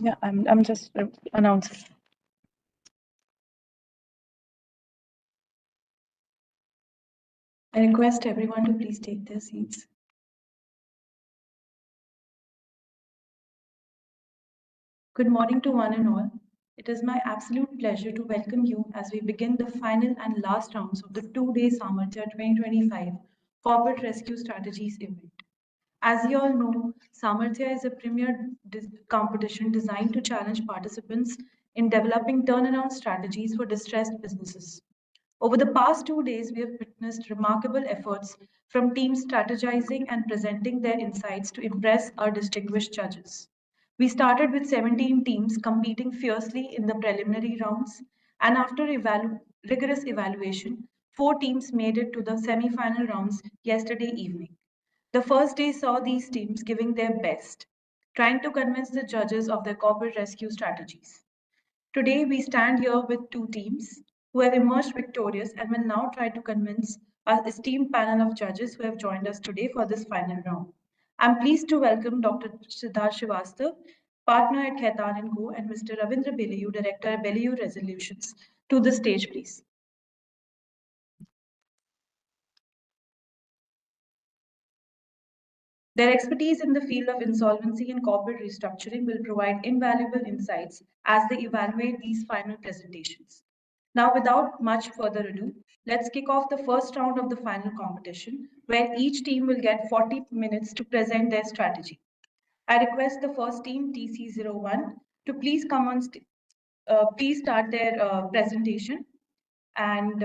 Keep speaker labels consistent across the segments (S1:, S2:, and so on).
S1: Yeah, I'm just announcing. I request everyone to please take their seats. Good morning to one and all. It is my absolute pleasure to welcome you as we begin the final and last rounds of the two-day Samarthya 2025 Corporate Rescue Strategies event. As you all know, Samarthya is a premier competition designed to challenge participants in developing turnaround strategies for distressed businesses. Over the past 2 days, we have witnessed remarkable efforts from teams strategizing and presenting their insights to impress our distinguished judges. We started with 17 teams competing fiercely in the preliminary rounds, and after rigorous evaluation, 4 teams made it to the semi final rounds yesterday evening. The first day saw these teams giving their best, trying to convince the judges of their corporate rescue strategies. Today, we stand here with 2 teams who have emerged victorious and will now try to convince our esteemed panel of judges who have joined us today for this final round. I'm pleased to welcome Dr. Siddharth Srivastav, partner at Khaitan & Co., and Mr. Ravindra Belayu, director at Belayu Resolutions, to the stage, please. Their expertise in the field of insolvency and corporate restructuring will provide invaluable insights as they evaluate these final presentations. Now, without much further ado, let's kick off the first round of the final competition, where each team will get 40 minutes to present their strategy. I request the first team, TC01, to please come on please start their presentation. And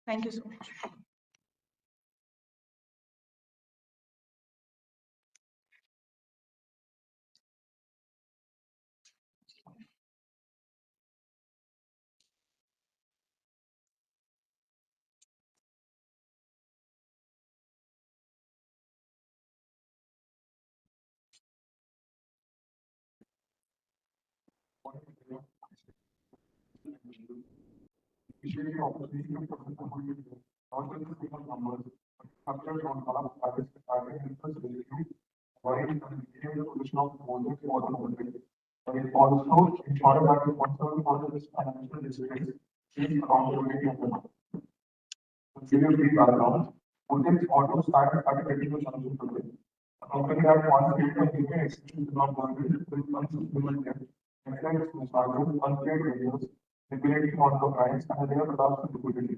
S1: thank you so much.
S2: Usually opportunity to present the whole video, not just the single numbers, but structured on how participant helps review why and maintain the position of the holder for the holder. But it also ensure that the concern for this financial distress is accountability of the market. To give you a brief background, Holdings auto started at a critical junction today. A company that once paid a given execution did not work with unsustainable debt, excess mismanagement, unpaid wages, liquidity on the clients, and their production liquidity.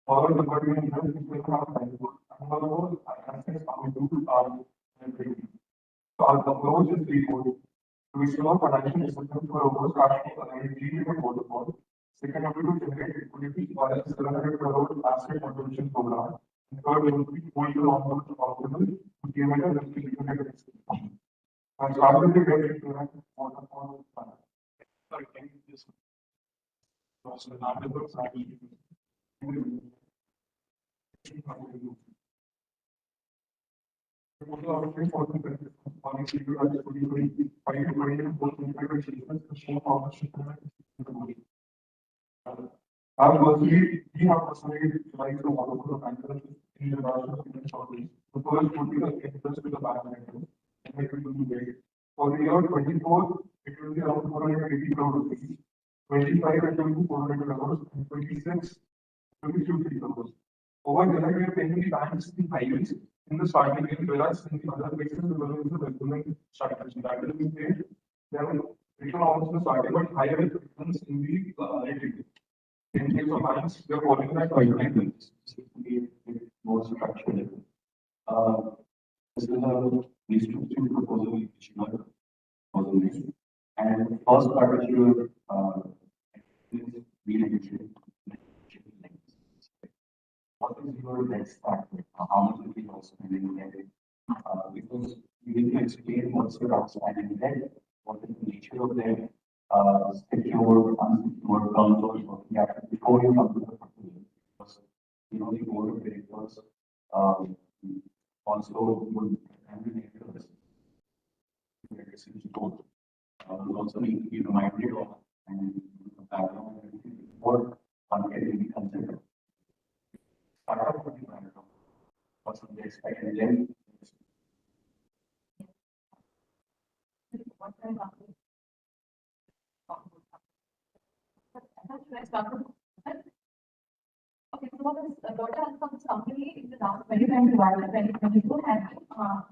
S2: However, the particular years is still have time to however, assets are due are liquidity. So our approach is threefold. To ensure financial discipline for robust cash flow and immediate waterfall. Second, we will generate liquidity via 700 crore asset contribution program. And third, we will be hold the long term optimal to give it a liquidity execution. And start with the debt repayment waterfall plan. Sorry, can you just also the articles are Firstly, we have personally tried to follow the bankers in the last shortly. The first would be the interest with the bank and it will be great. For the year 24, it will be around 480 crore rupees. 25 it will be 400 crores, and 26 it will be 250 crores. Over there, we are paying the banks the highest in the starting year, whereas in the other places, we will use the regular strategy. That will be paid. They have written almost the starting, but higher returns in the rating. In case of banks, we are following that guideline. More structured. This is a restructuring proposal which you are proposing. And first part which you is renegotiation. What is your next part? How much will be outstanding debt? Because you need to explain what's your outstanding debt, what is the nature of debt, secured, unsecured, terms of working capital before you come to the proposal. Because you know the board of directors also would examine this report. Will also need to be reminded of and background before market will be considered. Start off with the what's the expected length
S1: Okay, so this total outcomes company in the last 2021 and 2022 has been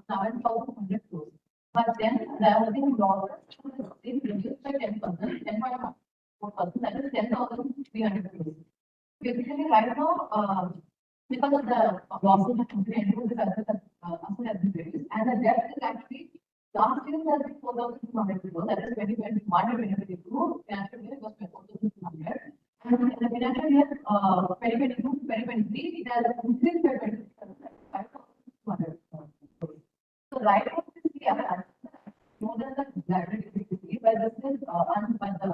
S1: 11,100 crores. But then there have been losses in reduced by 10%, 10.4%, that is 10,300 crores. Basically, right now, because of the losses that company entered, the asset has been reduced, and the debt is actually last year has been 4,200 crores, that is 2021 and 2022, financial year was 4,200. And in the financial year 2022-2023, it has increased by 5,200 crores. So right now, we have more than the liability equity, but this is but the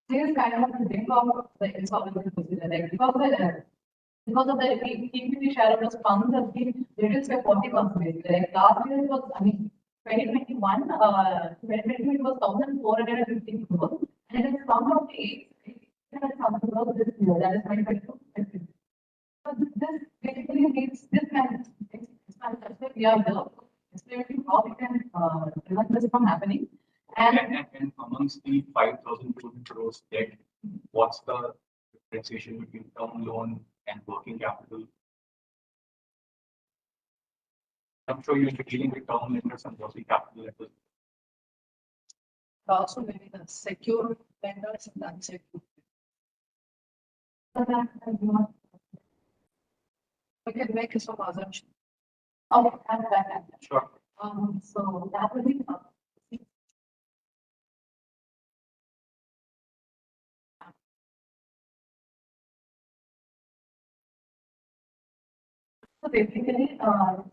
S1: sales kind of think of the insolvency procedure, like because of the equity share of those funds has been reduced by 40%. Like last year it was, I mean, 2021, 2022 it was 1,450 crores, and it has come down to 800 crores this year, that is 2022. So this basically means this can expand. That's why we are here, explaining how we can prevent this from happening.
S2: And amongst the 5,000 crores debt, what's the differentiation between term loan and working capital? I'm sure you'll be dealing with term lenders and working capital lenders.
S3: Also maybe the secure lenders and unsecured. We can make some assumption.
S1: Okay,
S2: Sure.
S1: so that will be so basically, so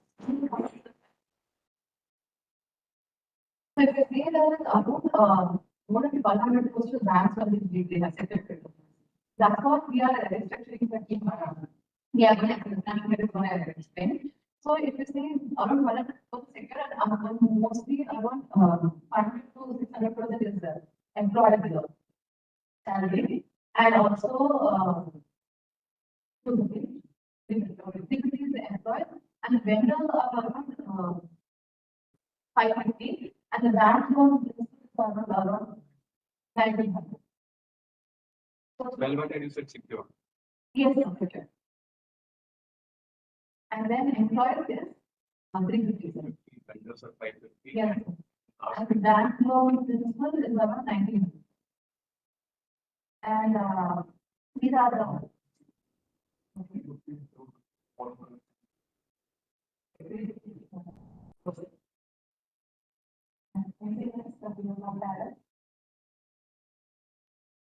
S1: if you see there is around more than 1,200 postal banks on this deep data sector. That's what we are restructuring the team around. We are going to understand what is going to explain. So if you see around 100 postal sector and mostly around 500 to 600 percent is employed salary, and also is the employed, and vendors are around 550, and the bank loan is around 1,900.
S2: Well, but you said secure.
S1: Yes, okay. And then employer is 350.
S2: Vendors are 550.
S1: Yes. And the bank loan principal is around 19. And these are the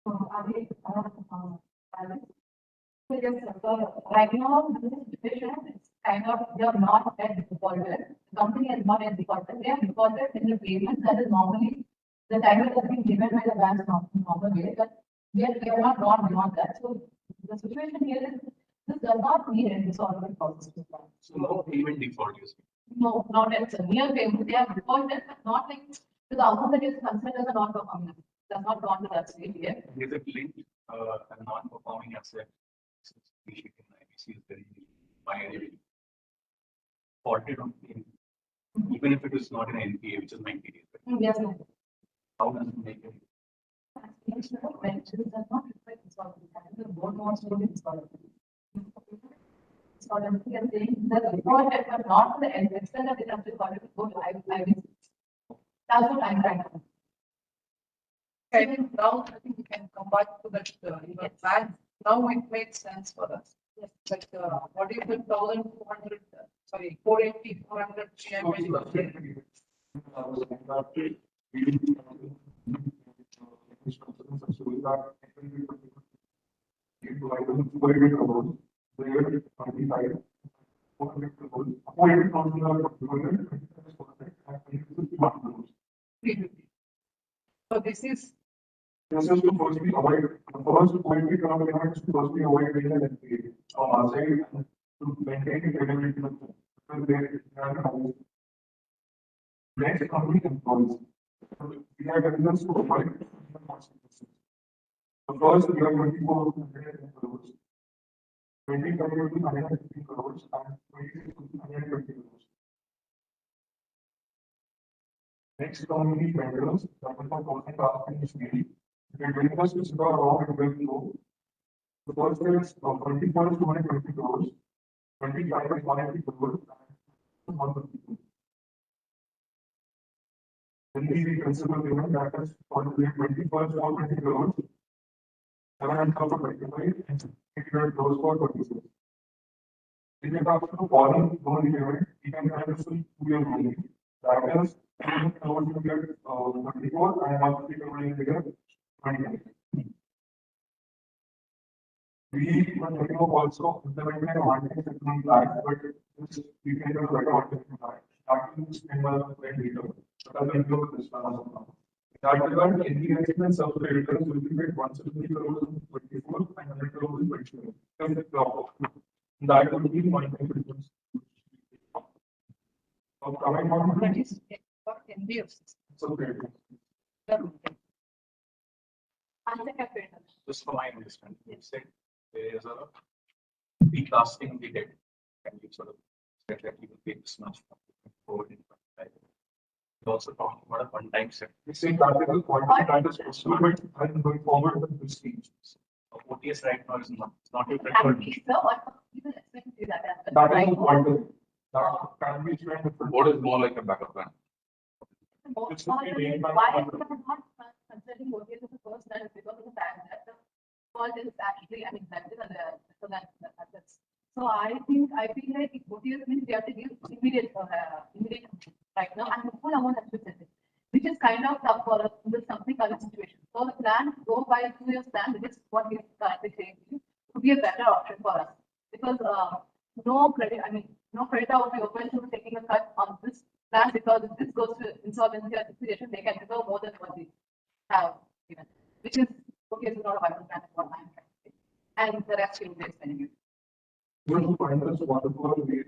S1: so are we balance? So yes, so right now, this situation is kind of, they are not yet defaulted. The company is not yet defaulted. They are defaulted in the payment that is normally the time that has been given by the banks normal way, but we are not gone beyond that. So the situation here is this does not need any solvent process.
S2: So no payment default, you see.
S1: No, not as a near payment. They are defaulted, but not like the outcome that is considered as a non-performing. Does not gone to that stage yet.
S2: Is it linked a non-performing asset? Issued in IBC is very binary. Defaulted on payment, even if it is not an NPA, which is 90 days. Right?
S1: Yes.
S2: How does it make it?
S1: Does not reflect insolvency. The board wants to do insolvency. Insolvency is saying the report but not the extent of it has to go to IBC. That's what I'm trying to.
S3: I think now I think we can come back to that plan. Now it makes sense for us.
S1: Yes.
S3: Like what is the 1,200? Sorry, 480, 400, 320. So this is
S2: This is to firstly avoid, first point we come is to firstly avoid being an NPA. Our side to maintain the credibility of the because they are always next company employees. We have evidence to avoid the consequences. The first we are 24 crores, 20 community 150 crores, and 26 120 crores. Next community vendors, that is for posting asking is daily. The vendors is around it will flow. The first is 24 is 220 crores, 25 is 180 crores, and 150 crores. Then the principal payment that is for the 21st 120 crores, 700 crores for 25, and 800 crores for 26. In the comes to foreign loan payment, we can have this in 2 years only. That is, 200 crores in year 24 and 150 crores in year 25. We were looking of also implementing an marketing system plan, but we can do a better marketing plan. Starting to spend on the later, but I'll include this one as well. That regard, any investments of the editors will be made 170 crores in 24 and 100 crores in 24. That will be one difference. So coming on
S3: That is for NBFCs.
S2: so great.
S4: Just for my understanding, you said there is a recasting the debt, and you sort of said that you will pay this much forward in 25. You also talking about a one-time set.
S2: We say practical point that is possible, but I'm going forward with this change.
S4: OTS right now is not your
S5: Can
S4: preferred.
S5: we, sir, or you will expect to do that as
S2: That
S5: well?
S2: is
S5: Right.
S2: the point. That can be spent with.
S6: What is more like a backup plan?
S2: It's the same
S5: Why
S2: line.
S5: are we not considering what is the first that is because of the fact that the fault is actually, I mean, that is, so that's. So I feel like if what is means we have to give immediate, right now, and the full amount has to be settled, which is kind of tough for us with something current situation. So the plan, go by a 2 years plan, which is what we are currently saying, would be a better option for us. Because, no credit, no creditor would be open to taking a cut on this plan, because if this goes to insolvency or liquidation, they can recover more than what they have given, which is, okay, it's not a viable plan, is what I'm trying to say. And the rest will be explaining it.
S2: One of the pointers waterfall we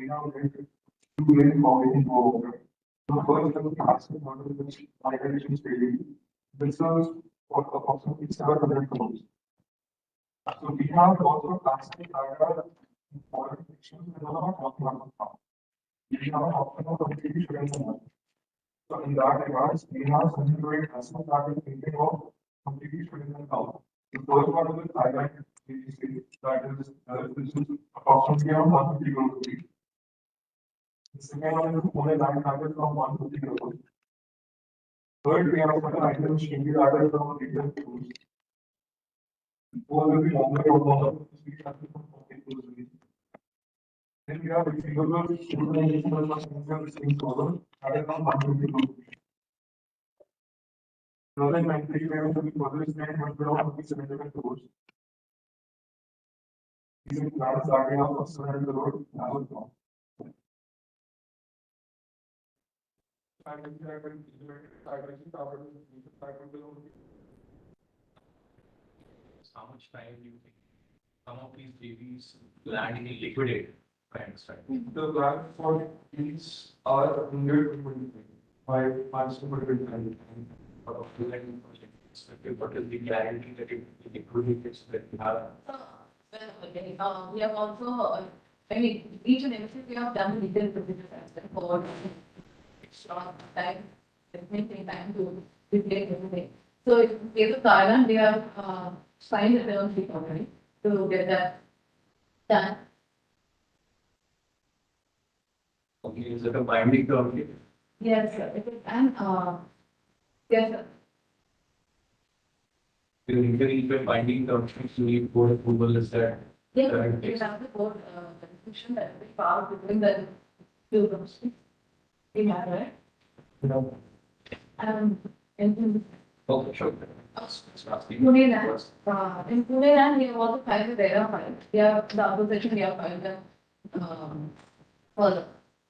S2: have two main foundation over. The first is the asset model which migration strategy. This is for approximately 700 crores. So we have also asset data for sections and not talking about now. We have an option of completely showing them. So in that regards, we have some great asset that is thinking of completely showing them now. The first one is the highlight. That is, this is approximately around 150 crores rupees. The second one is only line target from 150 crores. Third, we have certain items changing target from 800 crores. Fourth will be longer or longer. Then we have receivables, utilization of the same problem, that is from 150 crores. Another 93 payments will be further spent, but will not be 75 crores. These are plans that we have for 700 crores as of now.
S4: How much time do you think some of these babies land in liquidate? I understand.
S2: The plan for these are under by months to put it in.
S4: What is the guarantee that it liquidates that you have?
S5: We have also, each and everything we have done legal procedures as well for short time, it may take time to replace everything. So in case of Thailand, we have signed the term sheet already to get that done.
S4: Okay, is it a binding term sheet?
S5: Yes, sir. It is, and, yes, sir.
S4: You need a binding term sheet, you need board approval, is that?
S5: Yes,
S4: Right.
S5: we have the board, resolution that we filed between the two companies. We have, right?
S4: No.
S5: In
S4: Okay, sure.
S5: Pune land, in Pune land, we have also filed the data file. We have the opposition, we have filed the, for the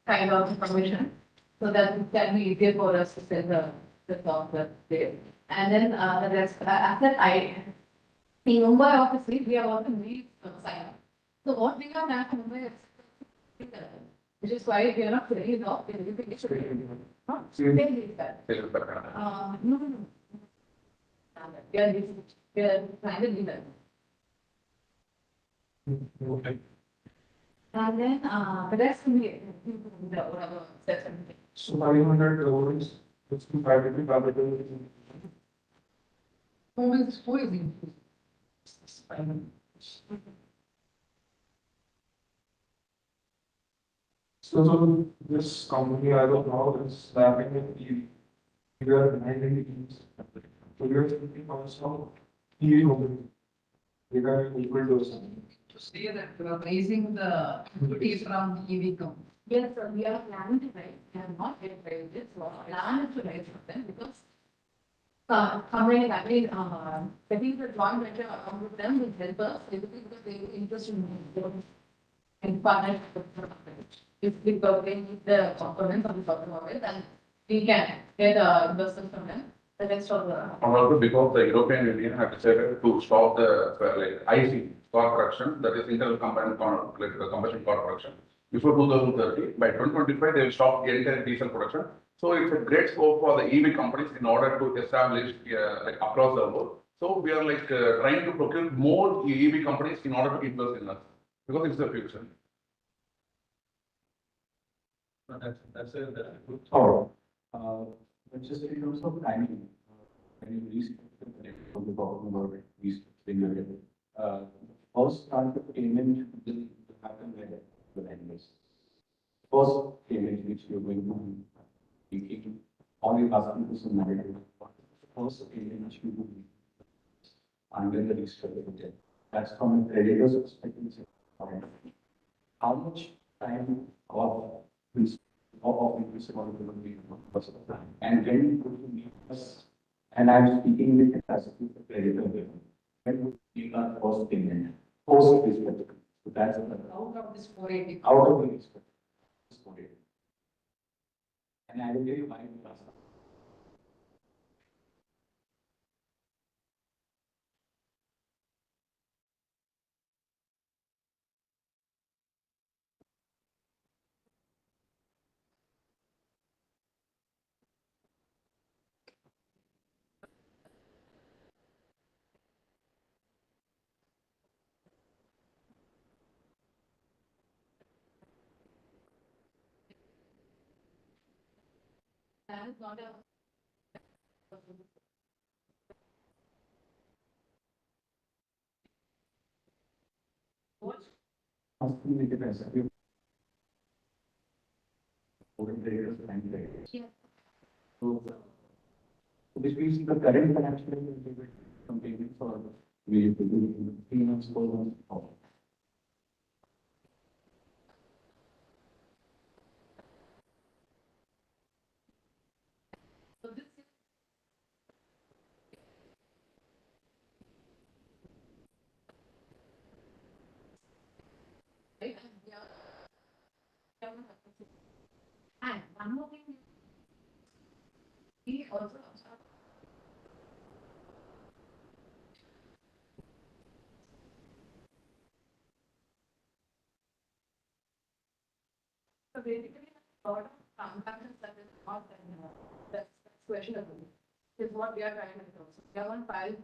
S5: kind of information. So that it can be easier for us to send the software there. And then, the rest, after in Mumbai office, we have also made sign up. So what we have done in Mumbai is, which is why we are not filling it off, we are leaving it. Huh? Same is that. No. We are trying to do that.
S4: Okay.
S5: And then, the rest we, whatever steps and things.
S2: So 500 crores, it's comparatively capital.
S3: Who is in?
S2: So this company, I don't know, is lapping with the, we are behind the teams. So we are thinking also, he will, we are equal to something.
S3: To say that we are raising the equity from EV company.
S5: Yes, sir, we are planning to raise, we have not yet raised it, so our plan is to raise for them because company, I mean, getting the joint venture account with them will help us, basically because they will interest in partnership with the company. If we go, they need the components of the automobile, then we can get investors from them, the rest of the.
S6: And also because the European Union has decided to stop the like IC car production, that is internal combustion car production. Before 2030, by 2025, they will stop the entire diesel production. So it's a great scope for the EV companies in order to establish like across the world. So we are like trying to procure more EV companies in order to invest in us because it's the future.
S4: That's a good.
S2: Oh.
S7: But just in terms of timing, when you reach from the talking about these things, first part of payment will happen when the end is. First payment which you're going to be taking, or you're asking for some narrative. First payment which you will be under the restructuring. That's from a creditor's perspective. How much time or will of interest amount will be and when would you meet us? And I'm speaking with capacity of the creditor here. When would be our first payment? Post restructuring. So that's
S3: Out of this 480.
S7: out of the restructuring. 480. And I will give you my last.
S5: That is not a.
S7: Asking the capacity of traders and traders.
S5: Yeah.
S7: So which means the current financial year will be some payments or we will do 3 months, 4 months.
S5: So this is. Right, and we are. And one more thing, we also. So basically, a lot of transactions that is not, that's questionable, is what we are trying to do. So we have one file,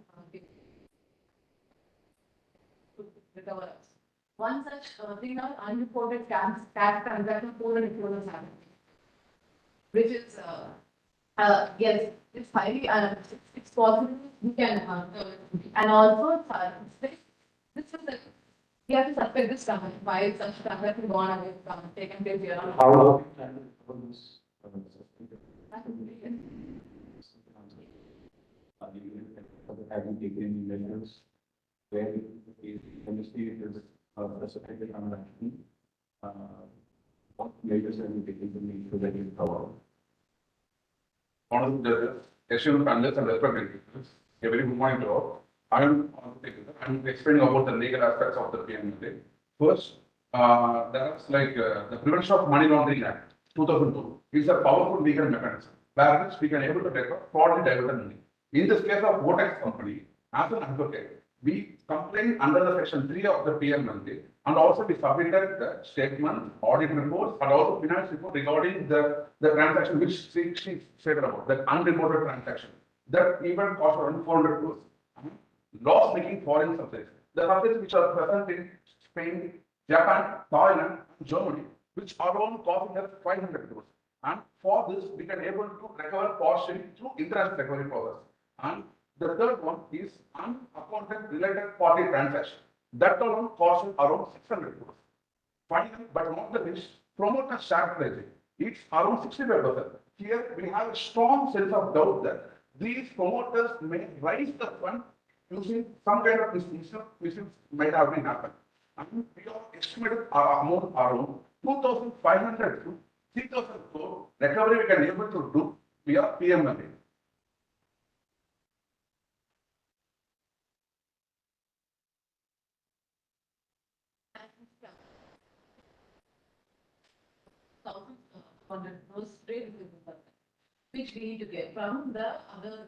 S5: to recover us. One such thing are unreported tax transaction for the reporters have. Which is, yes, it's highly, it's possible, we can, and also, this is the, we have to suspect this transaction, why such transaction gone away from, taken place here.
S7: How long can for this? Have you taken any measures where when the state is specific transaction? What measures have you taken to make sure that you cover?
S6: Honorable judges, esteemed panelists and respected guests, a very good morning to all. I'm explaining about the legal aspects of the PMLA. First, there is like the Prevention of Money Laundering Act 2002 is a powerful legal mechanism where which we can able to recover fraudulently diverted money. In this case of Votex company, as an advocate, we complain under the section 3 of the PMLA and also we submitted the statement, audit reports and also finance report regarding the transaction which she said about, that unreported transaction. That even cost around 400 crores. Loss making foreign subsidiaries. The subsidiaries which are present in Spain, Japan, Thailand, Germany, which are all costing us 500 crores. And for this, we can able to recover partially through interest recovery process. And the third one is unaccounted related party transaction. That alone costs around 600 crores. Finally, but not the least, promoter share pledging. It's around 65%. Here we have a strong sense of doubt that these promoters may raise the fund using some kind of institution which might have been happened. And we have estimated our amount around 2,500 to 3,000 crore recovery we can able to do via PMLA.
S5: Thousands of those straight which we need to get from the other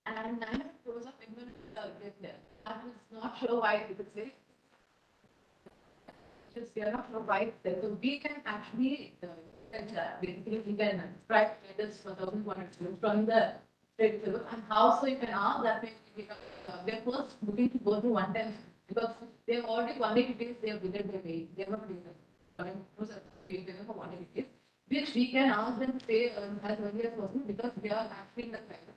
S5: and 900 crores of investment there. I was not sure why it is very just we are not sure why it's there. So we can actually basically we can track this for 1,100 crores from the trade bill and how so you can ask that way they're first looking to go to 110 because they've already 180 days they have billed their way. They have not billed for 180 days, which we can ask them to pay as early as possible because we are actually in the crisis.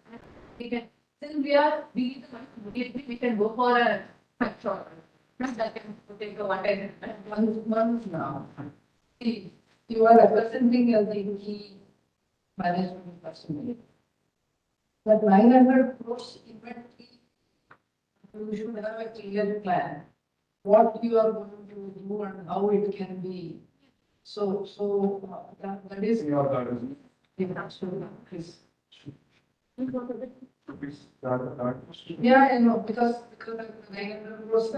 S5: We can since we need the money immediately, we can go for a short. That can take a 1 now. You are representing the key management person. But 900 crores inventory, you should have a clear plan. What you are going to do and how it can be. So that is. Yeah, I know, because the 900 crores.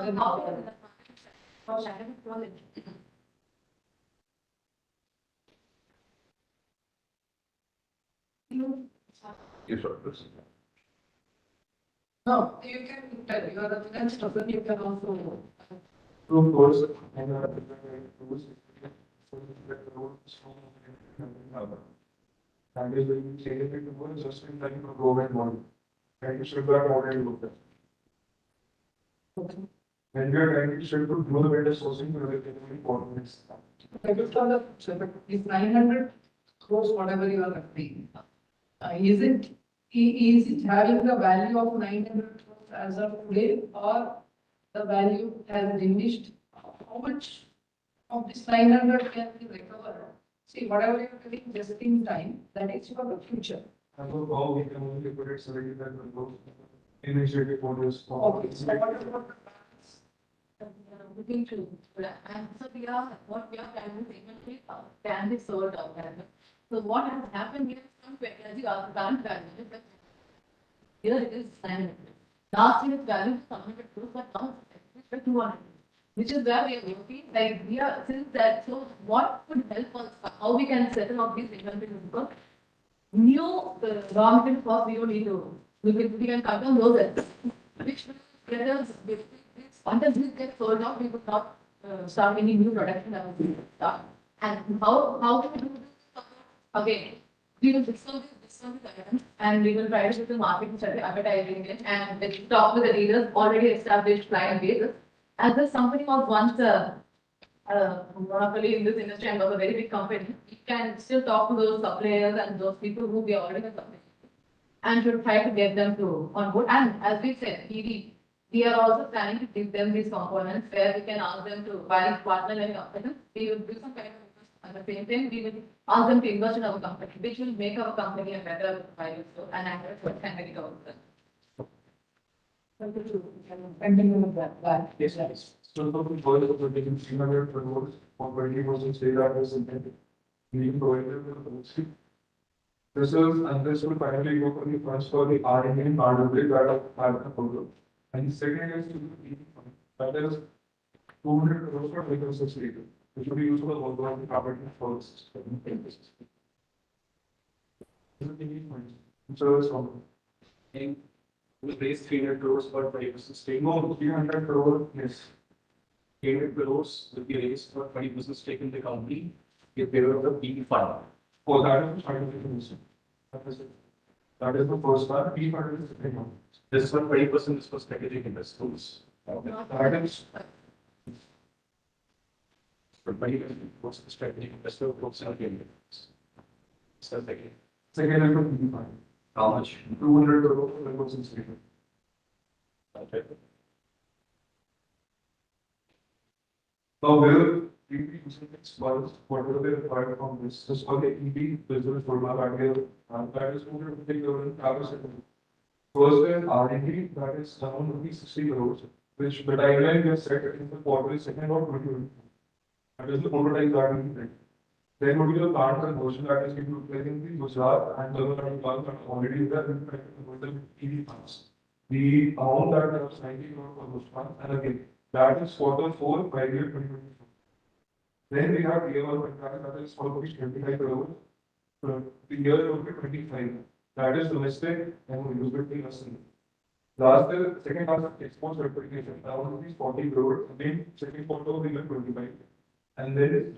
S6: Yes, sir. Please.
S5: No, you can tell, you are the finance person, you can also.
S2: Of course, and that is when you say that it was just in time for government model. And you should have already looked at. And we are trying to should do the better sourcing for the important.
S5: I just on the, if 900 crores, whatever you are paying, is it having the value of 900 crores as of today or the value has diminished? How much of this 900 can be recovered? See, whatever you are getting just in time, that is for the future.
S2: And so how we can only put it 75 crores initially for this.
S5: Okay, so what about the balance? Looking to, and so what we are trying to inventory can be sold out. So what has happened here is some as you asked, current value, here it is 900. Last year's value is 100 crores, but now it's 200. Which is where we are working, like we are, since that, so what would help us, how we can settle up these inventories, because new raw material cost, we don't need to, we can cut down those, which will get us, until this gets sold out, we would not start any new production that will start. And how can we do this? Again, we will discount this item, and we will try to do the marketing strategy, advertising it, and talk with the leaders, already established client bases. As this company was once monopoly in this industry and was a very big company, we can still talk to those suppliers and those people who we are already supplying and should try to get them to on board. And as we said, we are also planning to give them these components where we can ask them to, while partner and company, we will do some kind of, at the same time, we will ask them to invest in our company, which will make our company a better value store and accurate what can be recovered. Continue with that.
S2: Yes, yes. So the goal of the taking 300 crores for 20% state artists and being provided with the policy. This is, and this will finally go for the funds for the R&D and RWA that are the program. And the second is to the that is 200 crores for legal subsidy, which will be used for the work of the property policies. So,
S4: We raised 300 crores for 20% stake.
S2: no, 300 crore, yes.
S4: 300 crores will be raised for 20% stake in the company in favor of the PE fund.
S2: Oh, that is the scientific. That is the first part. P part is the second one.
S4: This is for 20% is for strategic investments.
S2: That is.
S6: What's the strategy? That's the focus on the so second.
S2: Second level will be fine.
S6: How much?
S2: 200 crore levels in state.
S6: Okay.
S2: Now, where we using its funds, whatever they require from this for the EV business roadmap idea, and that is 250 crore in Paris. First, there R&D, that is around rupees 60 crores, which the timeline we have set in the quarter second or 2020. That is the prototype R&D. Then would be the plant conversion that is going to be in the Gujarat and the plants are already there in the EV plants. The amount that we have signed for those plants, and again, that is quarter 4 by year 2024. Then we have year 1 contract that is for rupees 25 crores. The year will be 25. That is domestic and use between us and last year, second half of export certification, around rupees 40 crores. Again, second quarter of the year 25. And then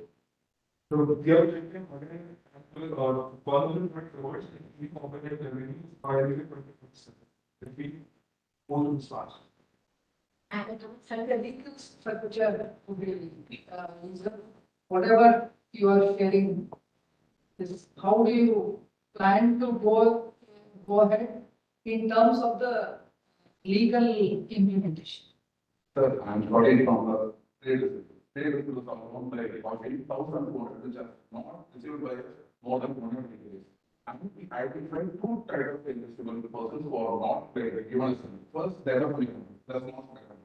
S2: so we are thinking again, 1,020 crores in the component revenue by the year 2027. If we go to the start.
S3: And secondly, structure to be, whatever you are sharing, is how do you plan to go ahead in terms of the legal implementation?
S6: Sir, I'm starting from the trade to the amount like 40,000 crores, which are not received by more than 100 days. And we identified two types of investable persons who are not given us. First, development, the small sector,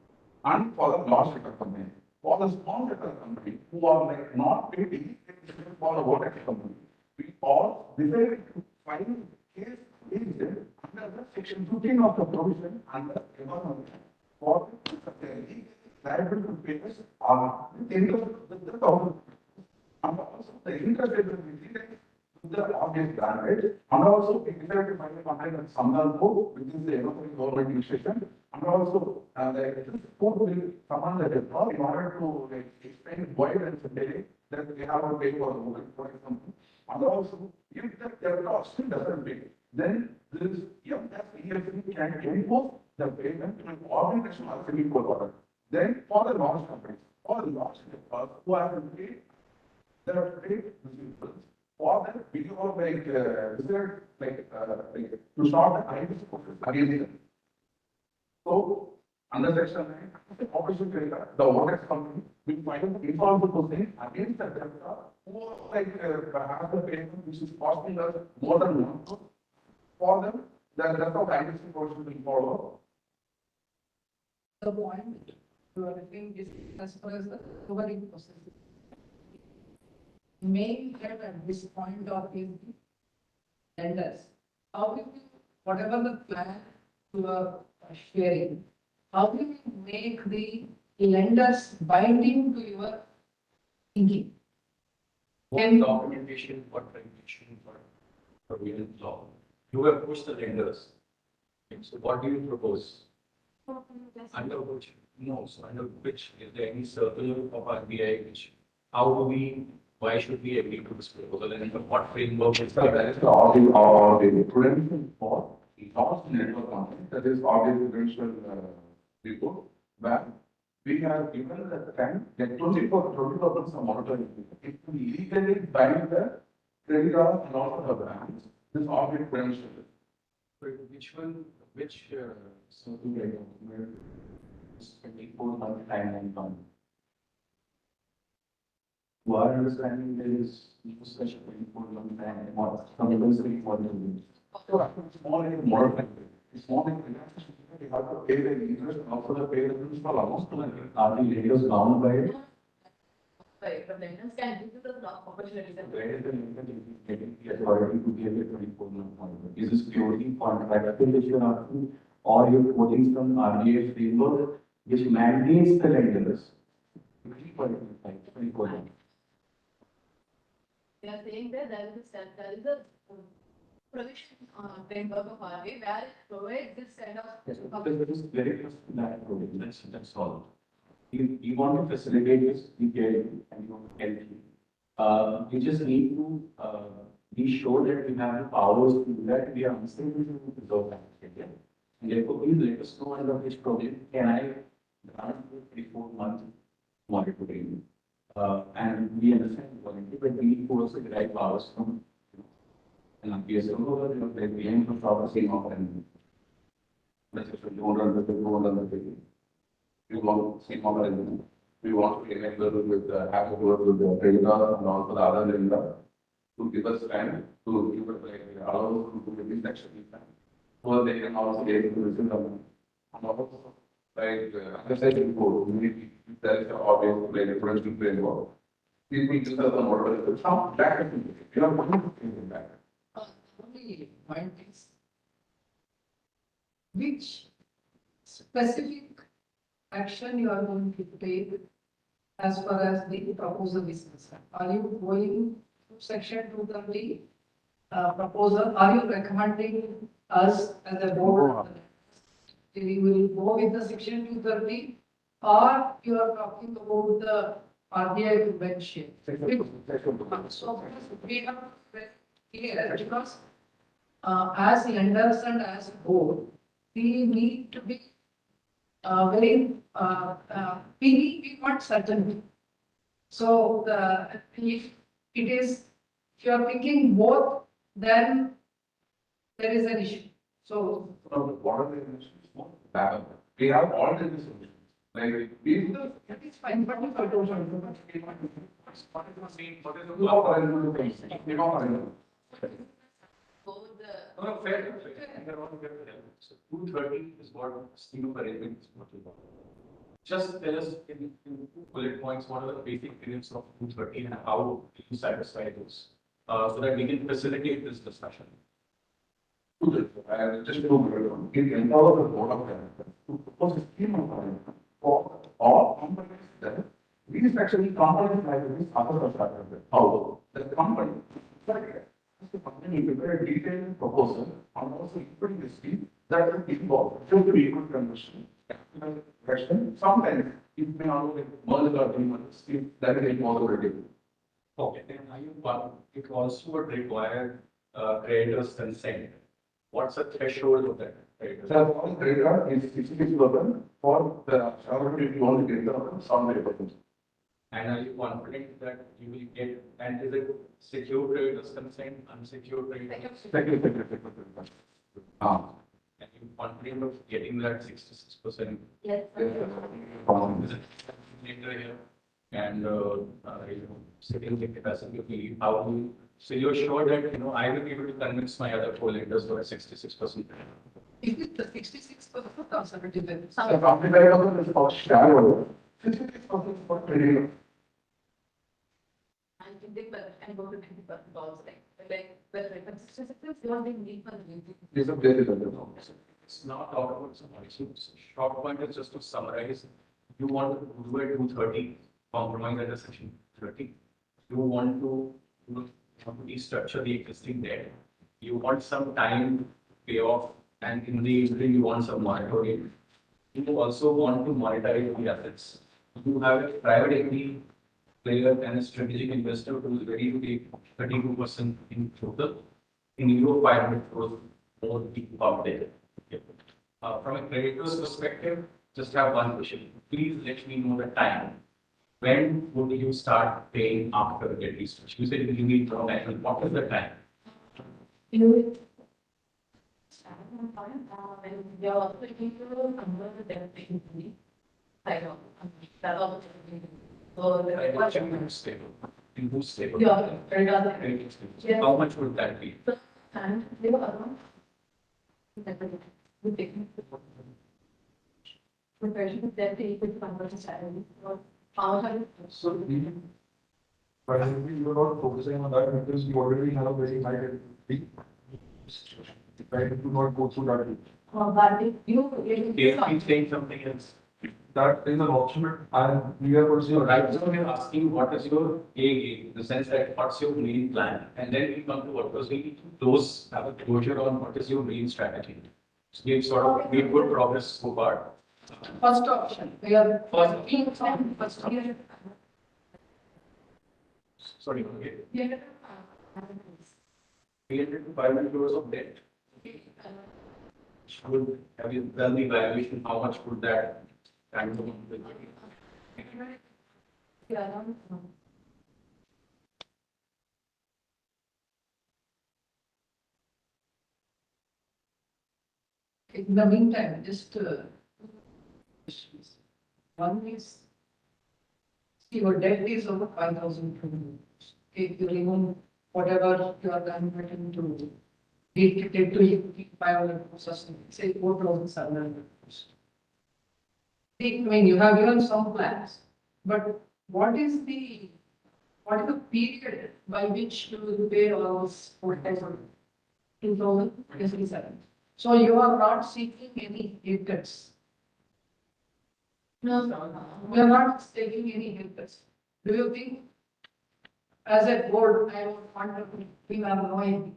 S6: and for the large sector company. For the small sector company who are like not paid any for the water company, we all decided to file case against them under the section 15 of the provision under government for the liable to pay us interest with the government. And also the interest rate will be related to the obvious granted, and also we decided to find a contract with Samarthya, which is the government institution, and also this court will command the law in order to explain why there is a delay that they have to pay for the movement, for example. And also, if the law still doesn't pay, then this EFC can enforce the payment to an organization or civil court order. Then for the large companies, for the large sectors who have to pay their trade receivables, for them, we do have to start the IBC process against them. So, under section 9, opposition credit, the water company will find informal proceeding against the debtor who has the payment which is costing us more than 1 crore. For them, the rest of the IBC process will follow.
S3: The point you are referring is as far as the recovery process. Main threat at this point of is the lenders. How do you, whatever the plan you are sharing, how do you make the lenders binding to your thinking?
S4: What documentation, what regulation, what provision law? You have pushed the lenders. Okay, so what do you propose? Under which, no, so under which, is there any circular of RBI which, how do we, why should we agree to this proposal and what framework is
S6: Sir, that is the prudential for lost network company, that is audit prudential report, where we have given the time that 20% some monitoring. It will legally bind the creditor and also the banks, this audit prudential.
S4: So which one, which
S7: Circular, 24-month timeline from. To our understanding, there is no such 24-month time or compulsory for the release.
S6: So it's more like more, it's more like we have to pay the interest and also the pay the principal amount to the.
S7: Are the lenders bound by it?
S5: Right, the lenders can give you the opportunities.
S7: Where is the lender getting the authority to give a 24-month contract? Is this purely contractual which you are asking, or you're quoting some RBI framework which mandates the lenders? 24 months.
S5: They are saying that there is a provision framework of RBI where it provides this kind of.
S7: Yes, because there is very close to that provision. That's all. You want to facilitate this, we get it, and you want to help you. You just need to be sure that you have the powers to do that. We are answering to resolve that. Okay? And therefore, please let us know under which provision can I grant you 24-month monitoring. And we understand quality, but we need to also derive powers from. And we are so like we aim to stop the same of and let's say we don't run the thing, we won't run the thing. We want same of and we want to enable with have to work with the trainer and also the other lender to give us time to give us like allow us to do this actually. So they can also get into this income. And also, like, as I said before, there is always like a production framework. People just have the model, it's not back. You know, what do you think back?
S3: Only point is, which specific action you are going to take as far as the proposal is concerned? Are you going to section 230 proposal? Are you recommending us as a board? We will go with the section 230, or you are talking about the RBI convention? So we have very clear because as lenders and as board, we need to be we want certainty. So if it is, if you are thinking both, then there is an issue. So
S6: What are the issues? We have all the solutions. Like we.
S3: that is fine, but if I don't
S4: No, fair. So 230 is what scheme of arrangement is what we want. Just tell us in bullet points, what are the basic tenets of 230 and how you satisfy those, so that we can facilitate this discussion.
S6: Just to empower the board of directors to propose a scheme of arrangement for all companies that these actually companies like this other constructors. How the company, the company prepare a detailed proposal and also putting the scheme that will involve should be equal condition. Question. Sometimes it may also merge or scheme that is impossibility.
S4: Okay, then are you one, it also would require creditors' consent. What's the threshold of that?
S6: So one creditor is 66% for the shareholder if you only get the some percent.
S4: And are you confident that you will get, and is it secured creditors' consent, unsecured creditors? And you confident of getting that 66%?
S5: Yes.
S4: Later here, and sitting in capacity of leave, how do you, so you're sure that, I will be able to convince my other co-lenders for a 66%?
S3: If it's the 66% conservative, then
S6: So company like also is for shareholder, 66% for creditor.
S5: I think they and go to 50% also but 66 you want to need for the music.
S6: Is a very good.
S4: It's not talk about somebody. So short point is just to summarize. You want to do a 230 compromise at a section 30. You want to restructure the existing debt. You want some time to pay off, and in the interim you want some moratorium. You also want to monetize the assets. You have a private equity player and a strategic investor who is ready to take 32% in total in euro 500 crores more of debt. From a creditor's perspective, just have one question. Please let me know the time. When would you start paying after the debt restructure? You said you need from national. What is the time?
S5: You when you're also looking to convert the debt equity. That also. So the question.
S4: Stable. In stable.
S5: Yeah,
S4: So how much would that be?
S5: and they were around. Good technique. Preparation debt equity conversion strategy. How much are you?
S2: So but I think you're not focusing on that because you already have a very high debt. Right, to not go through that.
S5: But if you.
S4: If saying something else.
S2: That is an option, and we are pursuing.
S4: Right, so we're asking what is your A game, in the sense that what's your main plan? And then we come to what was we close, have a closure on what is your main strategy. So we've sort of made good progress so far.
S3: first option, we are first option.
S4: Sorry, okay.
S5: Yeah.
S4: 300 to 500 crores of debt. Should, have you done the valuation, how much would that?
S3: Yeah, no. In the meantime, just one is your debt is over 5,000 crores. If you remove whatever you are converting to debt to equity 500 crores, or something, say 4,700 crores. I mean, you have given some plans, but what is the period by which you will pay all those 2027? So you are not seeking any haircuts. No, we are not taking any haircuts. Do you think, as a board, I would want to be knowing,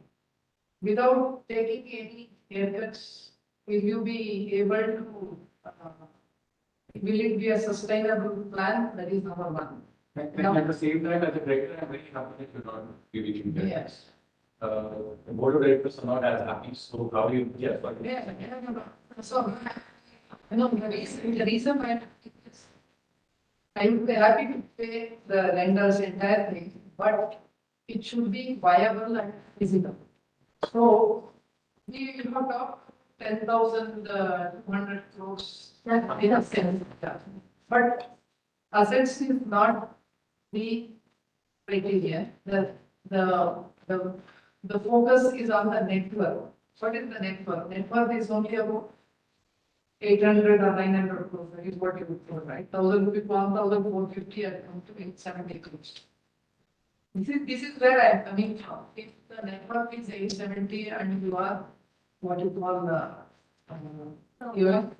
S3: without taking any haircuts, will you be able to, will it be a sustainable plan? That is number one.
S7: At the same time, as a director, I'm very happy that you're not giving that.
S3: Yes.
S7: The board of directors are not as happy, so how do you, yes, but.
S3: Yeah, so, the reason why I would be happy to pay the lenders entire thing, but it should be viable and feasible. So, we have talked 10,200 crores. Yeah, in a sense. Yeah. But assets is not the criteria. The focus is on the network. What is the network? Network is only about 800 or 900 crores, that is what you would put, right? 1,000 rupees, 1,450 and come to 870 crores. This is where I mean, if the network is 870 and you are what you call you are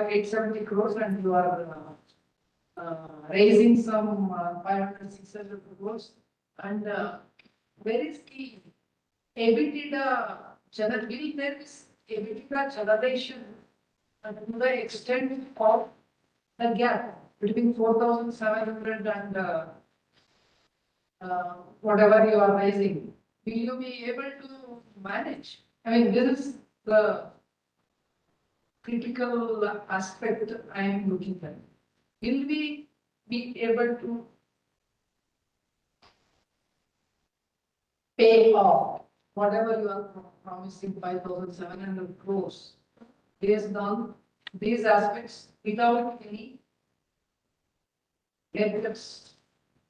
S3: 870 crores and you are raising some 500, 600 crores, and where is the EBITDA will there is EBITDA generation to the extent of the gap between 4,700 and whatever you are raising, will you be able to manage? I mean, this is the critical aspect I am looking at. Will we be able to pay off whatever you are promising 5,700 crores based on these aspects without any haircuts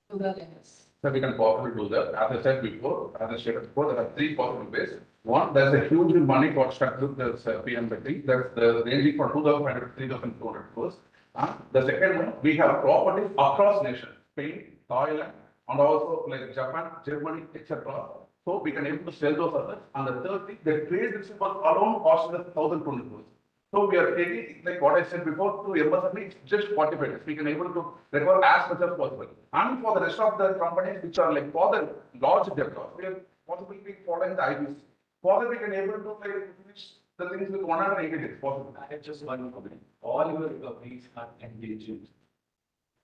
S3: to the lenders?
S6: So we can possibly do that. As I said before, as I stated before, there are three possible ways. One, there's a huge money got stuck with this PM betting. That's the ranging from 2,500 to 3,200 crores. And the second one, we have properties across nations, Spain, Thailand, and also like Japan, Germany, etc. So we can able to sell those assets. And the third thing, the trade receivables alone cost us 1,200 crores. So we are taking, like what I said before, to MSME, it's just 45 days. We can able to recover as much as possible. And for the rest of the companies which are like for the large debtors, we are possibly following the IBC. For that, we can able to like finish the things with 180 days possible.
S7: I have just one comment. All your recoveries are contingent.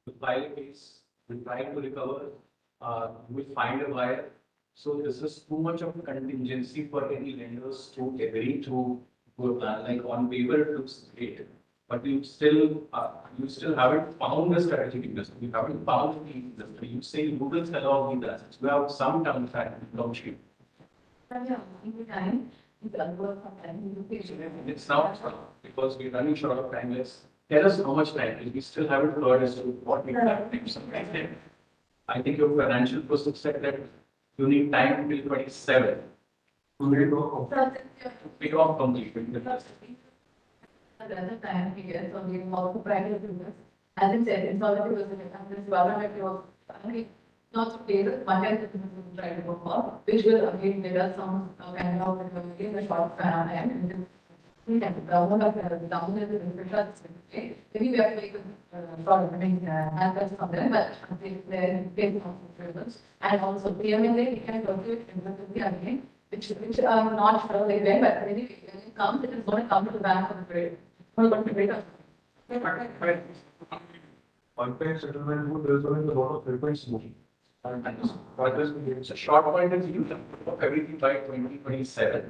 S7: You file a case, we try to recover, you will find a buyer. So this is too much of a contingency for any lenders to agree to a plan. Like on paper it looks great, but you still haven't found a strategic investor. You haven't found the investor. You say you will sell all these assets. You have some term sheet.
S5: Yeah, in the time, it's unworked from
S7: It's now because we're running short of time. Let's tell us how much time. We still haven't heard as to what we have time. I think your financial person said that you need time until 27 to pay off completely.
S5: At the other time, we get so we also private business. As I said, it's already was this government was not to pay the money that the business is trying to go for, which will again give us some kind of recovery in the short time. And the government of government is maybe we have to make a sort of answers from them, but they're paying some business. And also PMLA, we can go to it again, which I'm not sure like when, but anyway, when it comes, it is going to come to the bank for the trade. For the trade.
S2: On-time settlement, there's always a lot of frequency moving.
S7: It's a short point is you can put up everything by 2027.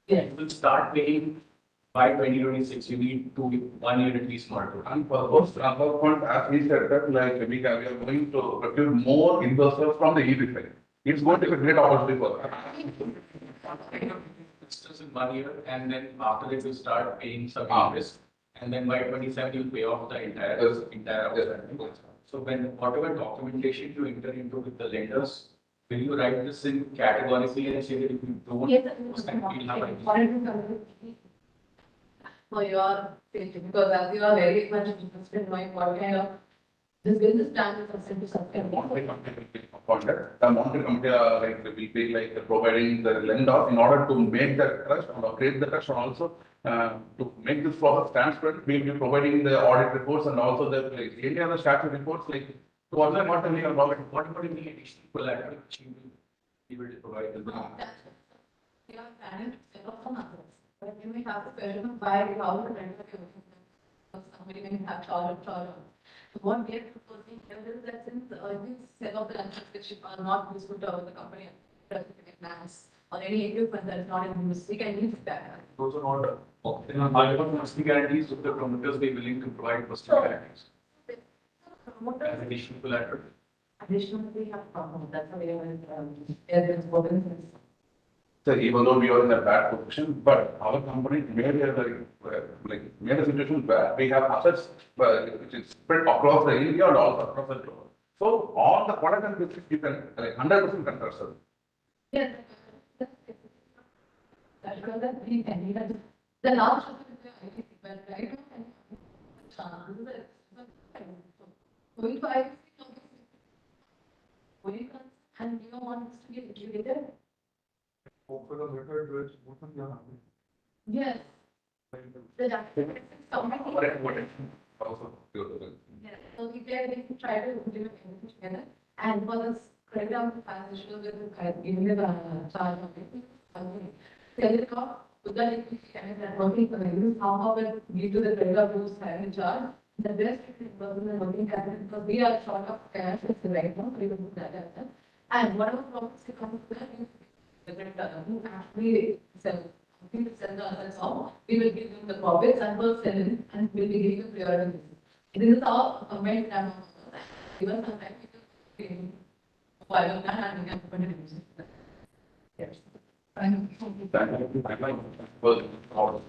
S3: Yeah.
S7: You will start paying
S4: by 2026, you need 1 year at least more.
S6: And for those other point, as he said that we are going to procure more investors from the EV side. It's going to be a great opportunity for us.
S4: Investors in 1 year, and then after that you start paying some interest, and then by 27 you pay off the entire outstanding. So when whatever documentation you enter into with the lenders, will you write this in categorically and say that if you don't,
S5: Yes,
S4: then we'll have a-
S5: for your safety, because as you are very much interested in knowing what kind of this business plan is subject to such kind of.
S6: Monetary committee will be appointed. The monetary committee will be providing the lender in order to make the trust or create the trust, and also to make this process transparent. We will be providing the audit reports and also the any other statutory reports to other what we are about.
S4: What about the additional collateral which you will be able to provide to the
S5: You are planning to sell off some assets, but you may have to question why, how the rent of your somebody may have charged. So what we are proposing here is that since you sell off the assets which are not useful to the company, plans or any equipment that is not in use, we can use that.
S4: Those are not, however, mostly guarantees would the promoters be willing to provide personal guarantees as additional collateral?
S5: Additionally, we have problems, that's why we are spoken.
S6: So even though we are in a bad position, but our company made a situation where we have assets which is spread across the India and also across the globe. So all the product and business you can 100% control, sir.
S5: Yes. That's because that we can even, the last of the but right now, going to IFC, and you want us to be liquidated?
S2: For the record, which both of them
S5: Yes. The document is coming.
S6: Also,
S5: Yeah, so we can try to implement everything together, and for this credit on the financial with giving the charge of it. Tell it off, with the and working for you, how will give to the credit of who's having charge. The best person is working capital, because we are short of cash right now, we will do that as well. And whatever problems come to that, who actually sell. We will sell the assets off, we will give them the profits and we'll sell it and we'll be giving them priority. This is how a main plan. Even sometimes we can file that and we can open it. Yes. Thank you.
S6: well,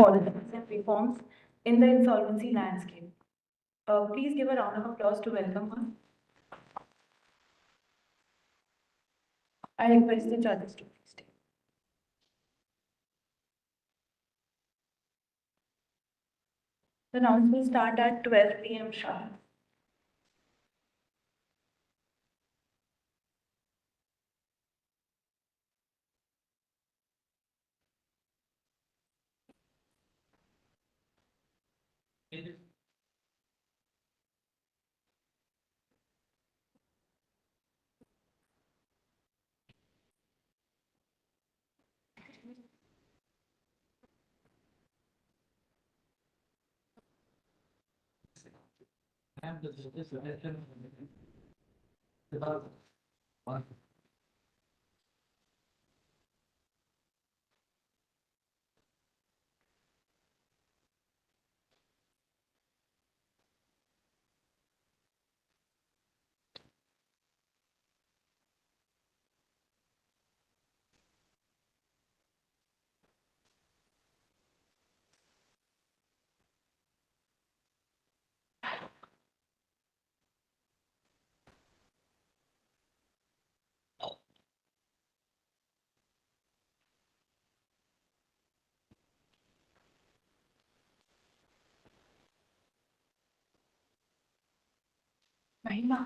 S1: policies and reforms in the insolvency landscape. Please give a round of applause to welcome her. I request the judges to please stay. The rounds will start at 12 p.m. sharp. Mahima.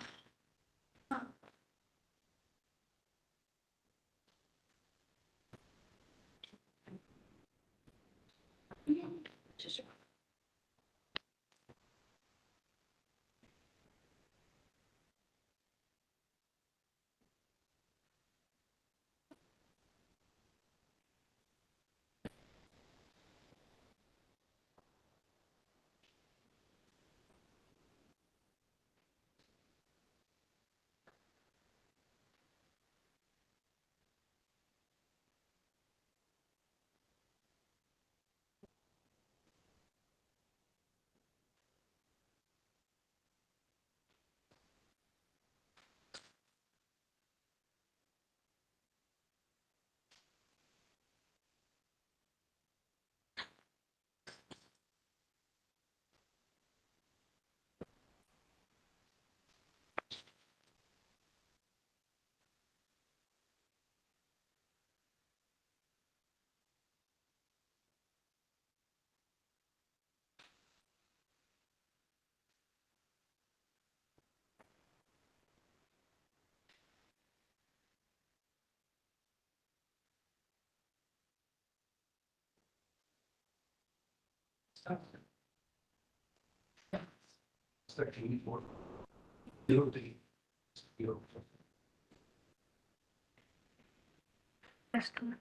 S1: Yes, good.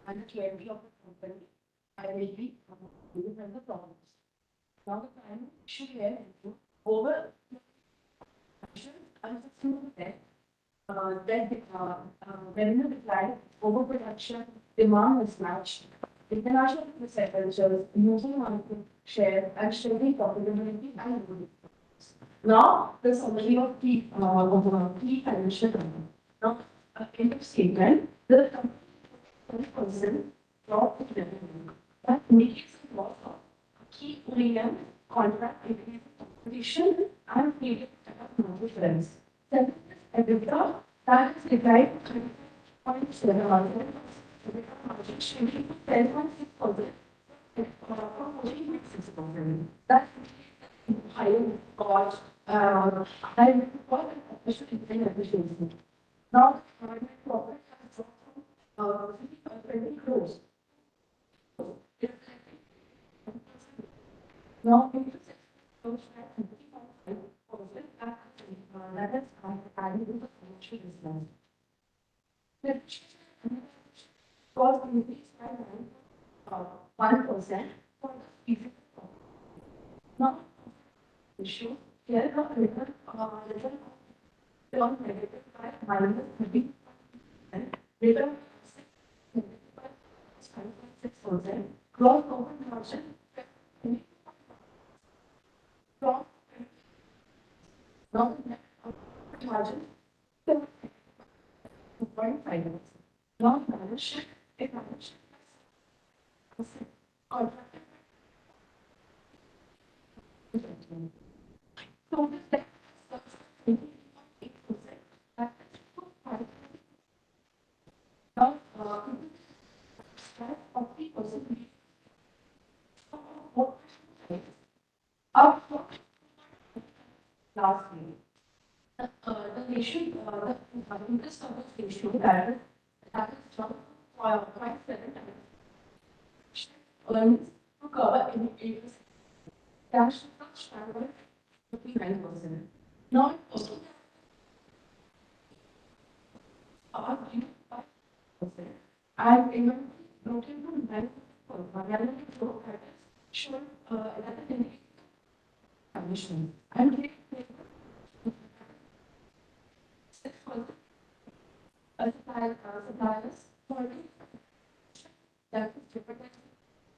S1: And the clarity of the company, I will be giving them the problems. Now the time should here over and that revenue decline, overproduction, demand mismatch, international misapproaches, losing market share, and shrinking profitability and growth. Now, the summary of key financial data. Now, in the statement, the company 10% drop in revenue. That indicates a loss of key OEM contract competition and period of market trends. Second, EBITDA that is declined to 3.7%. EBITDA margin shrinking to 10.6%. From 14.6%. That's higher cost, higher cost and efficiency. Now, my profit has dropped from 20 crores. Now, interest expense at 55%, that is added to the financial business. The cost increased by 1% for the previous quarter. Now, issue here the return turned negative by -30%, return 5.6%, gross profit margin from
S3: Now, imagine the 2.5. Now, manage it managed. Contracted. So, the tax is 20.8%. That is 2.5. Now, 40%. Up last year. The ratio, the interest coverage ratio that is from 0.7 times earnings to cover any interest. Cash standard 59%. Now, also are due 5%. And even noted to 9%. Reality growth that is shown that is in commission. And they suppliers for that is typical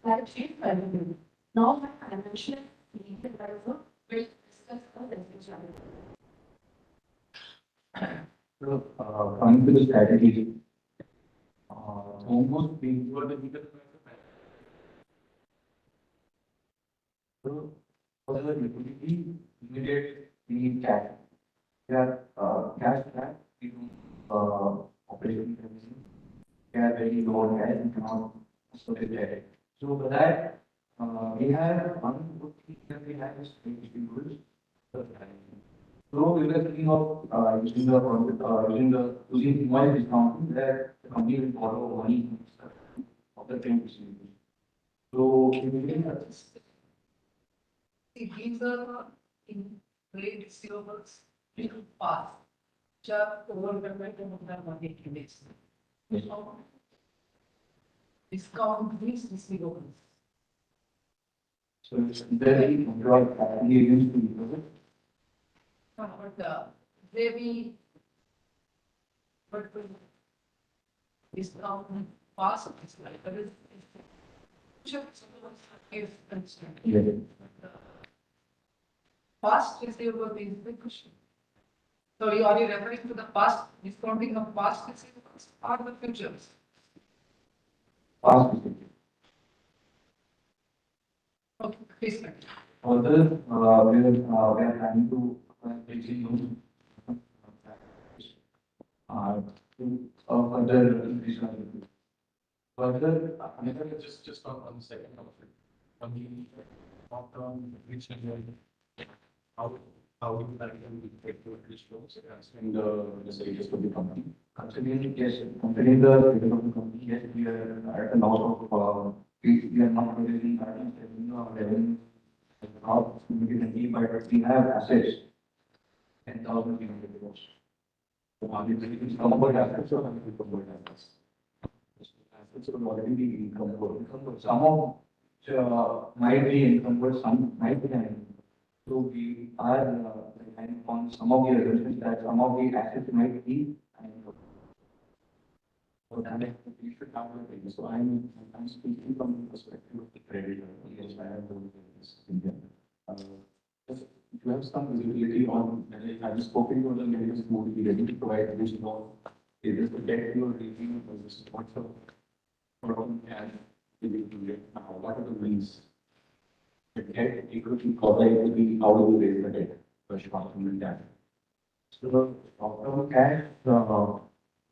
S3: that change value. Now my financial lead advisor will discuss the business strategy.
S7: So, coming to the strategy, almost being you are the leader. So, for the liquidity, immediate need cash. Yeah, cash that we do operating revenue. We are very low on cash and cannot support it. So for that, we have one good thing that we have is goods. So we were thinking of using invoice discounting that the company will borrow money of the claim receivables. So we will
S3: These are in trade receivables in past, which are overpayment of the 180 days. Discount these receivables.
S7: so it's very employed we used to use it.
S3: But they be but discount past is like that is if constant.
S7: Yeah.
S3: Past receivable is the question. So you are you referring to the past discounting of past receivables or the futures?
S7: Past receivables.
S3: Okay, please continue.
S7: Further, we are planning to taking to further increase our liquidity. Further, another
S4: Just on the second of it, on the long-term reaching, how you plan to get to this flows
S7: in the stages of the company. Considering, yes, considering the status of the company, yes, we are at a loss of, we are not really having revenue, not significantly, but we have assets, 10,000 crores. So, it's comfort assets or uncomfort assets? Assets will already be encumbered. Some of might be encumbered, some might be unencumbered. So we are relying on some of the assumptions that some of the assets might be unencumbered. So that we should have a thing. So I'm speaking from the perspective of the creditor. Yes, I have done this in there. If you have some visibility on, I've spoken to the lenders who will be ready to provide this loan. Is this the debt you are taking or is this what's the problem and we will do it now? What are the means? The debt equity, corporate equity, how do we raise the debt? First complement that. So, short-term cash,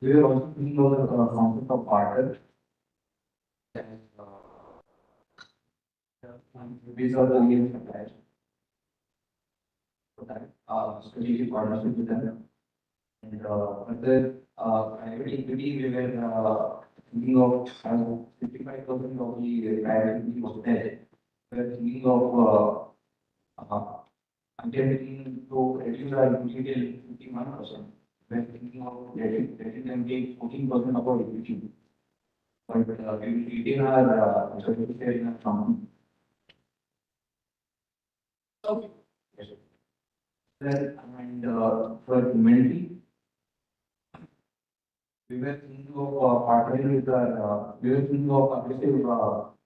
S7: we are also thinking of the concept of barter. These are the main suppliers. So that, strategic partnership with them. And, further, private equity, we were, thinking of, 55% of the private equity was there. We're thinking of, attempting to reduce our equity till 51%. We're thinking of letting them take 14% of our equity. But we will retain our certificate in our company.
S3: Okay.
S7: Yes, sir. Then, and for inventory, we were thinking of partnering with our, we were thinking of aggressive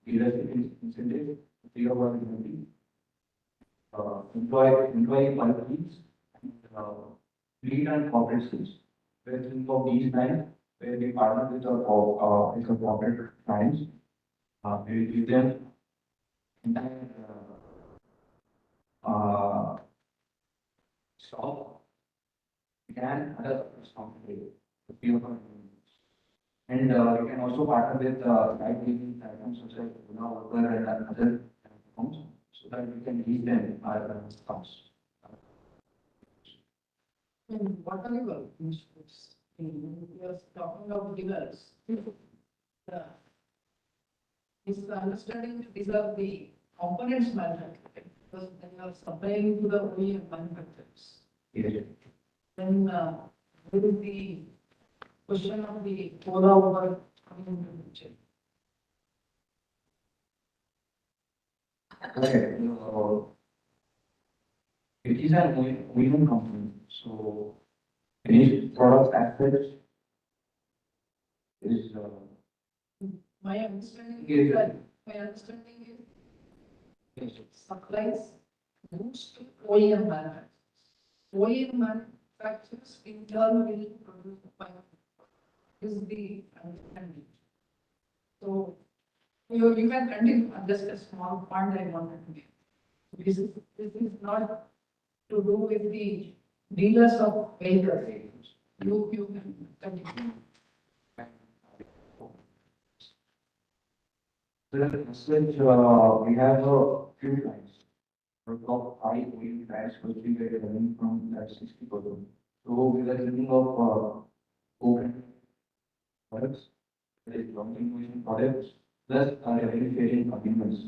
S7: leadership incentive, 3 of our inventory. Employee policies, and fleet and corporate skills. Where think of these lines, where we partner with our corporate clients, we will give them entire stock and other responsibility. And we can also partner with live gaming platforms such as Uber and other platforms so that we can lead them our accounts.
S3: And what are your inputs? We are talking about dealers. Is the understanding these are the components manufactured because they are supplying to the OEM manufacturers.
S7: Yes.
S3: Then there is the question of the Ola Uber coming into the picture.
S7: Correct. It is an OEM company, so any product aspects is
S3: My understanding
S7: Yes.
S3: is that supplies goods to OEM manufacturers. OEM manufacturers in turn will produce the final product. This is the understanding. So you can continue, just a small point I wanted to make. This is not to do with the dealers of vehicles. You can continue.
S7: Since we have a few lines, our top 5 lines which we get revenue from that 60%. So we are thinking of open products, that is long innovation products, plus our revenue sharing agreements.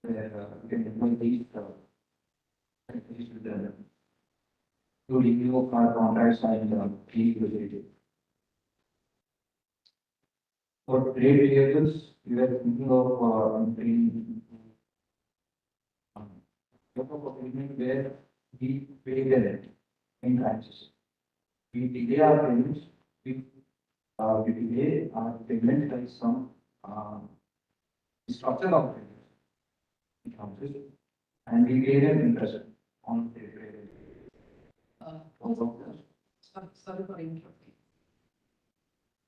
S7: Where we can employ these companies with them to renew our contracts and renegotiate. For trade vehicles, we are thinking of entering agreement where we pay them in tranches. We delay our payments, we delay our payment by some structure of payments in tranches, and we pay them interest on the trade.
S3: Sorry for interrupting.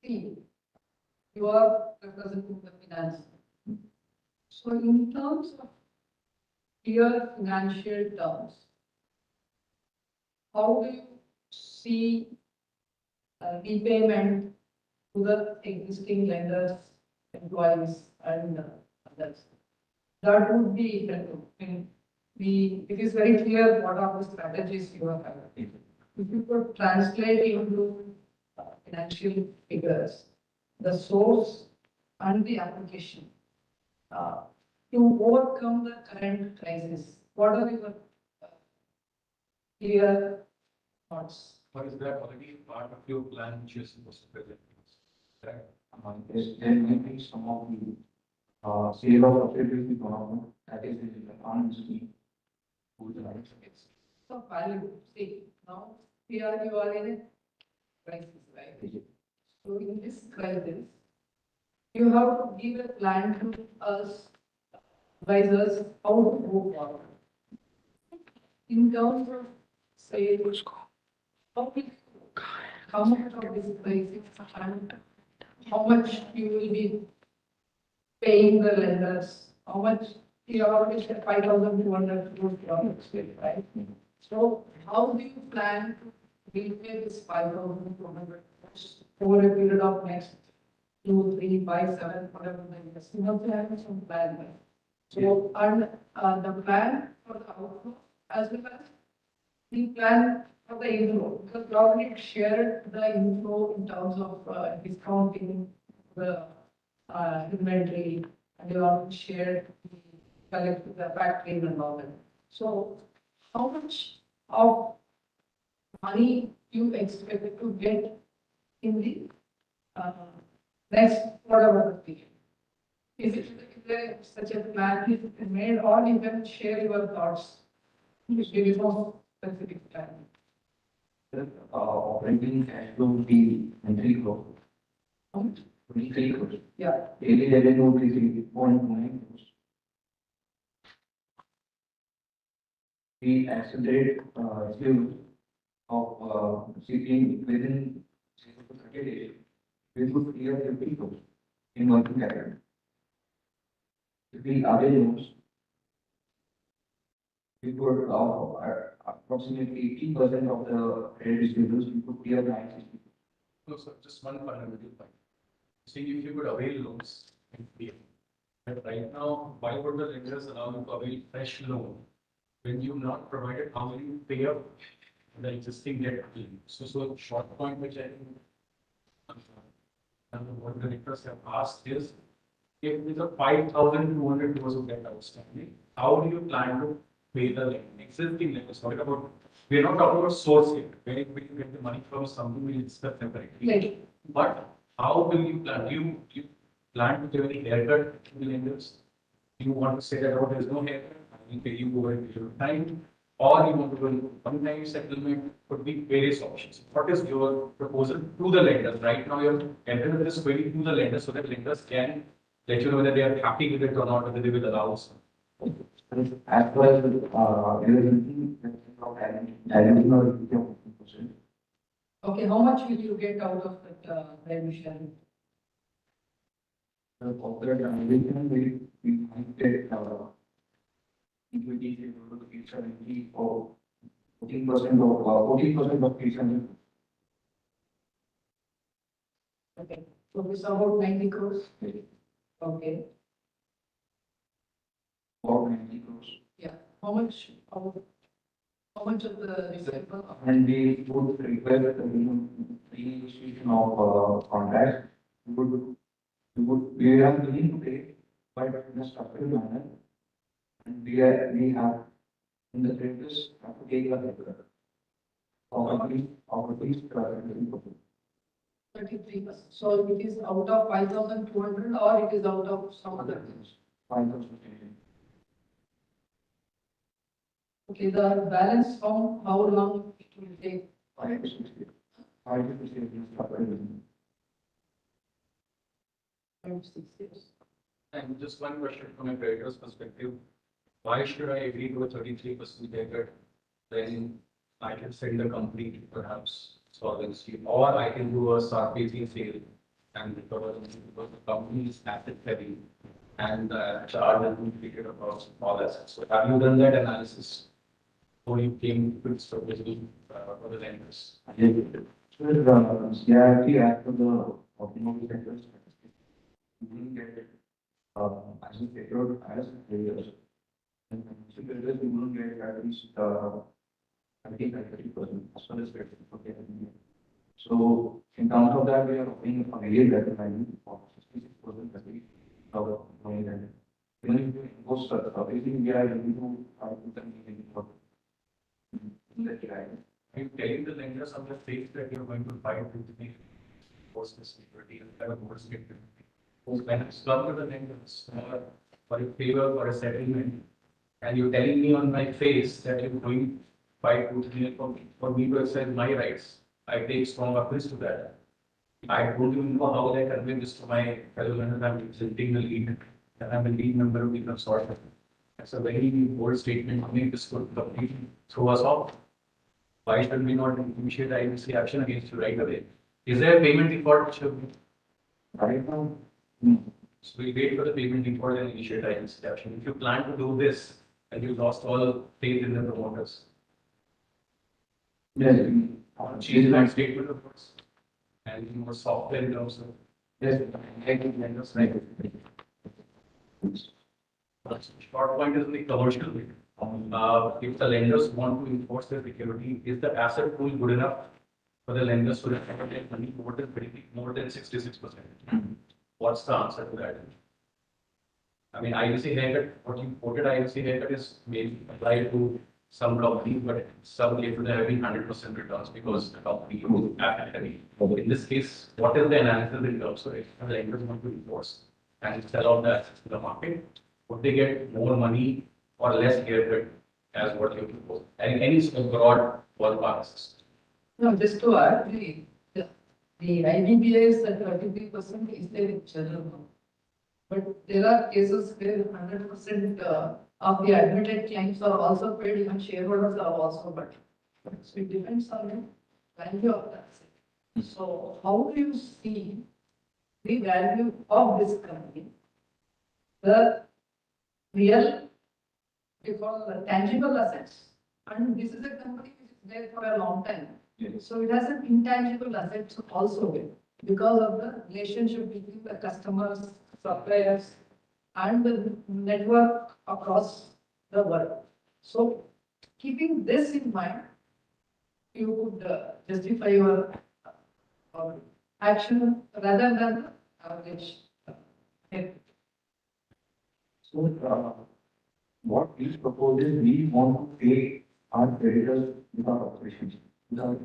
S3: See, you are representing the finance. So in terms of clear financial terms, how do you see repayment to the existing lenders, employees, and others? That would be helpful. It is very clear what are the strategies you are having. If you could translate into financial figures, the source and the application to overcome the current crisis, what are your clear thoughts?
S4: Or is that already part of your plan which you're supposed to present?
S7: There may be some of the sale of facilities development that is in the fund scheme.
S3: So value, see, now you are in a crisis, right? So in this crisis, you have to give a plan to us advisors how to go forward. In terms of say, how much of this crisis and how much you will be paying the lenders, how much you already said 5,200 crores, right? So how do you plan to repay this 5,200 crores over a period of next 2, 3, 5, 7, whatever the years? You have to have some plan, right? So, and the plan for the outflow as well as the plan for the inflow, because we already shared the inflow in terms of discounting the inventory, and you already shared the factory and all that. So, how much of money you expect to get in the next whatever period? Is there such a plan is made, or you can share your thoughts? If there is no specific plan.
S7: Operating cash flow will be entry growth.
S3: How much?
S7: 23 crores.
S3: Yeah.
S7: Daily revenue will be 3.9 crores. we accelerate use of seeking within 0 to 30 days, we could clear 50 crores in working capital. If we avail loans, we could approximately 80% of the credit receivables, we could clear 960.
S4: No, sir, just one fundamental point. See, if you could avail loans in PF, but right now, why would the lenders allow you to avail fresh loan when you've not provided how will you pay up the existing debt? So short point which I think what the directors have asked is, if with a 5,200 crores of debt outstanding, how do you plan to pay the existing lenders? What about, we are not talking about source here, where you get the money from, something we'll discuss separately.
S3: Like,
S4: But how will you plan? Do you plan to give any haircut to the lenders? Do you want to say that, oh, there's no haircut, I will pay you over a period of time? Or you want to do one-time settlement? Could be various options. What is your proposal to the lenders? Right now, you're entering this query to the lenders so that lenders can let you know whether they are happy with it or not, whether they will allow us.
S7: As far as availability of identity or 50%.
S3: okay, how much will you get out of that revenue sharing?
S7: The corporate transaction, we might get equity to 870 or 14% of 800.
S3: Okay, so it's about 90 crores. Okay,
S7: Or 90 crores.
S3: yeah, how much of the receivable?
S7: And we would require the reinitiation of contracts. We are willing to pay, but in a structured manner. And we have in the creditors have to take a haircut. Of at least 33%.
S3: 33%. So it is out of 5,200 or it is out of some other things?
S7: 5,000.
S3: Okay, the balance from how long it will take?
S7: 5 to 6 years. 5 to 6 years.
S3: 5 to 6 years.
S4: And just one question from a creditor's perspective. Why should I agree to a 33% haircut when I can send the company to perhaps solvency, or I can do a SARFAESI sale and recover the money because the company is asset heavy and charge has been treated across all assets. So have you done that analysis? Or you came to this proposal for the lenders?
S7: CRT after the automotive sector statistics, we didn't get it. As a paper, as players. And so players, we won't get at least 30% as far as credit. Okay. So in terms of that, we are offering a very better value of 66% that we cover money and even if you impose everything, we are able to put them in for that right.
S4: Are you telling the lenders on the face that you're going to fight with the post security and have a more security? When it's come to the lenders for a favor or a settlement, and you're telling me on my face that you're going to fight with me for me to exercise my rights, I take strong offense to that. I don't even know how I convey this to my fellow lenders. I'm representing the lead, and I'm a lead member of the consortium. That's a very bold statement to make. This could completely throw us off. Why should we not initiate IBC action against you right away? Is there a payment default which you
S7: Right now,
S4: so we wait for the payment default and initiate IBC action. If you plan to do this and you lost all faith in the promoters,
S7: yes,
S4: change that statement of course, and more software in terms of
S7: yes,
S4: lenders, right? Short point is in the commercial way. If the lenders want to enforce their security, is the asset pool good enough for the lenders to get money more than 66%? What's the answer to that? I mean, IBC haircut, what you quoted IBC haircut is maybe applied to some companies, but some cases they're having 100% returns because the company is asset heavy. In this case, what is the analysis in terms of if the lenders want to enforce and sell out the assets to the market, would they get more money or less haircut as what you propose? Any sort of broad ballpark assessment?
S3: No, just to add, the IBPS at 33% is there in general. But there are cases where 100% of the admitted claims are also paid, even shareholders are also, but so it depends on the value of the asset. So how do you see the value of this company? The real, we call the tangible assets, and this is a company which is there for a long time.
S7: Yes.
S3: So it has an intangible assets also because of the relationship between the customers, suppliers, and the network across the world. So keeping this in mind, you could justify your uh, action rather than the average.
S7: So, what we propose is we want to pay our creditors with our operations, with our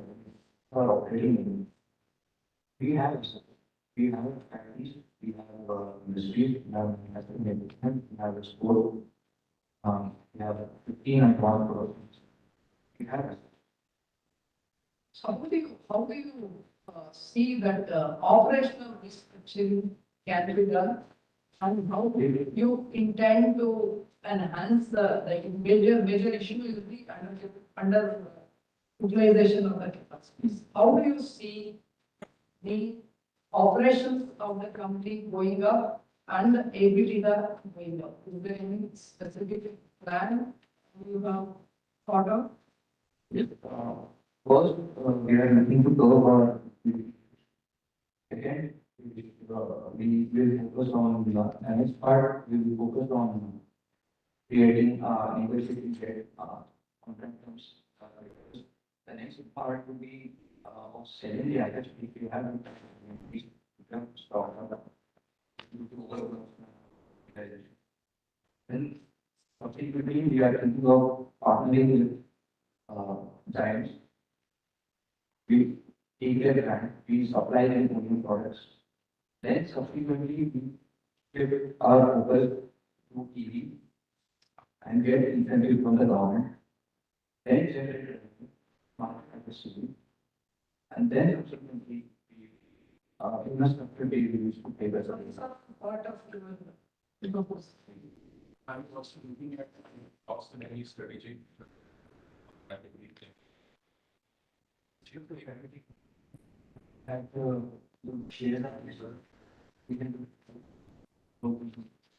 S7: operating. We have, we have factories, we have industries, we have asset management, we have a school, we have 15 advanced productions. We have.
S3: So how do you see that operational restructuring can be done? And how do you intend to enhance the major issue is the under utilization of the capacities. How do you see the operations of the company going up and the EBITDA going up? Is there any specific plan you have thought of?
S7: Yes. First, we are looking to cover our. Second, we will focus on the next part. We will focus on creating negotiating trade contract terms. The next part will be of selling the items if you have stock. Then subsequently we are thinking of partnering with giants. We take their brand, we supply them new products. Then subsequently we give our focus to EV and get incentive from the government. Then generate revenue, market capacity, and then subsequently we infrastructure we use to pay the service.
S3: Part of your proposal.
S6: I was also looking at cost and any strategy.
S7: And share that result. We can do.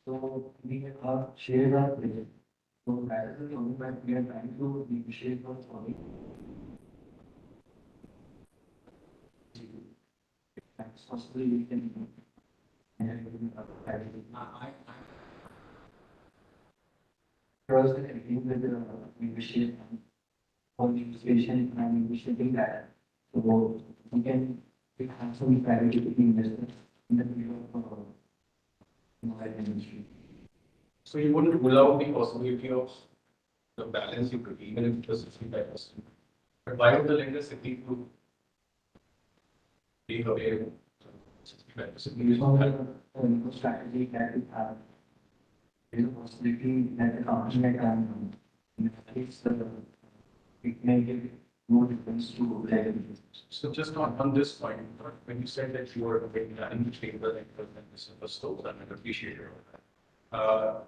S7: So we have shared our project. So as a government, we are trying to negotiate for money. That's possibly we can. Trust and agree with the negotiation for negotiation and negotiating that. So we can have some clarity between investors in the field of mobile industry.
S4: So you wouldn't rule out the possibility of the balance you could even if it was 65%. But why would the lender simply to take away 65%?
S7: Based on the strategy that we have, there is a possibility that the company can, in that case, it may give more difference to liabilities.
S4: So just on this point, when you said that you were in the chamber and this was so unappreciated. Are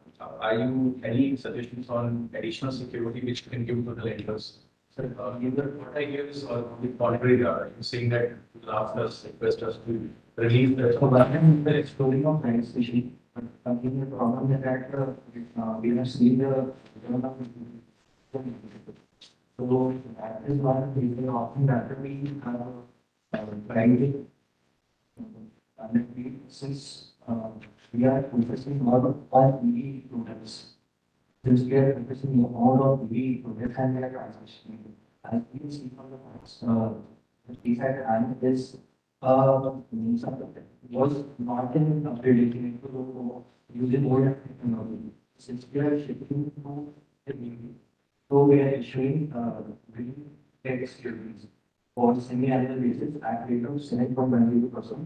S4: you any suggestions on additional security which you can give to the lenders? What I hear is the contrary, saying that you ask us, request us to release the.
S7: So that time we were exploring of price issue, but something the problem is that we have seen the so that is why we were often that we have private and we since we are focusing more on EV products. Since we are focusing more on EV products and we are transitioning, as we can see from the past, the fact and this was not in upgrading to using more technology. Since we are shifting to the EV, so we are issuing green tech securities for semi-annual basis at rate of 7.92%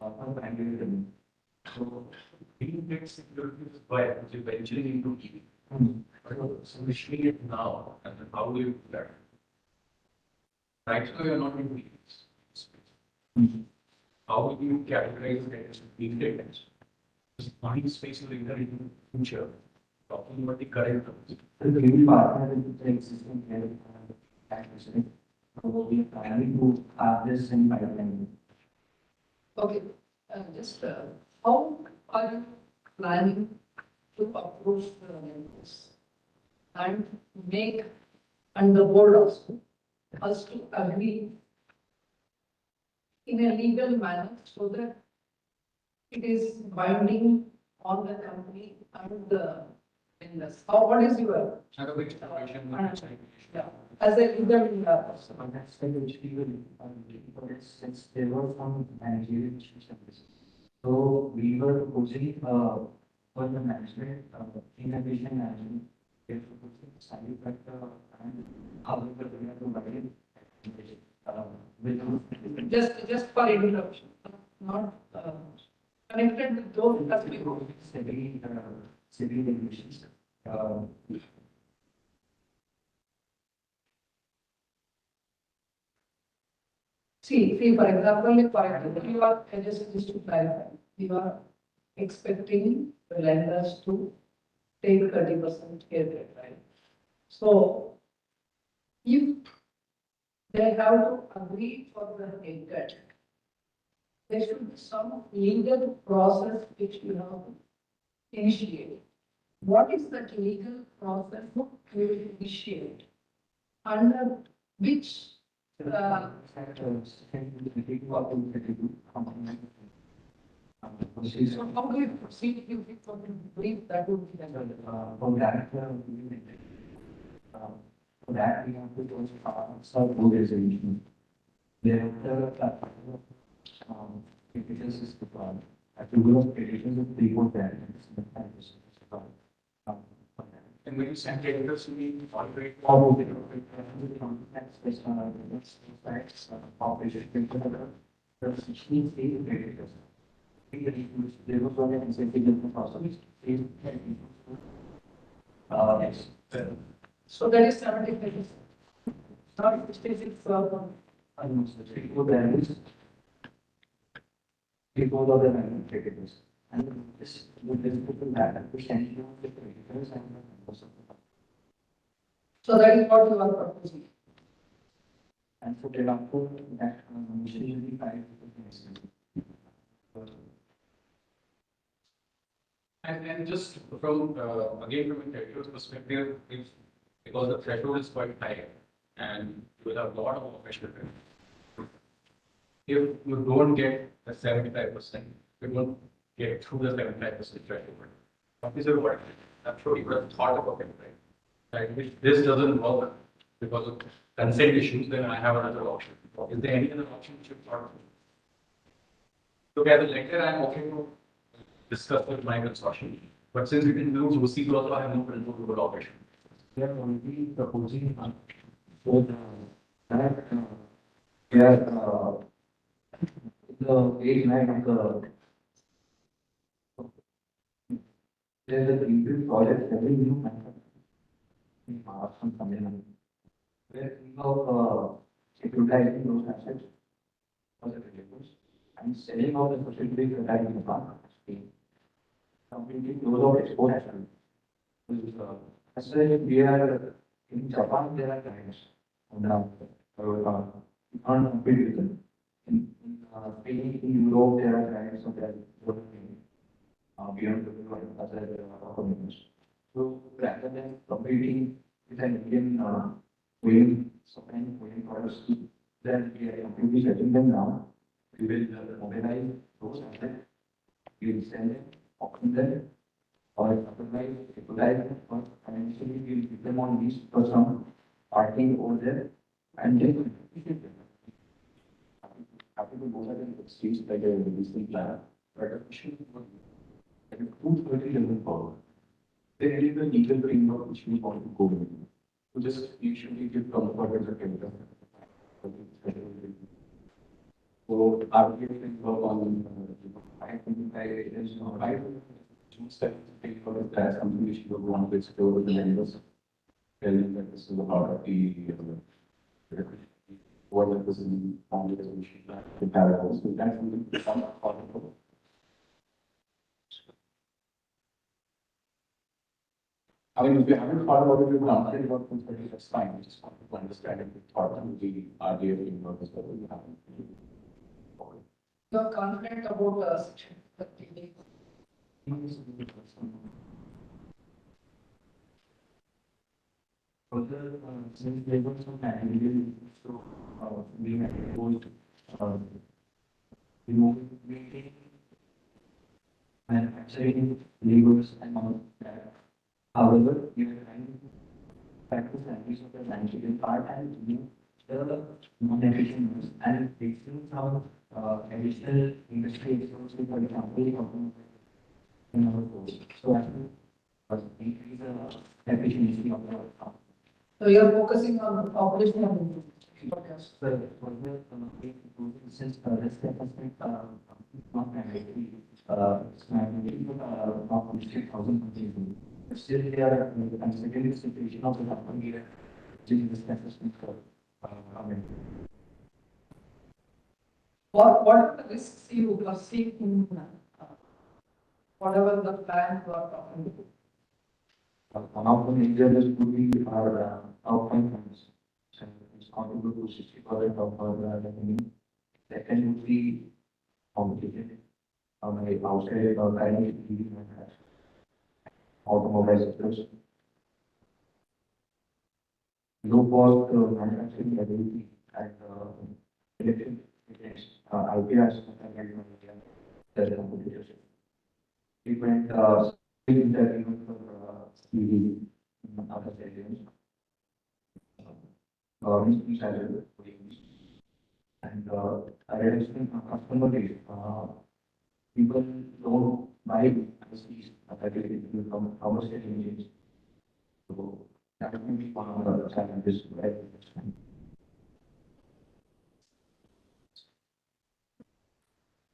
S7: of annual revenue.
S4: So green tech security is why which is venturing into EV. So issuing it now, and then how will you do that? Right now, you're not in EVs. How will you categorize it as green tech? Because money space will enter into future. talking about the current terms.
S7: So the new partner with the existing health practitioner. So we are planning to have this in pipeline.
S3: Okay, just, how are you planning to approach the members and make, and the board also, us to agree in a legal manner so that it is binding on the company and the vendors? How, what is your,
S6: And a big situation.
S3: yeah, as a legal,
S7: So that's like which we will, because since there were some managerial issues and this. So we were proposing, for the management, innovation management. We are proposing salary factor and however we are providing. With.
S3: just for interruption, not, connected with those as we go.
S7: Civil regulations.
S3: See, for example, you are, just to clarify, you are expecting the lenders to take 30% haircut, right? So if they have to agree for the haircut, there should be some legal process which you have to initiate. What is that legal process you will initiate? Under which, so how do you proceed if you believe that would be the.
S7: For that, for that, we have to do some board resolution. Thereafter, petitions is to file. Approval of petitions is three more variants.
S4: And when you send letters to me, already.
S7: There was one incentive in the process. Yes.
S3: So that is 75%. Now, 66,
S7: Before that is. Before the amendment creditors. And this would benefit the matter to send you the creditors and the members of the company.
S3: so that is what you are proposing.
S7: And so thereafter, that mission will be filed with the NCCRS.
S4: And just from, again, from a creditor's perspective, if, because the threshold is quite high and you will have a lot of official credit. If you don't get the 75%, you won't get through the 75% threshold. What is your word? I'm sure you would have thought about it, right? Right, if this doesn't work because of consent issues, then I have another option. Is there any other option which you thought of? Look at the letter, I'm okay to discuss with my consortium, but since it includes OC, also I have no control over the operation.
S7: We are only proposing for that, we are, the age line of the. There's a greenfield project every new manufacturing. In Maharashtra and Tamil Nadu. Where we are, utilizing those assets for the developers and selling out the facility that I in the past. Completely close out export as well. As well, we are in Japan, there are clients. Now, we can't compete with them. In Spain, in Europe, there are clients of that. Beyond the other communities. So rather than competing with an Indian wing, supplying wing products, then we are completely setting them down. We will mobilize those assets. We will sell them, auction them, or otherwise utilize them, or financially we will give them on lease for some parking over there, and then happy to go ahead and exchange like a leasing plan, but the issue is like a 230 level power. There is a legal framework which we want to go with. So just usually give comfort as a tender. So RBI framework on 525 is not right. That's something which we want to explore with the lenders. Tell them that this is a part of the what that this is on the resolution plan. The paragraphs, so that's something to come up. I mean, if you haven't thought about it, you've done it about consulting, that's fine. We just want to understand if you thought through the RDF framework as well. You haven't.
S3: You're confident about section 30.
S7: Further, since there was some annual, so we had proposed removing manufacturing labors and all that. However, we are trying to practice language of the Nigerian part and remove the non-efficient ones and facing some additional industry exports, for example, in our course. So as to increase the efficiency of the
S3: So you're focusing on operational improvement. Yes.
S7: So, for the, since risk assessment, not mandatory, it's mandatory, not restrict housing companies. But still, they are considering the situation of the company here, doing risk assessment for, I mean,
S3: What are the risks you perceive in whatever the plan you are talking about?
S7: one of the major risks would be our outcome funds. So it's contribute to 60% of our revenue. Second would be competition. My outside currently automobile sectors. Low cost manufacturing ability and electric ideas that are competitors. Different things that even for EV in other areas. Government salary and I realized customer base. People don't buy ICs from commercial engines. So that will be one of the challenges. Right?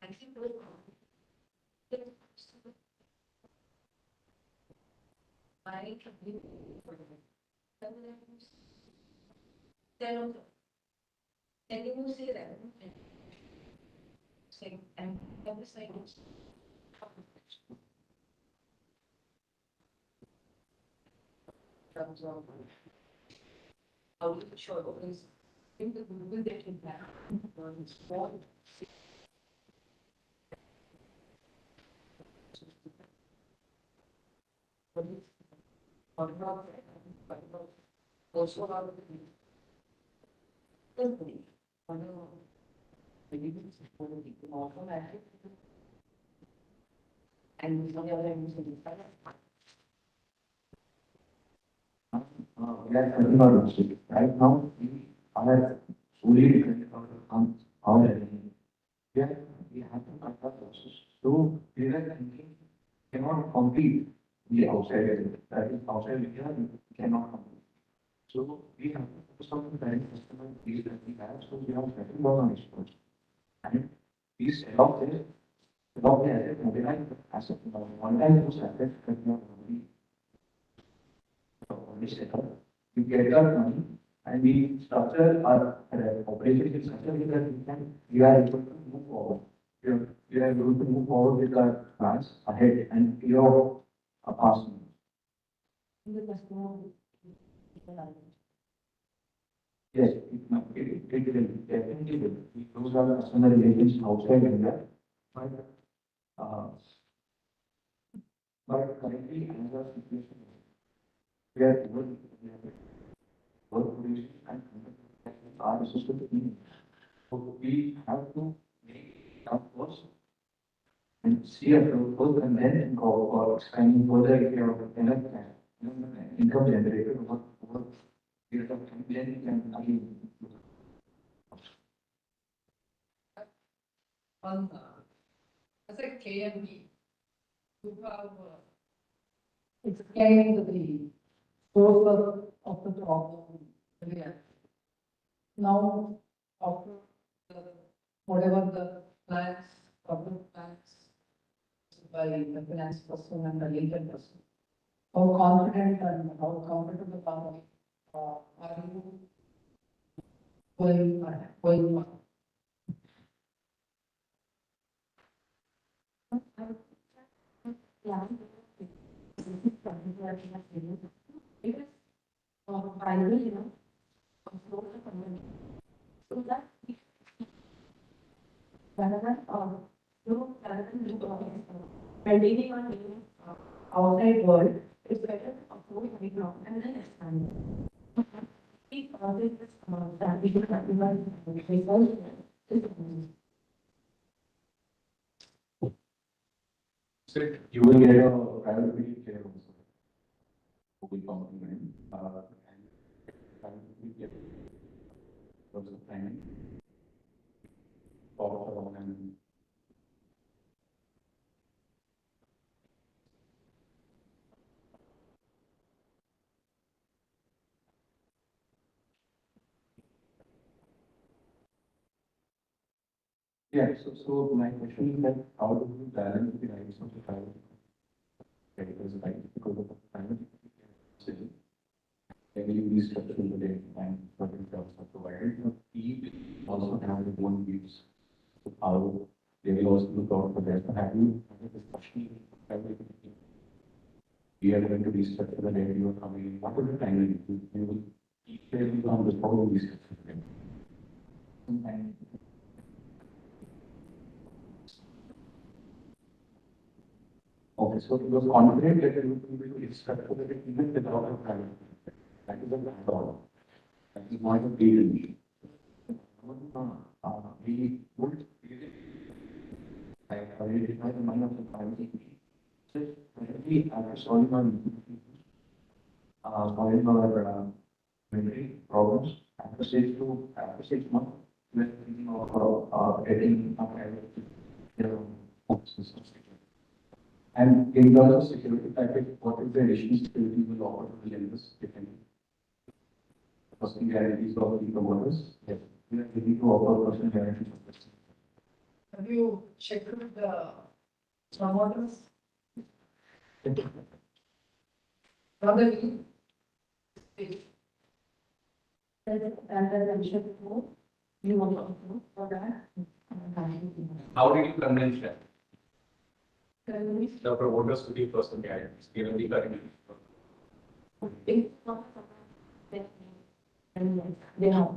S3: I think can you say that? Saying and every side is terms of how to show is in the Google that impact on small also how to automatic and on the other hand,
S7: We are talking about it. Right now, we are fully dependent on our revenue. We have to cut our losses. So we are thinking cannot compete the outside area. That is outside India, we cannot compete. So we have to focus on the current customer base that we have. So we are setting down on exports. And we sell out there, mobilize the asset, one time those assets that we have already set up. We get our money and we structure our operations in such a way that we are able to move forward. We are able to move forward with our plans ahead and clear out a past. Yes, it will definitely will. We close our customer relations outside India, but currently as our situation we are work producing and our system team. So we have to make our first and see a growth and then go for expanding further if you have enough income generated over period of time, then you can again.
S3: on as a KMB, you have explained the source of the problem earlier. Now, after whatever the plans, public plans by the finance person and the legal person, how confident and how comfortable are you going on? Because finally, upload the comment so that rather than maintaining our name outside world, it's better to upload right now and then expand it. We this that we can everyone
S6: So
S7: You will get a private video care also. Who will compliment, and private video care was the planning. For and yeah, so my question is that how do you balance the rights of the private creditors, right? Because of the private city, when you restructure the debt and certain jobs are provided, each also have their own views. So how they will also look out for that. So have you had a discussion with the private equity? We are going to restructure the debt you are coming in. What is the timeline? You will keep them on the how you restructure the debt. And okay, so you are confident that you will be able to restructure the debt even without a private equity. That is a thought. That is not a deal. We would I identify the money of the private equity. So currently, after solving our memory problems, after 6 months, we are thinking of getting a private, system. And in terms of security package, what is the additional security will offer to the lenders, if any? Personal guarantees of the promoters. Yes. We are ready to offer personal guarantees of this.
S3: Have you checked with the promoters? Now that as I mentioned before, you want to approve for that.
S4: How did you convince them?
S3: Currently,
S4: The promoters to be personal guarantees, given the current.
S3: it's not something and they have.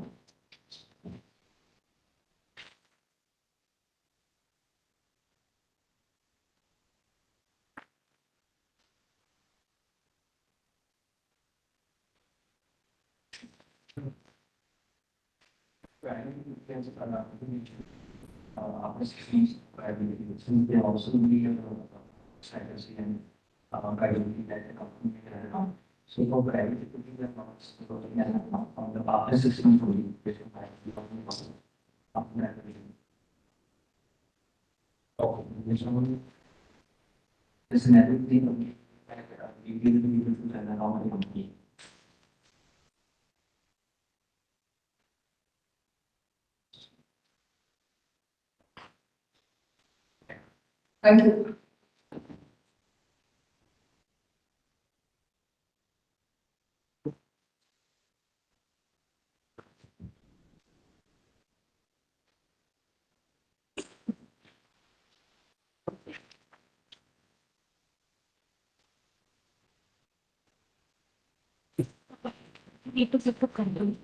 S7: After 6 months, since they also need privacy and privacy that the company can have. So for private equity, they are not supporting that on the after 6 months only, based on privacy. After that, okay, this one is an everything that we will be able to turn around the company.
S3: Thank you. Need to keep the company.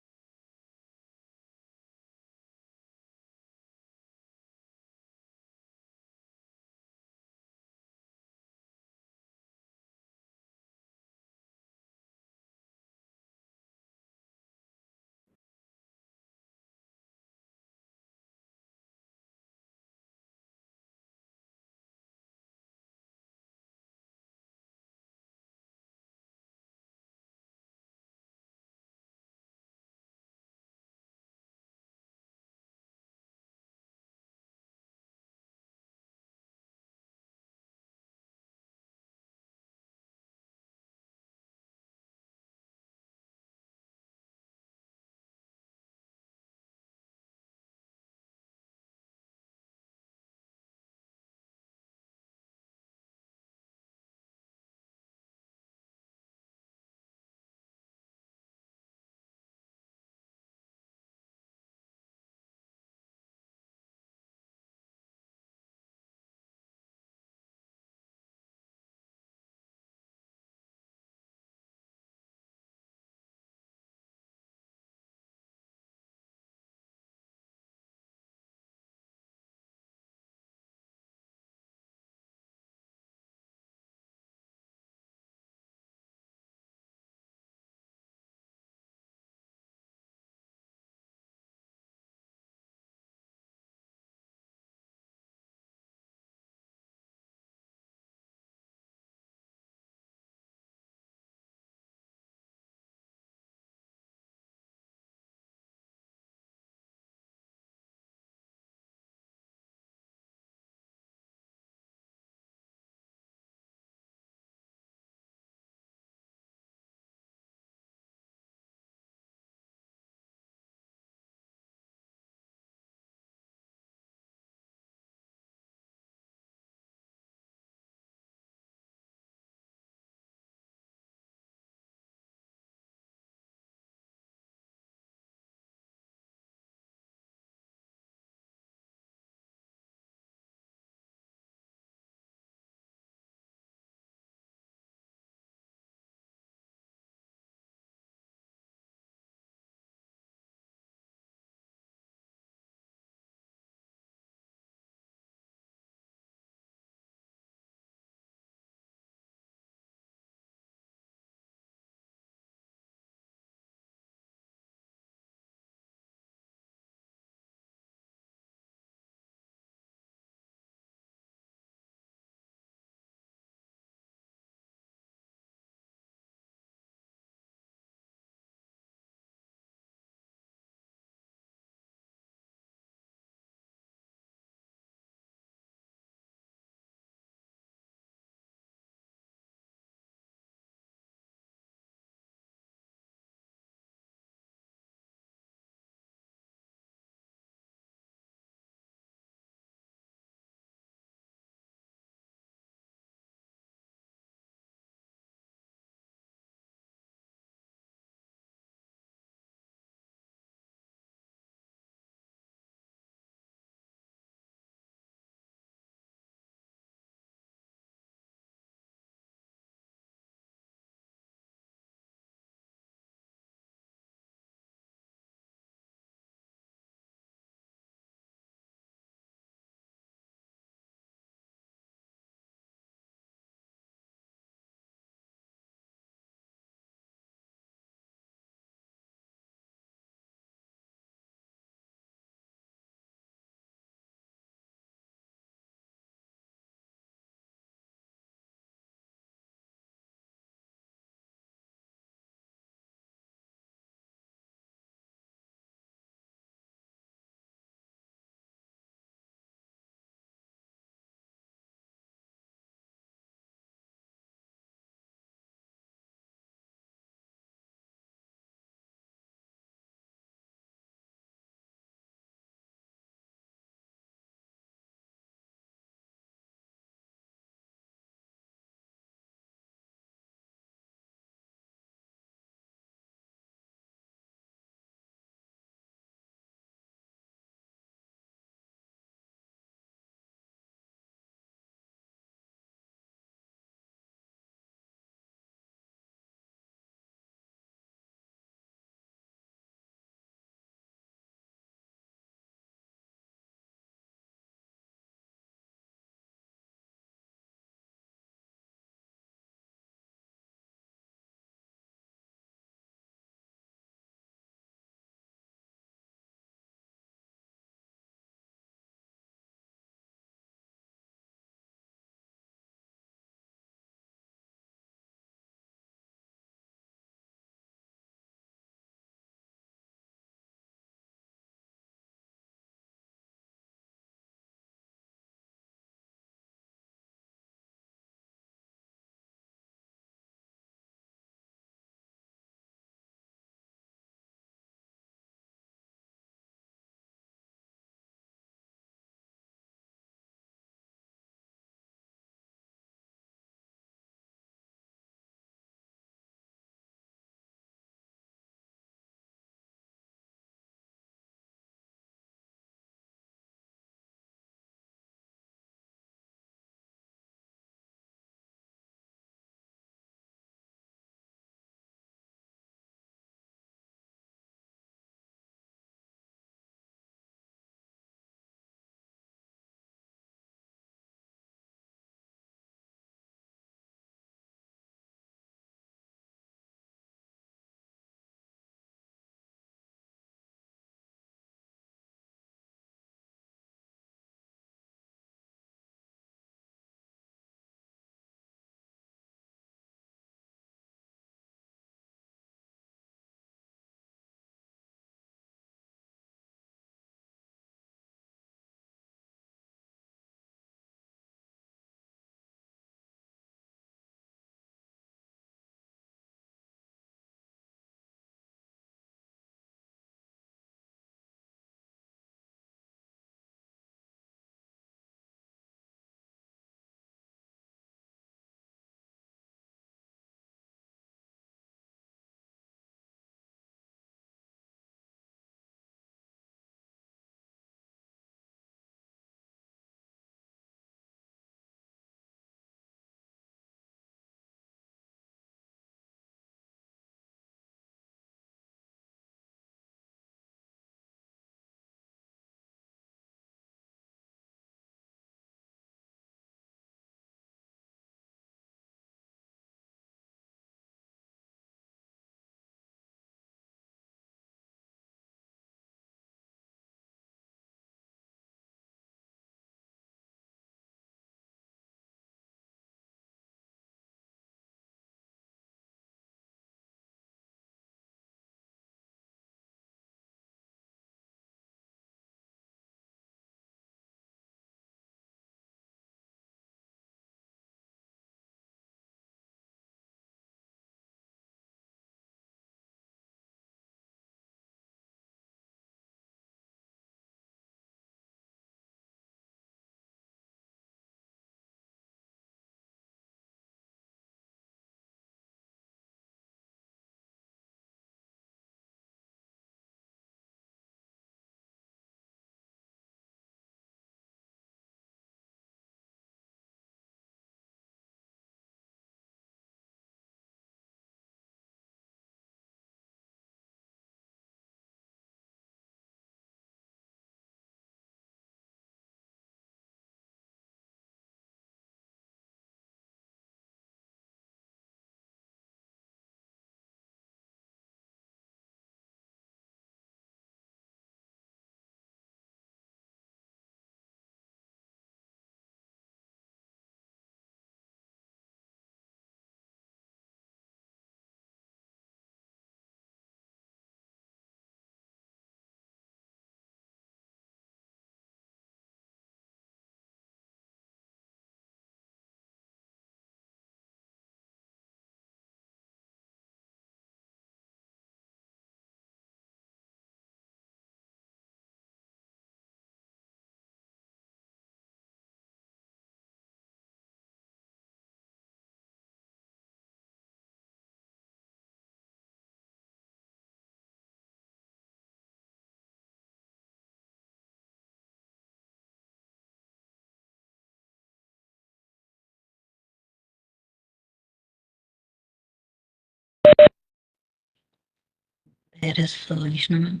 S8: There is Vishnu.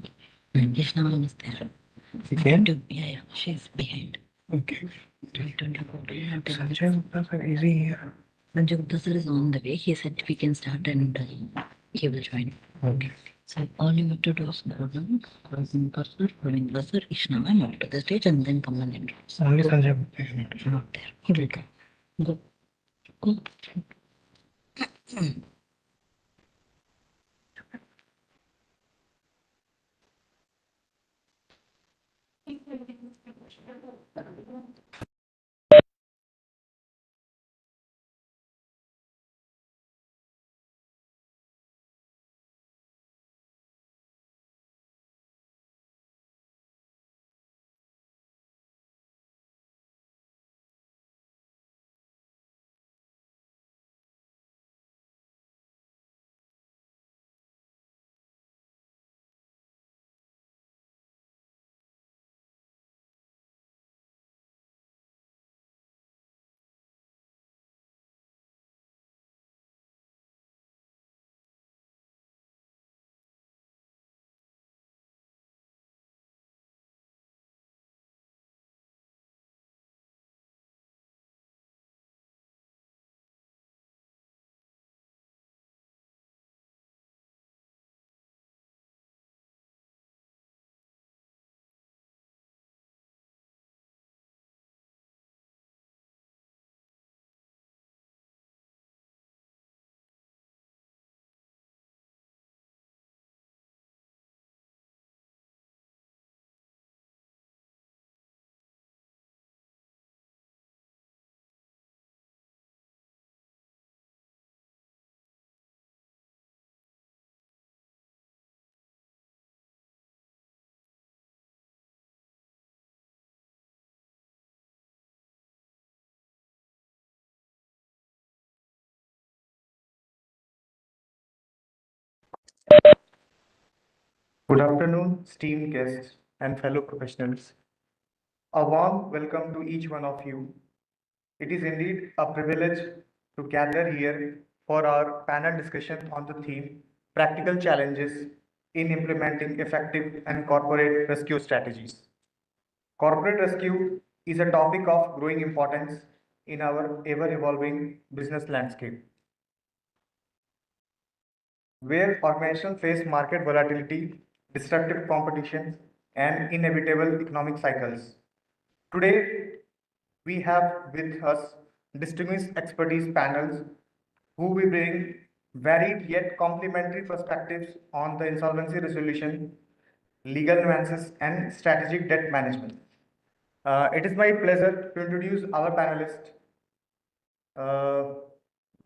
S8: Vishnu is there.
S9: Okay.
S8: Yeah, she's behind.
S9: Okay.
S8: 2014 and
S9: Sanjay Gupta sir, is he here?
S8: Sanjay Gupta sir is on the way. He said we can start and he will join.
S9: Okay.
S8: So all you have to do is go down, Ravindra sir, Ishna ma'am up to the stage and then come and introduce.
S9: Only Sanjay Gupta is not.
S8: Not there. He will come. Go. Go.
S10: Good afternoon, esteemed guests and fellow professionals. A warm welcome to each one of you. It is indeed a privilege to gather here for our panel discussion on the theme Practical Challenges in Implementing Effective and Corporate Rescue Strategies. Corporate rescue is a topic of growing importance in our ever evolving business landscape, where organizations face market volatility, disruptive competition, and inevitable economic cycles. Today, we have with us distinguished expertise panels who will bring varied yet complementary perspectives on the insolvency resolution, legal nuances, and strategic debt management. It is my pleasure to introduce our panelist, uh,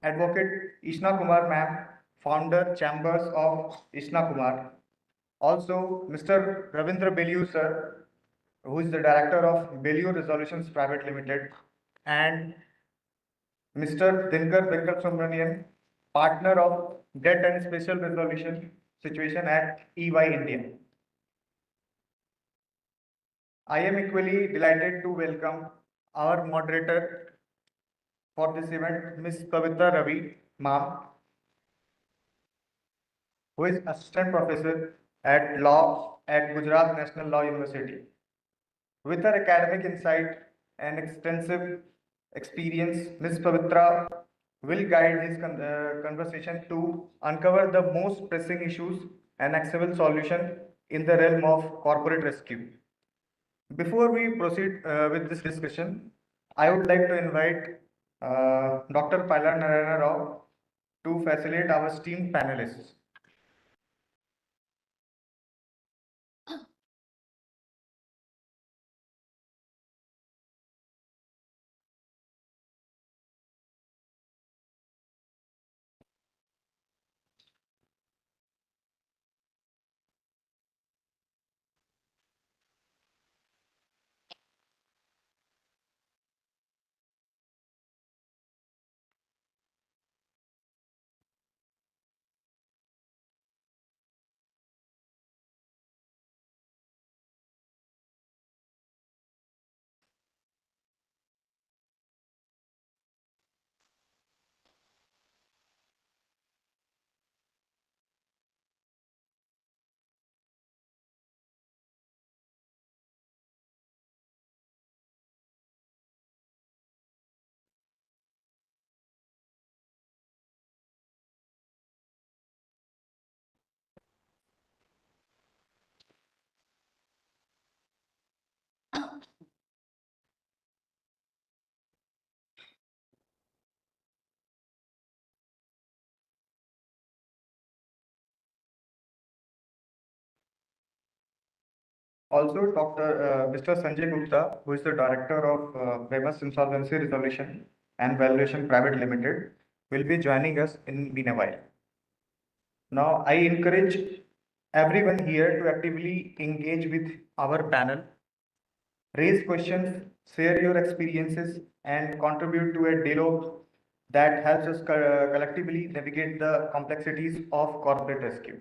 S10: Advocate Ishna Kumar ma'am, founder Chambers of Ishna Kumar. Also, Mr. Ravindra Bellew sir, who is the director of Bellew Resolutions Private Limited, and Mr. Dinkar Venkata Subramanian, partner of Debt and Special Resolution Situation at EY India. I am equally delighted to welcome our moderator for this event, Ms. Pavitra Ravi, ma'am, who is assistant professor at law at Gujarat National Law University. With her academic insight and extensive experience, Ms. Pavitra will guide his conversation to uncover the most pressing issues and actionable solution in the realm of corporate rescue. Before we proceed with this discussion, I would like to invite Dr. Paila Narayana Rao to facilitate our esteemed panelists. Also, Mr. Sanjay Gupta, who is the Director of Famous Insolvency Resolution and Valuation Private Limited, will be joining us in a while. Now, I encourage everyone here to actively engage with our panel, raise questions, share your experiences, and contribute to a dialogue that helps us collectively navigate the complexities of corporate rescue.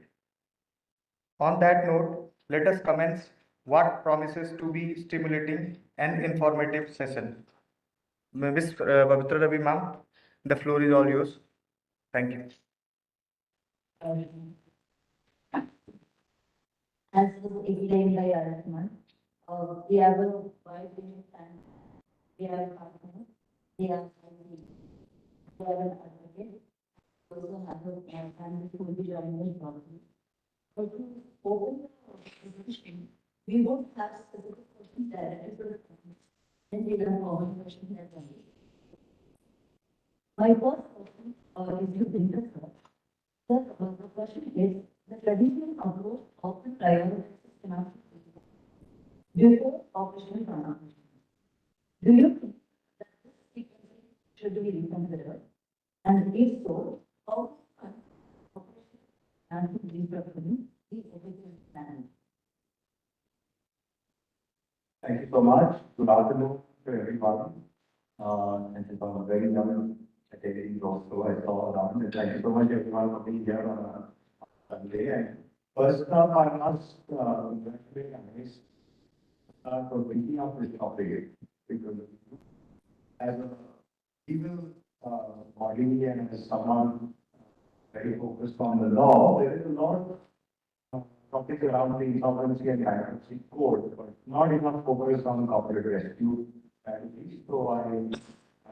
S10: On that note, let us commence what promises to be stimulating and informative session. Ms. Pavitra Ravi ma'am, the floor is all yours. Thank you.
S8: As was explained by Aratman, we have a wide range and we have partners, we have we have an advocate, we also have a family who will be joining us shortly. But to open the discussion, we won't have specific questions directed to the family, then we will have common questions as well. My first question is to Dinka sir. Sir, the question is, the traditional approach often prioritizes financial before operational transformation. Do you think that this sequence should be reconsidered? And if so, how can operational and restructuring be effective plan?
S7: Thank you so much. Good afternoon to everyone. And if I'm very young attendees also, I saw around. And thank you so much everyone for being here on a Sunday. And first up, I must congratulate Anish for bringing up this topic because as a legal body and as someone very focused on the law, there is a lot of topics around the insolvency and bankruptcy code, but not enough focus on corporate rescue strategies. So I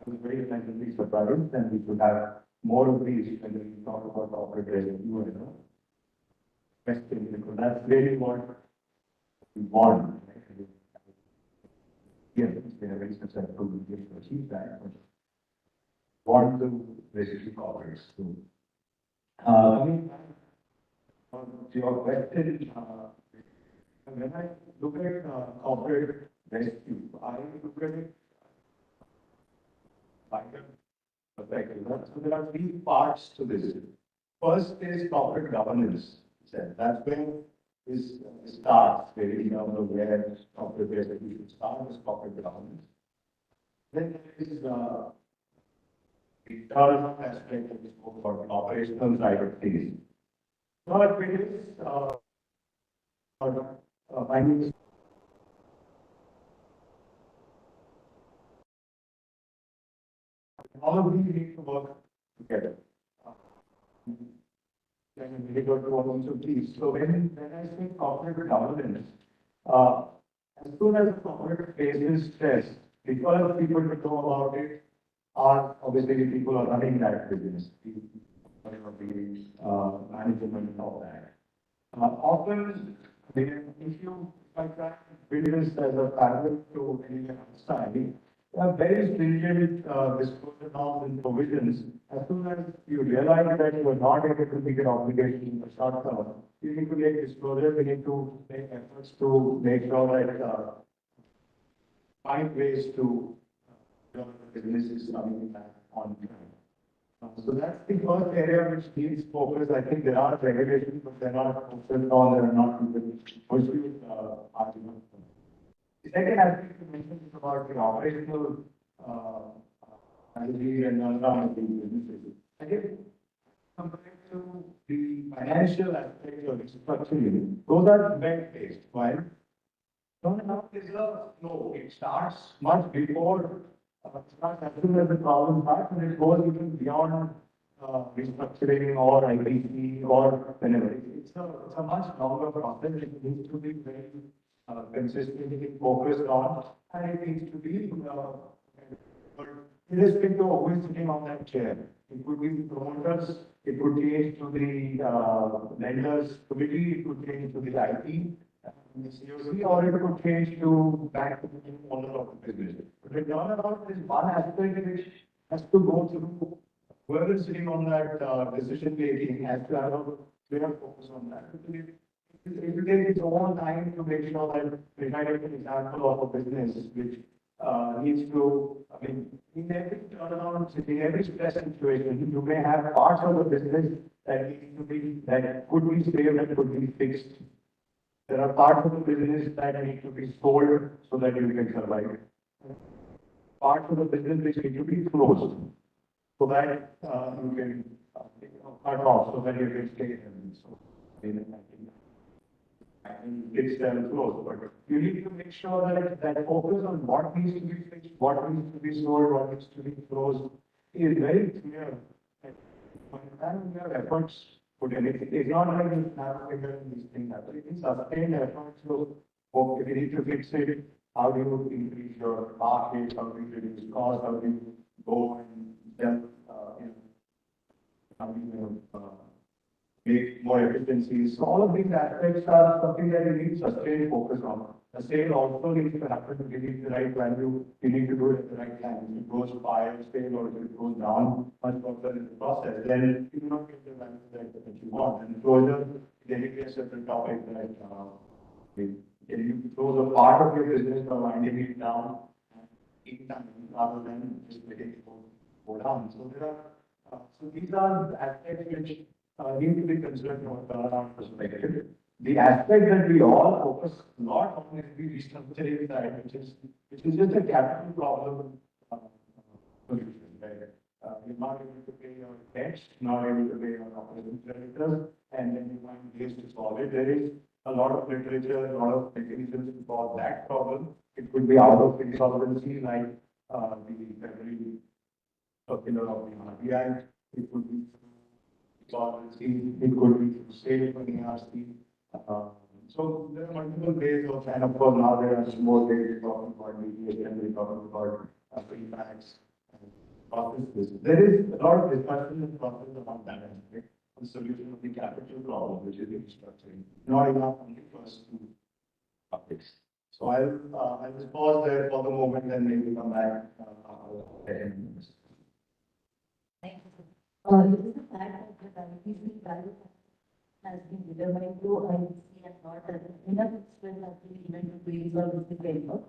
S7: was very pleasantly surprised, and we should have more of these when we talk about corporate rescue as a question, because that's really what we want. Yes, it's been a very successful way to achieve that, but want to rescue corporates too. Coming back to your question, when I look at corporate rescue, I look at it like a perspective. So there are three parts to this. First is corporate governance. That's where this starts, very in terms of where corporate rescue should start is corporate governance. Then there is the internal aspect that we spoke about, the operational side of things. So it is finding all of these need to work together. Then we go to one of these. So when I say corporate governance, as soon as the corporate faces stress, the first people to know about it are obviously the people who are running that business, the management of that. Often, if I try to build this as a parallel to any outside, very stringent disclosure norms and provisions. As soon as you realize that you are not able to meet your obligation in the short term, you need to make disclosure. We need to make efforts to make sure that find ways to the business is coming back on time. So that's the first area which needs focus. I think there are regulations, but they're not focused on, they're not pursued arguments. The second aspect you mentioned is about the operational strategy and rundown of these businesses. I guess compared to the financial aspect of restructuring, those are event-based. While turnaround is a flow. It starts much before, starts as soon as the problem starts, and it goes even beyond restructuring or IBC or whenever. It's a much longer process. It needs to be very consistently focused on, and it needs to be irrespective of who is sitting on that chair. It could be the promoters, it could change to the lenders committee, it could change to the IT, the COC, or it could change to back to the owner of the business. But the turnaround is one aspect which has to go through whoever is sitting on that decision making has to have a clear focus on that. If you
S2: take its own time to make sure that, if I take an example of a business which needs to, I mean, in every turnaround, in every stress situation, you may have parts of the business that need to be, that could be saved and could be fixed. There are parts of the business that need to be sold so that you can survive. Parts of the business which need to be closed so that you can cut off so that you can stay healthy. So, and it's closed, but you need to make sure that focus on what needs to be fixed, what needs to be sold, what needs to be closed is very clear. And by the time your efforts put in, it's not like you have to figure these things happen. It is sustained efforts. So, if you need to fix it, how do you increase your market? How do you reduce costs? How do you go and sell, how do you make more efficiencies? So all of these aspects are something that you need sustained focus on. The sale also needs to happen. You need the right value. You need to do it at the right time. If it goes higher sale or if it goes down much further in the process, then you do not get the value that you want. And closure is anyway a separate topic that can you close a part of your business by winding it down in time rather than just letting it go down. So there are so these are aspects which need to be considered from a turnaround perspective. The aspect that we all focus a lot on is the restructuring side, which is just a capital problem solution. Right? You're not able to pay your debts, not able to pay your operating creditors, and then you find ways to solve it. There is a lot of literature, a lot of mechanisms to solve that problem. It could be out of insolvency, like the February circular of the RBI. It could be solvency. It could be through sale from the ARC. So there are multiple ways of, and of course now there are more ways talking about mediation, we're talking about feedbacks and processes. There is a lot of discussion and process about that aspect. The solution of the capital problem, which is restructuring, not enough only for us to fix. So I'll just pause there for the moment and maybe come back after 10 minutes.
S8: Thank you. It is the fact that the diabetes value has been determined through IBC and not as enough expense has been given to resolve this framework.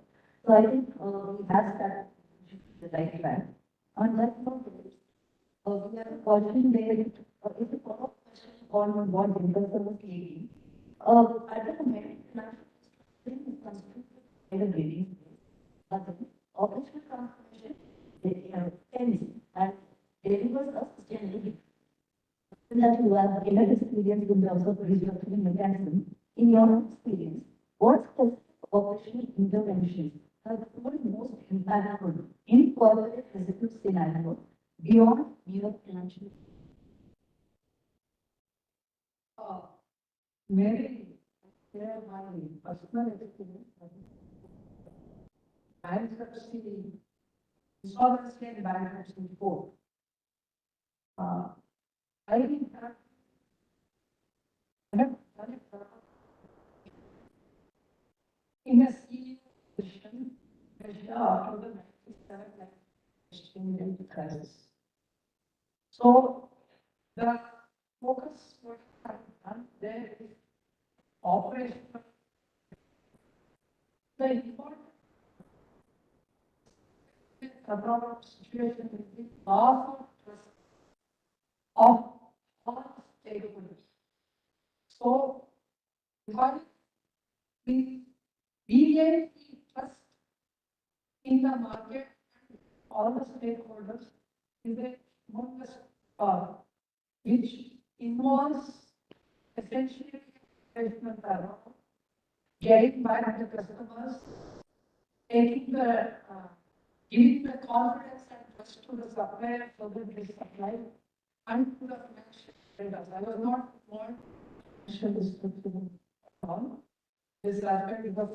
S8: So I think we have started the right track. On that note, we have a question there. It's a follow-up question on what Dinkar was saying. At the moment, national is constituted by the grading, but the operational transformation tends and delivers us sustainability. That you have gained experience in terms of restructuring mechanism. In your experience, what specific operational interventions have proven most impactful in corporate physical scenario beyond mere financial?
S3: Mary, share my personal experience. Bankruptcy, insolvency and bankruptcy court. I think that I have done it in a CEO position after the 97 crisis. So the focus what I have done there is operational. The important control situation is the loss of trust of all stakeholders. So, while we regain the trust in the market and all the stakeholders is a humongous power, which involves essentially operational power, getting back the customers, taking the giving the confidence and trust to the supplier so that they supply and to the financial traders. I was not involved in financial restructuring at all. This aspect it was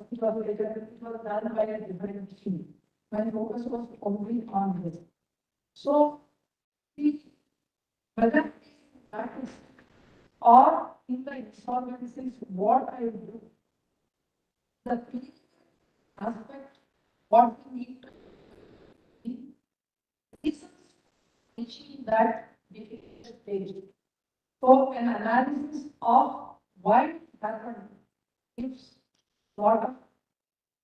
S3: done by a different team. My focus was only on this. So whether that is or in the insolvencies, what I do, the key aspect, what we need to be is reaching that difficult stage. So an analysis of why it happened gives lot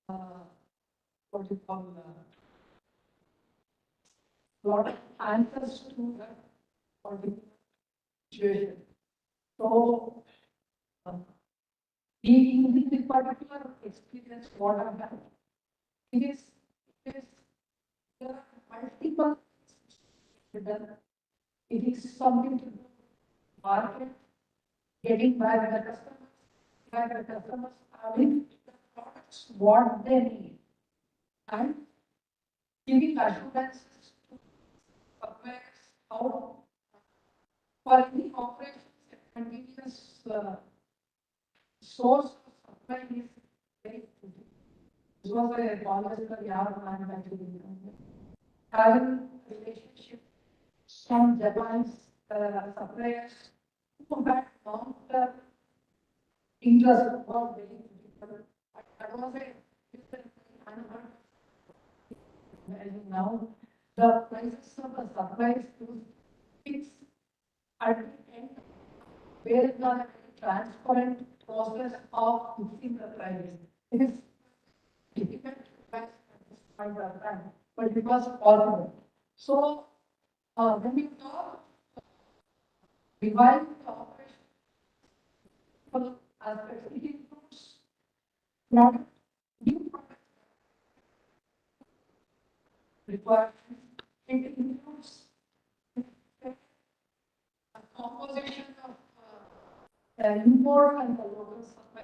S3: of, what you call, lot of answers to that particular situation. So, in this particular experience, what I have, it is, there are multiple things done. It is something to do with market, getting back the customers having the products what they need, and giving assurances to suppliers how for any operations a continuous source of supply is very important. This was a college for young manufacturing company. Having relationship from Japan's suppliers who had long-term interest was very critical. That was a and now the prices of the supplies to fix at the end where is not a transparent process of fixing the price. It is difficult to price at this point of time, but it was possible. So when we talk reviving the operational aspects, it includes product, new product requirements. It includes a composition of import and the local supply.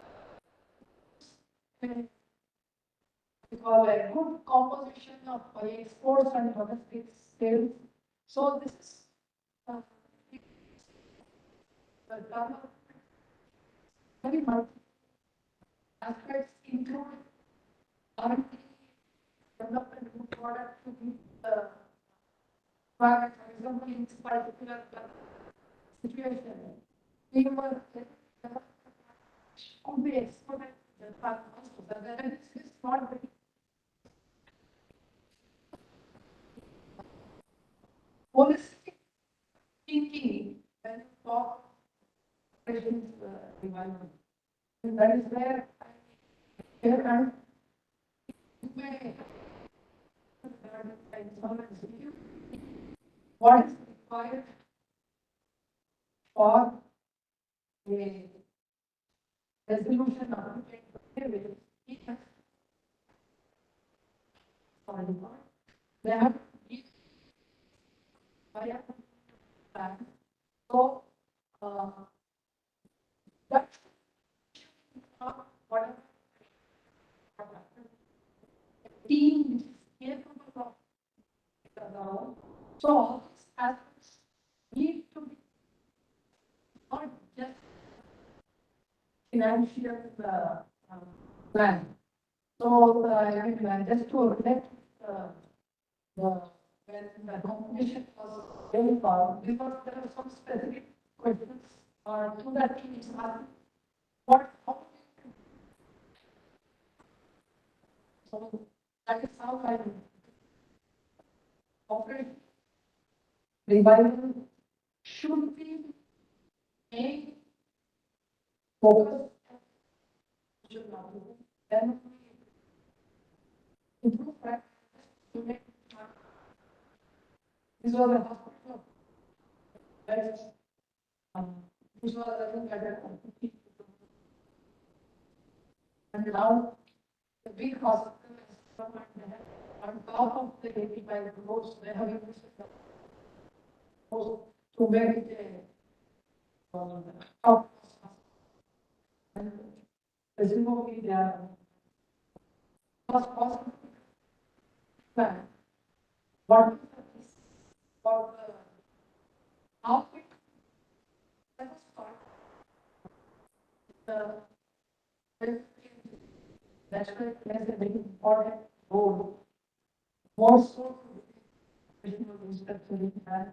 S3: We call a good composition of exports and domestic sales. So this is the term of very multi aspects include R&D, development new product to meet the requirement. For example, in this particular situation, we were could be exported to Japan also, but then this is not very holistic thinking when you talk operations revival. And that is where here and you may what is required for a resolution of they have to be plan. So that's whatever team which is capable of so all these aspects need to be not just financial plan. So I mean, just to reflect when the competition was very far, because there are some specific questions to that team is asking what how so that is how I operate revival should be a focus should not be then improve practice to make this was a hospital beds this was I think at a and now the big hospital is come and on top of the 85 crores they have used to make it a top and presumably they are first possible plan. What is the risk for the how quick let us start the that's why it plays a very important role more so to visual restructuring and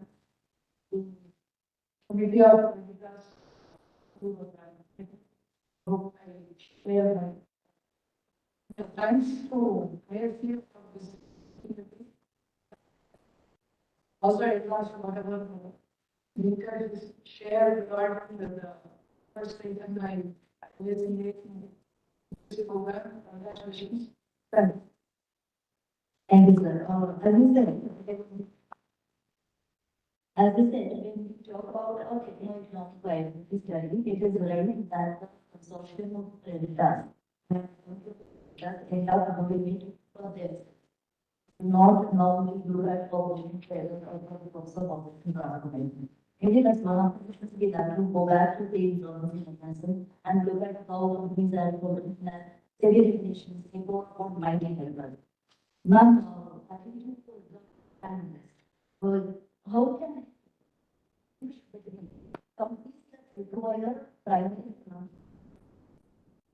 S3: to media because to group I share my thanks to AFU for this opportunity. Also, it was whatever Nika is shared regarding the first thing and I listening program. Congratulations.
S8: Thank you, sir. As you said, when we talk about our techno-economic viability study, it is relevant that the consortium of credit does end up moving for this. Not normally look at population failure or the cost of population transformation. Indeed, that's one of the things we have to go back to the government mechanism and look at how companies are important in severe limitations in what might help us. Ma'am, I think you could analyst. But how can companies that require private economic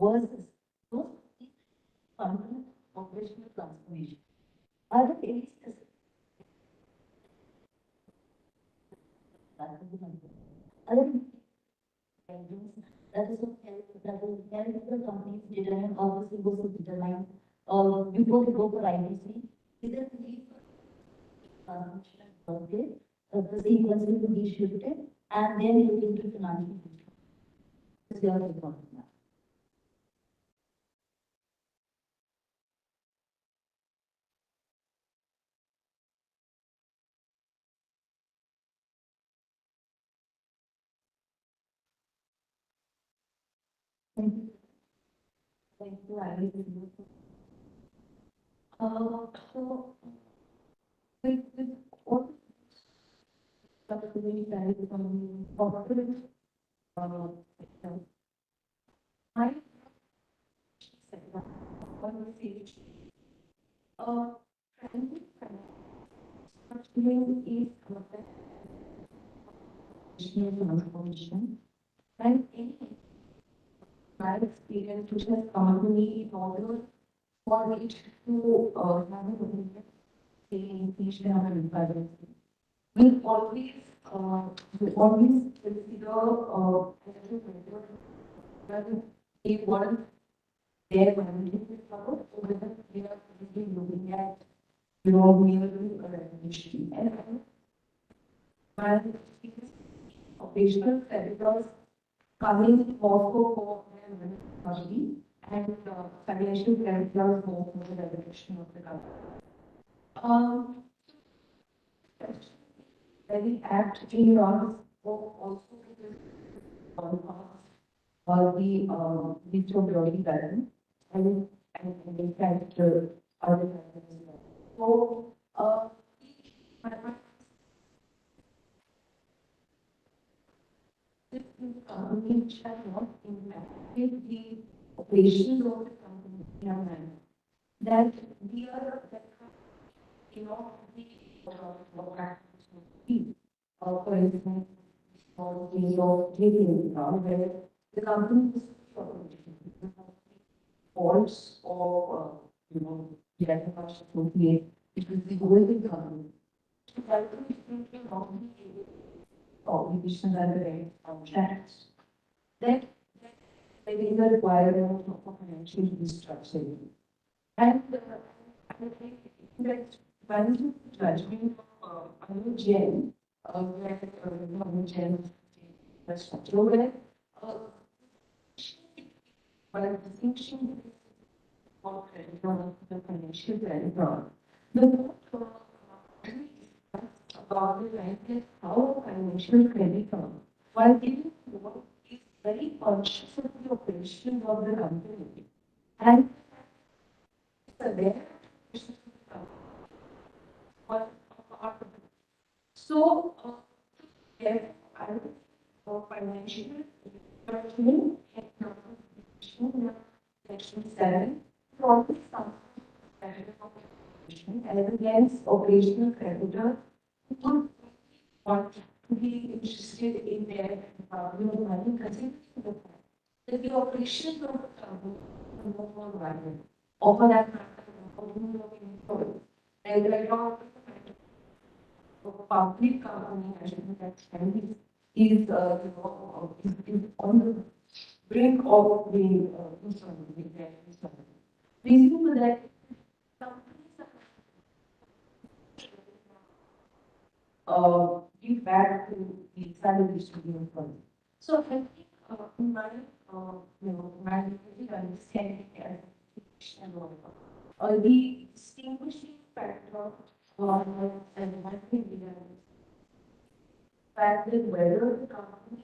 S8: versus those fundamental operational transformation? Are there any specific other findings that is that will help the companies determine obviously goes to determine before they go for IBC, is there a need for transformation market, the sequence will be shifted and then look into financial system. Is your take on that? Thank you. Thank you, Ali. So, with all the really value from corporate, I said that conversation, primary structuring is a transformation, and any bad experience which has come to me in order for it to have a opinion, say, inflation or imbalance. We always, consider, whether they want their management power or whether they are currently looking at, merely a recognition. And my operational creditors coming also for their money and financial creditors go for the direction of the government. Very apt in yours also or the digital building pattern and in fact other patterns as well. So this company shall not impact the operations of the company in a manner that we are that for instance, or case of JPM, where the company is faults or, getting much associate, it will be holding the company. To calculate of the obligations and the right contracts, that there is a requirement of financial restructuring. And I think that management judgment of Jen, where Jen structure where by distinction of the financial creditor, the about the right that how financial creditor, while giving what is very conscious of the operation of the company and aware so, therefore, I for financial judgment and section 7 from the as against operational creditor who want to be interested in their money, considering the fact that the operations of the company are more viable. Over that matter, and the public company management that is on the brink of being insolvent. Reason for that companies give back to the salary distribution fund. So I think in my my understanding as the distinguishing factor of and having the fact that whether the company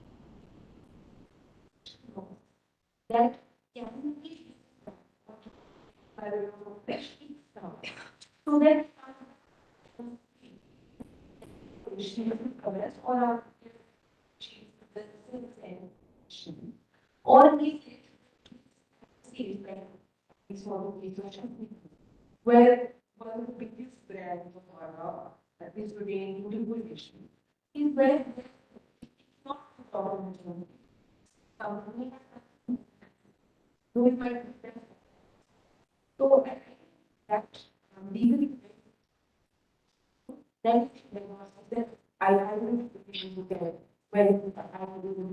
S8: that can be so that or or these where one of the biggest brands of Mara that is today in integration is where not government company doing my so I think that legally that that I will look at where I will.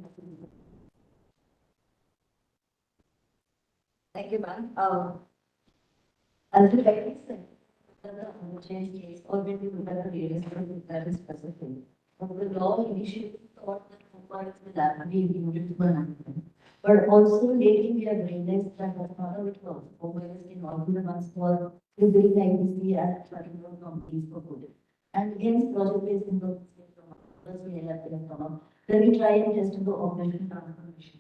S8: Thank you, ma'am. As the very said, the change case already looked at the various that is specific. The law initially thought that mobiles will have be included to banana. But also lately we have realized that that's not how it works. Mobiles can all be the ones for building legacy and tracking those companies for good. And against project-based involvement from others we have been from, then we try and test the operational transformation.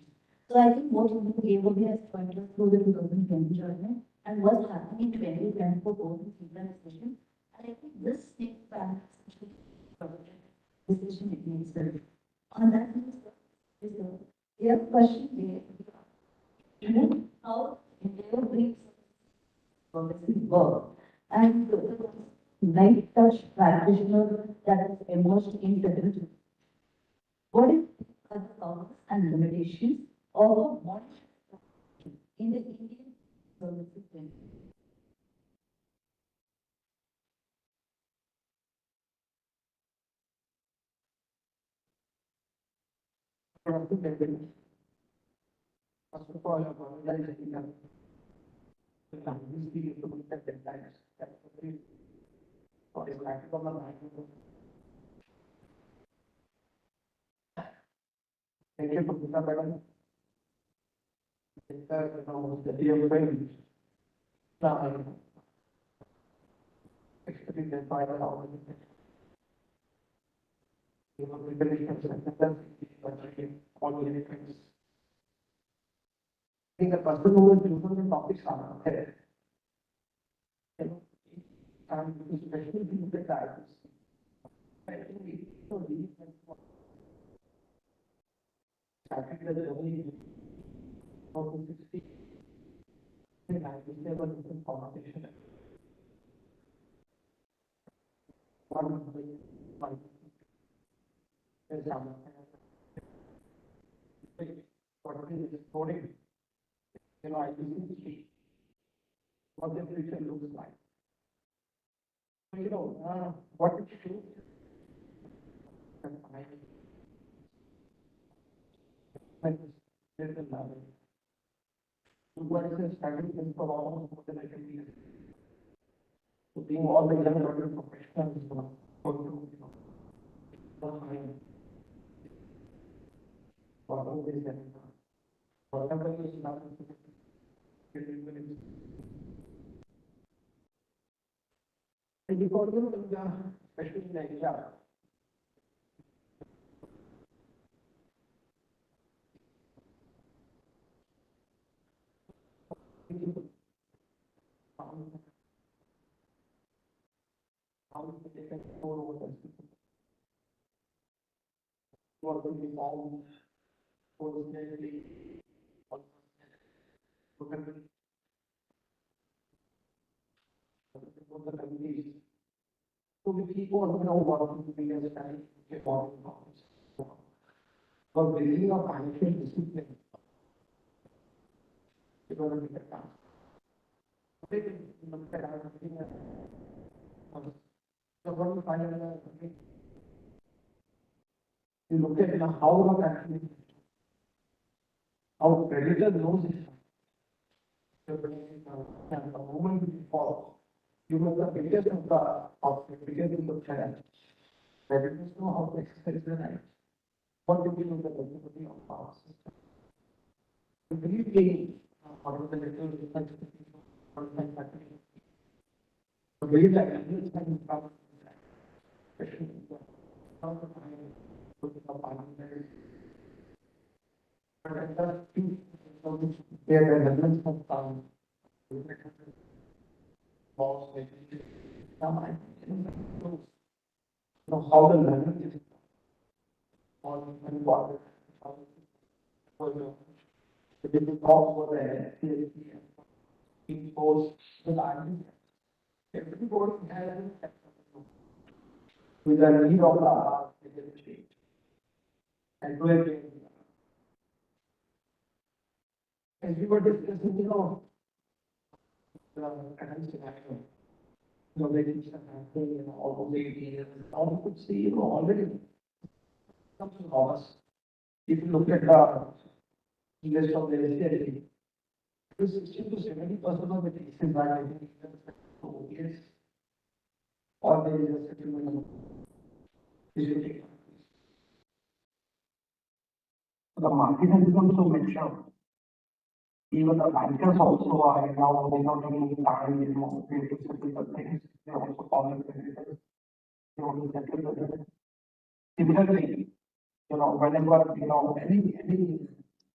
S8: So I think what you gave me as pointers through the 2020 journey and what's happening in 2024 both in feedback session. And I think this takes back decision making itself. On that note, we have a question here. How India brings policy work and the light touch practitioner that has emerged in federalism. What is the powers and limitations of one in the Indian service system?
S2: First of all, I apologize if you have the companies be able to look at deadlines. That's very, or is active on the line. Thank you for that, madam. The dear friends. Now, expecting that by the hour. You know, we believe in all the difference. I think the person who will do the topics are there. And especially the guidance. I think we so these started the journey of the 60. And I was never looking for competition. One of the what is coding? You know, I use what the future looks like. You know, what it should. There's a level. What is the starting for all of the activities? So being all the 1100 professionals, whatever is that, whatever is not, and you got to especially in India. How to take control over this. What will be formed, originally, the communities. So we people don't know what to be understanding, get all the problems. But building a financial discipline, you're going to be the task. So what we find you look at how the actually how creditor knows it. And the moment you fall, you know the biggest of the biggest in the challenge. Creditors know how to exercise the right. What do we do with the regularity of our system? Believe me, what is the little
S7: So very like understanding how especially how to find the partners. But at the two, where the relevance of found laws, now I know how the learning is on and what how the different calls for the activity and impose the learning. Everybody has with the need of the art, and where everybody is discussing, the current scenario. Where it's happening, all of the areas, all you could see, already comes to us. If you look at the list of the SDI, 60 to 70% of the cases are getting so yes, or there is a settlement of issue. The market has become so mature. Even the bankers also are now, they're not taking time, to settle the things. They also follow the creditors. They want to settle the debt. Similarly, whenever, any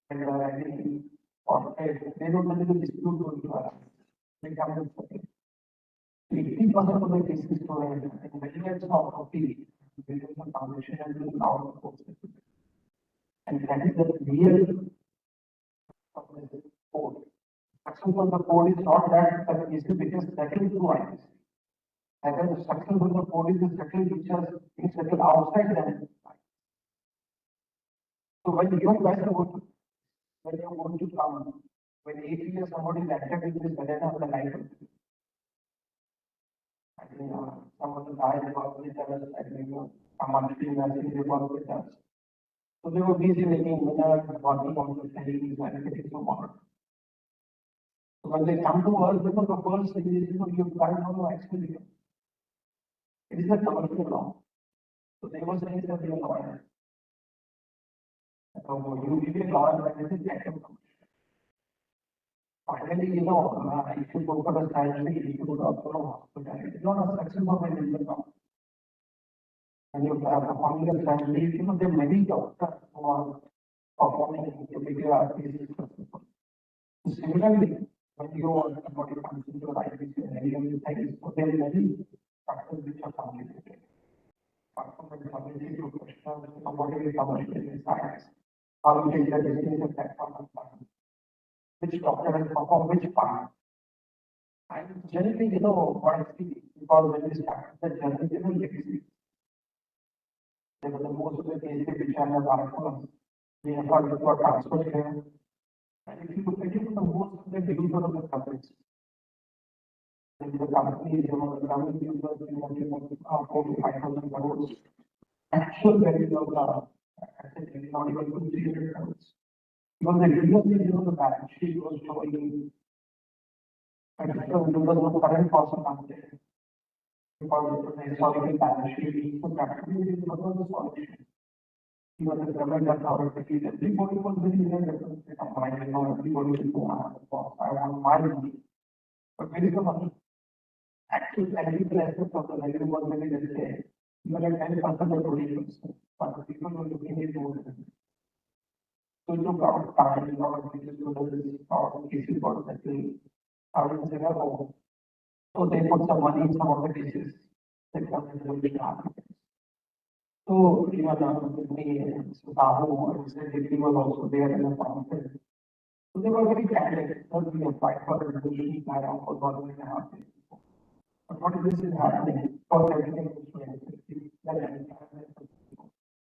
S7: vendor, any corporate, they don't have to dispute with they come and settle. 80% of the cases to in many years of the foundation and the now and that is the real of the code. Success of the code is not that the case because settled through IPC. Rather, the success of the code is the settled which has been settled outside them. So when you guys are going to, when you are going to come, when 8 years somebody is active in this arena of the life, I think some of the guys work with us, I think a monthly nursing they work with us. So they were busy making minutes, working on the studies and getting some more. So when they come to us, the first thing is, you guys don't know actually. It is a commercial law. So they were saying that you are lawyer. So you give a lawyer when it is active. Finally, if you go for a surgery, if you go to a hospital, it's not a success of an individual. And you have performing a surgery, there are many doctors who are performing to make your cases successful. Similarly, when you are somebody comes into the IPC and any of the things, so there are many factors which are complicated. From the community to questions, what is the commercial science, how you take the decision that from which doctor has performed which part. And generally, what I see, because when we started the journey, there was legacy. There was most of the cases which are not our we have got to transfer here. And if you look at it, most of the deliver of the companies. The companies, the government users, 4 to 5,000 crores. Actual value of the asset is not even to 300 crores. Because the reason the balance sheet was showing because the current cost of market, because the historical balance sheet, so practically it was the solution. Even the government authority, everybody was very different. Everybody will go on, I want my money. But where is the money? Actual ethical aspect of the value was very less. You are at 10% or 20%, but the people were looking at more than that. So you got time, a lot of cases, cases got settled. I would say, so they put some money in some of the cases. They come into the big market. So even with me, Sahu, he was also there in the fountain. So they were very candid. So we applied for the resolution plan for 1.5 years. But what this is happening, for everything is to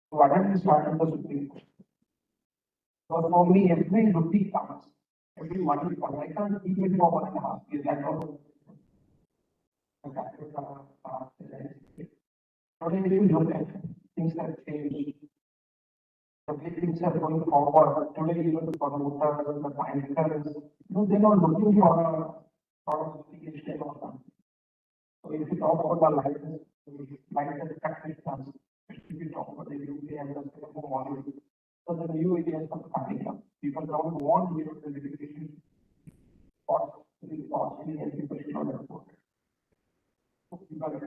S7: so whatever is started the Supreme Court. So for me, every rupee counts. Every money counts. I can't keep it for 1.5 years. That's all. Today, if you look at things that change, the way things are going forward, today, even the promoters, the bankers, they're not looking for a sort of application or something. So if you talk about the license tax plans, if you talk about the UK and the Singapore model, so the new areas are coming up. People don't want the litigation cost, the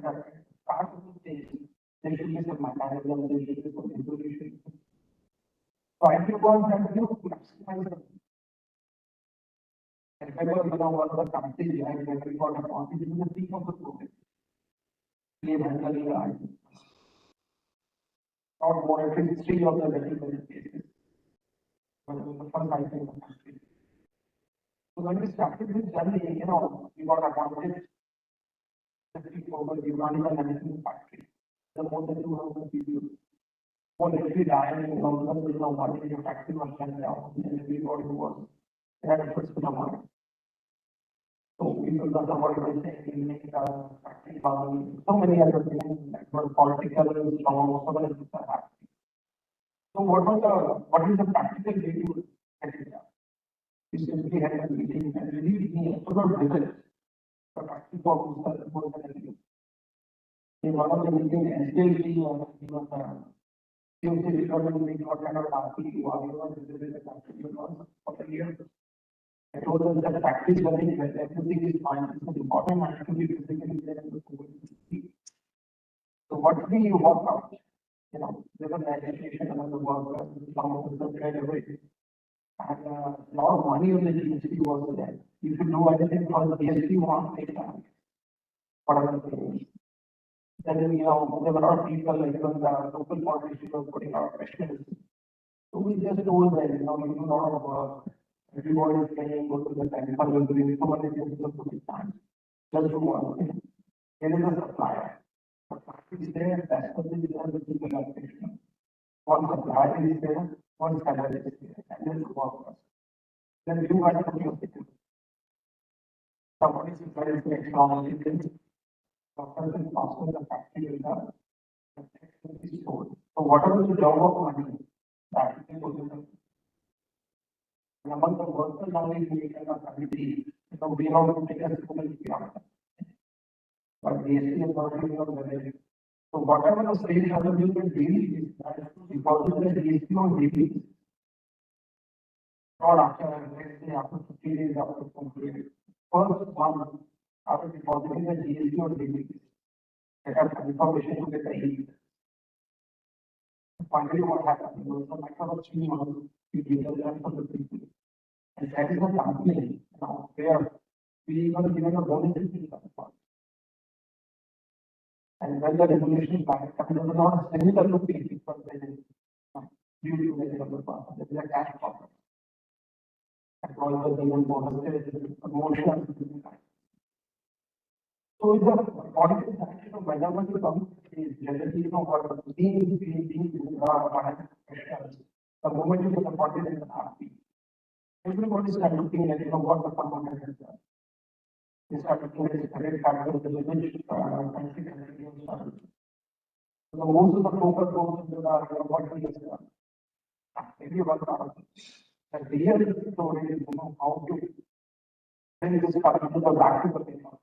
S2: start with the stage, there should be some mechanism, there should be some information. So I think about that, maximize the. And if I was, one of the countries behind every got a point, it is the peak of the project. Play handling the item. Not monitoring three of the legitimate cases. But it was the first item in the country. So when we started this journey, we got appointed over the Uganda management factory. The more than 200 people. For every dying in one in your factory was shut down, and everybody was had efforts to the money. So people got the work saying, make factory farming, so many other things that were political strong, so many things are happening. So what is the practical way to get it done? We simply had a meeting and really about visits. The factory for more than anything. In one of the meetings, SDLT or even the department meeting, what kind of party you are, visited the factory for the year. I told them that the factory is running well, everything is fine. It's an important activity physically there in the community. So what we work out, there was education among the workers, some of them right away. And a lot of money on the GST was there. If you do anything for the GST, you want to take time. Whatever the thing is. Then, there were a lot of people, like even the local politicians were putting out questions. So we just told them, we do a lot of work. Everybody is saying, go to the temple, doing so many things to put it time. Just do one thing. There is a supplier. The factory is there, that's what is there, the people are patient. One supplier is there, one seller is there, and then the workers. Then you are the people. Somebody is very technology, workers and faster the factory will have. So whatever the job of money, that is the position. Among the workers only we can committee, we have to take a simple beyond. But the SC is not really on the level. So whatever the state has to do with daily is that because of the DSP on daily. Not after, let's say, after 50 days, after 20 days. First month, after depositing the GST on daily, they have information to get the yield. Finally, what happened was a matter of 3 months, we gave them for the people. And that is a company, where we even given a bonus in the and when the regulation back comes, there is not a similar to people for the due to the developer, there is a cash problem. And all the given bonuses, promotion. So it's a policy action of measurement to come is generally, what being financial professionals, the moment you get appointed in the RP, everybody start looking at what the fundamental has done. They start looking at the credit card, the limit, country start. So most of the focus goes into what we have done. Maybe one part. And the real story is how to bring this part into the back to the paper.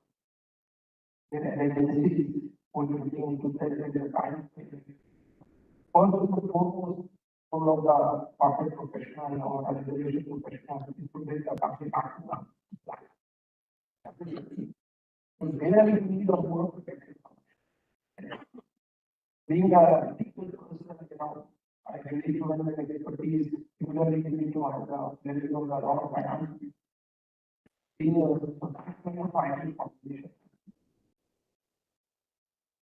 S2: Then agencies only looking into the time. Also, the foremost all of the corporate professional or administration professional is to make the country back to the very need of more protection. Being a equal person, I really do have expertise, similarly, we need to have there is a lot of finance. So that's kind of financial competition.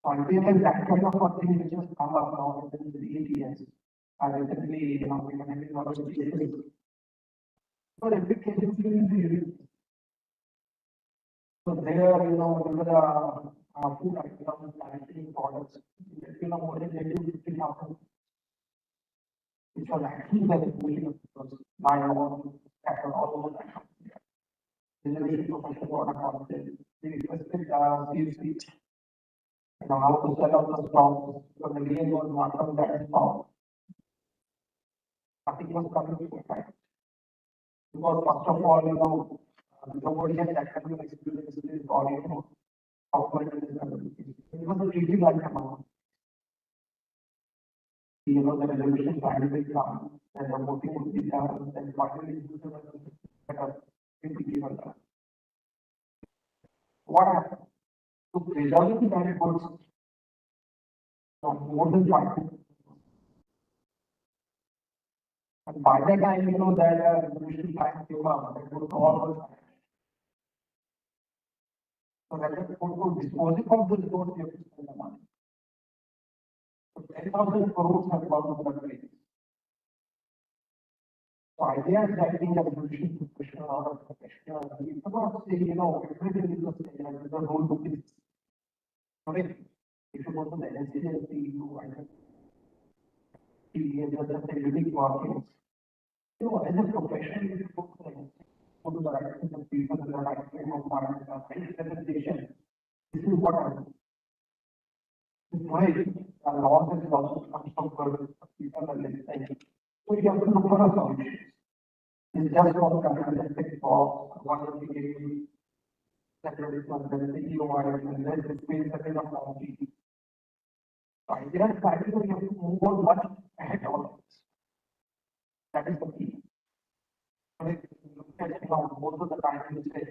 S2: So until that kind of a thing which has come up now in the 8 years, I recently, we were having a lot of cases. For every case, it's going to be so there, under the food items, packaging products, more than 50,000, which was actually the regulation because my own factor all over that. The generation professional product policy, we requested CSP, how to set up the stocks, because the game was not from that stock. Nothing was coming to effect. Because first of all, nobody had that kind of experience with this body, how much it is. It was a really like amount. The resolution time will come, and the voting will be done, and finally, what happened? So majority that was more than 5. And by the time, that resolution plan came up, that was all. So that is for disposing of this road, you have to spend the money. So 10,000 crores have gone to the country. So idea is that being a resolution to question or professional, you cannot say, everything is the same, and the whole book is. Correct. If you go to the NCCRS, you and the unique markings. As a professional, you go to the right of people, the right frame of mind, the right presentation. This is what I do. Right. A lot is also comes from people and listening. So you have to look for a solution. It's just for capitalistic for one of the separate responsibility, and then the space setting of quality. So idea is that you have to move on much ahead of this. That is the key. Look at most of the time you say,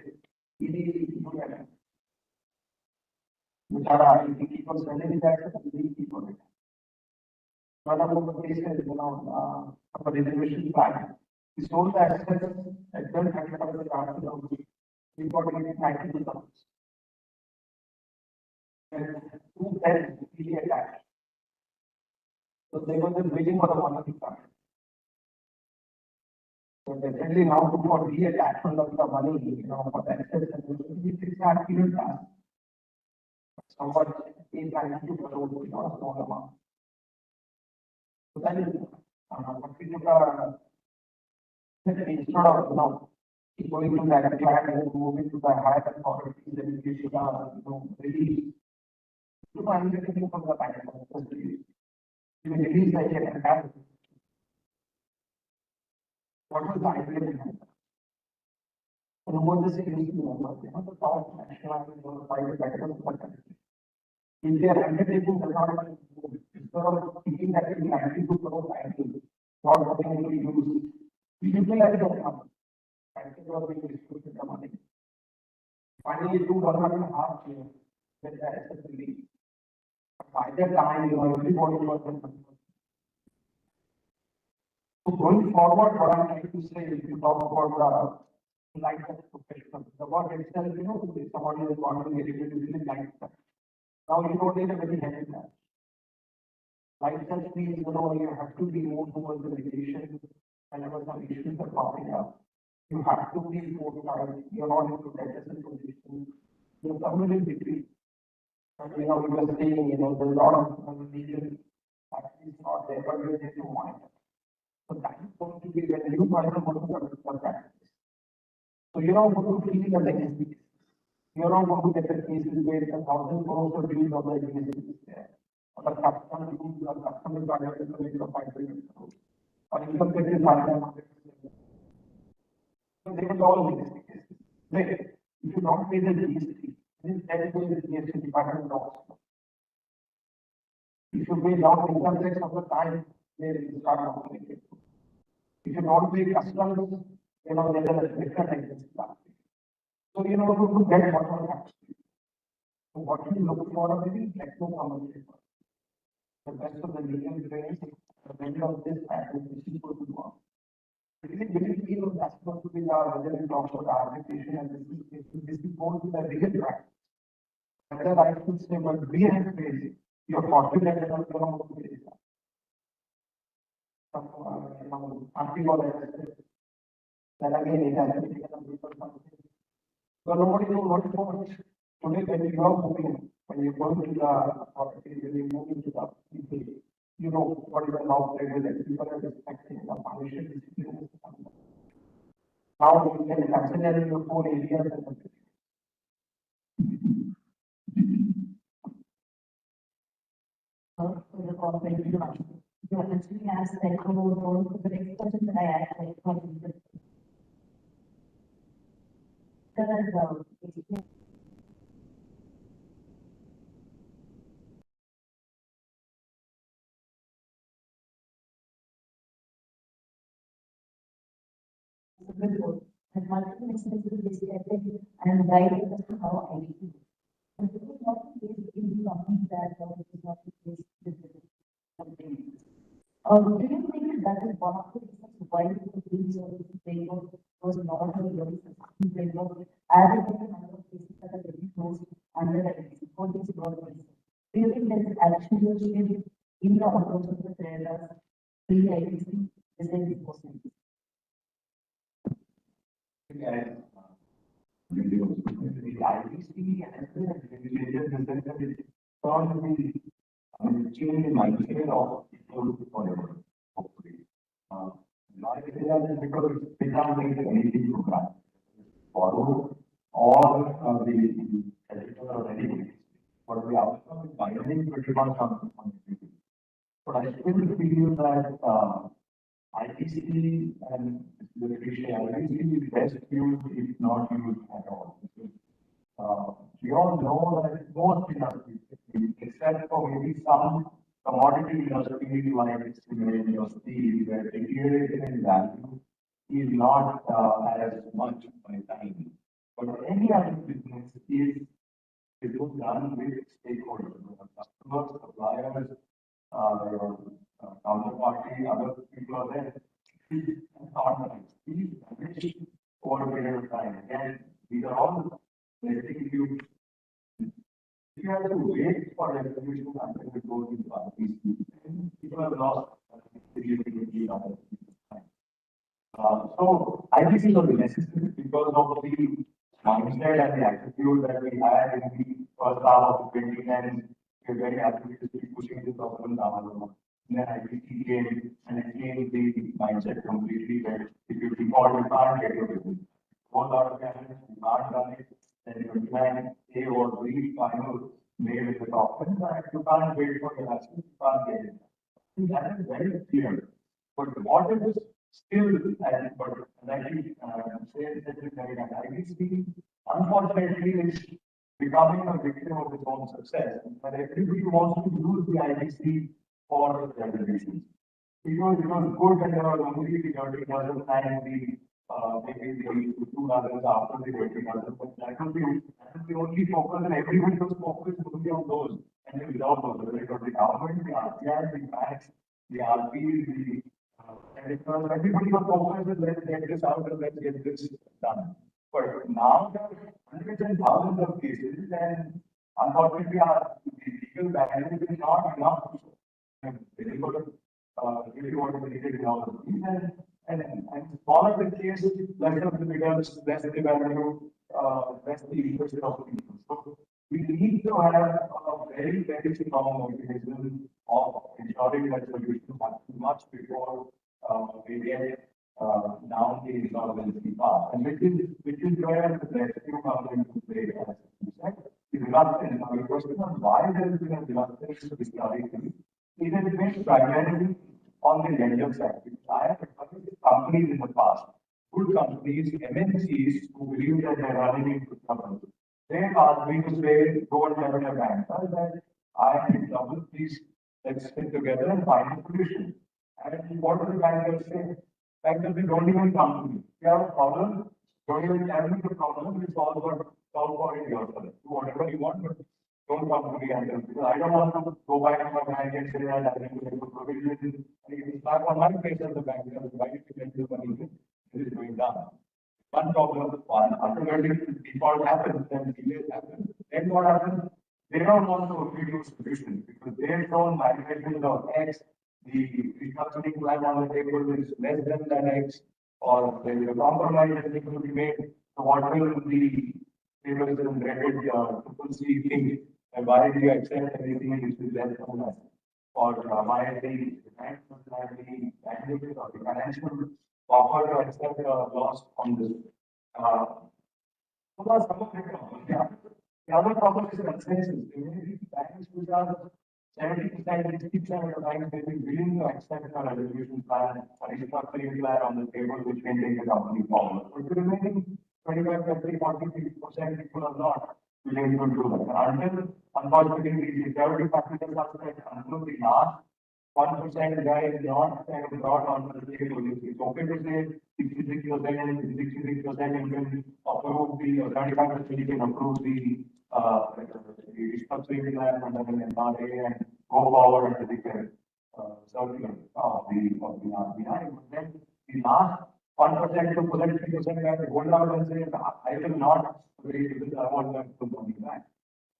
S2: which are keep on selling that, we keep on it. One of the cases, a reservation plan. We sold the assets at 12,000 we got it at 92,000. And 2 beds really attached. So they were just waiting for the money to come. So definitely now for reattachment of the money, for the assets and it's not even done. Somewhat is 92 crores, not a small amount. So that is what we took instead of going to that plan and moving to the higher authorities and we should release 200 people from the panel. You release the entire. What was the idea behind that? And what the security numbers, the top national and private sectors of the country. If they are undertaking the not instead of thinking that it will actually do for IT, not working into use, we utilize the money. IT was being distributed the money. Finally, do 1.5 years with the accessibility. By that time, everybody was so going forward, what I'm trying to say is to talk about the life of professional. The work itself, somebody is wanting to get into life. Now you don't need a very heavy plan. Life itself means, you have to be more towards the meditation whenever some issues are popping up. You have to be more tired. You're not into deficit position. You're somewhere in between. And we were saying, there's a lot of religion actually is not there, but you need to monitor. So that is going to be when you monitor for practice. So you're not going to feel the legacy. You're not going to get the cases where 1,000 crores of views of the legacy is there. Or the customer views or customer target is going to 5 billion crores. Or income tax is 500. So they will all legacy cases. Right? If you don't pay the GST, then that is going to the GST department also. If you pay down income tax of the time, they will start calculating. If you don't pay customs, there's a different agency. So, to get what will happen. So, what you look for a very techno commercial. The best of the legal trades, the value of this package, this is going to work. Really feel that's going to be our whether we talk about arbitration and this is going to be the real practice. Whether I should say, but we have crazy. You're confident enough to know what it is. Then again, it has to be something. So nobody knows what is going on. Today, when you are moving, when you go into the authority, when you move into the people, what is the law played with people are respecting the foundation discipline. Now you can consider your 4 areas and
S8: You actually asked like the next question that I asked like and multiple instances and write how I do. But this is not the case in the companies that this is not the case with the companies. Do you think that is one of the reasons why the field service framework was not a very successful framework, as it is a number of cases that are getting closed under the NCC for this broad reason? Do you think there is actually a shift in the approach of the traders, pre-ITC, design process?
S2: The IBC has been a regulator in the sense that it's not the change in mindset of people forever, hopefully. Not because they can't make anything to grant, borrow or the editor or anything. But the outcome is binding pretty much on everything. But I still feel that ITC and the ITC is best used if not used at all. We all know that most industries, except for maybe some commodity industries like cement or steel, where deterioration in value is not as much by time. But any other business is done with stakeholders, customers, suppliers, your counterparty, other people are there. These organized, these managed over a period of time. Again, these are all letting you. If you have to wait for resolution until it goes into RPC, then people have lost significantly longer time. So IBC was necessary because of the mindset and the attitude that we had in the first half of the 2010s. We were very happy to be pushing this problem down the road. Then IBC came and it changed the mindset completely that if you default, you can't get your business. One lot of candidates who can't done it, then 29 A was the final made with the document that you can't wait for your license, you can't get it. That is very clear. But what is still, but actually, say that is very nice. IBC, unfortunately, is becoming a victim of its own success. But everybody wants to use the IBC for regulations. Because it was good and there was only the 30,000 and maybe the 2,000 after the 30,000, but that was the only focus and everybody was focused only on those. And then without those, whether it was the government, the RBI, the banks, the RPs, the everybody was focused and let's get this out and let's get this done. But now there are hundreds and thousands of cases and unfortunately our legal barrier is not enough to really what is needed in all of these and smaller the case, lesser the returns, less the value, less the interest of people. So we need to have a very, very strong mechanism of ensuring that solutions happen much before we get down the insolvency path. And which is where the rescue comes into play, as you said. The reluctance, now the question on why there has been a reluctance to historically, it has been primarily on the lender side. I have companies in the past, good companies, MNCs who believe that they're running into trouble. They asked me to say, go and tell a bank that I am in trouble, please let's sit together and find a solution. And what do the bankers say? Bankers, they don't even come to me. If you have a problem, don't even tell me the problem, we solve for it yourself. Do whatever you want, but don't come to me and tell me. Because I don't want to go back to my bank and say that I need to make a provision. And it's back on my face as the bank, because why did you get the money? This is going down. One problem, ultimately default happens, then delays happen. Then what happens? They don't want to agree to solution because their own migration of X, the restructuring plan on the table is less than X, or there is a compromise that needs to be made. So what will the tables and dreaded triple C think? And why do you accept anything which is less than that? Or why the bank must have the bandwidth or the financial offer to accept a loss on this? The other problem is consensus. Banks which are 70%, 60% of the banks may be willing to accept a resolution plan, a restructuring plan on the table which can take the company forward. But the remaining 25, 30, 40% people are not willing to do that. Until, unfortunately, the security factors are set until the last 1% guy is not kind of brought onto the table. It's okay to say 66% you can approve the, or 75% you can approve the restructuring plan under an MRA and go forward under the circular of the RBI. But then the last 1% to 3% guys hold out and say, I will not agree to this, I want them to money back.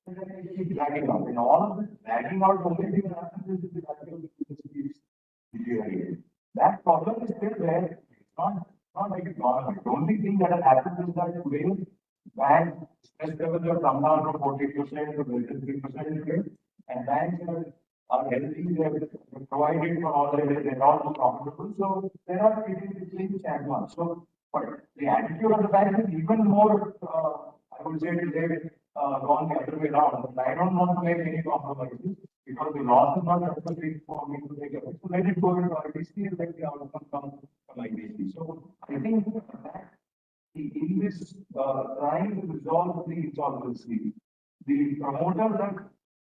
S2: And then they keep dragging out. And all of this dragging out only thing that happens is the capital keeps deteriorating. That problem is still there. It's not like it's gone away. The only thing that has happened is that today banks stress levels have come down from 40% to less than 3%, and banks are healthy, they're providing for all they're all profitable, so they're not treating the things as much. So, but the attitude of the bank is even more, I would say, today gone the other way around. But I don't want to make any compromises because the loss is not necessary for me to take it. So let it go into RTC and let the outcome come from IBC. So I think that in this trying to resolve the insolvency, the promoters have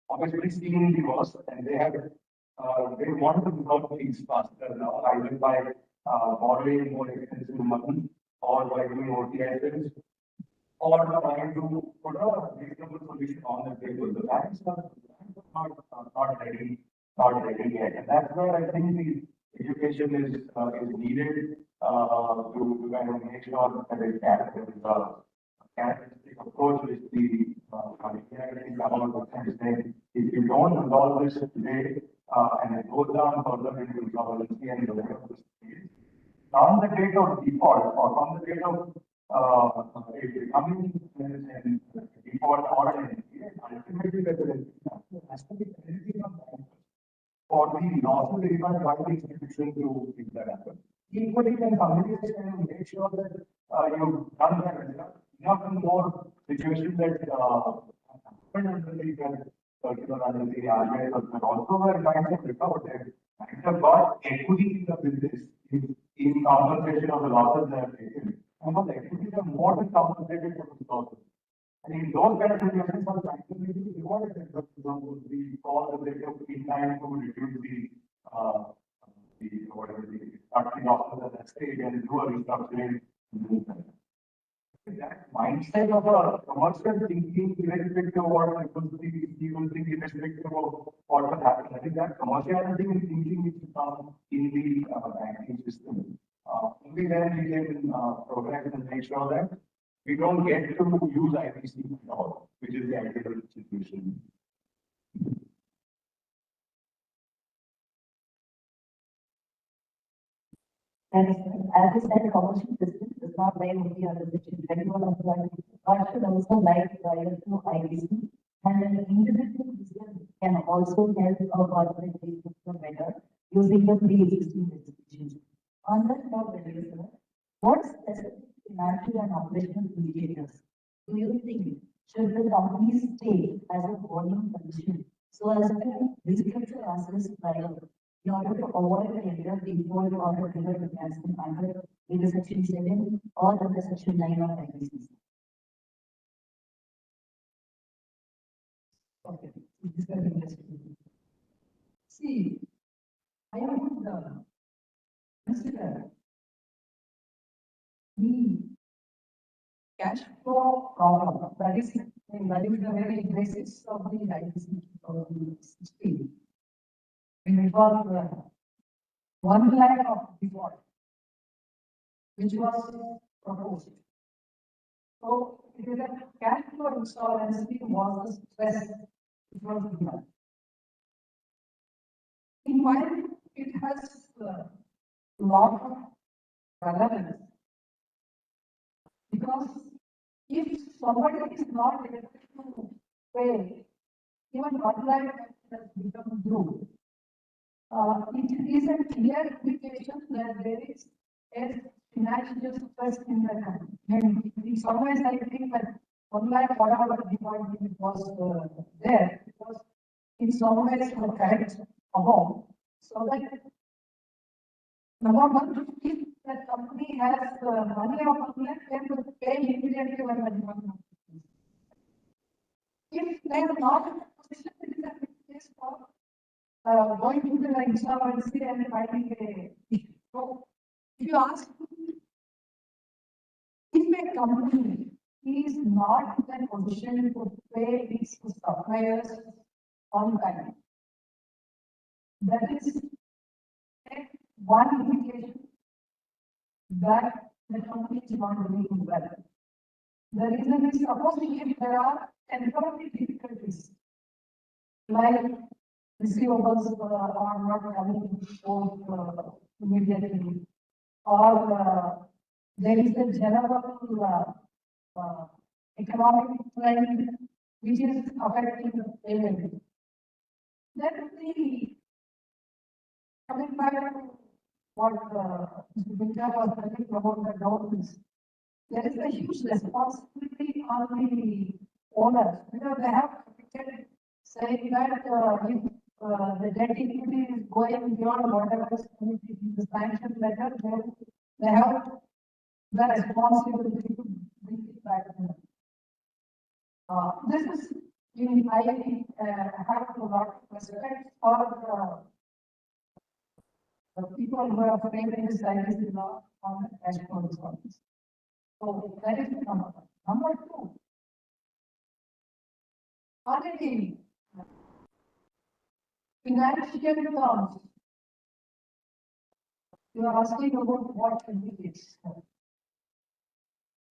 S2: obviously seen the worst and they want to resolve things faster now, either by borrowing more expensive money or by doing OTIs or trying to put a reasonable solution on the table. The banks are not ready yet, and that's where I think the education is needed to kind of make sure that it can approach with the if you don't resolve this today and it goes down further into insolvency and the rest of the state, from the date of default or from the date of it becoming and default or an NPA, ultimately there has to be penalty on bank for the losses incurred by the institution to make that happen. Equally, can companies can make sure that you've done that enough and more situations that happen under the circular under the RBI circular also where banks have recovered their banks have got equity in the business in compensation of the losses they have taken. And those equities are more than compensated for the losses. And in those kind of situations, for the banks will be rewarded. For example, the call that they took in time to reduce the whatever the starting losses at that stage and do a restructuring. That mindset of a commercial thinking, irrespective of what people think, irrespective of what will happen. I think that commerciality and thinking needs to come in the banking system. Only then we can progress and make sure that we don't get to use IPC at all, which is the ideal situation.
S8: And as I said, commercial business does not lie only on the section 21 of the law, but should also lie prior to IBC. And an individual business can also help a corporate business better using the pre-existing restrictions. On that note, what specific financial and operational indicators do you think should the companies take as a warning condition so as to restructure assets prior in order to avoid the error default or the error enhancement under either section 7 or under section 9 of IBC?
S3: Okay, this is very interesting. See, I would consider the cash flow problem. That is the very basis of the IBC 2016. When it was 1 lakh of default, which was proposed. So it is a cash flow insolvency was the stress which was given. Meanwhile, it has a lot of relevance because if somebody is not able to pay, even 1 lakh has become due. It is a clear indication that there is a financial stress in the country. And in some ways, I think that 1 lakh, whatever default was there, it was in some ways correct above. So that number one, if that company has money of 1 lakh, then to pay immediately when the money. If they are not in a position, it is a case for going into the insolvency and finding a. So, if you ask, if a company is
S5: not in a position to pay its suppliers on time. That is one indication that the company is not doing well. The reason is, supposing if there are temporary difficulties, like receivables are not coming forth immediately, or there is a general economic trend which is affecting the payment. Then coming back to what Mr. Binja was telling about the governments, there is a huge responsibility on the owners, because they have committed saying that if the debt equity is going beyond whatever is committed in the sanction letter, they have the responsibility to bring it back to them. This is, I have a lot of respect for the people who have framed this legacy law on the cash flow response. So that is number one. Number two, already financial terms, you are asking about what can be fixed.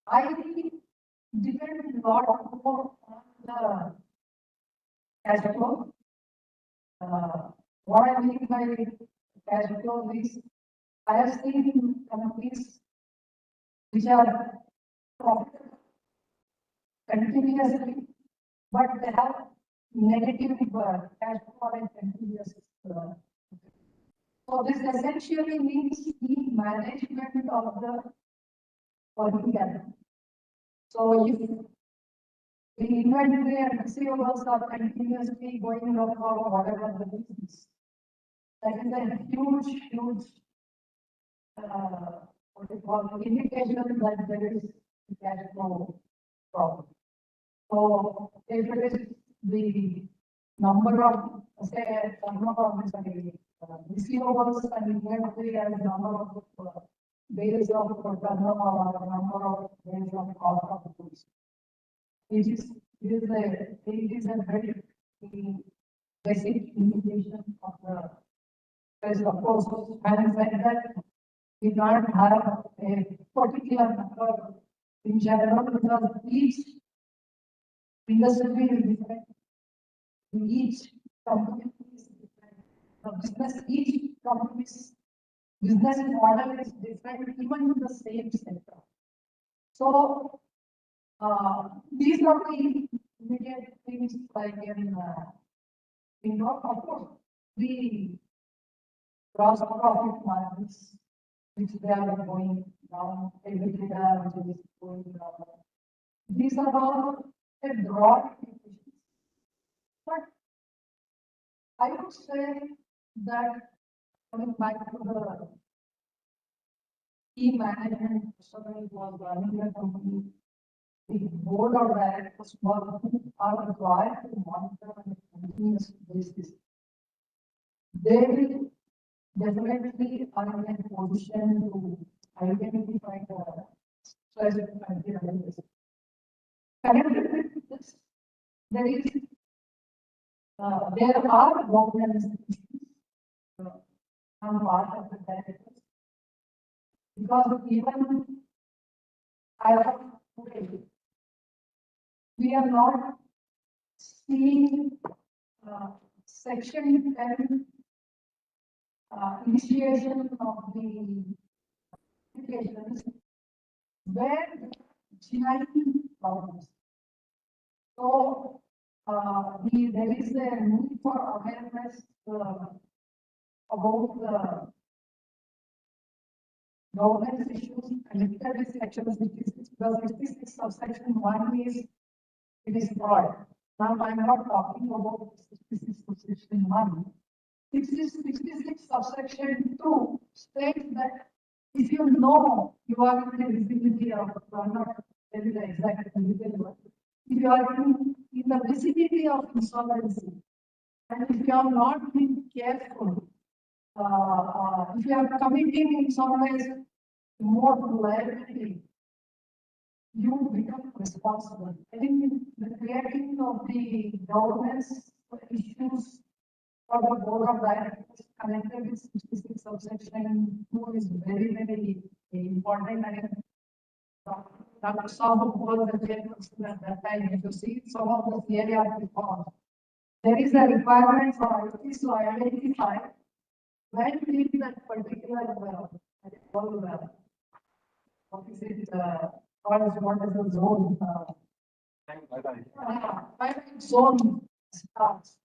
S5: I depend a lot more on the cash flow. What I mean by cash flow is, I have seen companies which are profitable continuously, but they have negative cash flow and continuous. So this essentially means the management of the working capital. So if the inventory and receivables are continuously going up or whatever the business, that is a huge what you call indication that there is a cash flow problem. So if it is the number of, say, receivables and inventory as number of days of turnover or number of days of cost of goods, it is a very basic indication of the. Because of course, having said that, we can't have a particular number in general, because each industry is different, each company is different, the business, each company's business model is different, even in the same sector. So these are the immediate things like in of course, the gross profit margins, which they are going down, EBITDA, which is going down. These are all a broad indications. But I would say that coming back to the key management personnel who was running the company, the board of directors are required to monitor on a continuous basis. They will definitely are in a position to identify the stress and the analysis. Connected with this, there are governance issues on part of the directors, because even I have today, we are not seeing section 10 initiation of the applications where GI problems. So there is a need for awareness about the governance issues connected with section 66, because 66 subsection 1 is, it is broad. Now I am not talking about 66 subsection 1. 66 subsection 2 states that if you know you are in the vicinity of, I'm not telling the exact legal word, if you are in the vicinity of insolvency, and if you are not being careful, if you are committing in some ways more liability, you become responsible. I think in the creating of the governance issues for the board of directors connected with 66 subsection 2 is very, very important. And Dr. Sahu was the chairperson at that time. If you see some of the CRR reforms, there is a requirement for ITs to identify when in that particular, what is it, what is the zone? Twilight zone starts.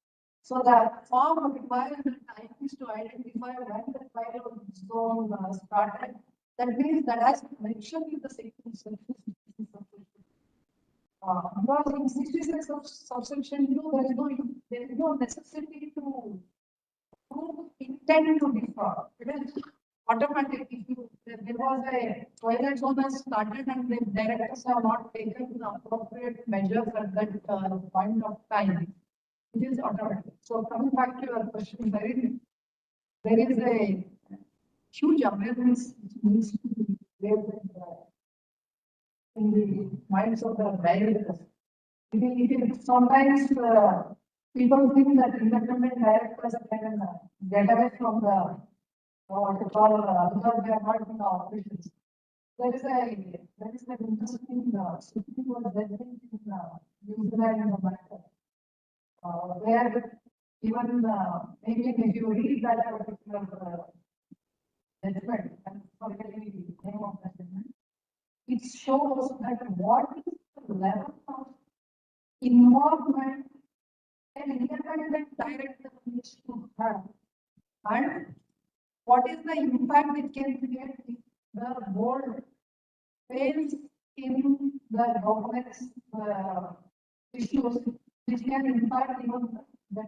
S5: So the form requires the ITs to identify when the twilight zone started. That means that has mentioned in the section. Because in 66 subsection 2, there is no necessity to prove intent to defraud. It is automatic. If you, there was a twilight zone has started and the directors have not taken the appropriate measures at that point of time, it is automatic. So coming back to your question, there is a huge awareness which needs to be raised in the minds of the directors. Sometimes people think that independent directors can get away from the what to call because they are not in the operations. There is an interesting Supreme Court judgment in New Zealand in the matter, where even maybe if you read that particular judgment, and forget the name of the judgment, it shows that what is the level of involvement an independent director needs to have, and what is the impact it can create if the board fails in the governance issues, which can impact even the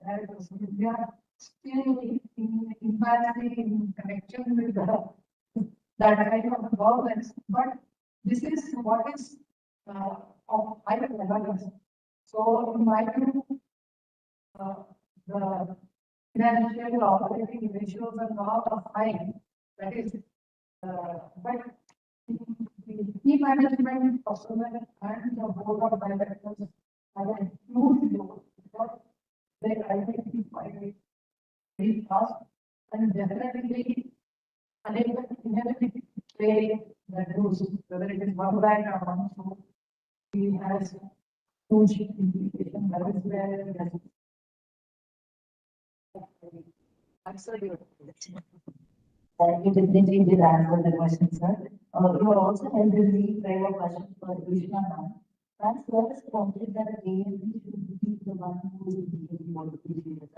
S5: directors. We are still impacting in connection with that kind of governance, but this is what is of high relevance. So in my view, the financial operating ratios are not of high. That is, but the key management personnel and the board of directors have a huge role because they identify it very fast and definitely unable to play the rules, whether it is one line or one two. He has huge implication. That is where it has answer your question.
S8: You definitely did answer the question, sir. You are also held in the frame of question for Krishna now. That's what is prompted that AMP should be the one who will be the modification of the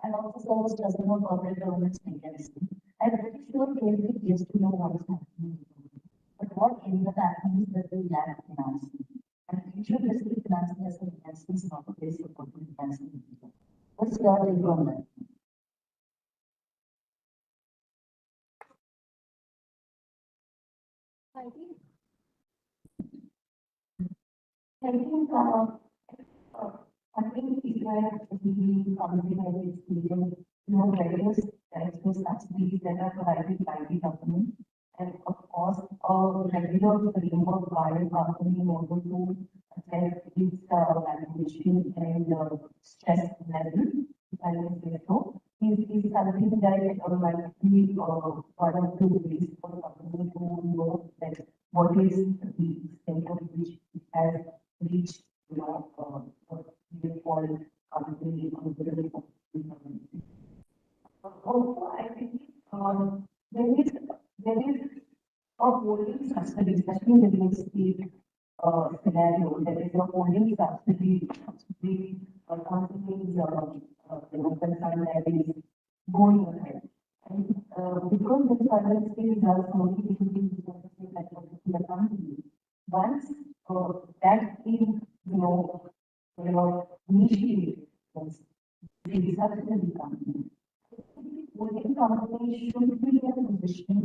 S8: and also serves as the corporate governance mechanism. I'm pretty sure AMP gets to know what is happening. But what ends up happening is that they lack financing. And future fiscal financing as an enhancement is not a place for corporate financing. What's your take on that?
S5: I think
S8: I think if I have the company experience, various types of subsidies that are provided by the government, and of course, a regular framework by a company in order to assess its valuation and stress level, if I may say so, is something that might be one of the ways for the company to know that what is the extent of which it has reached, we call company comfortable. Also, I think there is a holding subsidy, especially in the real estate scenario. There is a holding subsidy companies concern that is going ahead. And because the finance is only between the company, once that is initiated, the subsidy company. Holding company should be in a position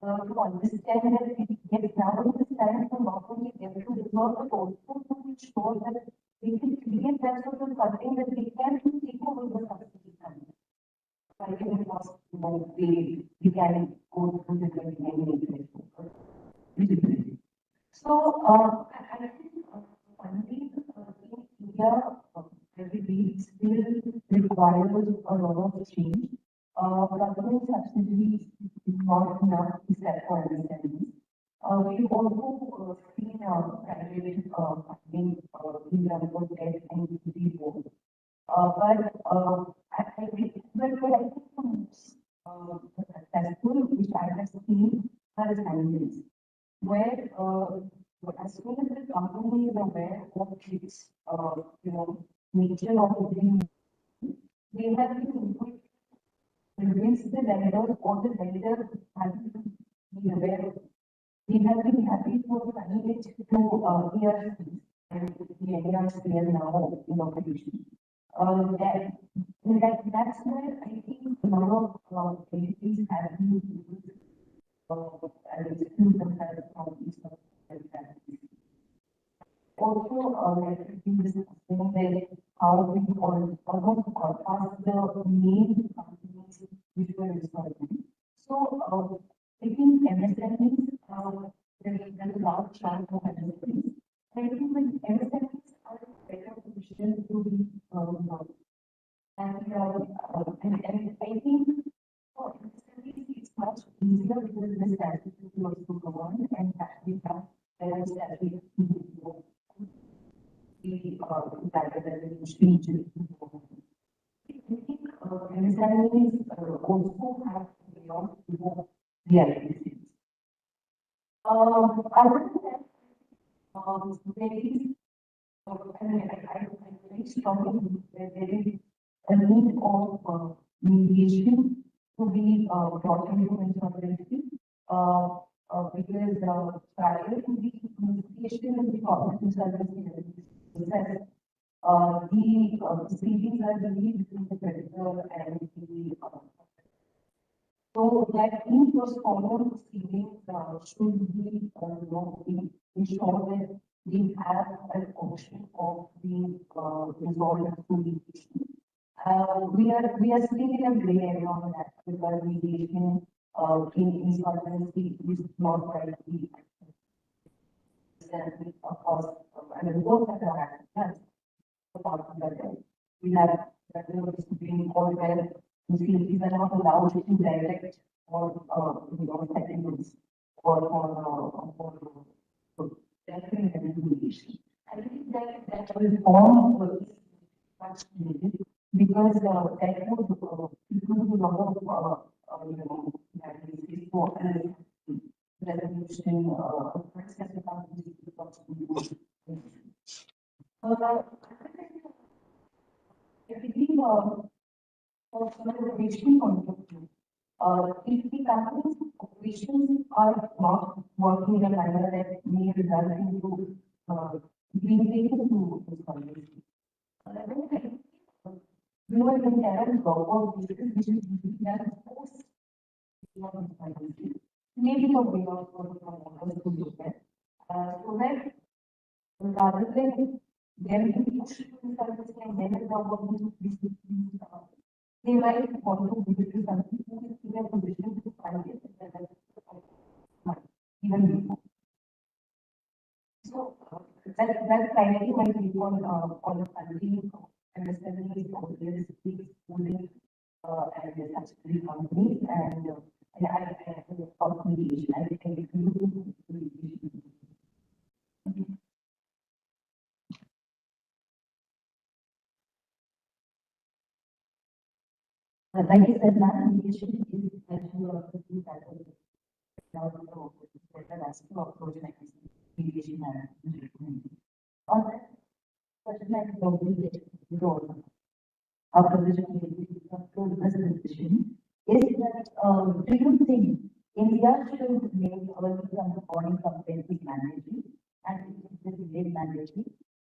S8: to understand that it gets now understand from not only able to resolve but also to ensure that they can create that sort of funding that they can take over the subsidy funding. I think it was they can go through the 2028. I think funding in India, every week still requires a lot of change. Government subsidies is not enough to set for MSMEs. We've also seen private funding in terms of debt and equity loans. I think, but I think the most successful, which I have seen, are the families, where as soon as the company is aware of its nature of the dream, they have been able to convince the vendor or the vendor has been aware of. We have been happy for signing it to ERCs and the NCCRS now in operation. That's where I think a lot of entities have been able to exclude themselves from these sort of activities. Also, like we discussing that how we almost bypass the main companies which were historically. So, I think MSMEs, there's a large chunk of MSMEs. And I think when MSMEs are in a better position to be and I think for MSMEs it's much easier because the statutory to also go on and actually have better statutory to be rather than the speech. I think MSMEs also have beyond the identities. Other than that, there is, I very strongly believe that there is a need of mediation to be brought into insolvency. Because prior to the mediation and the corporate insolvency process, the proceedings are really between the creditor and the so that in those formal proceedings should be ensure that we have an option of being resolved through litigation. We are still in a gray area on that because mediation in insolvency is not rightly of course, I mean, both have to happen. Apart from that, we have that the Supreme Court where facilities are not allowed to direct or settlements or definitely regulation. I think that reform is much needed because that would include a lot of that is for resolution first as a I believe from an operation point of view, if the company's operations are not working in a manner that may result into being taken to insolvency, then I think no entire job of cases which is usually done post insolvency, maybe a way of to look at. So that rather than them to be pushed to insolvency and then the job of these they might want to give it to something who is in a position to find it even before. So that's primarily my view on the funding understanding is always big schooling and the statutory companies and I thought mediation. I think it's mediation. Like I said, mediation is actually also two types of better as to approach mediation and on that question I probably role after this presentation is that do you think India should make our body comprehensive mandatory and if it is made mandatory,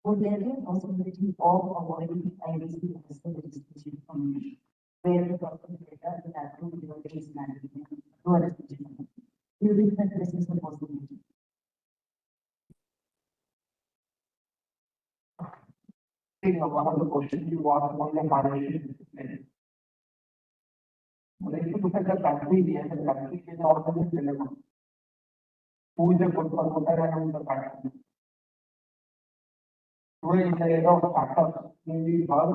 S8: would there be a possibility of avoiding IDC as the legislation commission? Where the government data will have to be case management to a restriction. Do you think that this is a possibility?
S2: One of the questions you asked about the financial discipline. If you look at the country, and the country is already relevant. Who is the good promoter and who is the partner? Today in the era of startups, we burn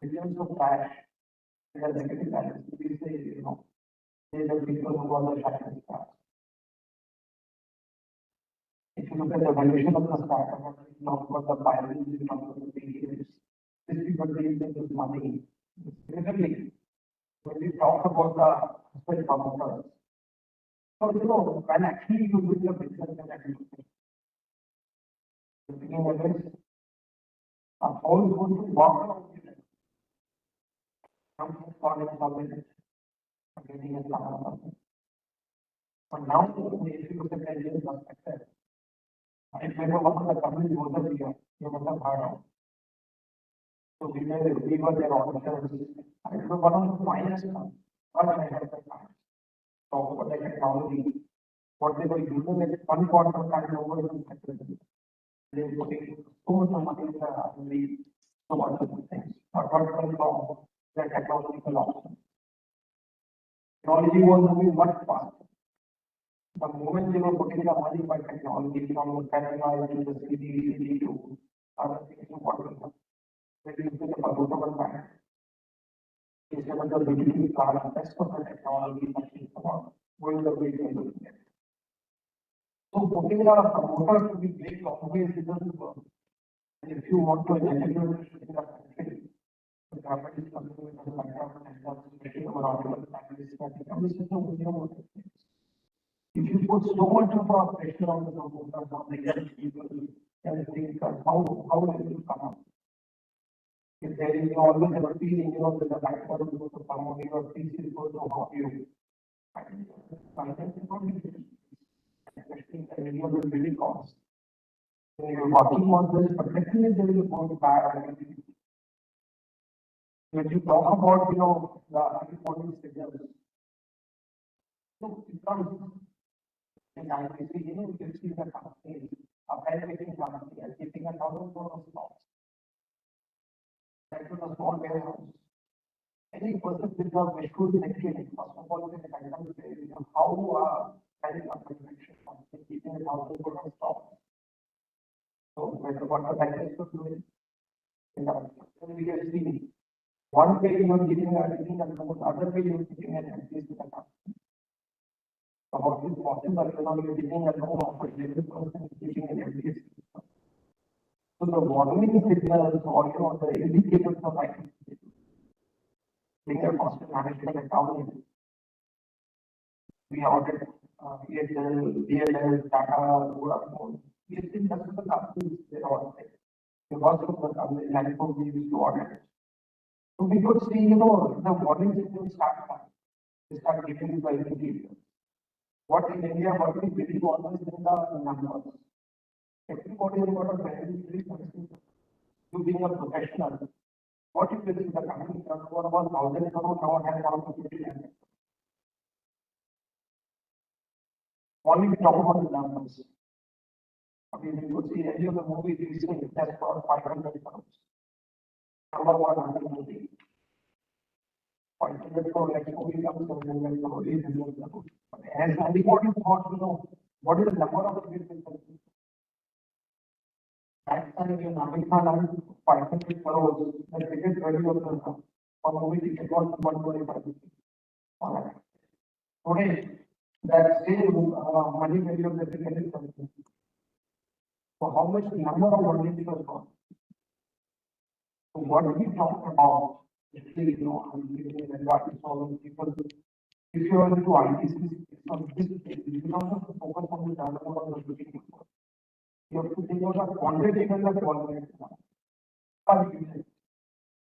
S2: billions of cash in a negative balance. We say, they are the people who are the shining stars. If you look at the valuation of the startup, not about the biology, not about the behaviors, these people believe in this money. Similarly, when we talk about the aspect promoters, so when actually you do the business and actually thinking of this, how is going to work around it? Some foreign government getting a lot. But now, if you look at the Indian perspective, I remember one of the companies was the year, you must have heard of. So we were their officers. I remember one of the finest what I had at the time. Talk about the technology, what they were using at one point of time over the sector. They were putting so much money in the so much of things. But what was wrong? The technological option. Technology was moving much faster. The moment they were putting the money by technology from the Canada to the CD to other things to what will happen. They use the portable bank. Instead of the digital card, that's what the technology machine about going the way they do it. So putting a promoter to be big always it doesn't work. And if you want to execute in the country, the government is coming with the background and making around the families that this is the if you put so much of a pressure on the promoters, on the young people, and think how will you come up? If there is always a feeling, that the background is going to come on your piece is going to help you. Sometimes it's not easy, especially when you have building costs. When you're working on this, but definitely there is a good bad. When you talk about, the important signals, so it comes. And I see, you can see the company, a making company, and keeping a thousand of stocks. That was a small warehouse. Any person with a visual technique, first of all, they can say, how carrying a manufacturing company, keeping a thousand of stocks. So, what the bank is doing? We have seen one way you are giving a loan, other way you are giving an entity to the company. So what is possible, you're giving a loan of 11%, giving an entity. So the warning signals or the indicators of activity, being a cost management accounting, we audit DLL, Tata, Vodafone. We have seen multiple companies they audit. Because of the company, we used to audit. So we could see, the warning signals start. They start giving the indicators. What in India, what we believe always in the numbers. Everybody is got a very you being a professional. What you believe the company for about 1,000 crore now has around 50 lakhs. Only we talk about the numbers. I mean, you could see any of the movies we see that's for 500 crores. Number one movie. 500 crore like movie comes from and the important thought, what is the number of the people? That time you have 500 crores, the ticket value of the movie ticket was 125. Alright. Today, that same money value of the ticket is something. So how much number of money people got? So what we talk about, I'm giving advice to all the people. If you are into ITC, you don't have to focus on the development of the looking for. You have to think about the quantity and the quality.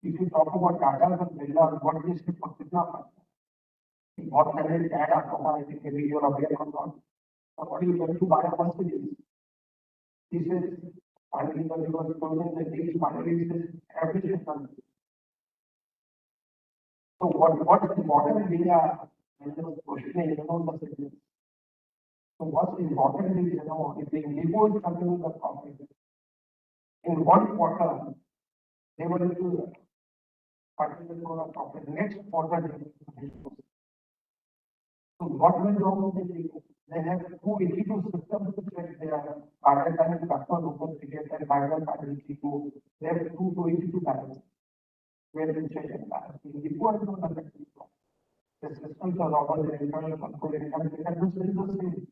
S2: If you talk about data and Birla, what is the particular? What can I add up? I think maybe you're aware of that. What are you going to buy a percentage? This is finally when you are closing the deal, finally this is everything done. So what is important in India? Questioning, the signals. So what's important is, if they negotiate something with the company, in one quarter, they were into particular profit. Next quarter, So what went wrong with the they have 282 systems to check their cardiac and customer open tickets and viral faculty to they have 282 panels where they check and balance. The report was not the systems are all the internal control and they can do the same.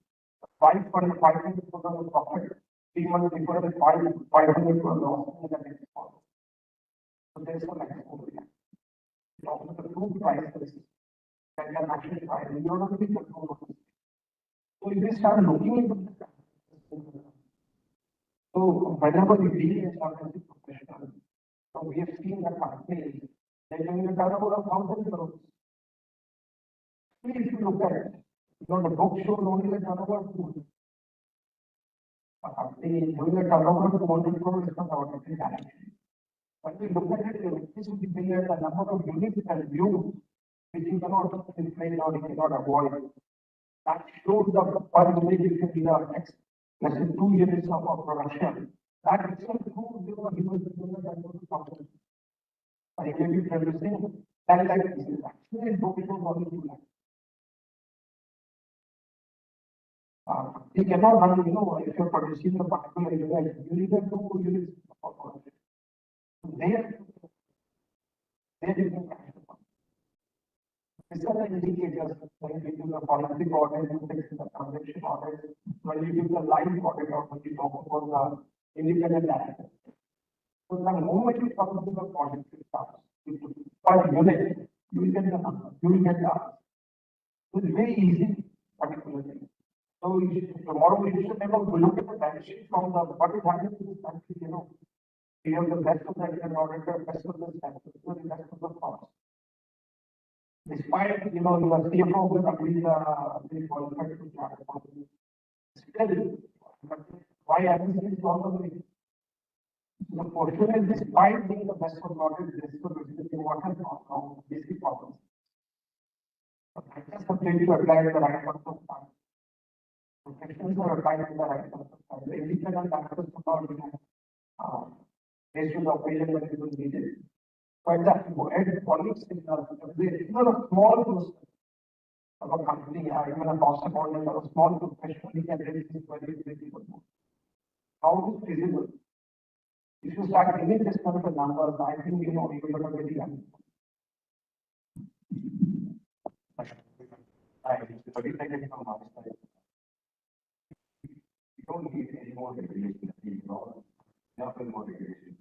S2: 500 of profit, 3 months before the 500 were lost in the next quarter. So there's some exposure. So the two prices that can actually try and you're not going to control of this. So if you start looking into this, so whenever we deal with something professional, so we have seen that companies, they're doing a turnover of 1,000 crores. If you look at it, the book shows only the turnover of 200. A company is doing a turnover of 200 crores, it's not automatically balance. When we look at it, the electricity bill and the number of units and views, which you cannot inflate or you cannot avoid. That shows the per unit if you need our next, let's say 2 units of production. That itself proves you are able to do that function. But if you producing 10 lakh pieces, actually book it was only 2 lakh. You cannot run, if you're producing a particular unit, you need a 2 units of production. There you can cash the fund. These are the indicators when you do the policy audit, you fix the transaction audit, when you do the live audit or when you talk about the independent director. So the moment you come to the policy starts, per unit, you will get the number, you will get the answer. So it's very easy, particular thing. So tomorrow we should never look at the balance sheet from the what is happening to this country, we have the best of the auditor, best of the status, the best of the cost. Despite, your CFO will agree the qualified to start a company. Still, why haven't we gone the way? The portion is despite being the best of audit, this is what has gone wrong, basic problems. I just continue to apply the right person of time. Professionals are applying the right person of time. The independent access to our based on the opinion that it was needed. For example, add colleagues in even a small person of a company or even a cost accountant or a small professional, he can raise this very people. How is it feasible? If you start giving this kind of numbers, I think you will not very young. From our side. You don't need any more regulation, enough more regulation.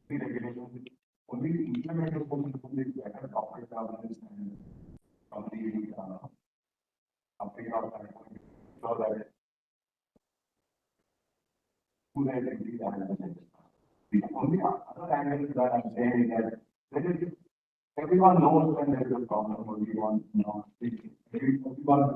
S2: Regulation only implemented better corporate governance and from the company organization so that who they agree that the only other angle that I'm saying is that everyone knows when there is a problem or we want everyone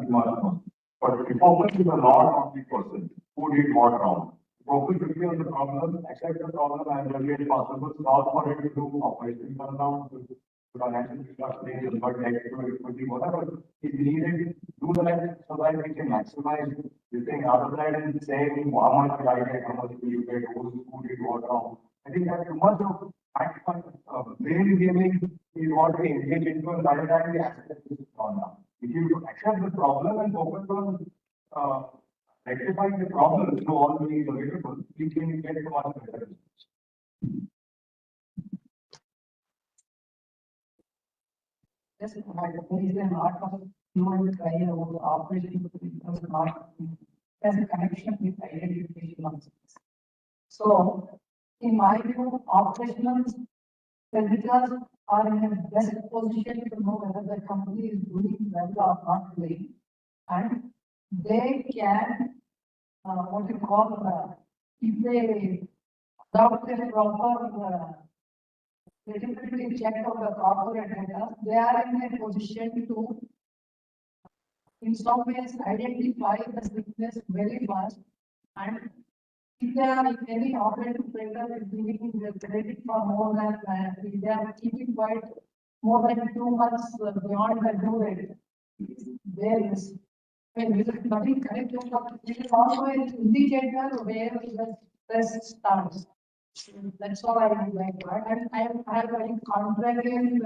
S2: knows. But the focus is a lot on the person who did what wrong. Focus should be on the problem, accept the problem as early as possible, solve for it to do operation turnaround, financial restructuring, but equity, whatever is needed, do that so that we can maximize this thing other than saying how much I get, how much you get, who did what wrong. I think that too much of brain gaming is what we engage into, and by the time we accept this problem. If you accept the problem and focus on rectifying the problem through all the means available, we can get to much better results.
S3: Yes, there is an art of human trial or operation becomes not as a connection with identification of things. So, in my view, operationals, because are in a best position to know whether the company is doing well or not doing, and they can what you call if they adopt a proper credibility check of the corporate data, they are in a position to in some ways identify the sickness very fast, and if any operating trader is giving the credit for more than if they are keeping quiet more than 2 months beyond the due date, there is nothing connected, but it is also an indicator where the stress starts. That's all I would like to add. And I have very contrarian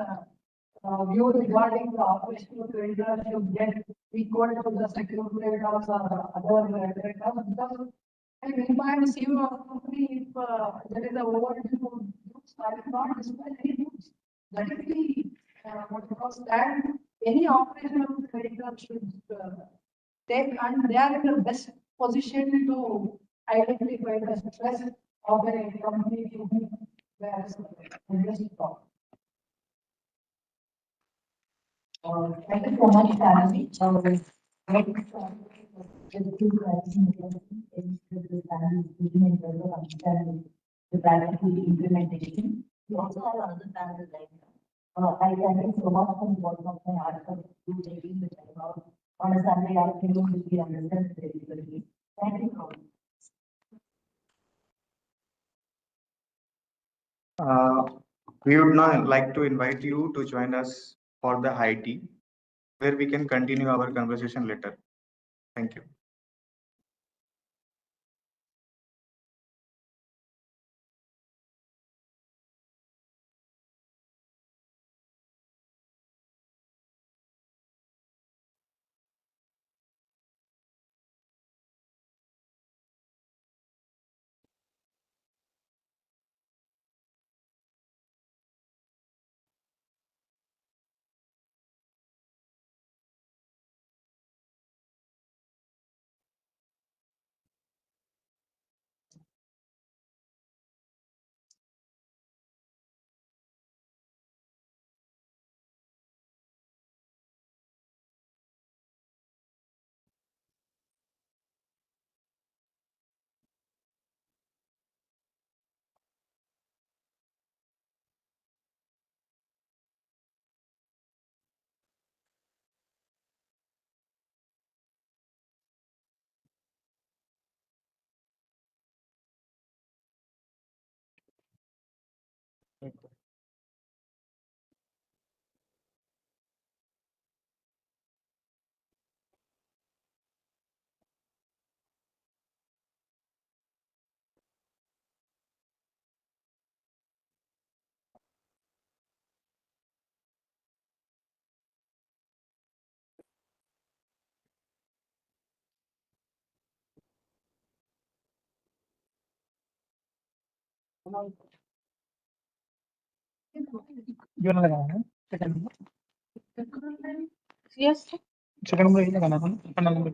S3: view regarding the operational creditors should get equal to the secured creditors or other creditors? Because I mean, if I am a CEO of a company, if there is a overdue goods, I will not dispatch any goods. That is the, because that any operational creditor should take, and they are in the best position to identify the stress of a company where this problem.
S8: Thank you so much, Tanvi. The two criteria is the family speaking in terms of understanding the practical implementation. We also have another panel like I thank you so much for the work of my article to taking the time out on a Sunday afternoon to be understand the difficulty. Thank you so much.
S10: We would now like to invite you to join us for the high tea, where we can continue our conversation later. Thank you.
S9: Yo no le gano, ¿no?
S5: Yes.
S9: Second number le gana, ¿no? Final number.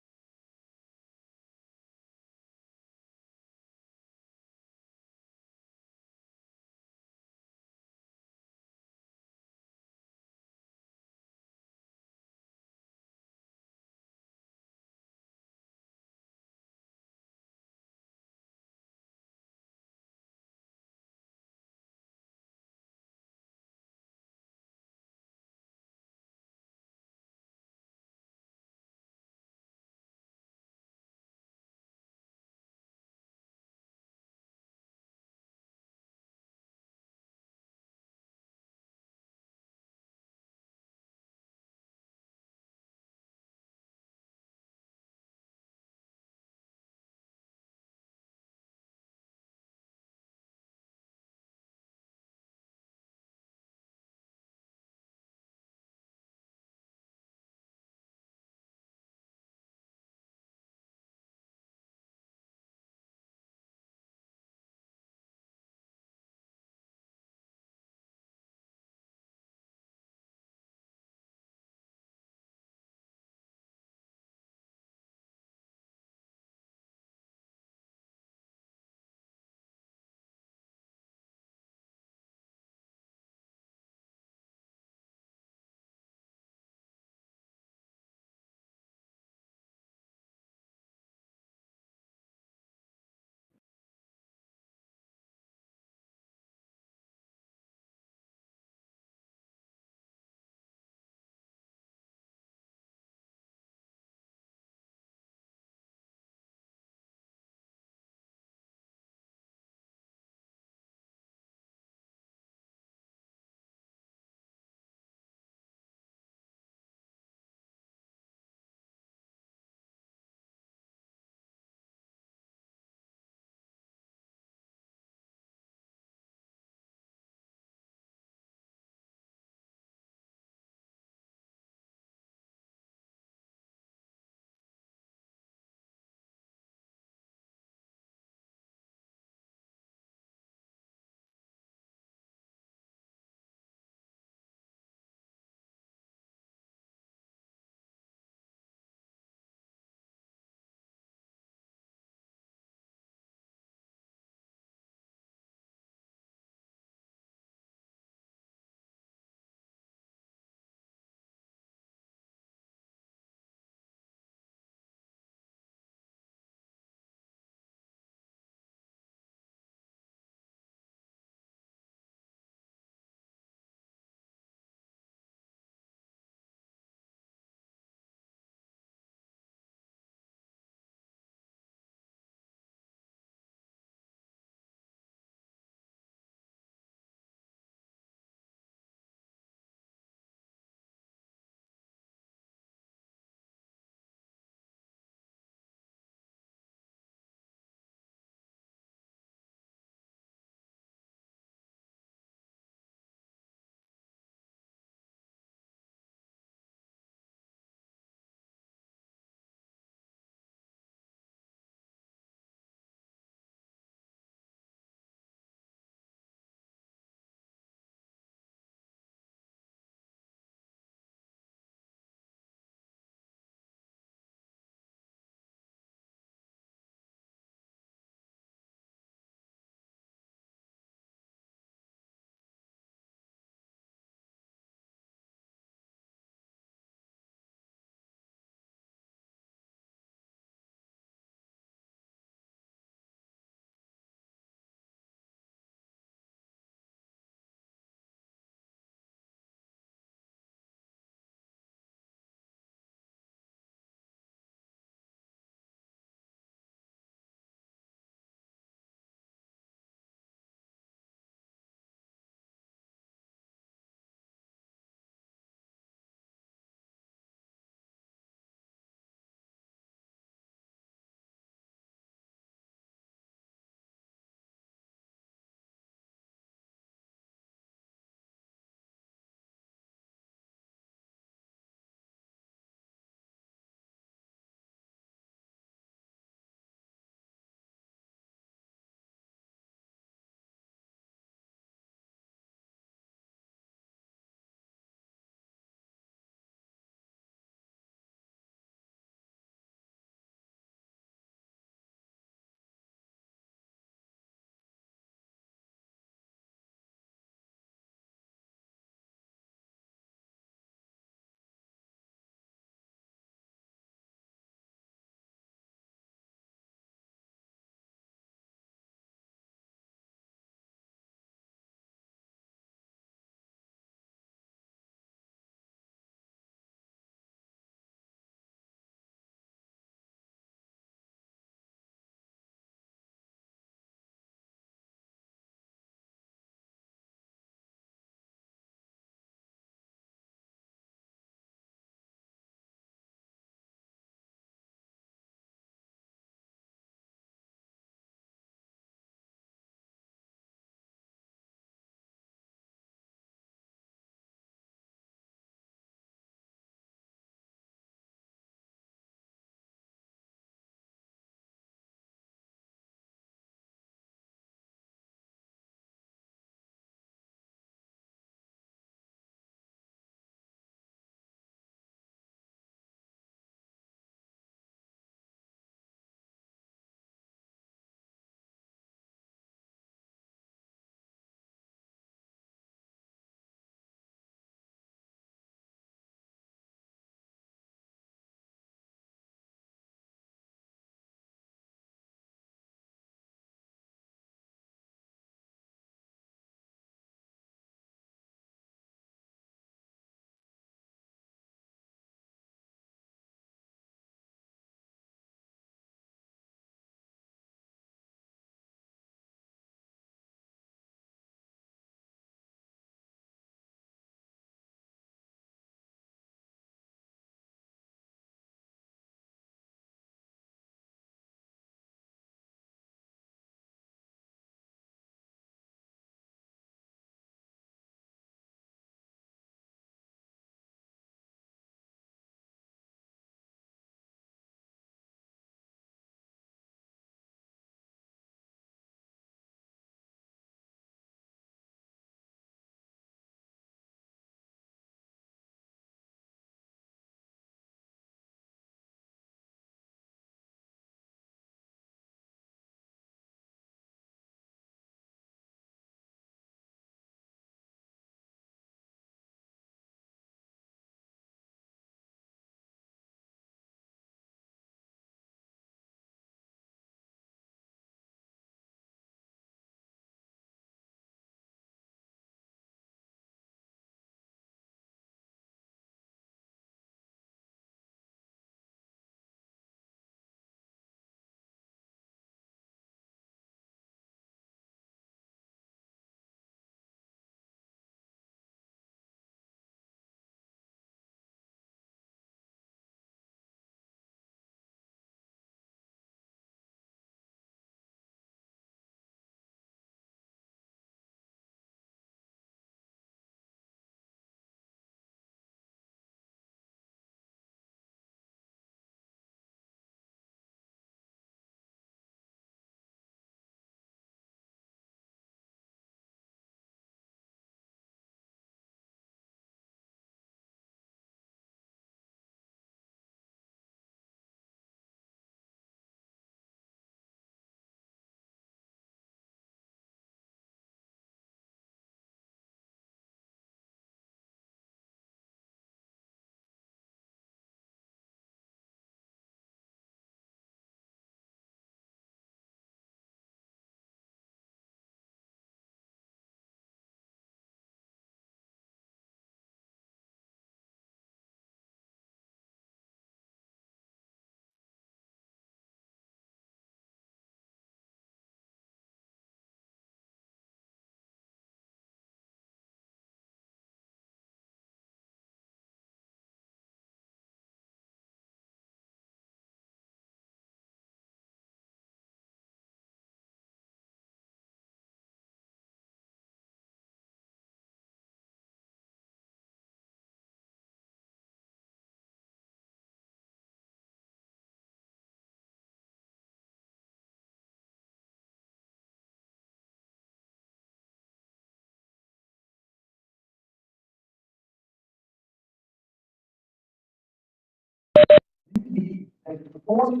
S2: And suppose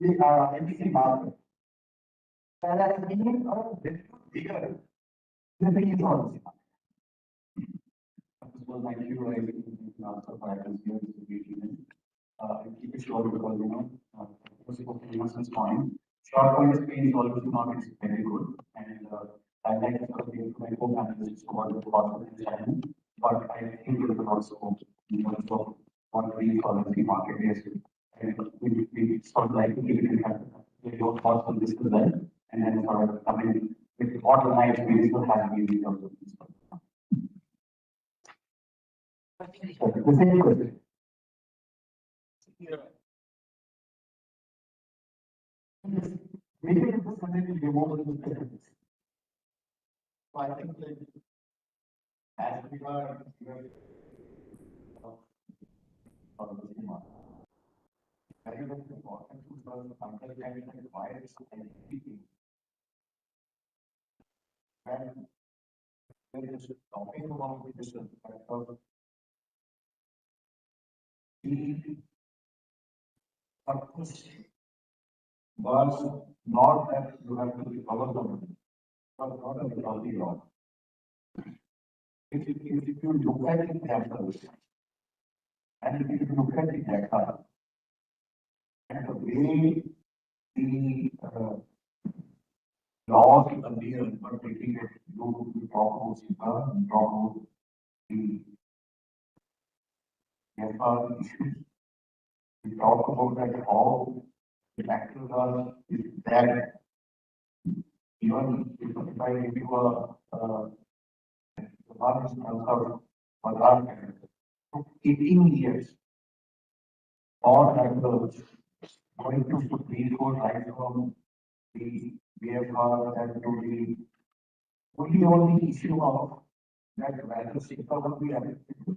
S2: the NCC market, that has been a bit bigger than the insurance. This was my view, I think, in answer by consumer. Keep it short because, first of all, Emerson's point, short term experience always market is very good. And I like to talk my co-panelists about the cost of the challenge, but I think it will also in terms of what we call the market is. And we sort of like to give it your thoughts on this as well, and then sort of come in with what my experience will have been in terms of this. The same question. Maybe it was suddenly removed the difference. So I think that as we are very important to understand why it's speaking. And there is talking about the distance, the purpose was not that you have to recover them, but not a reality law. If you look at the data, and if you look at the data, and the way the laws earlier were taking it, you talk about CIPA, you talk about the NFR issues, we talk about that how the factors are that even if I give you the one instance of Madras, 18 years, or members going to Supreme Court right from the BFR and to the only on the issue of that whether CIPA would be applicable,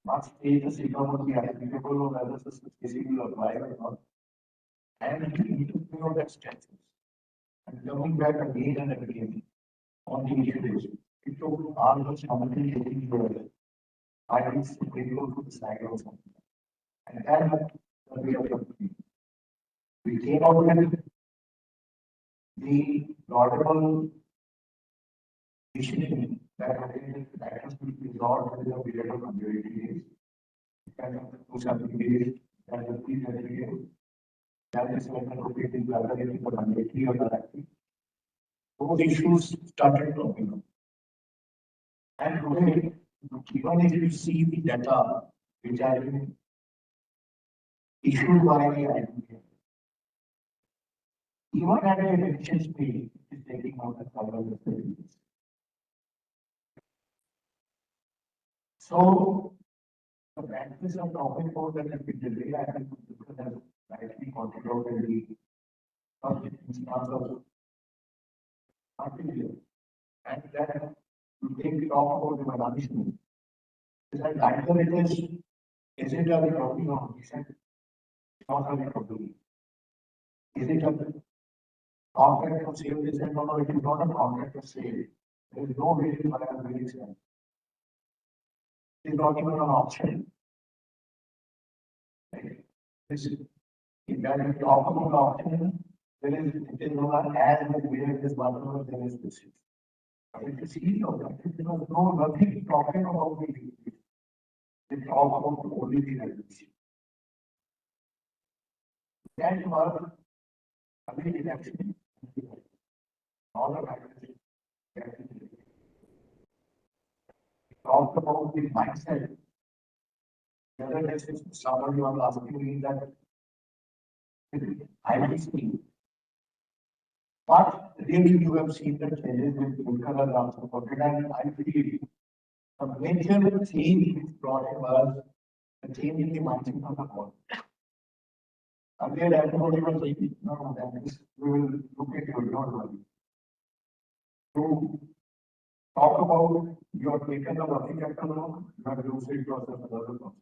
S2: not state the CIPA would be applicable or whether the CIPA will apply or not. And you need to know that statutes. And coming back again and again on the issues, it took almost something 18 years. I think Supreme Court to decide on something. And then we came out with the laudable decision that has to be resolved within a period of 180 days. And 270 days, that will be 30 days. That is when the locating collaborating for mandatory or directly. Those issues started popping up. And today, even if you see the data which have been issued by the IBM, even at a election speed, it is taking out the cover of the services. So, the practice of talking about that if it delay, I think because has rightly pointed out in the first instance of article, and then you think talk about the management. Is that either is it a talking on decent, not a recovery? Is it a contract of sale? Is it not? It is not a contract of sale. There is no way to buy a release. It is not even an option. This is, if you talk about option, there is it is not as where this bottom there is this. But if you see no nothing talking about the they talk about only the regulation. That was I mean election. All the factors talked about the mindset. Whether this is someone you are asking me that I will speak. But really you have seen the changes with Gulkar also, and I believe the major change which brought was the change in the mindset of the board. Again, everybody was saying, no, that is, we will look at your not to talk about your taken the working capital loan, you have used it for the other loan.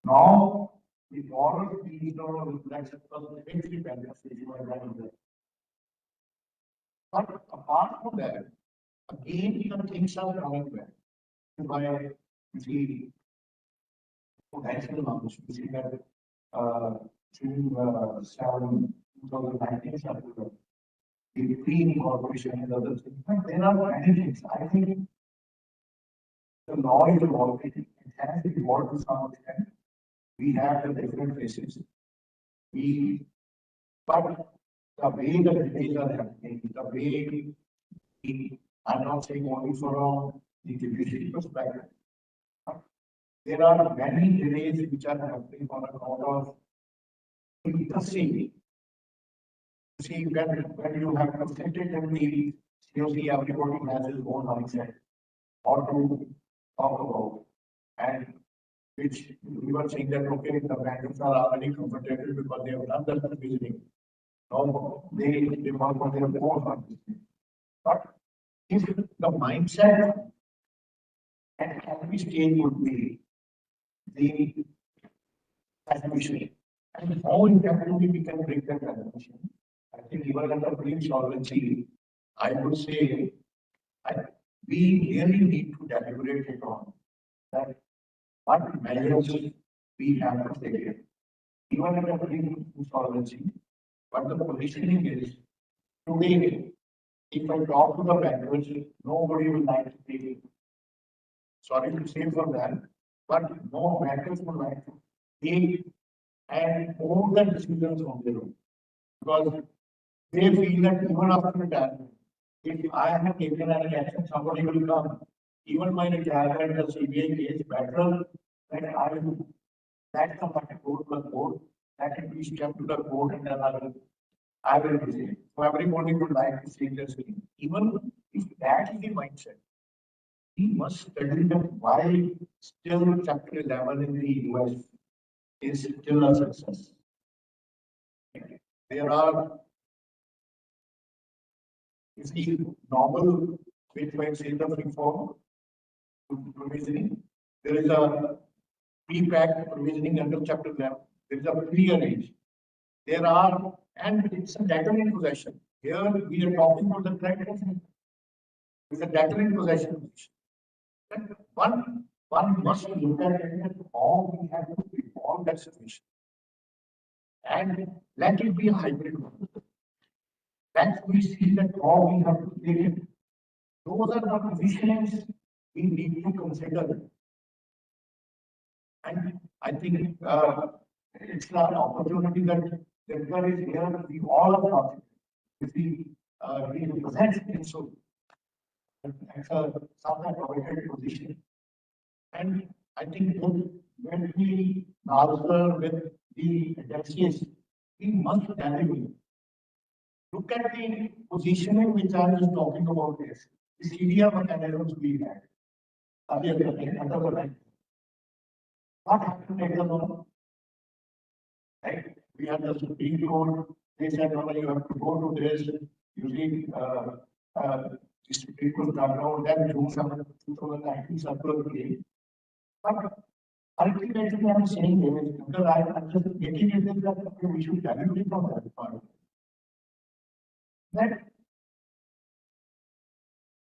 S2: Now, the borrower fees or reflects the entry balance which you are running there. But apart from that, again, the things are coming back. By the national norms. We see that June 7, 2019 circular, the pre-incorporation and other things. But there are many things. I think the law is evolving. It has evolved to some extent. We have the different phases. But the way the delays are happening, the way I'm not saying only from the judiciary perspective, but there are many delays which are happening on account of the same. See, when you have consecutively, you see everybody has his own mindset or to talk about. And which we were saying that, okay, the bankers are already comfortable because they have done the reasoning. Now they work on their own funds. But if the mindset at every stage would be the transmission, and how effectively we can bring that transmission. I think even under pre-solvency, I would say we really need to deliberate it on that what measures we have to take. Even under pre-solvency, but the positioning is today, if I talk to the bankers, nobody will like to take. Sorry to say for that, but no bankers would like to take and own the decisions on their own. Because they feel that even after retirement, if I have taken an action, somebody will come. Even my retirement, the CBI case, better that I will do. That's the matter, go to the court, that will be step to the court and then I will decide. So everybody would like to see this thing. Even if that is the mindset, we must study that why still chapter 11 in the US is still a success. There are, you see, normal, which might say the free form provisioning. There is a pre-packed provisioning under chapter 11. There is a pre-arranged. There are, and it's a debtor in possession. Here we are talking about the creditors. It's a debtor in possession. One must look at it how we have to evolve that situation. And let it be a hybrid one. That we see that how we have to take it. Those are the positions we need to consider. And I think it's an opportunity that there is here, we all are talking. If we represent it, so that's a somewhat provocative position. And I think when we answer with the agencies, we must evaluate. Look at the positioning which I was talking about this. The CDR mechanisms we had. Under the right. What happened later on? Right? We had the Supreme Court. They said, no, you have to go to this. You see, the Supreme Court got down, then June 7, 2019 circular came. But ultimately, I'm saying is because I'm just making it that we should evaluate from that part. That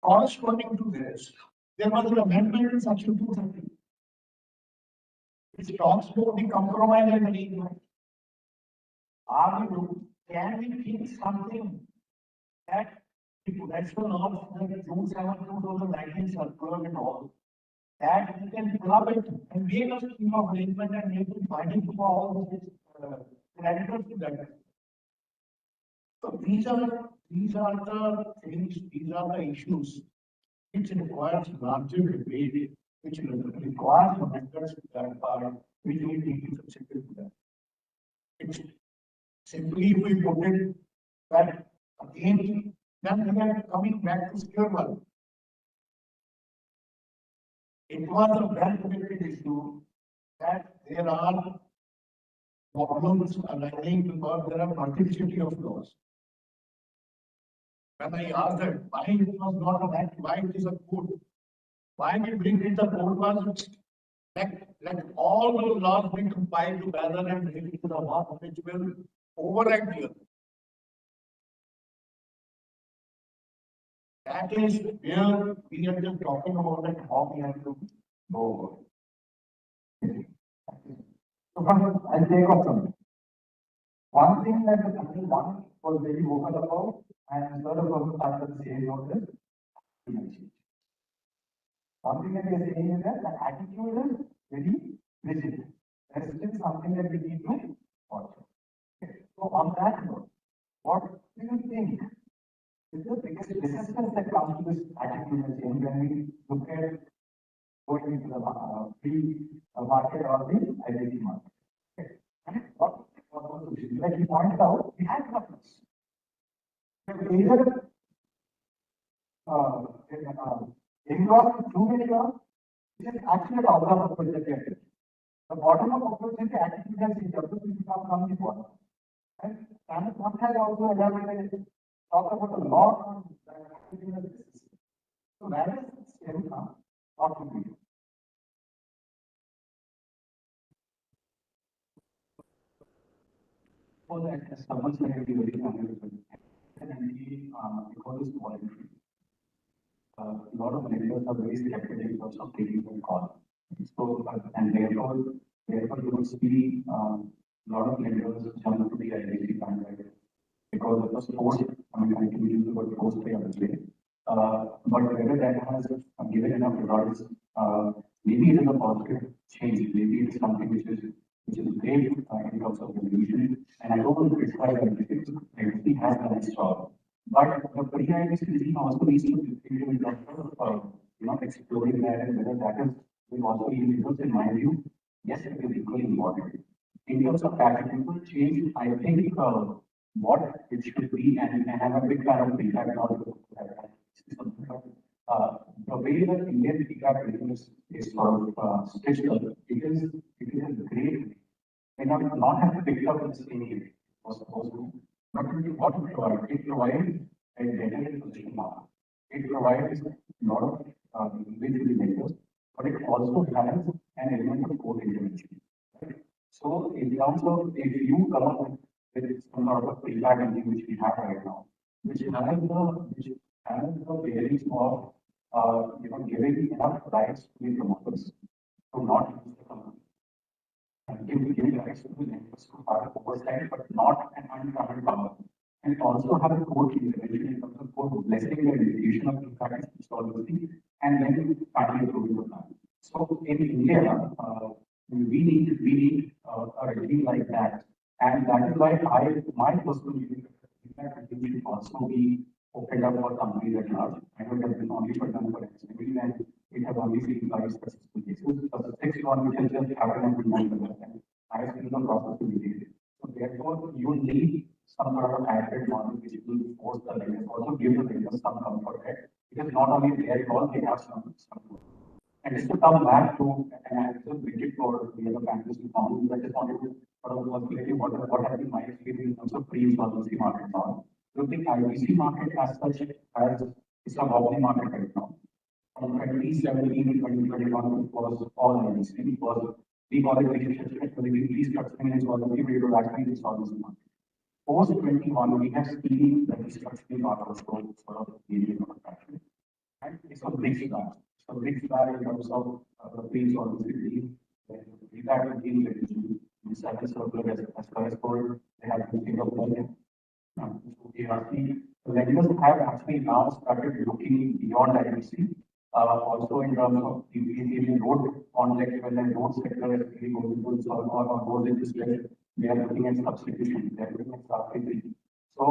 S2: corresponding to this, there was an amendment in section 230. It talks about the compromise and agreement. Can we think something that the potential laws like June 7, 2019 circular and all, that we can club it and make a scheme of arrangement and make it binding for all these creditors to that. So these are the things, these are the issues which requires larger debate, which requires members that part, which we need to consider that. It's simply if we put it that again, then we are coming back to square one. It was a well-debated issue that there are problems arising because there are multiplicity of laws. When I asked that why it was not an act, why it is a code, why we bring it the code was let all those laws be compiled together and bring it to the one which will overact here. That is where we are just talking about it, how we have to go over. So I'll take off from it. One thing that the country one was very vocal about, and the other also started saying about this, one thing that we are saying is that the attitude is very rigid. There is still something that we need to watch. Okay. So on that note, what do you think is the biggest resistance that comes to this attitude and change when we look at going into the free market or the IBC market? Okay. And what was the issue? Like you pointed out, we had problems. Either engrossed too many jobs, which is actually the outcome of project activity. The bottom of approach is the attitude and development which become from the bottom. And one has also elaborated, talked about a lot on the attitude and business. So where does it stem from? What would we do?
S7: Well, as someone's going to be very familiar with and because it's voluntary. A lot of lenders are very skeptical in terms of taking the call. So, and therefore, you will see a lot of lenders jump to the identity bandwagon because it was forced. I mean, I can use the word forced by other way. But whether that has given enough results, maybe it is a positive change. Maybe it is something which is great in terms of evolution. And I don't want to criticize everything. Everything has done its job. But the pre-IBC team also needs to think in terms of exploring that and whether that is will also be because in my view, yes, it is equally important. In terms of attitudinal change, I think what it should be, and I'm a big fan of feedback and all the way that Indian feedback is sort of stitched up, it is a great way. May not have picked up the same way it was supposed to, but what it provides, a dedicated position mark. It provides a lot of individual vendors, but it also has an element of code intervention. Right? So in terms of if you come up with some sort of feedback engine which we have right now, which has the bearings of giving enough rights to the promoters to not use the company and giving rights to the members to have oversight, but not an uncovered power. And also have a court intervention in terms of court blessing the execution of impact solvency and then finally approving the plan. So in India, we need a regime like that, and that is why my personal view is that regime should also be opened up for companies at large. I know it has been only for done for SME and it has only seen 5 successful cases. The sixth one which has just happened in 9%. I have seen the process to be taken. So therefore, you need some sort of hybrid model which will force the lenders, also give the lenders some comfort, right? Because not only their call, they have some. And just to come back to, and I just waited for the other panelists to come, I just wanted to sort of what has been my experience in terms of pre-insolvency market now. So the IBC market as such is a wobbly market right now. From 2017 to 2021, it was all IBC. It was the qualification, the restructuring and insolvency, but it was actually the insolvency market. Post 21, we have seen the restructuring part of sort of gaining contraction. And it's a big start. It's a big start in terms of the pre-insolvency. We have to deal with the second circular as far as for they have to think of them. We are seeing lenders have actually now started looking beyond IBC. Also in terms of the road context, when the road sector is really going to solve or goes into stress, they are looking at substitution, they are looking at substitution. So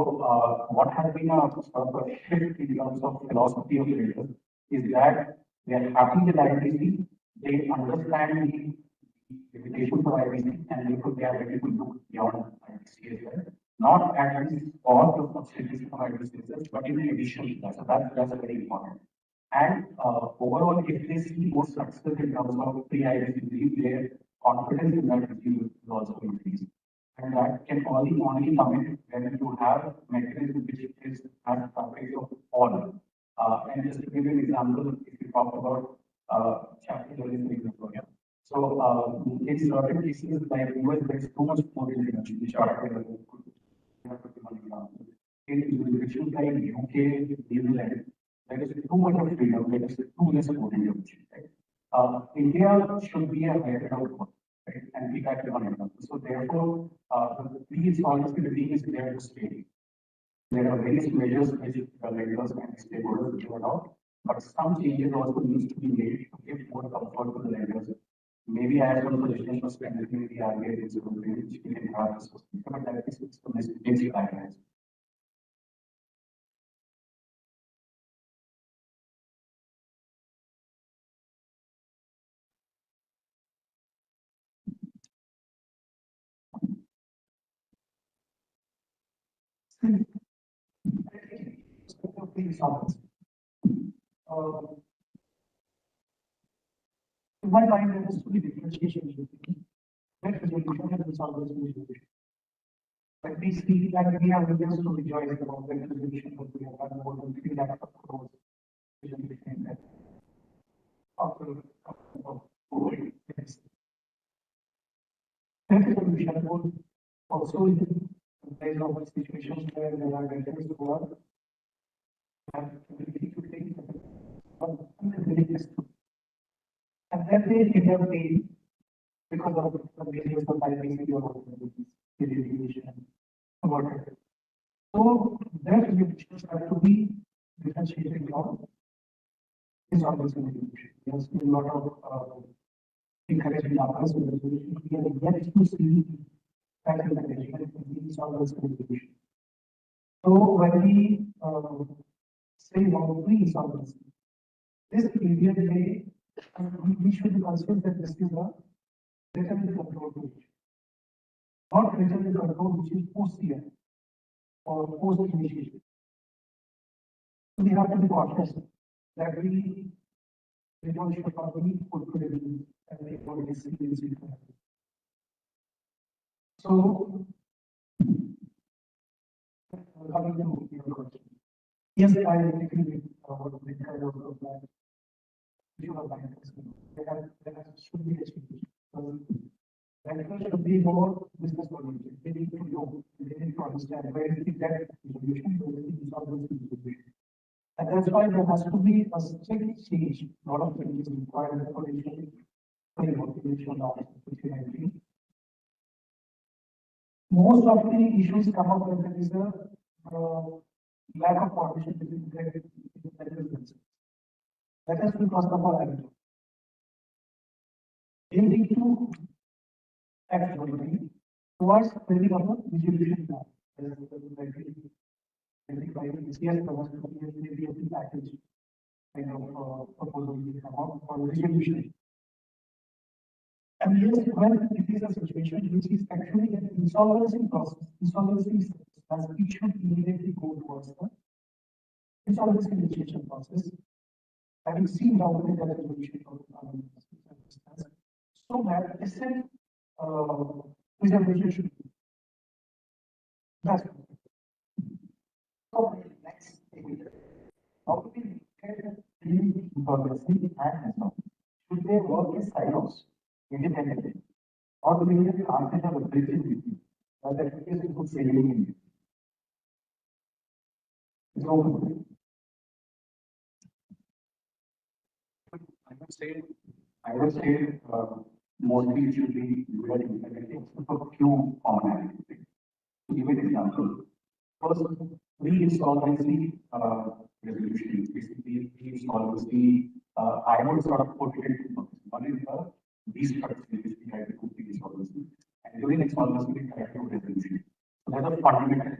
S7: what has been a sort of a shift in terms of philosophy of lenders is that they are happy with IBC, they understand the limitations of IBC, and therefore they are ready to look beyond IBC as well. Not at least all the substitution of IBC, but in addition to that. So that's very important. And overall, if they see more success in terms of pre-IBC, their confidence in that regime will also increase. And that can only come in when you have mechanism which is at coverage of all. And just to give you an example, if you talk about chapter 26, so in certain cases like US, there is too much more intervention, which are in jurisdictions like UK, New Zealand, there is too much of freedom, there is too less more intervention. Right? India should be a hybrid output.
S2: right? And we have one example. So therefore, the pre-insolvency is there to stay. There are various measures which lenders and stakeholders give out, but some changes also needs to be made to give more comfort to the lenders. Maybe I have some suggestions for strengthening the RBI principle, which we can have this, but that is the basic guidelines. In my mind, there has to be differentiation between that resolution and insolvency resolution. But we see that we have reasons to rejoice about the resolution that we have had more than 3 lakh crores resolution that after COVID. Yes. That resolution would also comprise of situations where there are debtors who are have ability to take the willingness to. And then they intervene because of the various societies or litigation about it. So that limitations have to be differentiated from insolvency litigation. There's a lot of encouragement occurs with resolution. We are yet to see that encouragement in the insolvency litigation. So when we say about pre-insolvency, this period may we should consider that this is a return control page, not return control which is post-year or post-initiation. So we have to be cautious that we don't should probably put to the and they already see this. So coming to your question. Yes, I agree with what the kind of that you have that should be executed. Bankers should be more business oriented. They need to know, they need to understand where is the debt resolution, where is the insolvency resolution. And that's why there has to be a strict change, a lot of changes required for the motivation of the most of the issues come up when there is a lack of partnership between the businesses. That is because of our attitude. They need to act jointly towards building up a resolution plan. Maybe a package kind of proposal will come up for resolution. And yes, when it is a situation which is actually an insolvency process, insolvency as it should immediately go towards the insolvency initiation process. Having seen now the resolution of so that asset preservation should be. That's so next thing. How do we get the insolvency and should they work as silos independently? Or do we need to consider the bridging between the application for saving in it? So I would say mostly it should be very independent except for few commonalities. To give an example, first pre-insolvency resolution, basically pre-insolvency, I would sort of put it into buckets. One is the restructuring, which we try to do pre-insolvency, and during insolvency we try to do resolution. So that's a fundamental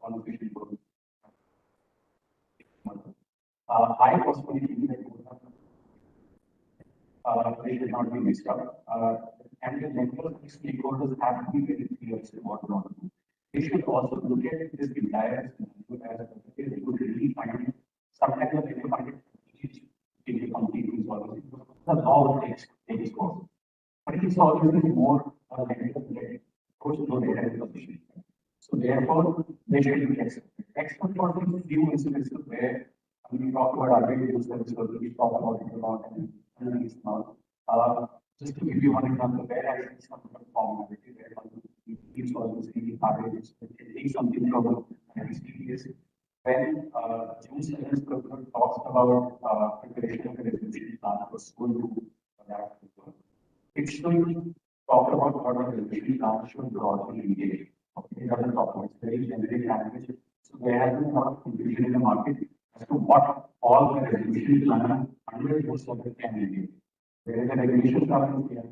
S2: conversation. I personally think that they should not be mixed up. And the network stakeholders have to be very clear as to what they want to do. They should also look at this entire scenario as they could really find sometimes they can find it in the complete insolvency. The law takes course. But it is always more led towards no data position. So therefore, they should be accepted. Except for the few incidences where we talk about RBI service, we talk about it a lot and it's not. Just to give you one example, where I see some formality where it's always really hard to take something from is when June 7th talks about preparation of a resolution plan for school to that. it should talk about what are the related terms should broadly engage. Okay, it doesn't talk about it's very generic language. So there has been a lot of confusion in the market as to what all the resolution plan under those subject can engage. There is a regulation starting here.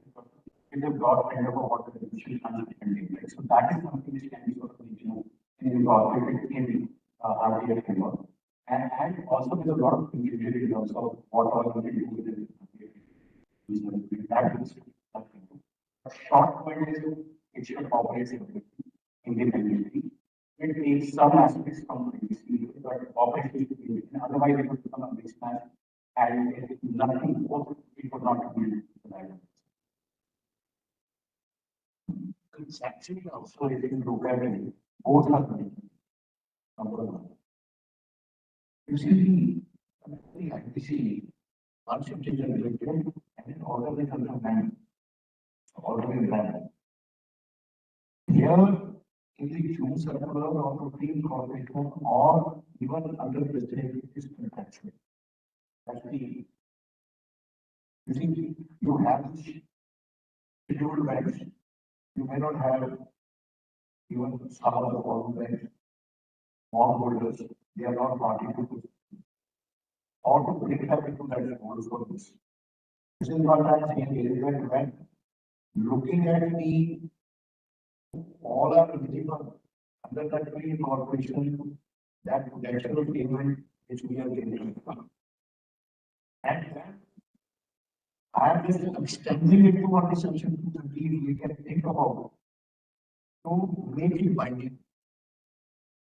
S2: It's a broad kind of what the resolution plan can engage. Right? So that is something which can be sort of incorporated in RTF framework. And also there's a lot of confusion in terms of what all we can do with it. That is something. A short point is it should operate independently. It takes some aspects from the but operates independently. Otherwise, it would become a mismatch and nothing more it would not be. Conceptually also, if you can look at it, both are number one. You see, the IPC, once you take a elected and then order is under ban. Order is ban. Here, in the June circular or 15 corporation or even under president, it is contractual. That's the, you see, you have scheduled banks, you may not have even some of the foreign banks, bondholders, they are not party to this. Or to bring that into that is also this. This is what I'm saying is that when looking at the all are eligible under that free corporation, that potential payment which we are getting. And then I am just extending it to what is section 230 we can think about to make it binding.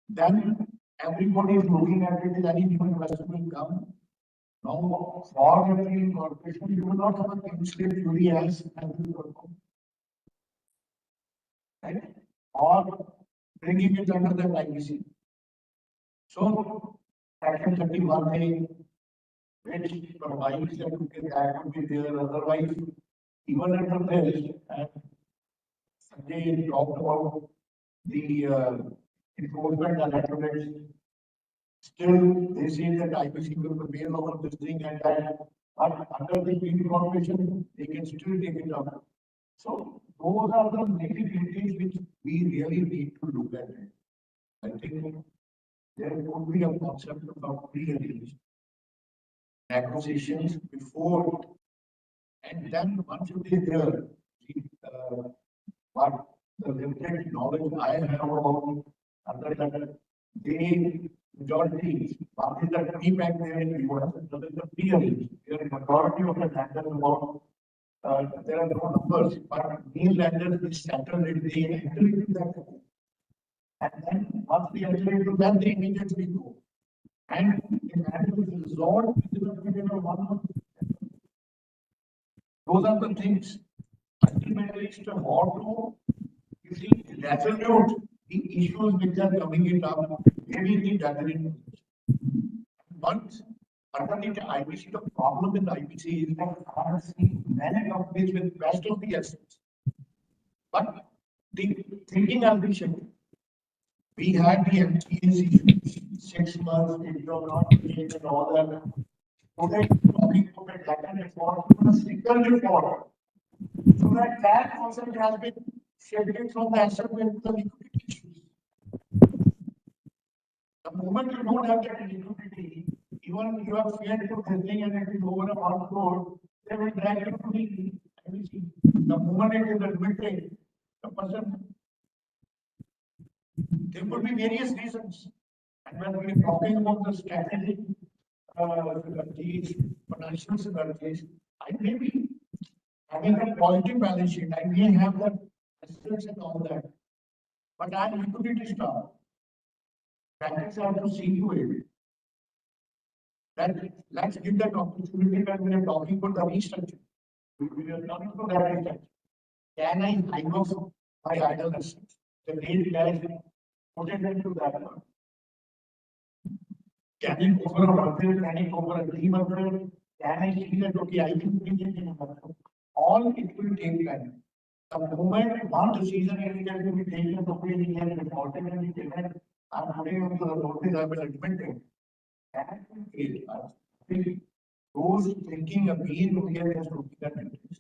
S2: Then everybody is looking at it, any new investor will come. Now, for the free corporation, you will not have a constraint duty as right? Or bringing it under the IBC. So, section 31A, which provides that that would be there, otherwise, even under this, and they talked about the enforcement electorates. Still, they say that IBC will prevail over this thing and that, but under the free corporation, they can still take it up. So, those are the nitty-gritties which we really need to look at. I think there would be a concept of pre-arranged acquisitions before, and then once it is there, but the limited knowledge I have about other that they majority, what is the feedback there in US, that is the pre-arranged. The majority of the lenders about there are no numbers, but these lenders which settle it, they enter into that. And then once we enter into that, they immediately go. And in that is resolved within a 1 month. Those are the things. Ultimately, it's to how to, you see, resolute the issues which are coming in up, maybe the gathering. Once underneath the IPC, the problem with the IPC is that I have seen many companies with best of the assets. But the thinking has been shifted. We had the MTAC 6 months, it was not changed and all that. Today, talking about a second report, a single report. So that concept has been shifted from the asset to the liquidity issues. The moment you don't have that liquidity, even if you have failed to testing and it is over a 1 crore, they will drag you to the IBC. The moment it is admitted, the person, there could be various reasons. And when we are talking about the strategic these financial synergies, I may be having a positive balance sheet, I may have the assets and all that, but I am liquidity star. Banks have to see to it. That let's give that opportunity when we are talking about the restructure. We are talking about that restructure. Can I hide off my idle assets? The rate cash put it into that one. Can it over a month? Can it over a 3 month? Can I see that okay, I can bring it in a month? All it will take time. The moment one decision is going to be taken, the way we have reported and we given, I'm putting on the notice, I will admit it. That will fail us. Those thinking again, we are just looking at it.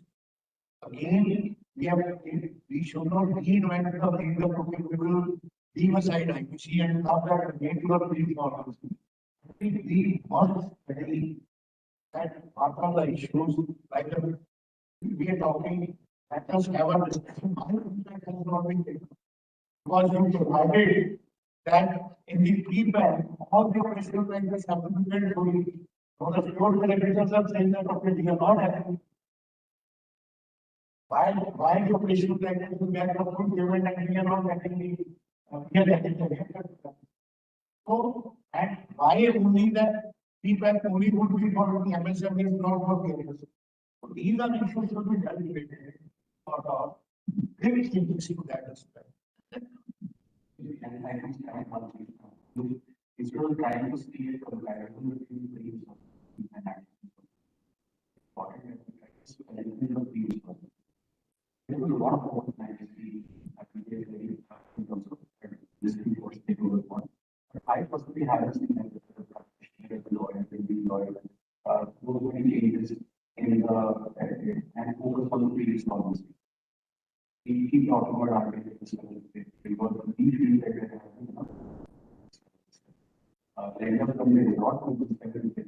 S2: Again, we should not reinvent the wheel. We will leave aside IPC and not that again to the police models. We must study that part of the issues, like we are talking, let us have a discussion. How that has not been taken. Because you provided that in the pre-plan, all the operational plans have been built fully. So the floor managers are saying that, okay, we are not having. Why the operational plans will get the full payment and we are not getting we are getting the. So, and why only that pre-plan only would be for the MSMEs, not for the others. So these are issues will be validated or they will see that as well.
S7: And I think it's really trying to see a comparison between dreams and actions. There was a lot of organization I think they very in terms of listening for stakeholder one. I personally haven't seen that as a practitioner, as a lawyer, those many changes in the and focus on the previous policy. We keep talking about architecture because we feel that they have the end of the day, they not going to spend the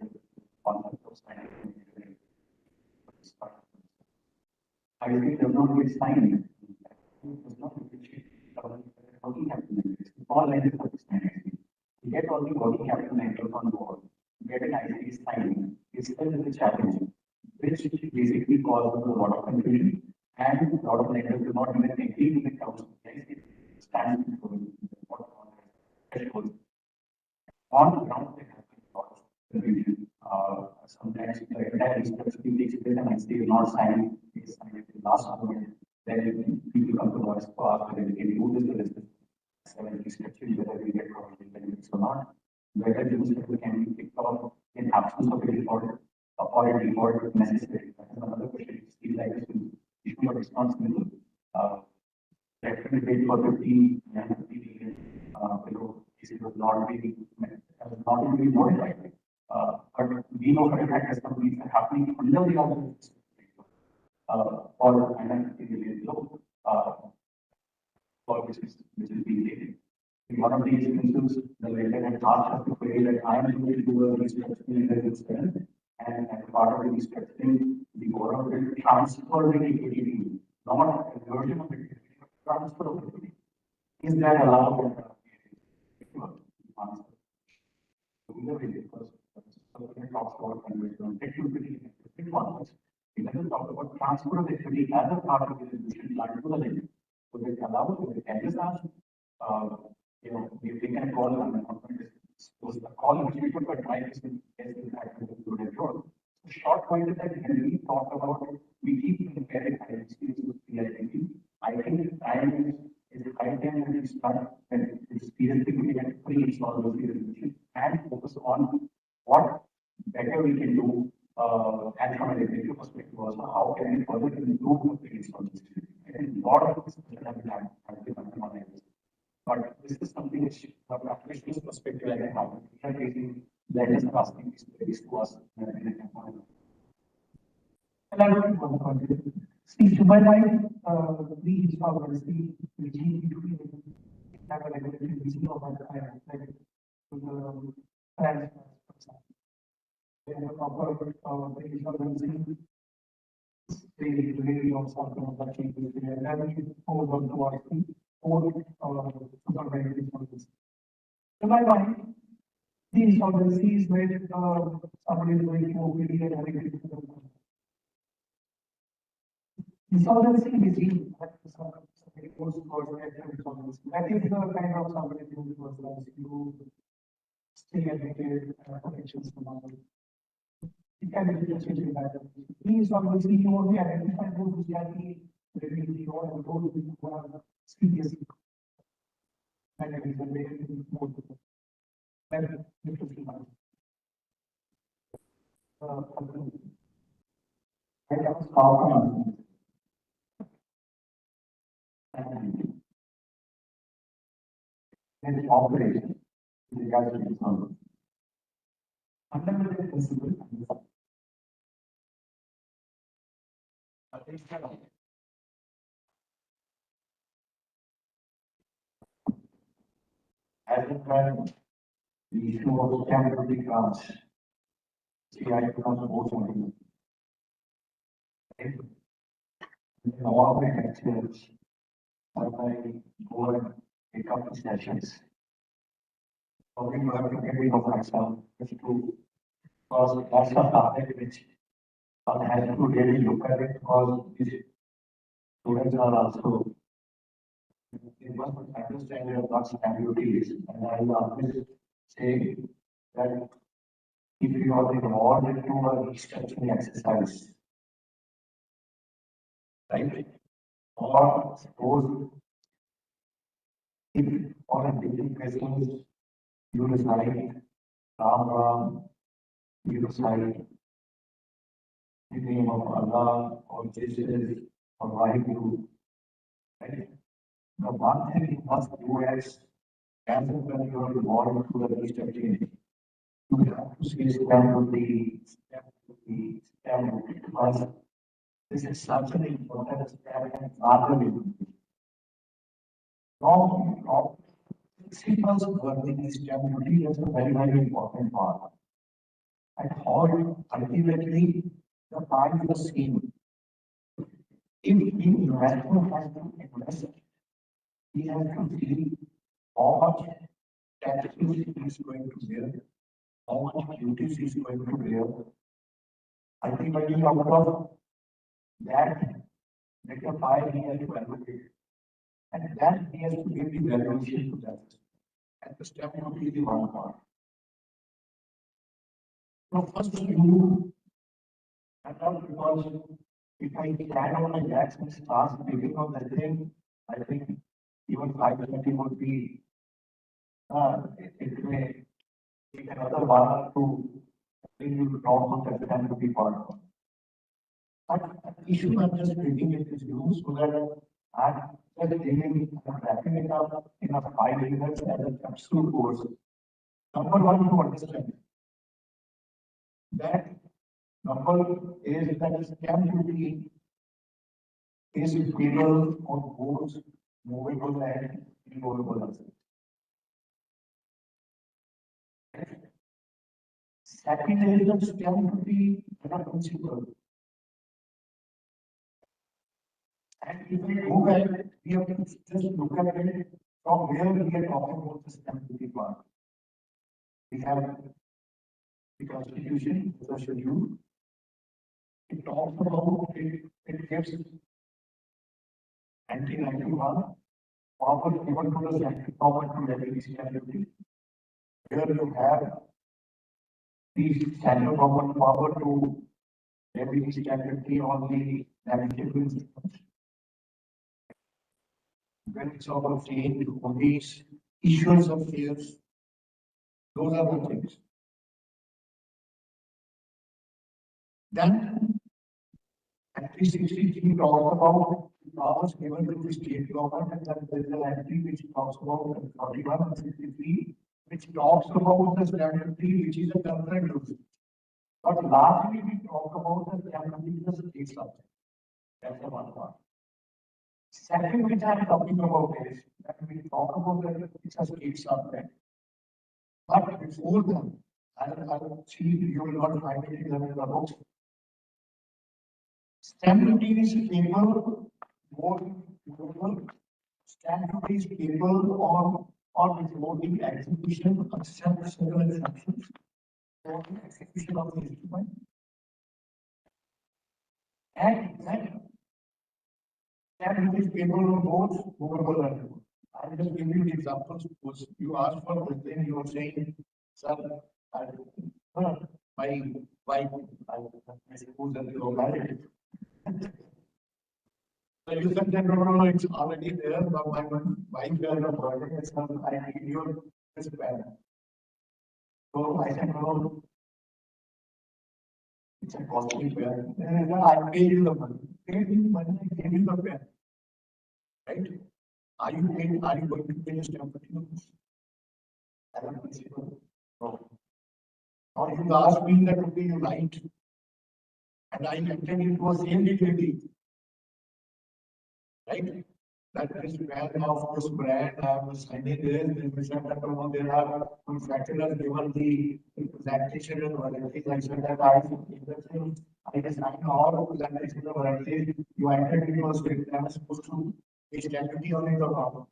S7: concept of signing. I think they're not going to sign it. Not working capital lenders. All lenders have to sign it. To get all the working capital lenders on board, get an ICD signing is still a challenge, which basically causes a lot of confusion. And a lot of lenders do not even agree with the council. Stands for thresholds. On the ground, there has been a lot of confusion. Sometimes the entire restructuring takes place and ICD is not signed. It's signed at the last moment. Then people come to us for ask whether we can do this or this. Restructuring, whether we get property benefits or not. Whether the restructure can be kicked off in absence of a default or a default if necessary. That is another question. Still like this issue of responsibility. Reference rate for 15 and 50 million below it was not being modified. But we know for a fact that companies are happening under the organization or under 50 million below for which is being taken. In one of these instances, the lender had asked us to pay that I am going to do a restructuring in the spend, and as part of the restructuring, the borrower will transfer the equity, not a conversion of equity, transfer of equity. Is that allowed? Either way, because it talks about conversion, it should be in different context. It doesn't talk about transfer of equity as a part of the distribution plan to the lender. So they allow it, they can just ask, they can call on the call which we put for trying to get the fact of the included role. So short point is that when we talk about, we keep comparing identities with PIDP. I think the time is high time when we start and seriously looking at pre-install those resolution and focus on what better we can do and from an executive perspective also, how can we further improve the pre-install system. I think a lot of this have been done on it. But this is something which, from a practitioner's perspective, like how we are facing lenders are asking these queries to us.
S2: And I would want to contribute. See, to my mind, we installers, the regime have a regulatory regime of the transfer. They have a proper regime. They really also have the changes there. And we forward towards the supervisory services. To my mind, the insolvencies where somebody is going to OPD and having a insolvency regime that is somebody goes towards insolvency. That is the kind of somebody who was you stay admitted protections from all. It can be changing that. Insolvency, you only identify those who can be reviewed or those who are serious. And it is a very more than interesting. I have how and operation in regards to insolvency. Fundamental principle
S7: as and when the issue of stamp duty comes, CI becomes more something. In all the lectures, when I go and pick up the sessions, probably you have to get rid of myself, just to, because that's a topic which one has to really look at it, because these students are also, they must understand what stamp duty is, and I will always say that if you are involved into a restructuring exercise, right? Or suppose if on a daily basis you recite Ram Ram, you recite the name of Allah or Jesus or Vaheguru, right? The one thing you must do is, as and when you are involved into the restructuring, you have to see stamp duty, because this is such an important step and father will. Now, principles governing stamp duty is a very, very important part. And how ultimately the part is the same. If investor has to invest, he has to see how much taxes he is going to bear, how much duties he is going to bear. Ultimately, out of that, the file he has to allocate. And then he has to give the valuation to that. And the step duty is the one part. So first you, I thought, because if I stand on my legs and start thinking of that thing, I think even 520 would be, it may take another 1 or 2 things you talk about that time to be part of. But issue I'm just bringing it is you so that I'm just wrapping it up in a 5 minutes as an absolute course. Number one, to understand that number is that the stamp duty is payable on both movable and immovable assets. Second is the stamp duty principle. And if we go back, we have to just look at it from where we are talking about the stamp duty part. We have the Constitution, the schedule. It talks about it gives 1991 power given to the central government to levy stamp duty. Here you have the central government power to levy stamp duty on the national instruments. When it's about change, police, issues of shares, those are the things. Then, at 363 talks about powers given to the state government, and then there is an entry which talks about 41 and 63, which talks about the stamp duty, which is a permanent duty. But largely we talk about the stamp duty as a state subject. That's the one part. Second, which I am talking about is that we talk about that it's a state subject. But before that, I will see you will not find it in the books. Stamp duty is payable more stamp duty is payable on before the execution of several exceptions for the execution of the instrument. And then stamp duty is payable on both movable and movable. I will just give you the examples. Suppose you ask for this thing, you are saying, sir, my wife, I suppose that you are married. So you said that no, it's already there, but my wife has a project, it's not, I need your this pen. So I said, no, it's a costly pen. I paid you the money. Paid you money, I gave you the pen. Right? Are you going to pay the stamp duty? No. Or you asked me that would be you right. And I entered into a same duty. Right?
S2: that is where of this brand I was signing there, we said that there are manufacturers given the representation and varieties. I said that I design all representation of varieties. You entered into a state, I was supposed to be statutory on it or not.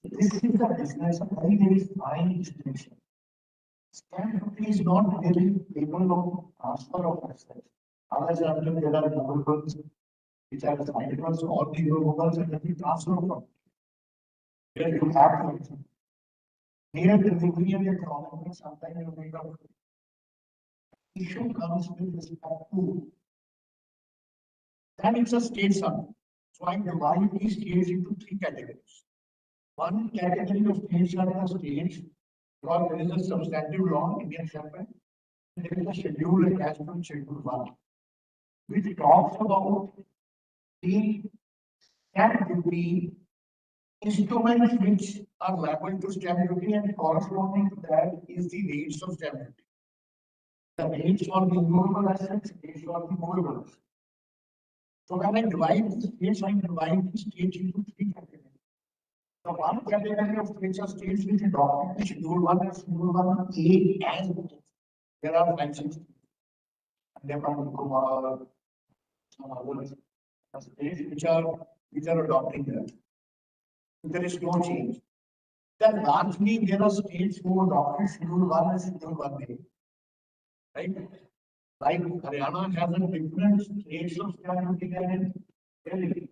S2: This is the business of very fine distinction. Stamp duty is not really able of transfer of assets. Unless until there are movables which are assigned to all the movables and then we transfer from. Here you have to. Here the delivery and the economy sometimes you make a issue comes with respect to then it's a state sum. So I divide these states into three categories. One category of states are the states because there is a substantive law, Indian Separate. There is a schedule attached to Schedule 1, which talks about the stamp duty instruments which are liable to stamp duty and corresponding to that is the rates of stamp duty. The rates for the movable assets, rates for the movables. So when I divide the states, I divide the states into three categories. The one category of states are states which adopt Schedule 1 and Schedule 1A and B. There are 960. And there are some others states which are adopting that. There is no change. Then largely there are states who adopted Schedule 1 and Schedule 1A. Right? Like Haryana has a different rates of stamp duty than Delhi.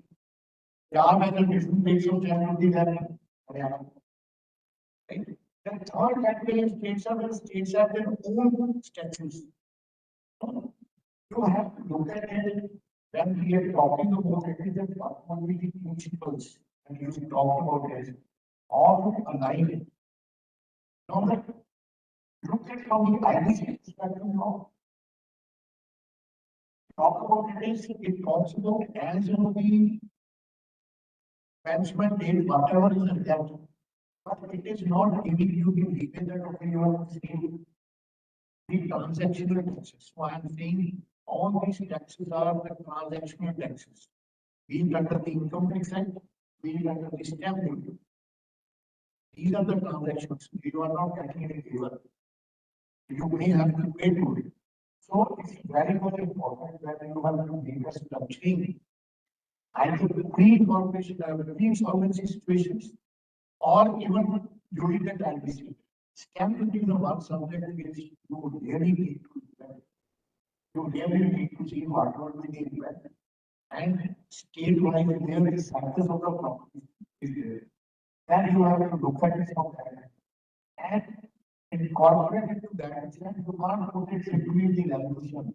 S2: Punjab has a different rates of stamp duty than Haryana. Right? The third category of states are the states have their own statutes. You have to look at it when we are talking about it, that what will be the principles and you talk about it, all aligned. Now that look at from the IBC perspective now. Talk about it is it talks about as you know the management date, whatever is exact, but it is not giving you the detail that okay, you are saying the transactional taxes. So I am saying all these taxes are the transactional taxes. Being under the income tax act, being under the stamp duty. These are the transactions. You are not getting any favor. You may have to pay to it. So it's very, very important that you have to make a structuring either pre-corporation, pre-solvency situations, or even during the IBC. Stamp duty is the one subject which you really need to implement. You really need to see what will be the impact. And state-wise, there is success of the property is there. Then you have to look at it from that. And incorporate into that, you can't put it simply in the resolution.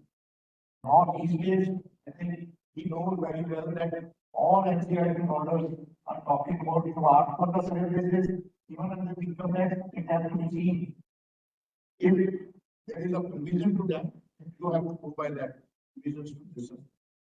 S2: Now, these days, I think we know very well that all NCCRS orders are talking about if you ask for the services, even under the income tax, it has to be seen. If there is a provision to that, you have to go by that provisions to this.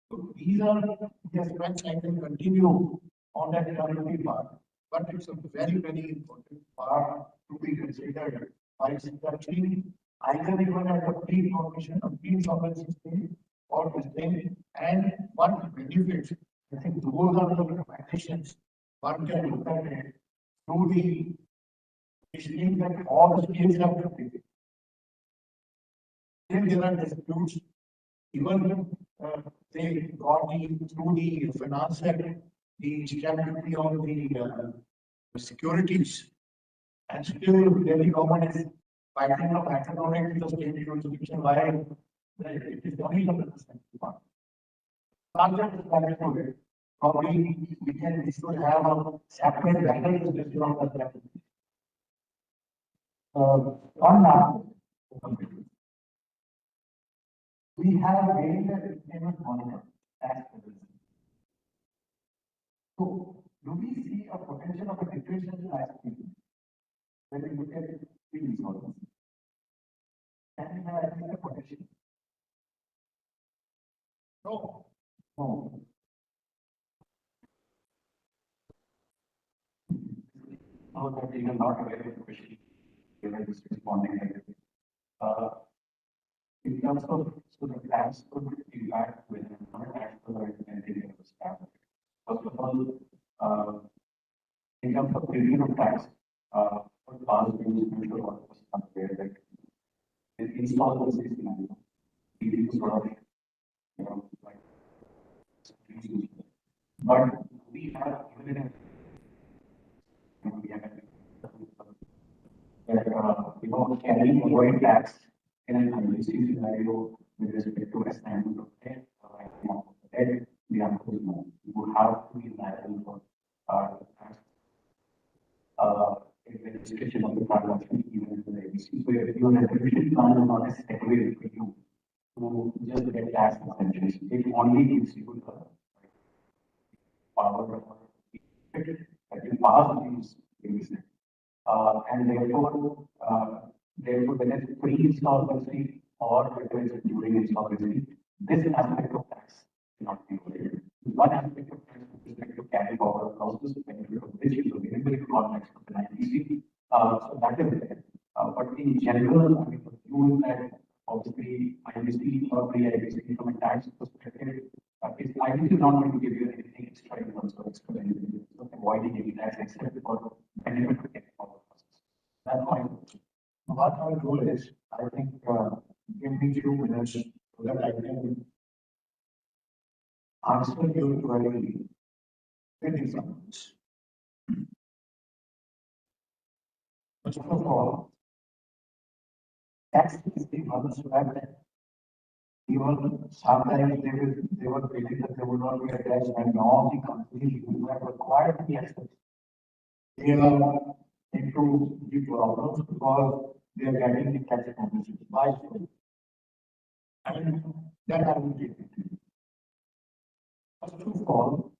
S2: So these are the aspects I can continue on that community part, but it's a very, very important part to be considered by structuring either even at a pre-formation, a pre-solvency stage, or this thing, and what benefits. I think those are the recommendations one can look at it through the issuing that all the states have to take. Then there are disputes, even they got through the finance act, the stamp duty on the securities, and still Delhi government is fighting a battle on it with the state jurisdiction why it is only 100%. Not just that to it. Probably we should have a separate battle discussion on that. On that, we have various payment monitor as so, do we see a potential of a situation like when we look at the resources? Can we have a potential? No. No. Now that we are not aware of the question, we are just responding like this. In terms of so the plans could impact with another as per the entity of the staff.
S7: First of all, in terms of payment of tax, for the past years, I'm sure all of us are aware that in insolvency scenario, we sort of, like, but we have given it, we have that, can we avoid tax in an emergency scenario with respect to assignment of debt or writing off of debt? The answer is no. You would have to be liable for tax administration of the transaction, even in the ABC. So if your resolution plan is not a segue for you to just get tax exemptions, it only gives you the power of that you pass these things. And therefore, whether it's pre-insolvency or whether it's during insolvency, this aspect of tax cannot be avoided. One aspect of tax with respect to carry forward losses, benefit of which is available in context of the ITC. So that is there. But in general, I mean, the view is that obviously ITC or pre-ITC from a tax perspective, is ITC not going to give you anything extra in terms of extra benefit, so avoiding any tax except for benefit of carry forward losses. That's why what our goal is, I think, give me 2 minutes so that I can answer your query with examples. First of all, tax is the one swag that even sometimes they were feeling that they would not be attached, and now the companies who have acquired the assets, they are into the problems because they are getting the tax advantages. Why so? And that I will give it to you. First of all,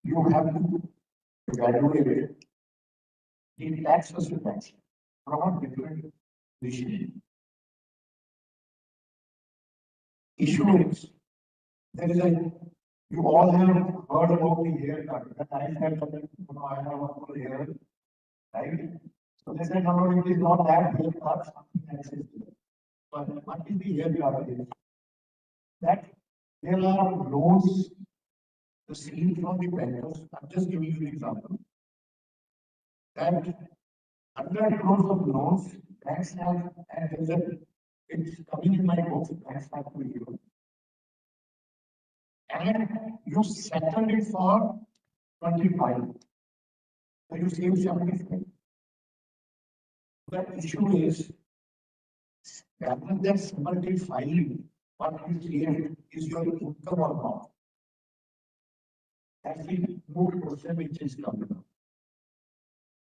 S7: you have to evaluate the tax versus tax from a different vision. Issue is, there is you all have heard about the haircut. That I said that I have a full hair, right? So they said, no, it is not that haircut, something else is there. But what is the haircut is that there are loans received from the bankers. I'm just giving you an example. That 100 crores of loans, banks have, and it's coming in my books, banks have to give. And you settle it for 25. So you save 75. The issue is, rather than 75, what you save is your income or not. That's the moot question which is coming up.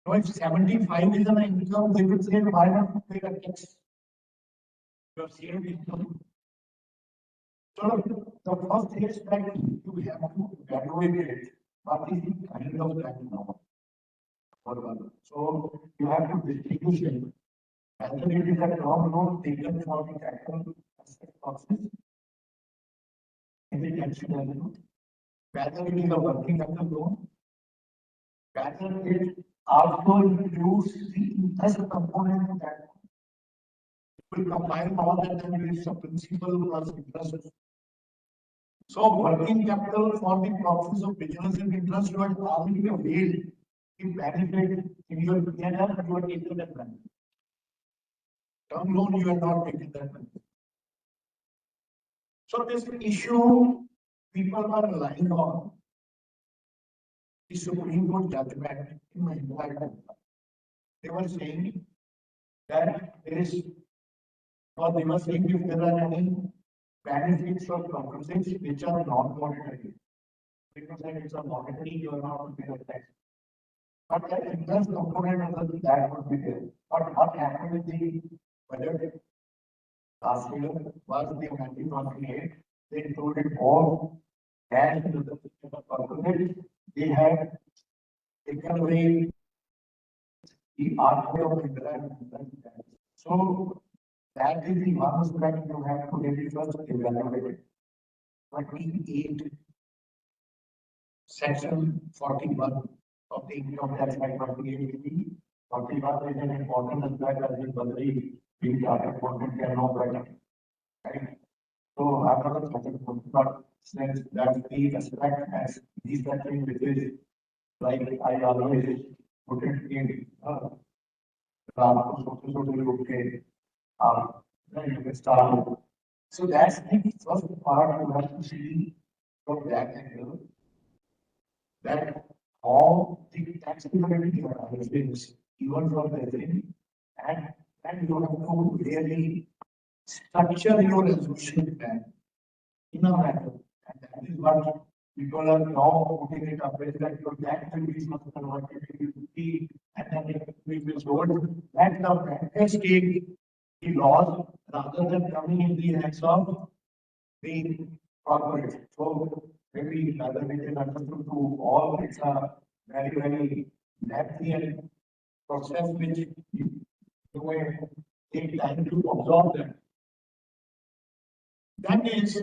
S7: Now, if 75 is an income, they will say, why not pay the tax? Your saved income. So the first thing is that you have to evaluate it. What is the kind of tax now? So you have to distinguish it. Whether it is a term loan taken for the capital asset process, in the consumer loan, whether it is a working capital loan, whether it also includes the interest component of that. It will combine all that and it is a principal plus interest. So working capital for the purposes of business and interest, you are already availed in benefit in your PNL, you are taking that benefit. Term loan, you are not taking that benefit. So this issue people are relying on the Supreme Court judgment in my environment. They were saying that there is, or they were saying if there are any benefits or compensations which are non-monetary, because it's a monetary, you are not going to pay the tax. But the interest component of that would be there. But what happened with the budget last year was the amendment 28, they included all cash into the component. They had taken away the article of interest. So that is the one aspect you have to really first evaluate. 28 section 41 of the income tax act 28 41 is an important aspect as in Badri being important can know better. Right? So I'm not talking about, but
S2: since that's the aspect as these are things which is like I always put it in okay, then you can start. So that's the first part you have to see from that angle that how the taxability is even for the thing and you have to really structure your resolution plan in a manner. And that is what people are now putting it up with that your tax will be not converted into fifty and then it will be sold. Let the bankers take the laws rather than coming in the hands of the corporate. So maybe rather we can understand to all it's a very lengthy and process which you may take time to absorb that. That is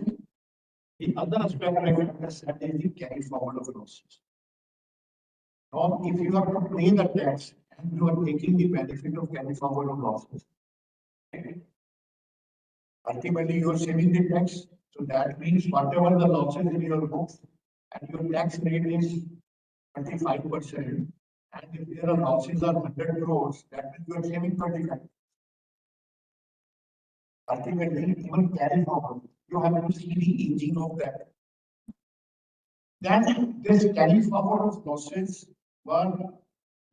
S2: the other aspect I will understand is the carry forward of losses. Now, if you have to pay the tax and you are taking the benefit of carry forward of losses, right? Ultimately you are saving the tax. So that means whatever the losses in your books and your tax rate is 25%. And if there are losses are 100 crores, that means you are saving 25. Ultimately, even carry forward, you have to see the aging of that. Then this carry forward of losses, one,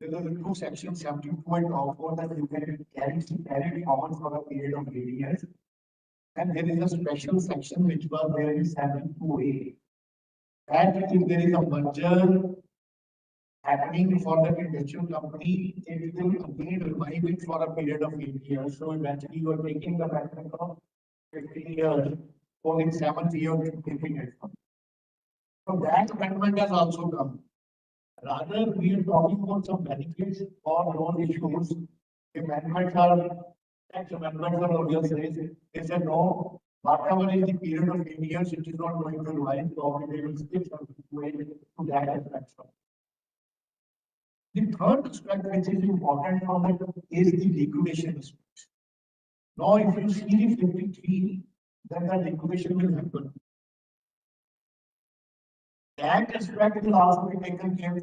S2: there are two sections, 72.04 that you can carry forward for a period of 8 years. And there is a special section which was there in 72A. And if there is a merger happening for the industrial company, it will again revive it for a period of 8 years. So eventually you are taking the benefit of 15 years, for in 7th year you're taking it. So that amendment has also come. Rather, we are talking about some benefits for loan issues. Amendments are tax amendments are always raised. They said no, whatever is the period of 8 years, it is not going to revise, so they will still have to wait to that aspect. The third aspect which is important from it is the liquidation aspect. Now, if you see the 53, then the liquidation will happen. That aspect will also be taken care of.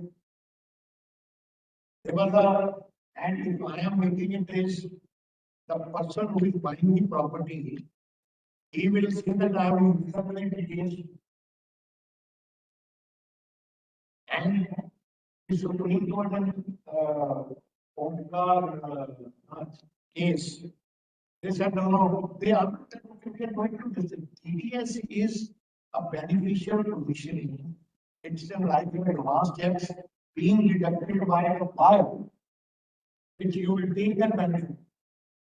S2: There was a, and if I am making it is the person who is buying the property, he will say that I will disability case and the Supreme Court and case. They said no, they are going to this. TDS is a beneficial provisioning. It's a like an advanced tax being deducted by a buyer, which you will take that benefit.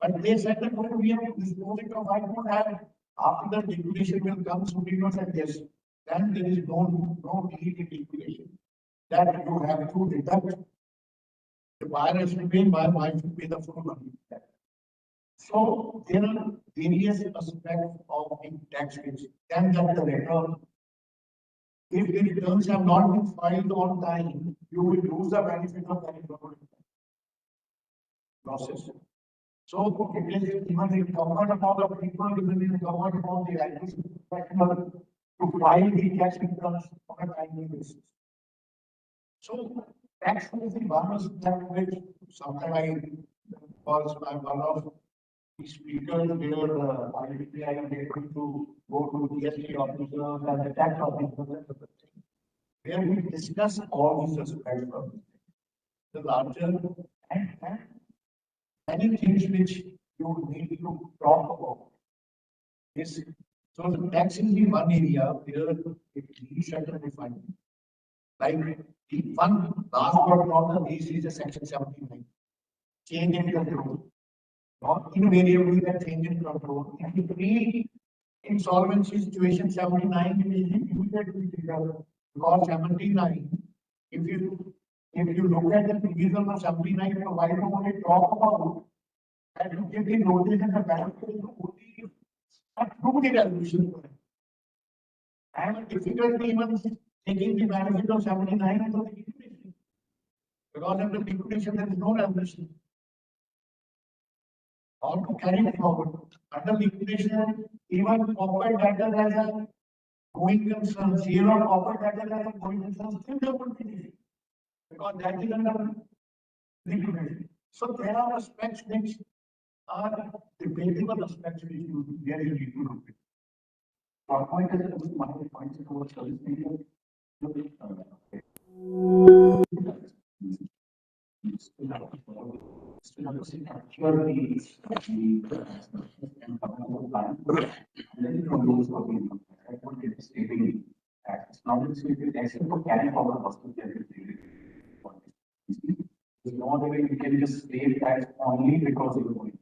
S2: But they said that we have to dispose it of, I don't have, after the liquidation will come, Supreme Court said yes, then there is no need in liquidation. That you have to deduct. The buyer has to pay, buyer might pay the full money. So there are various aspects of the tax rates. Then that the return, if the returns have not been filed on time, you will lose the benefit of that process. So it is even incumbent upon the people, even incumbent upon the IRS to file the tax returns on a timely basis. So tax is the one aspect which sometimes I was one of the speakers where I am able to go to GST officers and the tax officers where we discuss all these aspects of the larger and many things which you need to talk about. Yes. So the tax is the one area where it needs certain refinement. Like the one last but not the least is the section 79. Change in control. Not invariably the change in control. If you pre insolvency situation 79 is immediately triggered because 79, if you look at the provision of 79, why don't we talk about that you give the notice and the benefit only through the resolution. I am difficulty even taking the benefit of 79 under the liquidation. Because under liquidation there is no resolution. How to carry it forward? Under liquidation, even corporate debtor has a going concern, zero corporate tax and going concern still there would be because that is under liquidation. So there are aspects which are debatable aspects which you really need to look at. Our point is that this money points towards service media. There's no other way we can just save tax only because of the money.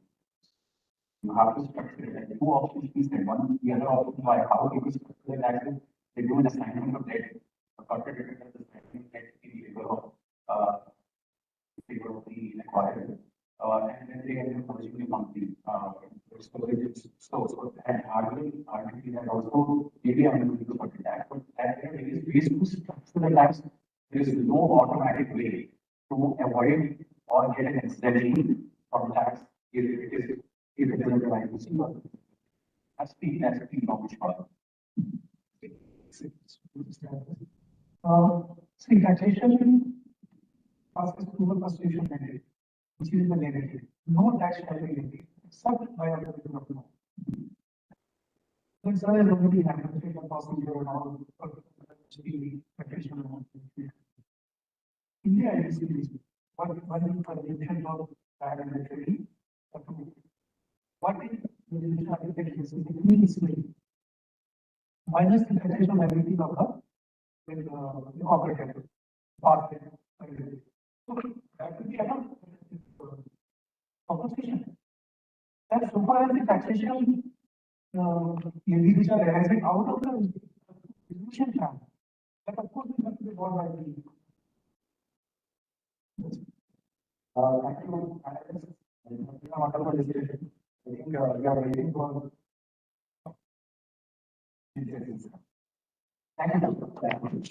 S2: You have to structure it. Like two options is that one, the other option by how it is structured taxes, they do an assignment of debt, a corporate return is assignment debt in favor of the acquirer. And then they end up purchasing the company. So and arguably that also maybe I'm going to put tax, but that there is ways to structure the tax. There is no automatic way to avoid or get an exemption from tax if it is a right receiver. That's the knowledge part. See, taxation passes through the constitution mandate, which is the negative. No tax shall be levied except by a provision of law. That's why I already have to take a passing here now. India is one condition of valedictory. What is the definition of valedictory? It means minus the taxation liability of the operator. So that will be enough compensation. That so far as the taxation levies which are arising out of the distribution plan, that of course will have to be borne by the thank you. Wonderful discussion. I think we are waiting for. Thank you.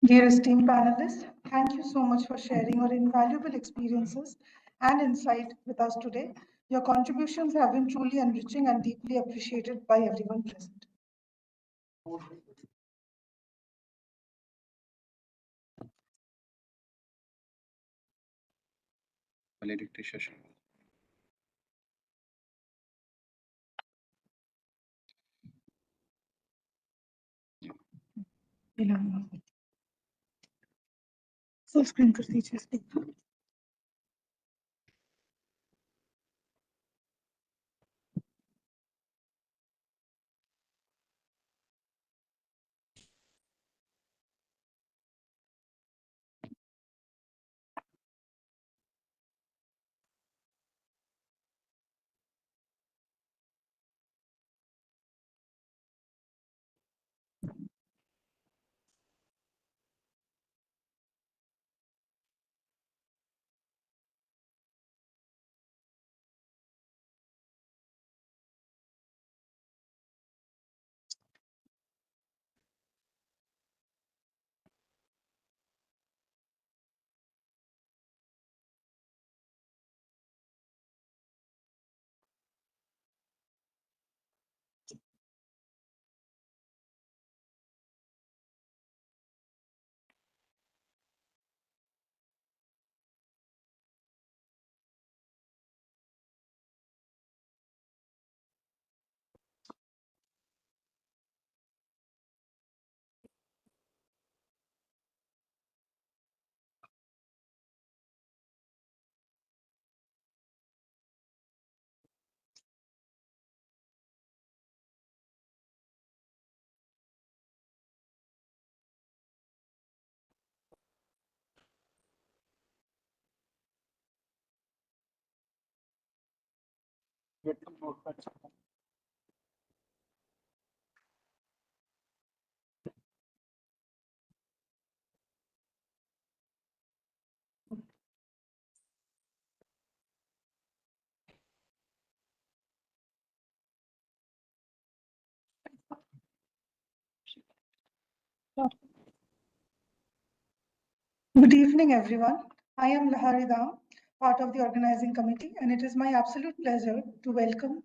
S11: Dear esteemed panelists, thank you so much for sharing your invaluable experiences and insight with us today. Your contributions have been truly enriching and deeply appreciated by everyone present.
S6: Valedictory session.
S11: Full screen कर दीजिए इसको।
S2: Get some notepads.
S11: Good evening, everyone. I am Lahari Dam, part of the organizing committee, and it is my absolute pleasure to welcome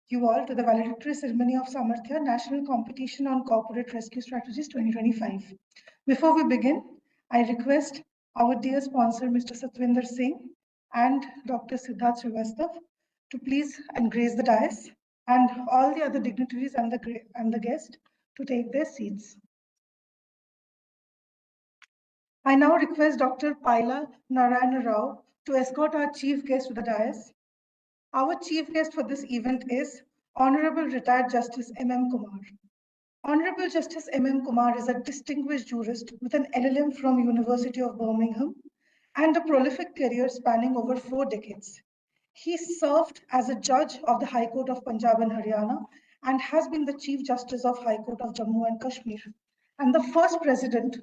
S11: you all to the valedictory ceremony of Samarthya National Competition on Corporate Rescue Strategies 2025. Before we begin, I request our dear sponsor, Mr. Satwinder Singh and Dr. Siddharth Srivastav to please grace the dais, and all the other dignitaries and the guests to take their seats. I now request Dr. Paila Narayana Rao to escort our chief guest to the dais. Our chief guest for this event is Honorable Retired Justice M.M. Kumar. Honorable Justice M.M. Kumar is a distinguished jurist with an LLM from University of Birmingham and a prolific career spanning over 4 decades. He served as a judge of the High Court of Punjab and Haryana and has been the Chief Justice of High Court of Jammu and Kashmir and the first president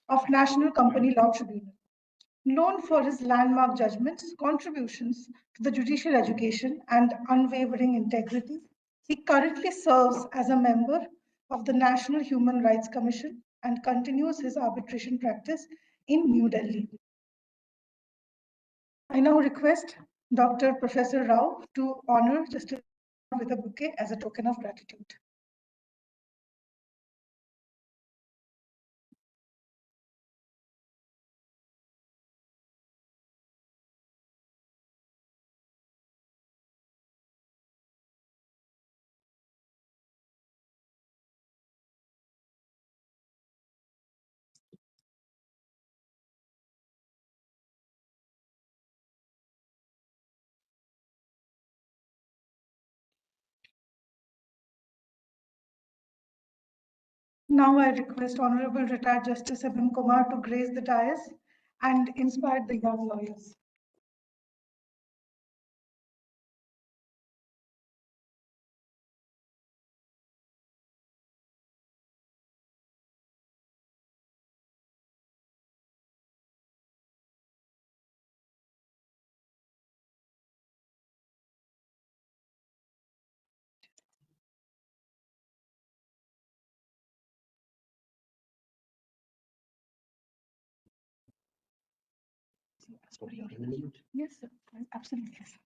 S11: of National Company Law Tribunal. Known for his landmark judgments, contributions to the judicial education, and unwavering integrity, he currently serves as a member of the National Human Rights Commission and continues his arbitration practice in New Delhi. I now request Dr. Professor Rao to honor Justice with a bouquet as a token of gratitude. Now I request Honorable Retired Justice M.M. Kumar to grace the dais and inspire the young lawyers. Yes, sir. Absolutely, sir.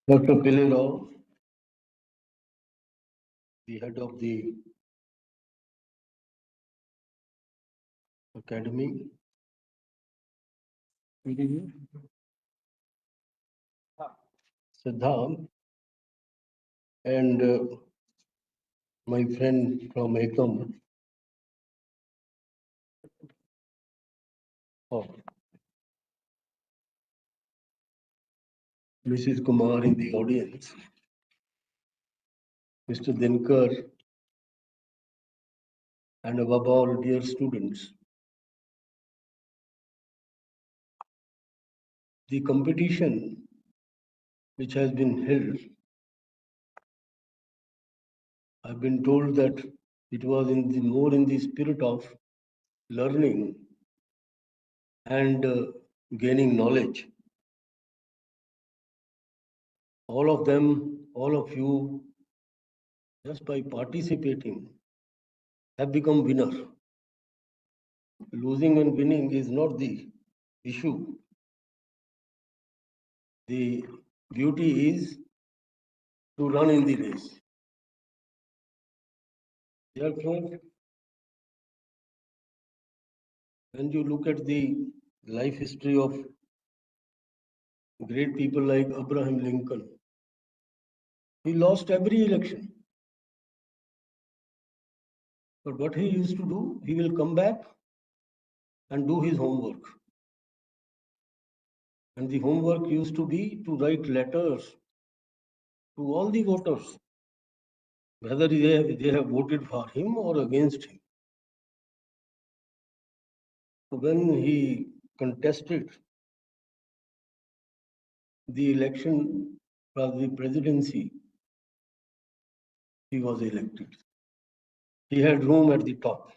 S12: Dr. Pillai Rao, the head of the academy. Siddharth, and my friend from Ekam. Oh. Mrs. Kumar in the audience. Mr. Dinkar, and above all, dear students. The competition which has been held, I've been told that it was more in the spirit of learning and gaining knowledge. All of them, all of you, just by participating, have become winner. Losing and winning is not the issue. The beauty is to run in the race. Therefore, when you look at the life history of great people like Abraham Lincoln, he lost every election. But what he used to do, he will come back and do his homework. And the homework used to be to write letters to all the voters, whether they have voted for him or against him. So when he contested the election for the presidency, he was elected. He had room at the top.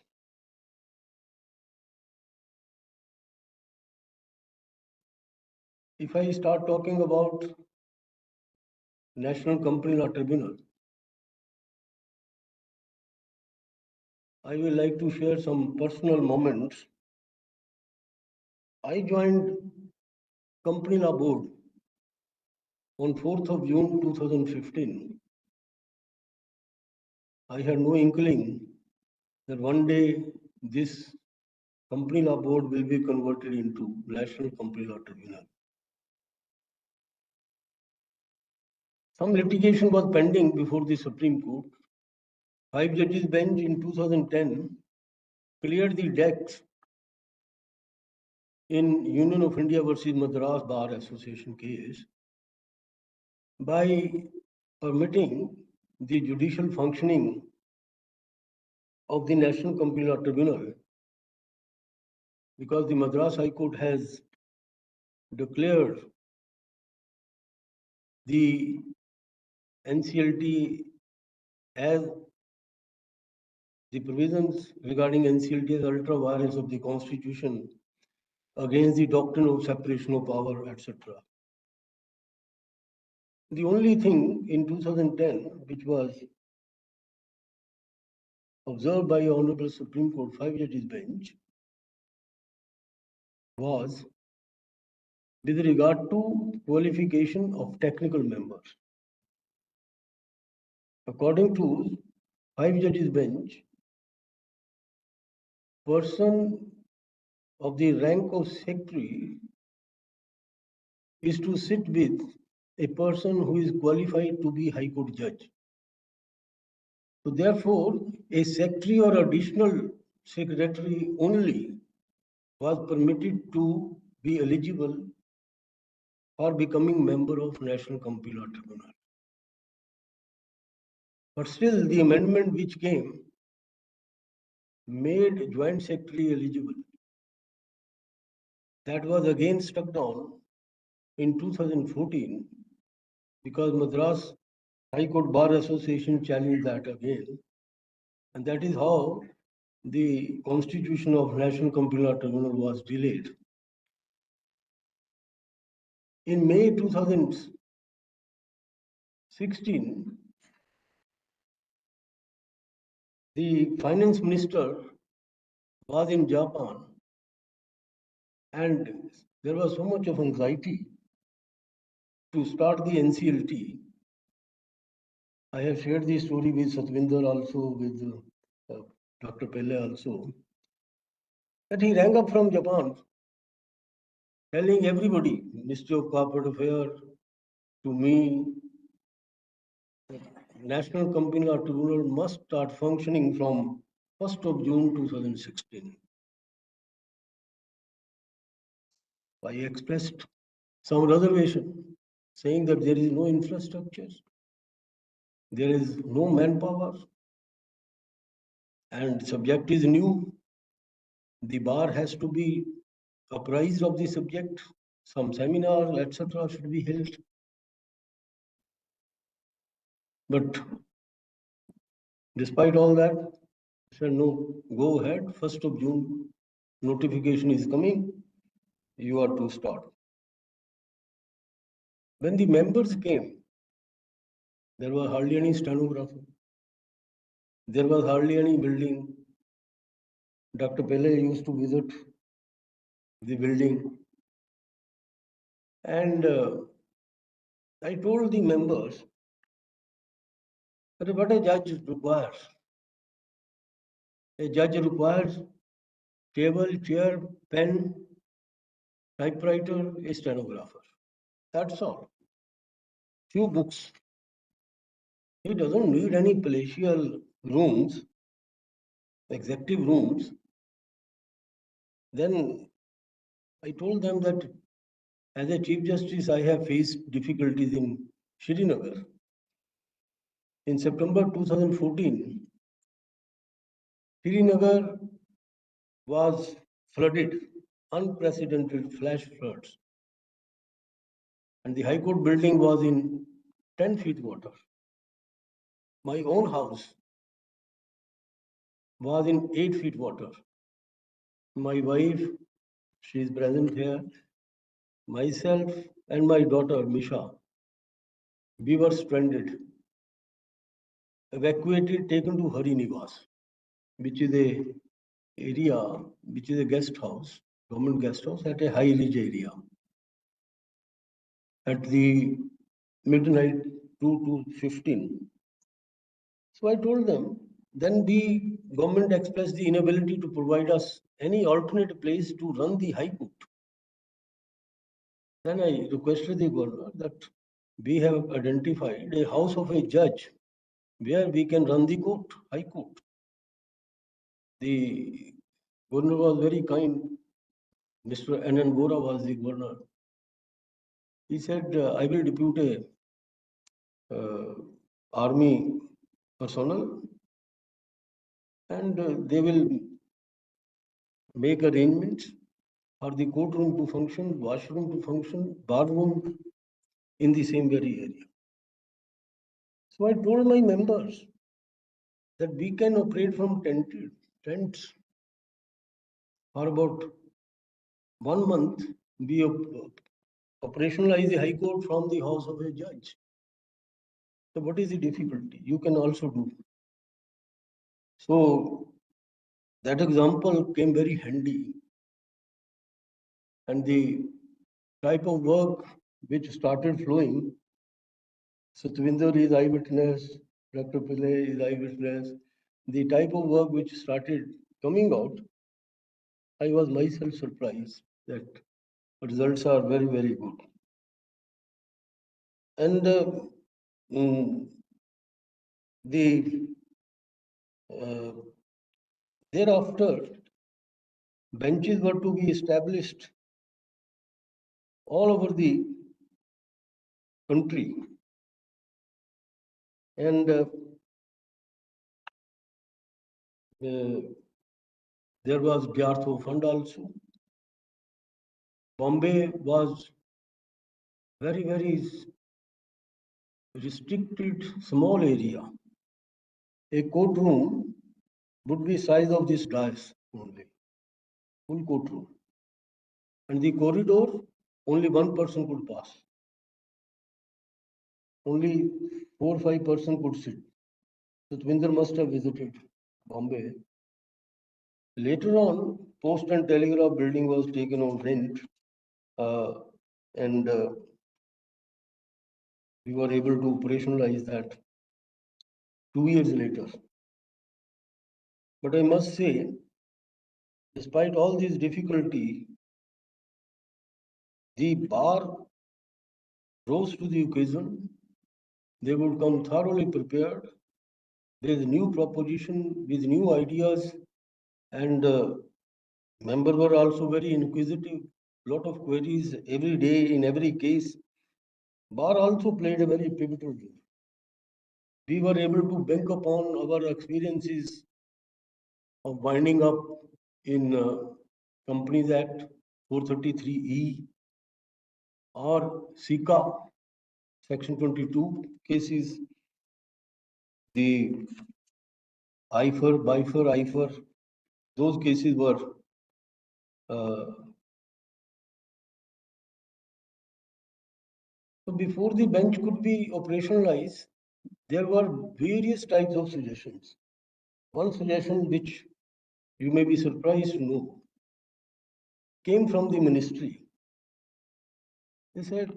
S12: If I start talking about National Company Law Tribunal, I will like to share some personal moments. I joined Company Law Board on 4th of June 2015. I had no inkling that one day this Company Law Board will be converted into National Company Law Tribunal. Some litigation was pending before the Supreme Court. 5 judges bench in 2010 cleared the decks in Union of India versus Madras Bar Association case by permitting the judicial functioning of the National Company Law Tribunal, because the Madras High Court has declared the NCLT as the provisions regarding NCLT as ultra vires of the Constitution against the doctrine of separation of power, etc. The only thing in 2010 which was observed by Honorable Supreme Court 5 judges bench was with regard to qualification of technical members. According to 5 judges bench, person of the rank of secretary is to sit with a person who is qualified to be High Court judge. So therefore, a secretary or additional secretary only was permitted to be eligible for becoming member of National Company Law Tribunal. But still, the amendment which came made joint secretary eligible. That was again struck down in 2014 because Madras High Court Bar Association challenged that again. And that is how the constitution of National Company Law Tribunal was delayed. In May 2016, the finance minister was in Japan, and there was so much of anxiety to start the NCLT. I have shared this story with Satvinder also, with Dr. Pelle also, that he rang up from Japan telling everybody, Ministry of Corporate Affairs, to me, National Company Law Tribunal must start functioning from 1st of June 2016. I expressed some reservation, saying that there is no infrastructure, there is no manpower, and subject is new. The bar has to be apprised of the subject, some seminars, etc. should be held. But despite all that, I said, no, go ahead, 1st of June, notification is coming, you are to start. When the members came, there was hardly any stenographer. There was hardly any building. Dr. Pelle used to visit the building. And I told the members that what a judge requires. A judge requires table, chair, pen, typewriter, a stenographer. That's all. Few books. He doesn't need any palatial rooms, executive rooms. Then I told them that As a Chief Justice, I have faced difficulties in Srinagar. In September 2014, Srinagar was flooded, unprecedented flash floods. And the High Court building was in 10 feet water. My own house was in 8 feet water. My wife, she is present here, myself and my daughter, Misha, we were stranded, evacuated, taken to Hari Nivas, which is a area, which is a guest house, government guest house at a high ridge area. At the midnight 2 to 15. So I told them, then the government expressed the inability to provide us any alternate place to run the High Court. Then I requested the governor that we have identified a house of a judge where we can run the court, High Court. The governor was very kind. Mr. N.N. Vora was the governor. He said, I will depute a army personnel and they will make arrangements for the courtroom to function, washroom to function, bar room in the same very area. So I told my members that we can operate from tents for about 1 month. We operationalize the High Court from the house of a judge. So what is the difficulty? You can also do. So that example came very handy. And the type of work which started flowing, Satwinder is eyewitness, Dr. Pillai is eyewitness. The type of work which started coming out, I was myself surprised that results are very, very good. And thereafter, benches were to be established all over the country. And there was Gyartho Fund also. Bombay was very, very restricted, small area. A courtroom would be size of this dais only, full courtroom. And the corridor, only one person could pass. Only 4 or 5 persons could sit. Satwinder must have visited Bombay. Later on, Post and Telegraph building was taken on rent, and we were able to operationalize that 2 years later. But I must say, despite all these difficulty, the bar rose to the occasion. They would come thoroughly prepared with new proposition, with new ideas, and members were also very inquisitive. Lot of queries every day in every case. Bar also played a very pivotal role. We were able to bank upon our experiences of winding up in Companies Act 433E or SICA Section 22 cases, the IFER, those cases were so before the bench could be operationalized, there were various types of suggestions. One suggestion which you may be surprised to know came from the ministry. They said,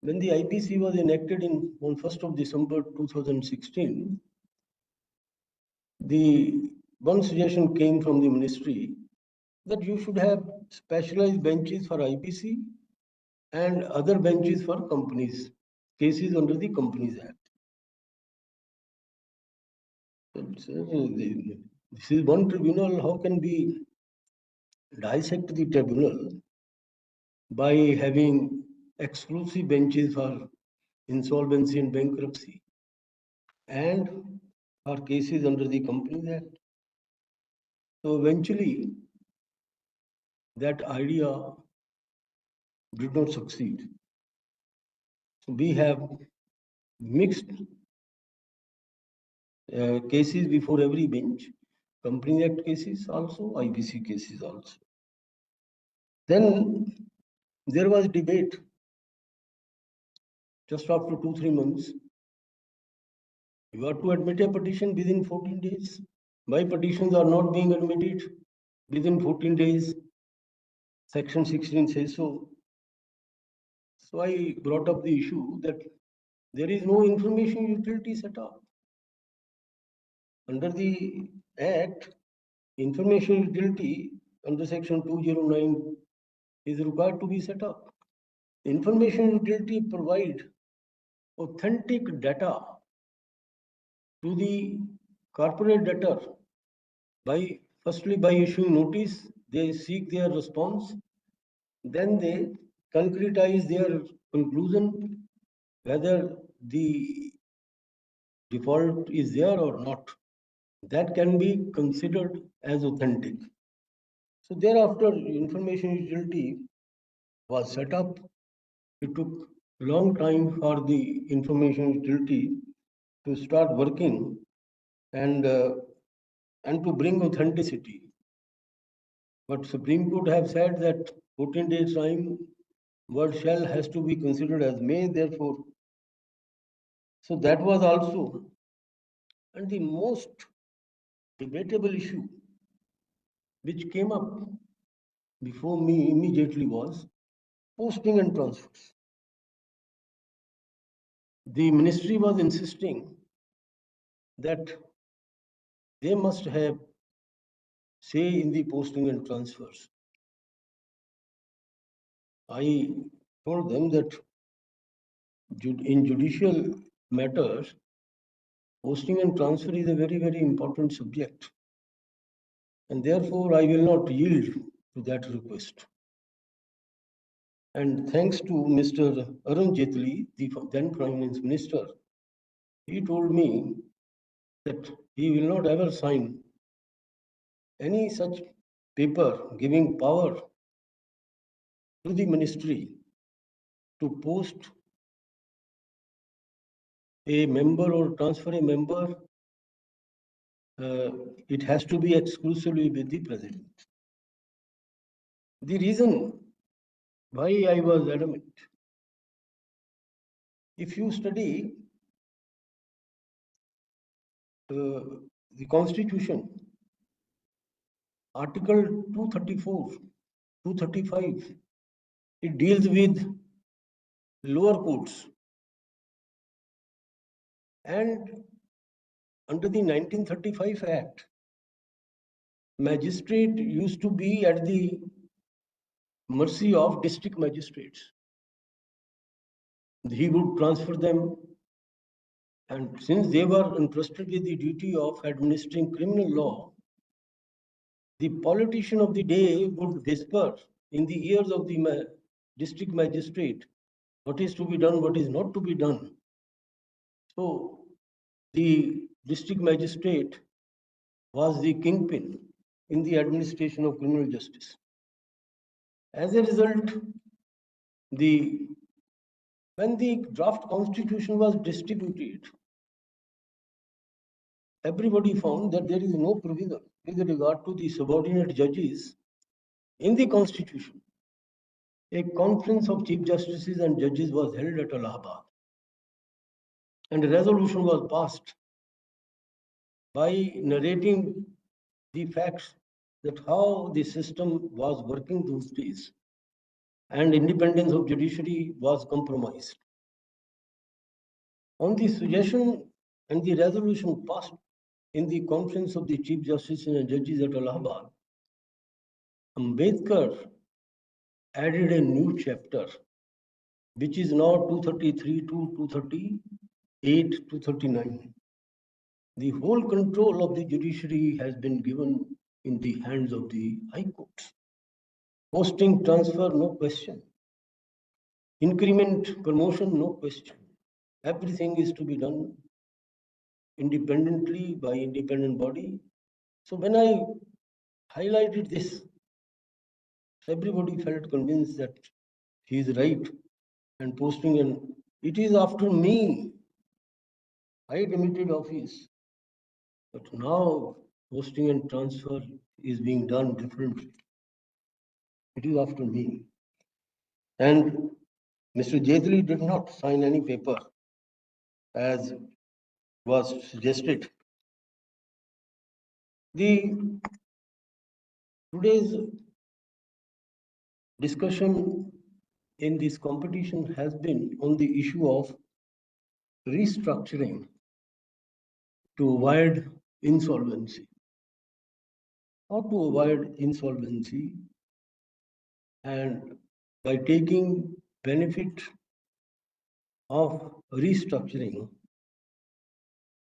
S12: when the IPC was enacted on 1st of December 2016, the one suggestion came from the ministry that you should have specialized benches for IPC and other benches for companies, cases under the Companies Act. This is one tribunal, how can we dissect the tribunal by having exclusive benches for insolvency and bankruptcy and for cases under the Companies Act. So eventually, that idea did not succeed. So we have mixed cases before every bench, Company Act cases also, IBC cases also. Then there was debate just after 2-3 months. You have to admit a petition within 14 days. Why petitions are not being admitted within 14 days? Section 16 says so. So I brought up the issue that there is no information utility set up. Under the Act, information utility under Section 209 is required to be set up. Information utility provide authentic data to the corporate debtor by firstly by issuing notice, they seek their response, then they concretize their conclusion whether the default is there or not. That can be considered as authentic. So thereafter, information utility was set up. It took a long time for the information utility to start working and to bring authenticity. But Supreme Court have said that 14 days time, word shall has to be considered as may, therefore. So that was also, and the most debatable issue which came up before me immediately was posting and transfers. The ministry was insisting that they must have say in the posting and transfers. I told them that in judicial matters, posting and transfer is a very, very important subject. And therefore, I will not yield to that request. And thanks to Mr. Arun Jaitley, the then Finance Minister, he told me that he will not ever sign any such paper giving power to the ministry to post a member or transfer a member. It has to be exclusively with the president. The reason why I was adamant, if you study the Constitution, Article 234, 235, it deals with lower courts. And under the 1935 Act, magistrate used to be at the mercy of district magistrates. He would transfer them, and since they were entrusted with the duty of administering criminal law, the politician of the day would whisper in the ears of the district magistrate what is to be done, what is not to be done. So the district magistrate was the kingpin in the administration of criminal justice. As a result, when the draft constitution was distributed, everybody found that there is no provision with regard to the subordinate judges in the constitution. A conference of chief justices and judges was held at Allahabad, and a resolution was passed by narrating the facts that how the system was working those days and independence of judiciary was compromised. On the suggestion and the resolution passed in the conference of the chief justices and judges at Allahabad, Ambedkar added a new chapter, which is now 233 to 238 to 39. The whole control of the judiciary has been given in the hands of the high courts. Posting, transfer, no question. Increment, promotion, no question. Everything is to be done independently by independent body. So when I highlighted this, everybody felt convinced that he is right and posting, and it is after me. I demitted office, but now posting and transfer is being done differently. It is after me. And Mr. Jaitley did not sign any paper as was suggested. Today's discussion in this competition has been on the issue of restructuring to avoid insolvency. How to avoid insolvency, and by taking benefit of restructuring,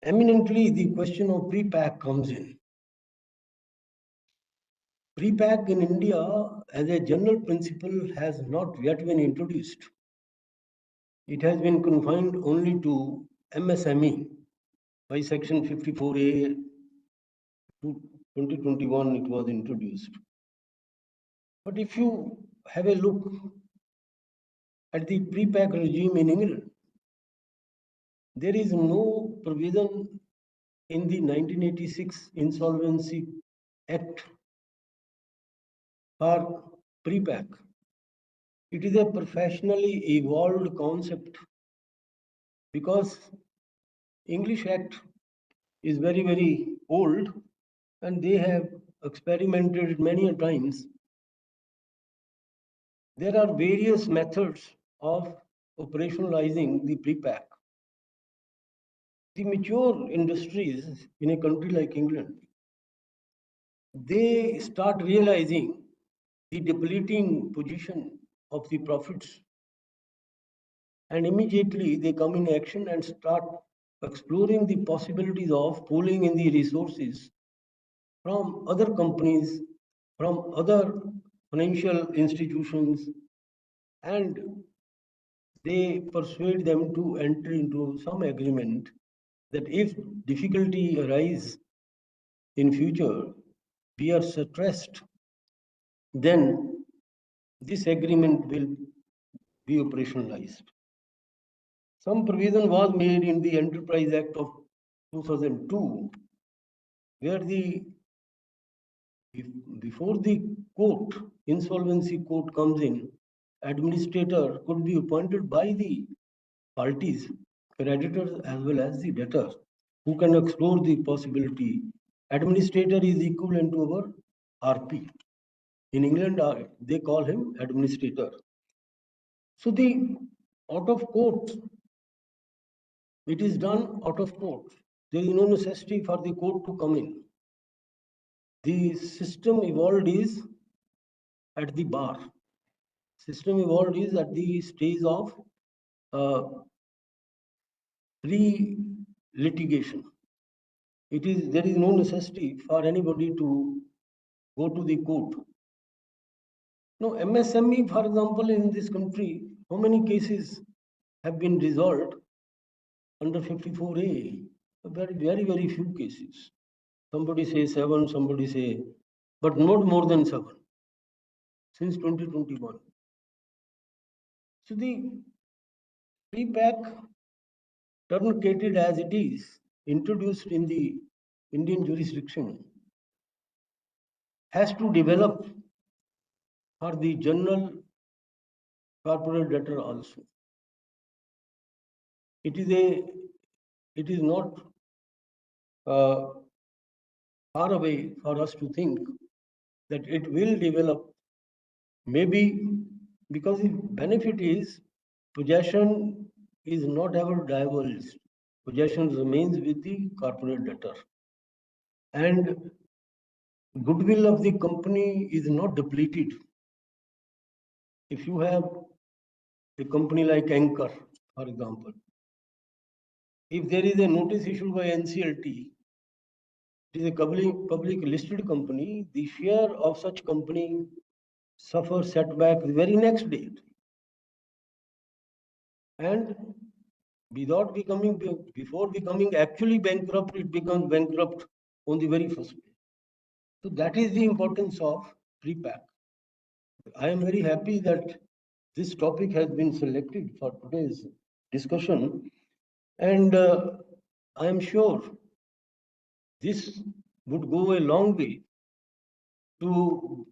S12: eminently the question of pre-pack comes in. Pre-pack in India as a general principle has not yet been introduced. It has been confined only to MSME by section 54A to 2021 it was introduced. But if you have a look at the pre-pack regime in England, there is no provision in the 1986 Insolvency Act for pre-pack. It is a professionally evolved concept because English Act is very, very old and they have experimented many a times. There are various methods of operationalizing the pre-pack. The mature industries in a country like England, they start realizing the depleting position of the profits, and immediately they come in action and start exploring the possibilities of pooling in the resources from other companies, from other financial institutions, and they persuade them to enter into some agreement that if difficulty arise in future, we are stressed, then this agreement will be operationalized. Some provision was made in the Enterprise Act of 2002, where before the court, insolvency court comes in, administrator could be appointed by the parties, creditors as well as the debtor, who can explore the possibility. Administrator is equivalent to our RP. In England, they call him administrator. So the out of court, it is done out of court. There is no necessity for the court to come in. The system evolved is at the bar. System evolved is at the stage of pre-litigation. There is no necessity for anybody to go to the court. Now, MSME, for example, in this country, how many cases have been resolved under 54A? Very, very, very few cases. Somebody say 7, somebody say, but not more than 7 since 2021. So the pre-pack, truncated as it is, introduced in the Indian jurisdiction, has to develop for the general corporate debtor also. It is not far away for us to think that it will develop, maybe because the benefit is possession is not ever divulged. Possession remains with the corporate debtor. And goodwill of the company is not depleted. If you have a company like Anchor, for example, if there is a notice issued by NCLT, it is a public listed company, the share of such company suffers setback the very next day. and without becoming, before becoming actually bankrupt, it becomes bankrupt on the very first day. So that is the importance of pre-pack. I am very happy that this topic has been selected for today's discussion, and I am sure this would go a long way to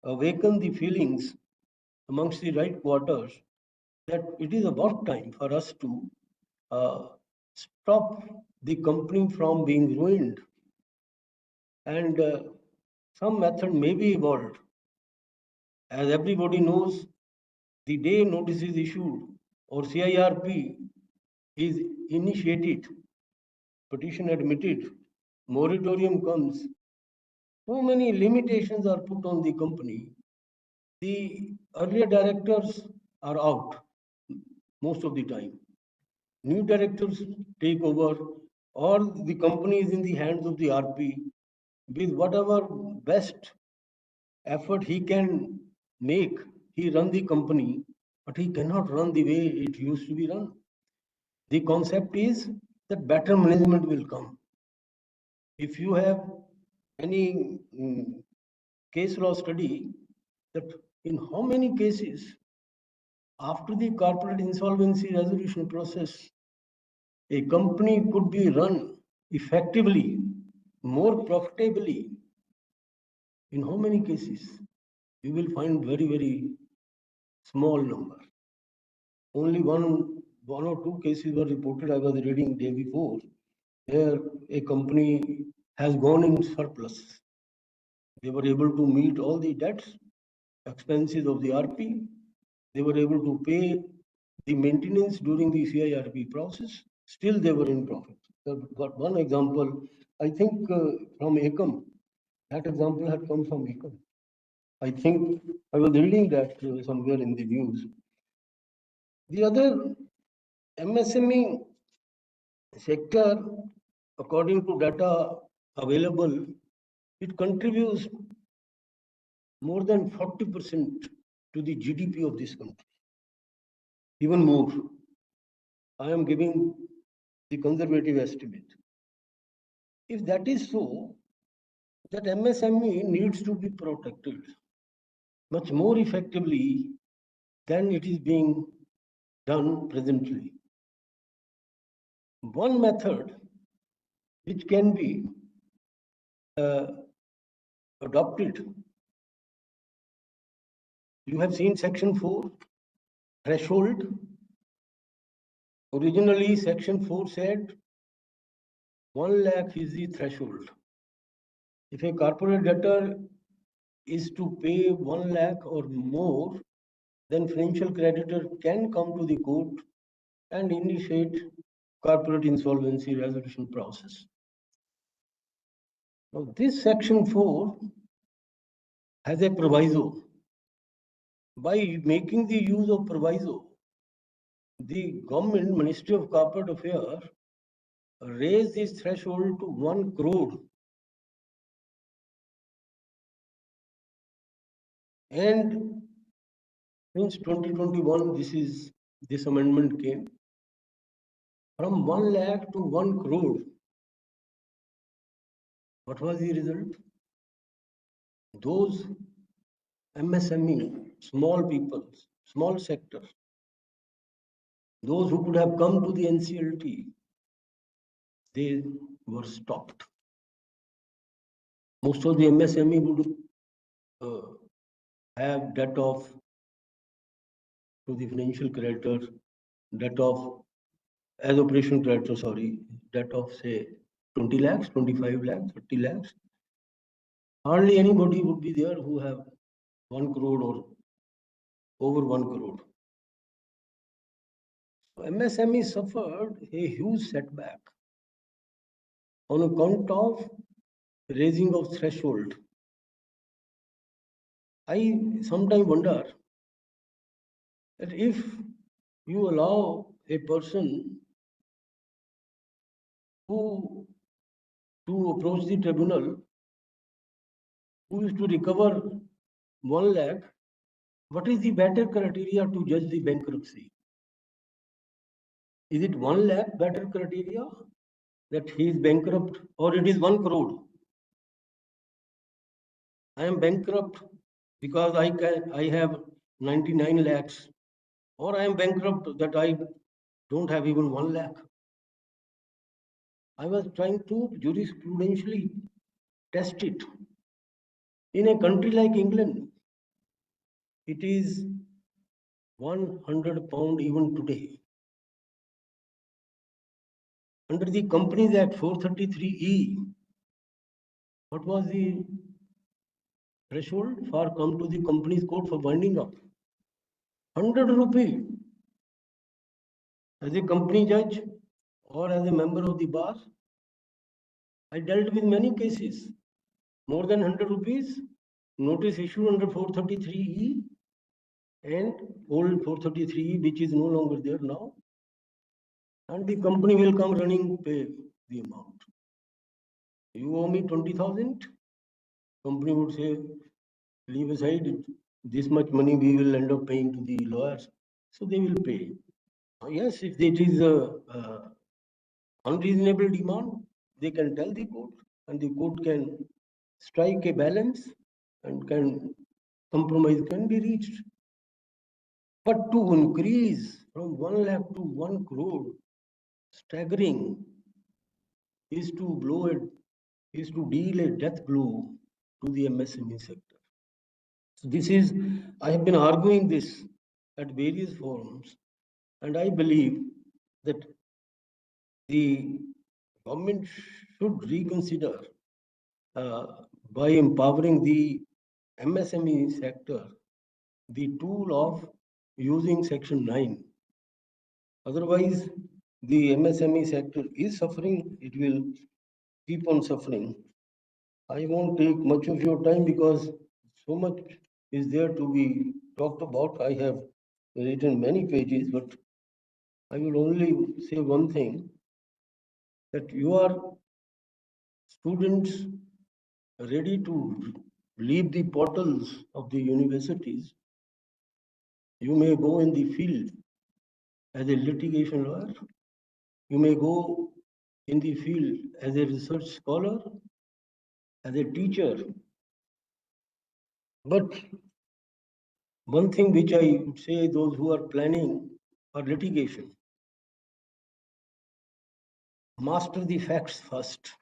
S12: awaken the feelings amongst the right quarters that it is about time for us to stop the company from being ruined, and some method may be evolved. As everybody knows, the day notice is issued or CIRP is initiated, petition admitted, moratorium comes, so many limitations are put on the company. The earlier directors are out most of the time. New directors take over, or the company is in the hands of the RP with whatever best effort he can make. He run the company, but he cannot run the way it used to be run. The concept is that better management will come. If you have any case law study, that in how many cases after the corporate insolvency resolution process, a company could be run effectively, more profitably. In how many cases? You will find very, very small number. Only one or two cases were reported. I was reading day before, where a company has gone in surplus. They were able to meet all the debts, expenses of the RP. They were able to pay the maintenance during the CIRP process. Still, they were in profit. Got one example, I think from Ecom. That example had come from Ecom. I think I was reading that somewhere in the news. The other MSME sector, according to data available, it contributes more than 40% to the GDP of this country. Even more. I am giving the conservative estimate. If that is so, that MSME needs to be protected much more effectively than it is being done presently. One method which can be adopted, you have seen section 4, threshold. Originally, section 4 said 1 lakh is the threshold. If a corporate debtor is to pay 1 lakh or more, then financial creditor can come to the court and initiate corporate insolvency resolution process. Now, this section 4 has a proviso. By making the use of proviso, the government Ministry of Corporate Affairs raised this threshold to 1 crore. And since 2021, this amendment came from 1 lakh to 1 crore. What was the result? Those MSME, small people, small sectors, those who could have come to the NCLT, they were stopped. Most of the MSME would have debt of to the financial creditor, debt of as operation creditor, sorry, debt of say 20 lakhs, 25 lakhs, 30 lakhs. Hardly anybody would be there who have 1 crore or over 1 crore. So MSME suffered a huge setback on account of raising of threshold. I sometimes wonder that if you allow a person who to approach the tribunal who is to recover 1 lakh, what is the better criteria to judge the bankruptcy? Is it 1 lakh better criteria that he is bankrupt, or it is 1 crore? I am bankrupt because I have 99 lakhs, or I am bankrupt that I don't have even 1 lakh. I was trying to jurisprudentially test it. In a country like England, it is 100 pound even today. Under the Companies Act 433E, what was the threshold for come to the company's court for winding up? 100 rupee. As a company judge or as a member of the bar, I dealt with many cases. More than 100 rupees, notice issued under 433E and old 433E, which is no longer there now. And the company will come running, pay the amount. You owe me 20,000. Company would say, leave aside this much money we will end up paying to the lawyers. So they will pay. Yes, if it is a unreasonable demand, they can tell the court, and the court can strike a balance and compromise can be reached. But to increase from 1 lakh to 1 crore, staggering, is to deal a death blow to the MSME sector. So this is, I have been arguing this at various forums, and I believe that the government should reconsider by empowering the MSME sector the tool of using Section 9. Otherwise, the MSME sector is suffering, it will keep on suffering. I won't take much of your time because so much is there to be talked about. I have written many pages, but I will only say one thing, that you are students ready to leave the portals of the universities. You may go in the field as a litigation lawyer. You may go in the field as a research scholar, as a teacher. But one thing which I would say, those who are planning for litigation, master the facts first.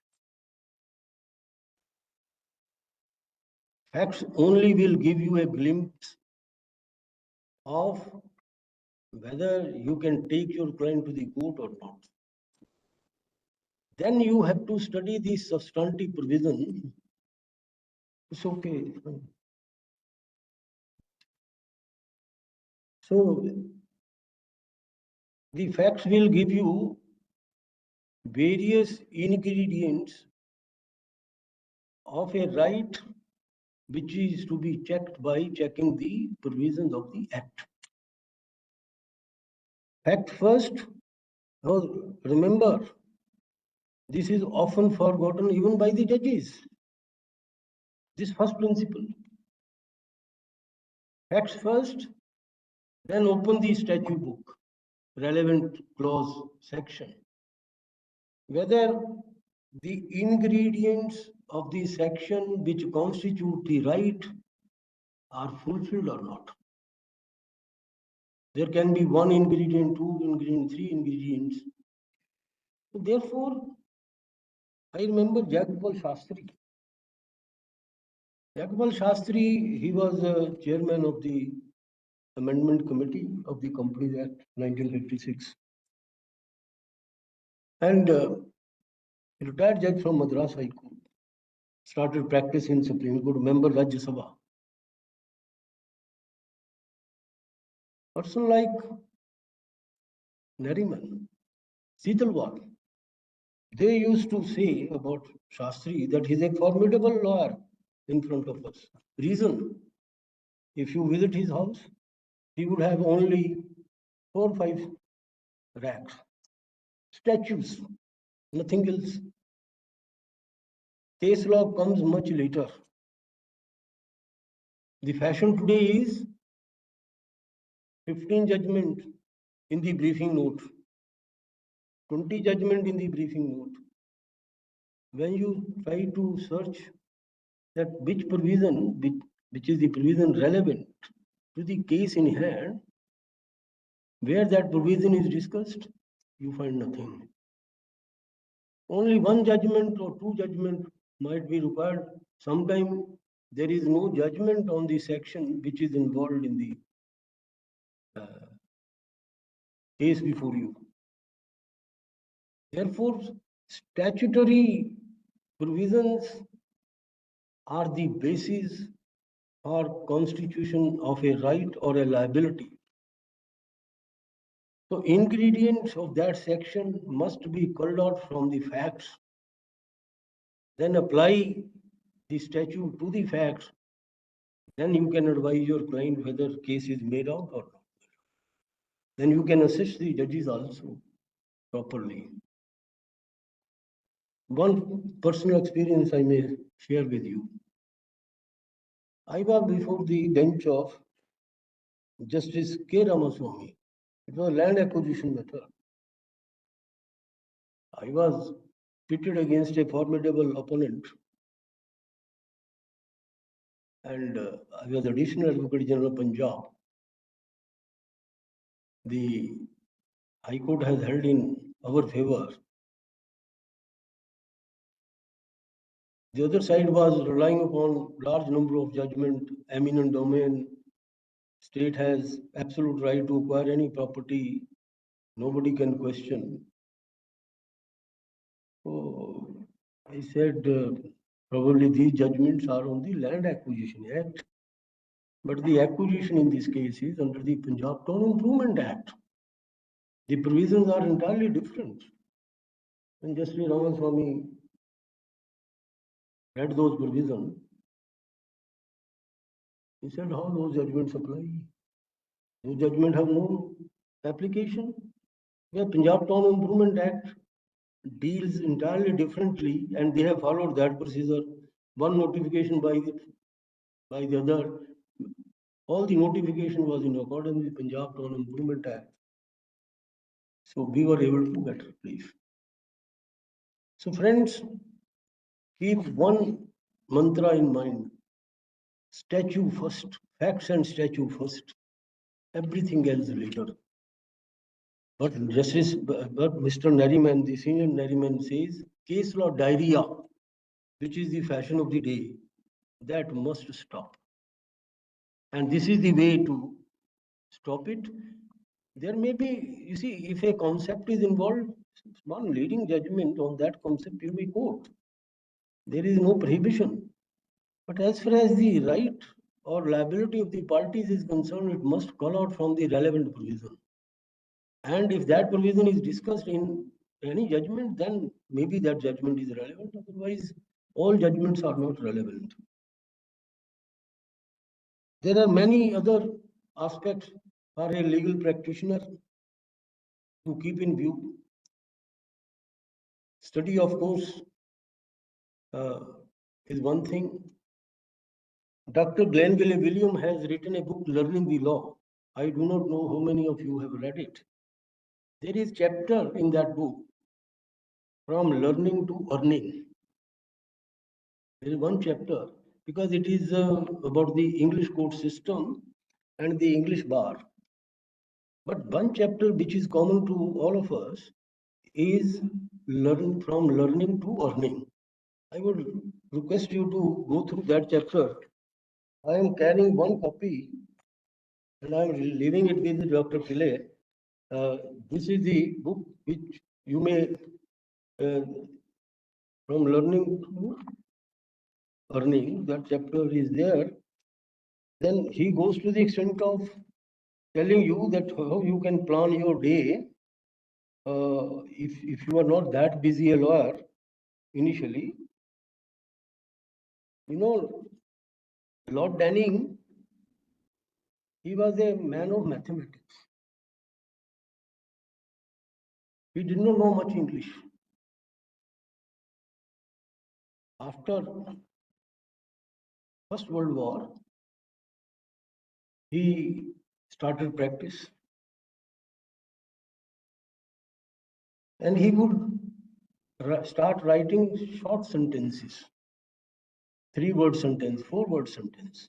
S12: Facts only will give you a glimpse of whether you can take your client to the court or not. Then you have to study the substantive provision. It's okay. So the facts will give you various ingredients of a right which is to be checked by checking the provisions of the Act. Fact first. Now remember, this is often forgotten even by the judges. This first principle. Facts first, then open the statute book, relevant clause section. Whether the ingredients of the section which constitute the right are fulfilled or not. There can be 1 ingredient, 2 ingredient, 3 ingredients. Therefore, I remember Jagpal Shastri. Jagpal Shastri, he was chairman of the Amendment Committee of the Companies Act 1956. And retired judge from Madras High Court. Started practice in Supreme Court, member Rajya Sabha. Person like Nariman, Sitalwal, they used to say about Shastri that he's a formidable lawyer in front of us. Reason, if you visit his house, he would have only 4 or 5 racks, statues, nothing else. Case law comes much later. The fashion today is 15 judgment in the briefing note. 20 judgment in the briefing note. When you try to search that which provision, which is the provision relevant to the case in hand, where that provision is discussed, you find nothing. Only one judgment or two judgment might be required. Sometimes there is no judgment on the section which is involved in the case before you. Therefore, statutory provisions are the basis for constitution of a right or a liability. So ingredients of that section must be culled out from the facts, then apply the statute to the facts, then you can advise your client whether case is made out or not. Then you can assist the judges also properly. One personal experience I may share with you. I was before the bench of Justice K. Ramaswamy. It was a land acquisition matter. I was pitted against a formidable opponent, and I was Additional Advocate General Punjab. The High Court has held in our favor. The other side was relying upon large number of judgment, eminent domain. State has absolute right to acquire any property. Nobody can question. So I said, probably these judgments are on the Land Acquisition Act. But the acquisition in this case is under the Punjab Town Improvement Act. The provisions are entirely different. When Justice Ramaswamy read those provisions, he said, how those judgments apply? Those judgments have no application. The Punjab Town Improvement Act deals entirely differently, and they have followed that procedure. One notification by the other. All the notification was in accordance with Punjab Town Improvement Act. So we were able to get relief. So friends, keep one mantra in mind. Statute first, facts and statute first. Everything else later. But Mr. Nariman, the senior Nariman says, case law diarrhea, which is the fashion of the day, that must stop. And this is the way to stop it. There may be, you see, if a concept is involved, one leading judgment on that concept you may quote. There is no prohibition. But as far as the right or liability of the parties is concerned, it must call out from the relevant provision. And if that provision is discussed in any judgment, then maybe that judgment is relevant. Otherwise, all judgments are not relevant. There are many other aspects for a legal practitioner to keep in view. Study, of course, is one thing. Dr. Glenville William has written a book, Learning the Law. I do not know how many of you have read it. There is a chapter in that book, From Learning to Earning. There is one chapter because it is about the English court system and the English bar. But one chapter which is common to all of us is From Learning to Earning. I would request you to go through that chapter. I am carrying one copy and I am leaving it with Dr. Pillai. This is the book which you may, From Learning to Earning, that chapter is there. Then he goes to the extent of telling you that how you can plan your day if you are not that busy a lawyer initially. You know, Lord Denning, he was a man of mathematics. He did not know much English. After First World War, he started practice. and he would start writing short sentences, 3-word sentence, 4-word sentence.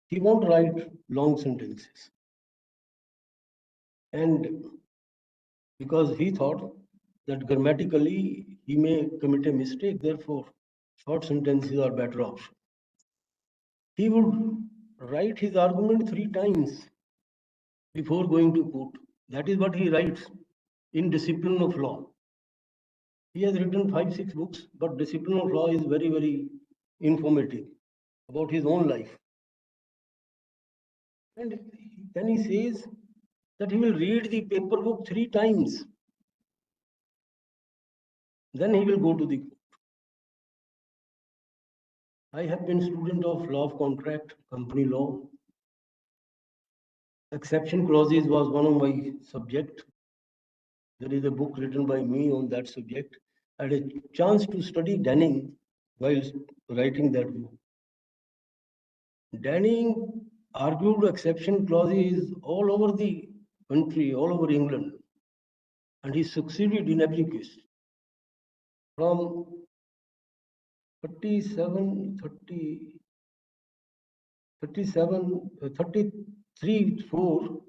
S12: He won't write long sentences. And because he thought that grammatically he may commit a mistake, therefore short sentences are better option. He would write his argument 3 times before going to court. That is what he writes in Discipline of Law. He has written 5-6 books, but Discipline of Law is very, very informative about his own life. And then he says that he will read the paper book 3 times. Then he will go to the court. I have been student of law of contract, company law. Exception clauses was one of my subject. There is a book written by me on that subject. I had a chance to study Denning while writing that book. Denning argued exception clauses all over the country, all over England, and he succeeded in every case. From 33, 4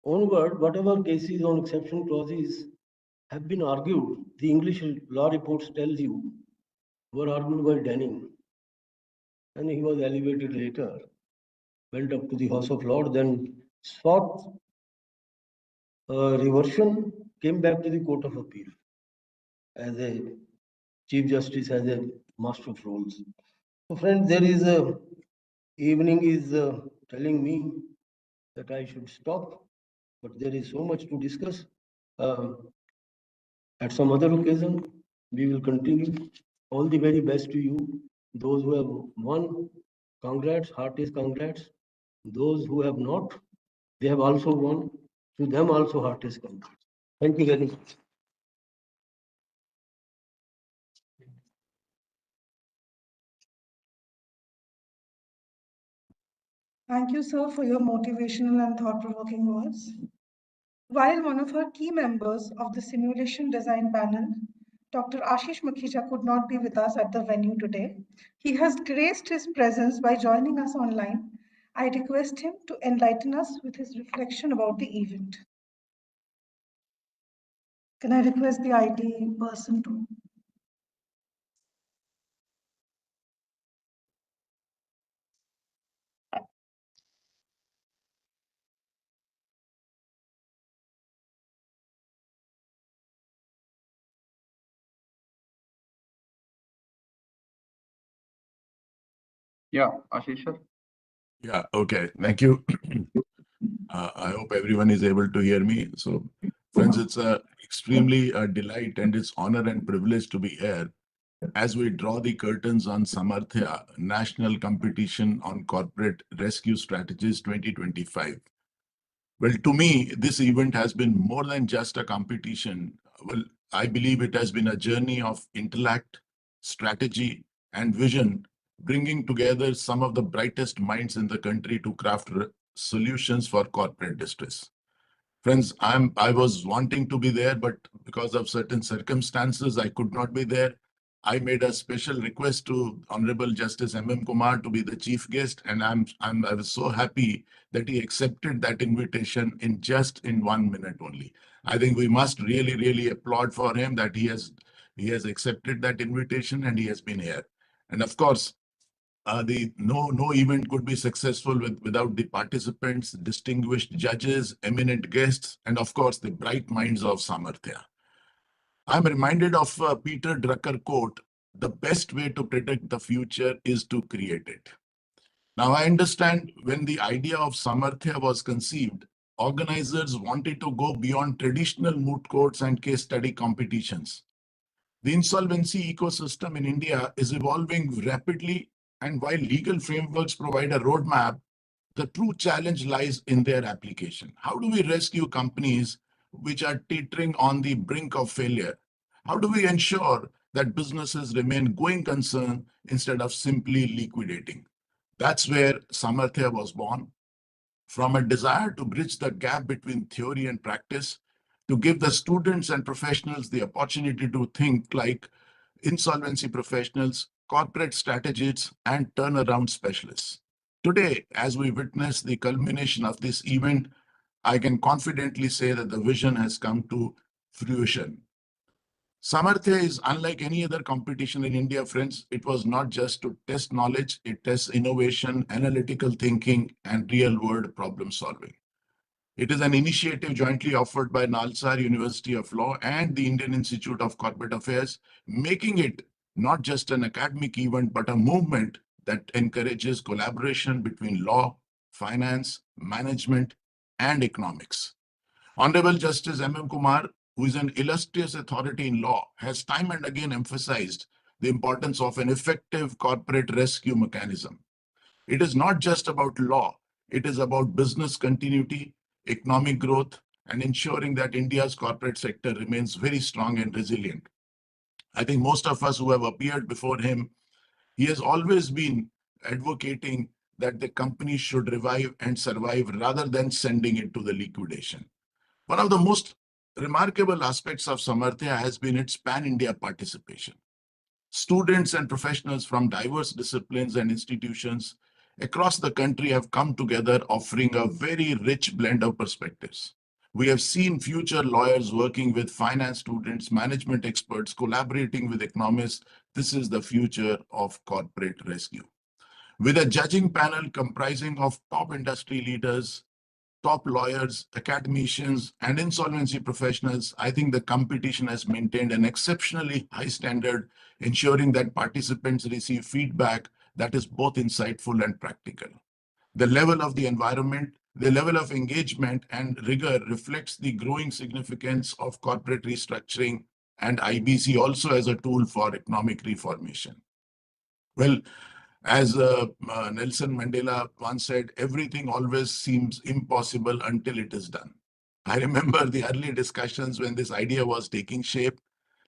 S12: onward, whatever cases on exception clauses have been argued, the English law reports tells you, were argued by Denning. And he was elevated later, went up to the House of Lords, then sought reversion, came back to the Court of Appeal as a Chief Justice, as a Master of Rules. So friends, there is a evening is telling me that I should stop, but there is so much to discuss. At some other occasion, we will continue. All the very best to you. Those who have won, congrats, heartiest congrats. Those who have not, they have also won. To them also heartiest congrats. Thank you very much.
S11: Thank you, sir, for your motivational and thought-provoking words. While one of our key members of the simulation design panel, Dr. Ashish Makhija, could not be with us at the venue today, he has graced his presence by joining us online. I request him to enlighten us with his reflection about the event. Can I request the IT person to?
S2: Yeah, Ashish sir.
S13: Yeah, okay, thank you. I hope everyone is able to hear me. So, friends, it's extremely a delight and it's honor and privilege to be here as we draw the curtains on Samarthya National Competition on Corporate Rescue Strategies 2025. Well, to me, this event has been more than just a competition. Well, I believe it has been a journey of intellect, strategy, and vision, bringing together some of the brightest minds in the country to craft solutions for corporate distress. Friends, I was wanting to be there, but because of certain circumstances, I could not be there. I made a special request to Honorable Justice M.M. Kumar to be the chief guest, and I was so happy that he accepted that invitation in just 1 minute only. I think we must really, really applaud for him that he has accepted that invitation and he has been here. And of course, no event could be successful without the participants, distinguished judges, eminent guests, and of course the bright minds of Samarthya. I'm reminded of Peter Drucker quote, "The best way to predict the future is to create it." Now I understand when the idea of Samarthya was conceived, organizers wanted to go beyond traditional moot courts and case study competitions. The insolvency ecosystem in India is evolving rapidly, and while legal frameworks provide a roadmap, the true challenge lies in their application. How do we rescue companies which are teetering on the brink of failure? How do we ensure that businesses remain going concern instead of simply liquidating? That's where Samarthya was born. From a desire to bridge the gap between theory and practice, to give the students and professionals the opportunity to think like insolvency professionals, corporate strategists, and turnaround specialists. Today, as we witness the culmination of this event, I can confidently say that the vision has come to fruition. Samarthya is unlike any other competition in India, friends. It was not just to test knowledge, it tests innovation, analytical thinking, and real-world problem solving. It is an initiative jointly offered by Nalsar University of Law and the Indian Institute of Corporate Affairs, making it not just an academic event, but a movement that encourages collaboration between law, finance, management, and economics. Honorable Justice M.M. Kumar, who is an illustrious authority in law, has time and again emphasized the importance of an effective corporate rescue mechanism. It is not just about law, it is about business continuity, economic growth, and ensuring that India's corporate sector remains very strong and resilient. I think most of us who have appeared before him, he has always been advocating that the company should revive and survive rather than sending it to the liquidation. One of the most remarkable aspects of Samarthya has been its pan-India participation. Students and professionals from diverse disciplines and institutions across the country have come together, offering a very rich blend of perspectives. We have seen future lawyers working with finance students, management experts, collaborating with economists. This is the future of corporate rescue. With a judging panel comprising of top industry leaders, top lawyers, academicians, and insolvency professionals, I think the competition has maintained an exceptionally high standard, ensuring that participants receive feedback that is both insightful and practical. The level of the environment, the level of engagement and rigor reflects the growing significance of corporate restructuring and IBC also as a tool for economic reformation. Well, as Nelson Mandela once said, everything always seems impossible until it is done. I remember the early discussions when this idea was taking shape.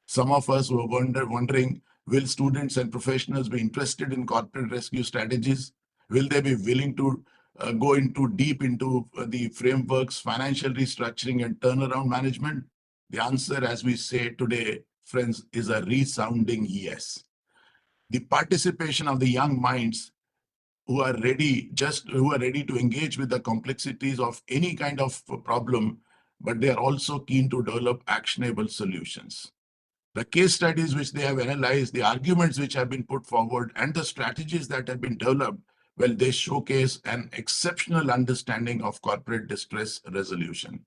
S13: Some of us were wondering, will students and professionals be interested in corporate rescue strategies? Will they be willing to go deep into the frameworks, financial restructuring and turnaround management? The answer, as we say today, friends, is a resounding yes. The participation of the young minds who are ready to engage with the complexities of any kind of problem, but they are also keen to develop actionable solutions. The case studies which they have analyzed, the arguments which have been put forward, and the strategies that have been developed, well, they showcase an exceptional understanding of corporate distress resolution.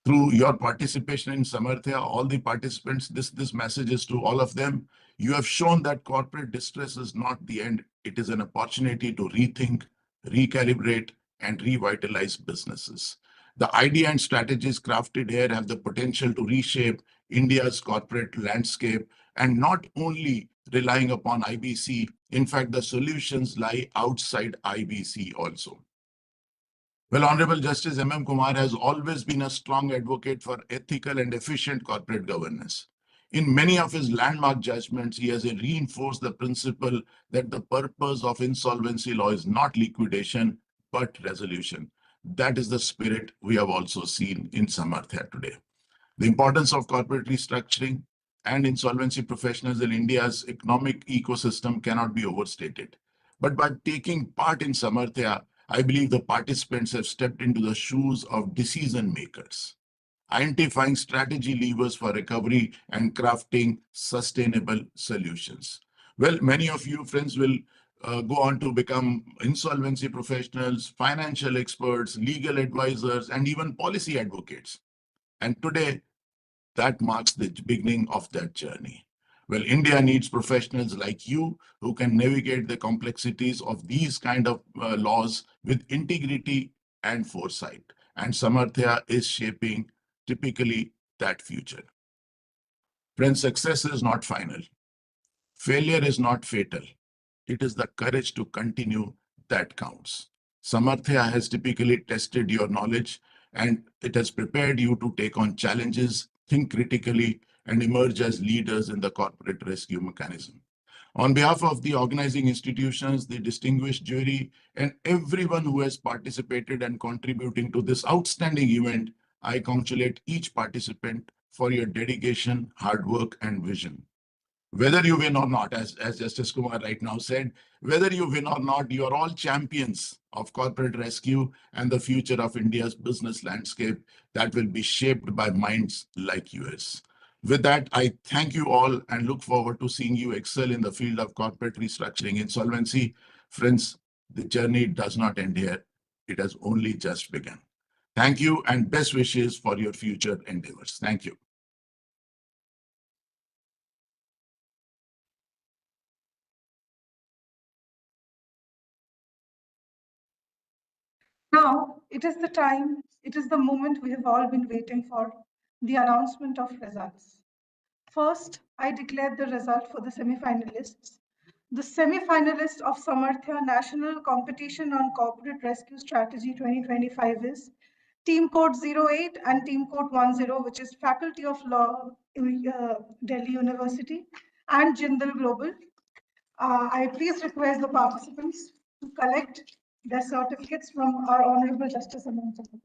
S13: Through your participation in Samarthya, all the participants, this message is to all of them. You have shown that corporate distress is not the end. It is an opportunity to rethink, recalibrate, and revitalize businesses. The idea and strategies crafted here have the potential to reshape India's corporate landscape and not only relying upon IBC. In fact, the solutions lie outside IBC also. Well, Honorable Justice M.M. Kumar has always been a strong advocate for ethical and efficient corporate governance. In many of his landmark judgments, he has reinforced the principle that the purpose of insolvency law is not liquidation, but resolution. That is the spirit we have also seen in Samarthya today. The importance of corporate restructuring and insolvency professionals in India's economic ecosystem cannot be overstated. But by taking part in Samarthya, I believe the participants have stepped into the shoes of decision makers, identifying strategy levers for recovery and crafting sustainable solutions. Well, many of you friends will go on to become insolvency professionals, financial experts, legal advisors, and even policy advocates. And today, that marks the beginning of that journey. Well, India needs professionals like you who can navigate the complexities of these kind of laws with integrity and foresight. And Samarthya is shaping typically that future. Friends, success is not final. Failure is not fatal. It is the courage to continue that counts. Samarthya has typically tested your knowledge and it has prepared you to take on challenges, think critically, and emerge as leaders in the corporate rescue mechanism. On behalf of the organizing institutions, the distinguished jury, and everyone who has participated and contributing to this outstanding event, I congratulate each participant for your dedication, hard work, and vision. Whether you win or not, as Justice Kumar right now said, whether you win or not, you are all champions of corporate rescue and the future of India's business landscape that will be shaped by minds like yours. With that, I thank you all and look forward to seeing you excel in the field of corporate restructuring insolvency. Friends, the journey does not end here. It has only just begun. Thank you and best wishes for your future endeavors. Thank you.
S11: Now, it is the time, it is the moment we have all been waiting for, the announcement of results. First, I declare the result for the semi-finalists. The semi-finalist of Samarthya National Competition on Corporate Rescue Strategy 2025 is Team Code 08 and Team Code 10, which is Faculty of Law, Delhi University, and Jindal Global. I please request the participants to collect their certificates from our Honorable Justice Samarthya.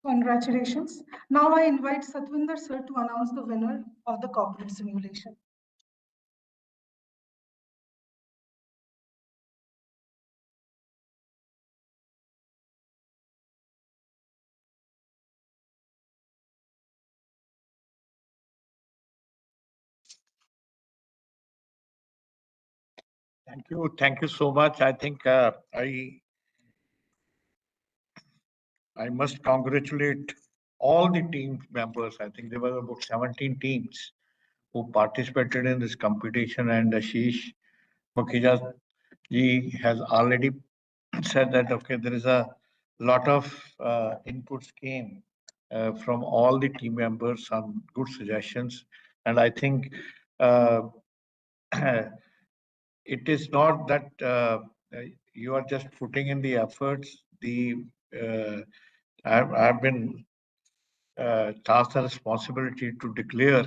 S11: Congratulations. Now I invite Satwinder sir to announce the winner of the corporate simulation.
S14: Thank you so much. I think I must congratulate all the team members. I think there were about 17 teams who participated in this competition, and Ashish Mukhija ji has already said that, okay, there is a lot of inputs came from all the team members, some good suggestions. And I think it is not that you are just putting in the efforts. I've been tasked the responsibility to declare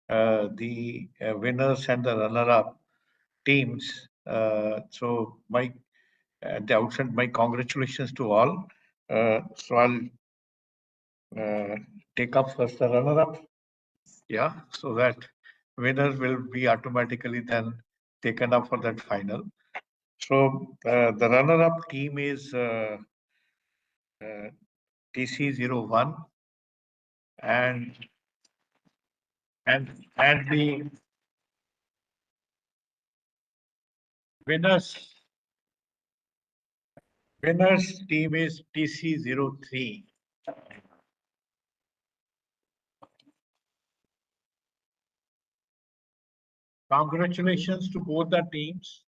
S14: the winners and the runner-up teams. So at the outset, my congratulations to all. So I'll take up first the runner-up. Yeah, so that winners will be automatically then taken up for that final. So the runner-up team is TC01 and the winners team is TC03. Congratulations to both the teams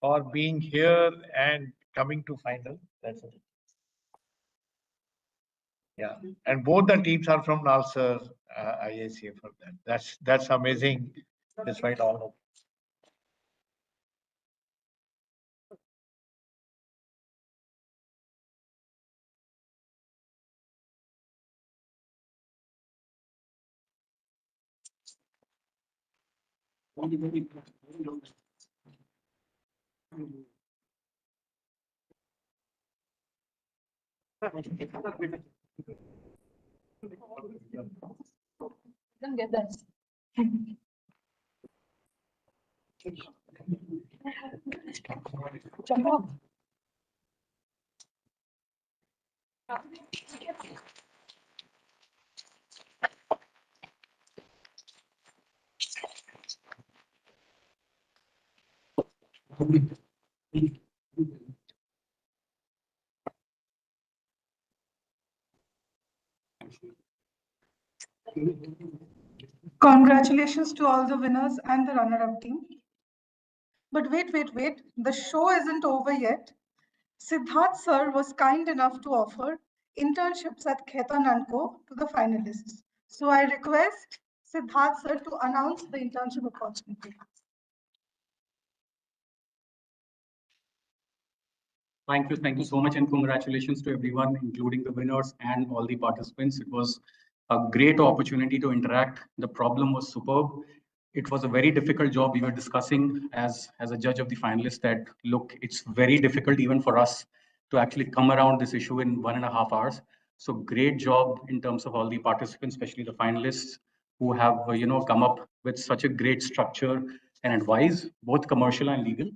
S14: for being here and coming to final. That's it. Yeah, and both the teams are from Nalsar IACA for that. That's amazing. Despite all of
S5: Don't get that. Jump off.
S11: Congratulations to all the winners and the runner-up team. But wait, the show isn't over yet. Siddharth sir was kind enough to offer internships at Khaitan & Co. to the finalists. So I request Siddharth sir to announce the internship opportunity.
S15: Thank you so much, and congratulations to everyone, including the winners and all the participants. It was a great opportunity to interact. The problem was superb. It was a very difficult job. We were discussing as a judge of the finalists that, look, it's very difficult even for us to actually come around this issue in 1.5 hours. So great job in terms of all the participants, especially the finalists who have come up with such a great structure and advice, both commercial and legal.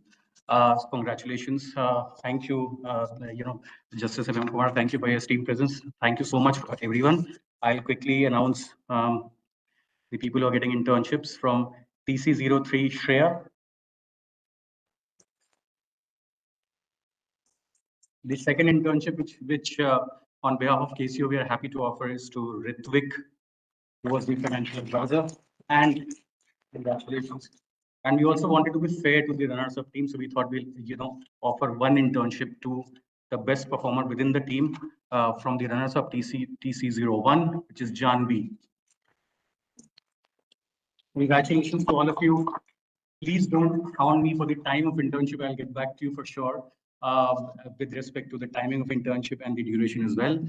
S15: Congratulations. Thank you, Justice M. Kumar. Thank you for your esteemed presence. Thank you so much for everyone. I'll quickly announce the people who are getting internships from TC03 Shreya. The second internship, which on behalf of KCO, we are happy to offer is to Ritvik, who was the financial advisor. And congratulations. And we also wanted to be fair to the runners-up team, so we thought we'll, offer one internship to the best performer within the team from the runners-up TC01, which is Janvi. Congratulations to all of you. Please don't count me for the time of internship. I'll get back to you for sure with respect to the timing of internship and the duration as well.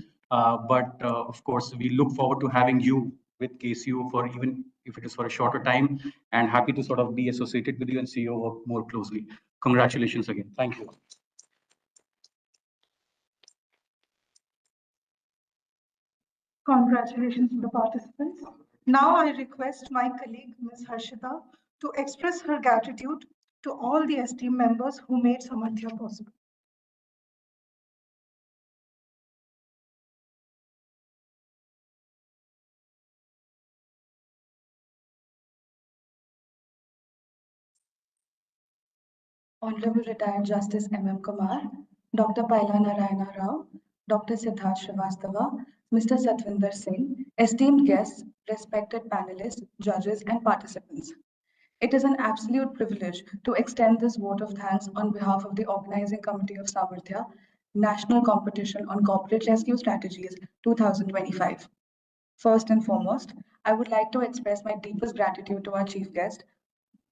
S15: But of course, we look forward to having you with KCO for even if it is for a shorter time, and happy to sort of be associated with you and see you work more closely. Congratulations again. Thank you.
S11: Congratulations to the participants. Now I request my colleague, Ms. Harshita, to express her gratitude to all the esteemed members who made Samarthya possible.
S1: Honorable Retired Justice M.M. Kumar, Dr. Paila Narayana Rao, Dr. Siddharth Srivastava, Mr. Satvinder Singh, esteemed guests, respected panelists, judges, and participants. It is an absolute privilege to extend this vote of thanks on behalf of the Organizing Committee of Samarthya, National Competition on Corporate Rescue Strategies 2025. First and foremost, I would like to express my deepest gratitude to our chief guest,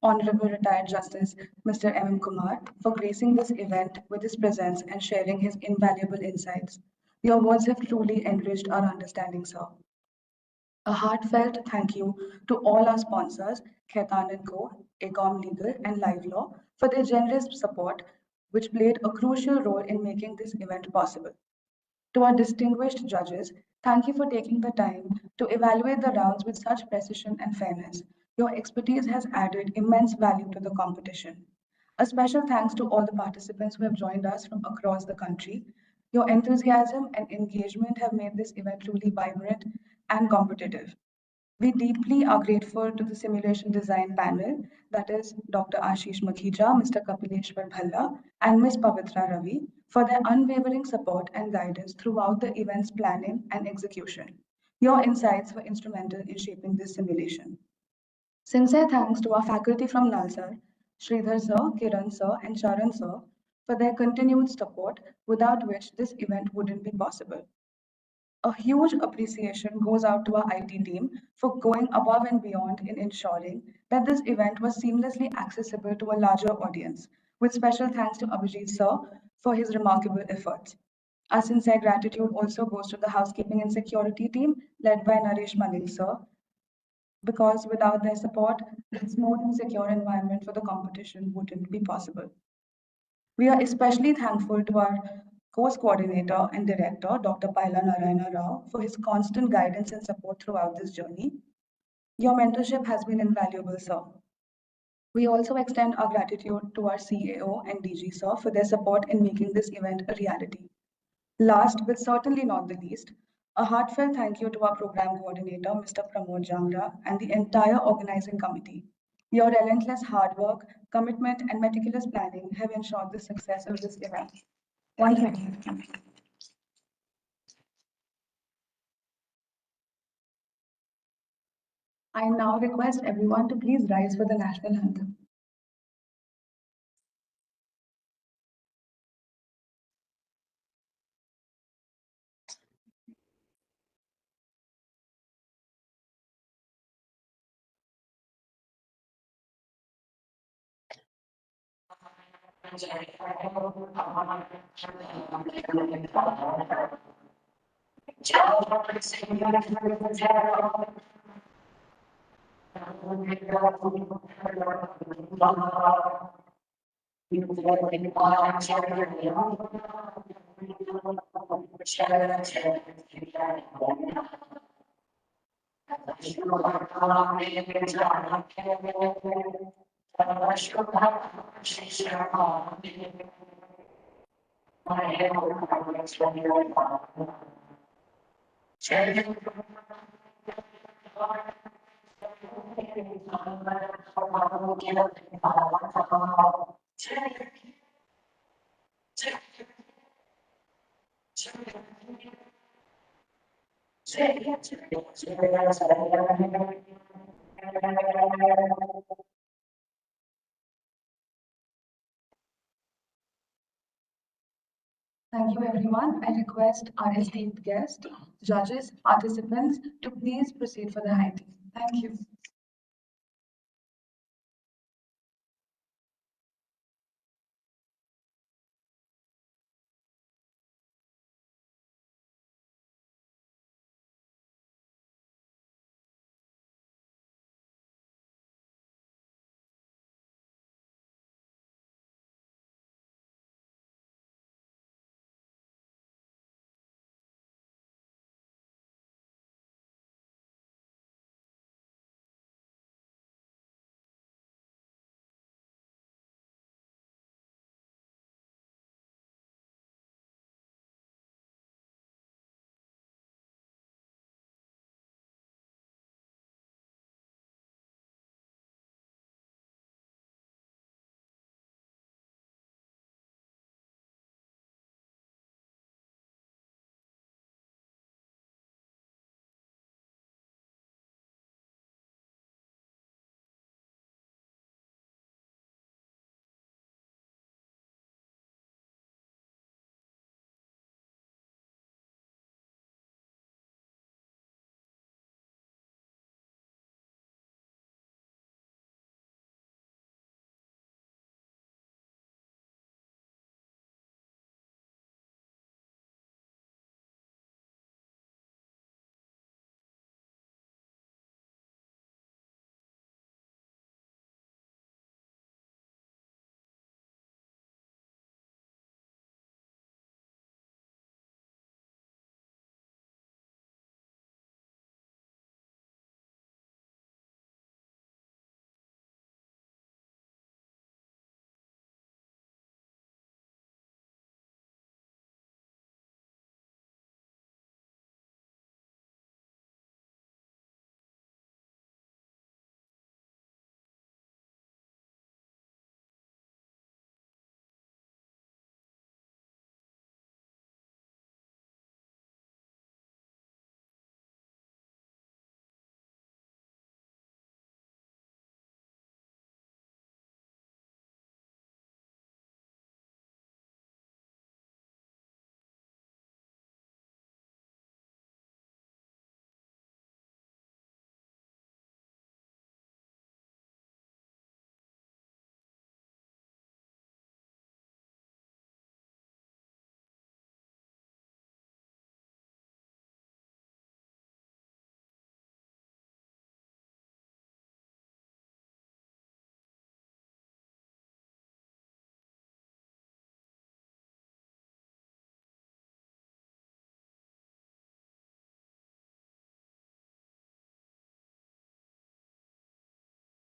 S1: Honorable Retired Justice Mr. M. Kumar, for gracing this event with his presence and sharing his invaluable insights. Your words have truly enriched our understanding, sir. A heartfelt thank you to all our sponsors, Khaitan & Co., Ecom Legal, and Live Law, for their generous support, which played a crucial role in making this event possible. To our distinguished judges, thank you for taking the time to evaluate the rounds with such precision and fairness. Your expertise has added immense value to the competition. A special thanks to all the participants who have joined us from across the country. Your enthusiasm and engagement have made this event truly vibrant and competitive. We deeply are grateful to the simulation design panel, that is Dr. Ashish Makhija, Mr. Kapileshwar Bhalla, and Ms. Pavitra Ravi, for their unwavering support and guidance throughout the event's planning and execution. Your insights were instrumental in shaping this simulation. Sincere thanks to our faculty from Nalsar, Sridhar sir, Kiran sir, and Charan sir, for their continued support, without which this event wouldn't be possible. A huge appreciation goes out to our IT team for going above and beyond in ensuring that this event was seamlessly accessible to a larger audience, with special thanks to Abhijit sir for his remarkable efforts. Our sincere gratitude also goes to the housekeeping and security team led by Naresh Malil sir, because without their support, the smooth and secure environment for the competition wouldn't be possible. We are especially thankful to our course coordinator and director, Dr. Paila Narayana Rao, for his constant guidance and support throughout this journey. Your mentorship has been invaluable, sir. We also extend our gratitude to our CAO and DG, sir, for their support in making this event a reality. Last, but certainly not the least, a heartfelt thank you to our program coordinator, Mr. Pramod Jangra, and the entire organizing committee. Your relentless hard work, commitment, and meticulous planning have ensured the success of this event. Once again, I now request everyone to please rise for the national anthem. Thank you, everyone. I request our esteemed guests, judges, participants to please proceed for the high tea. Thank you.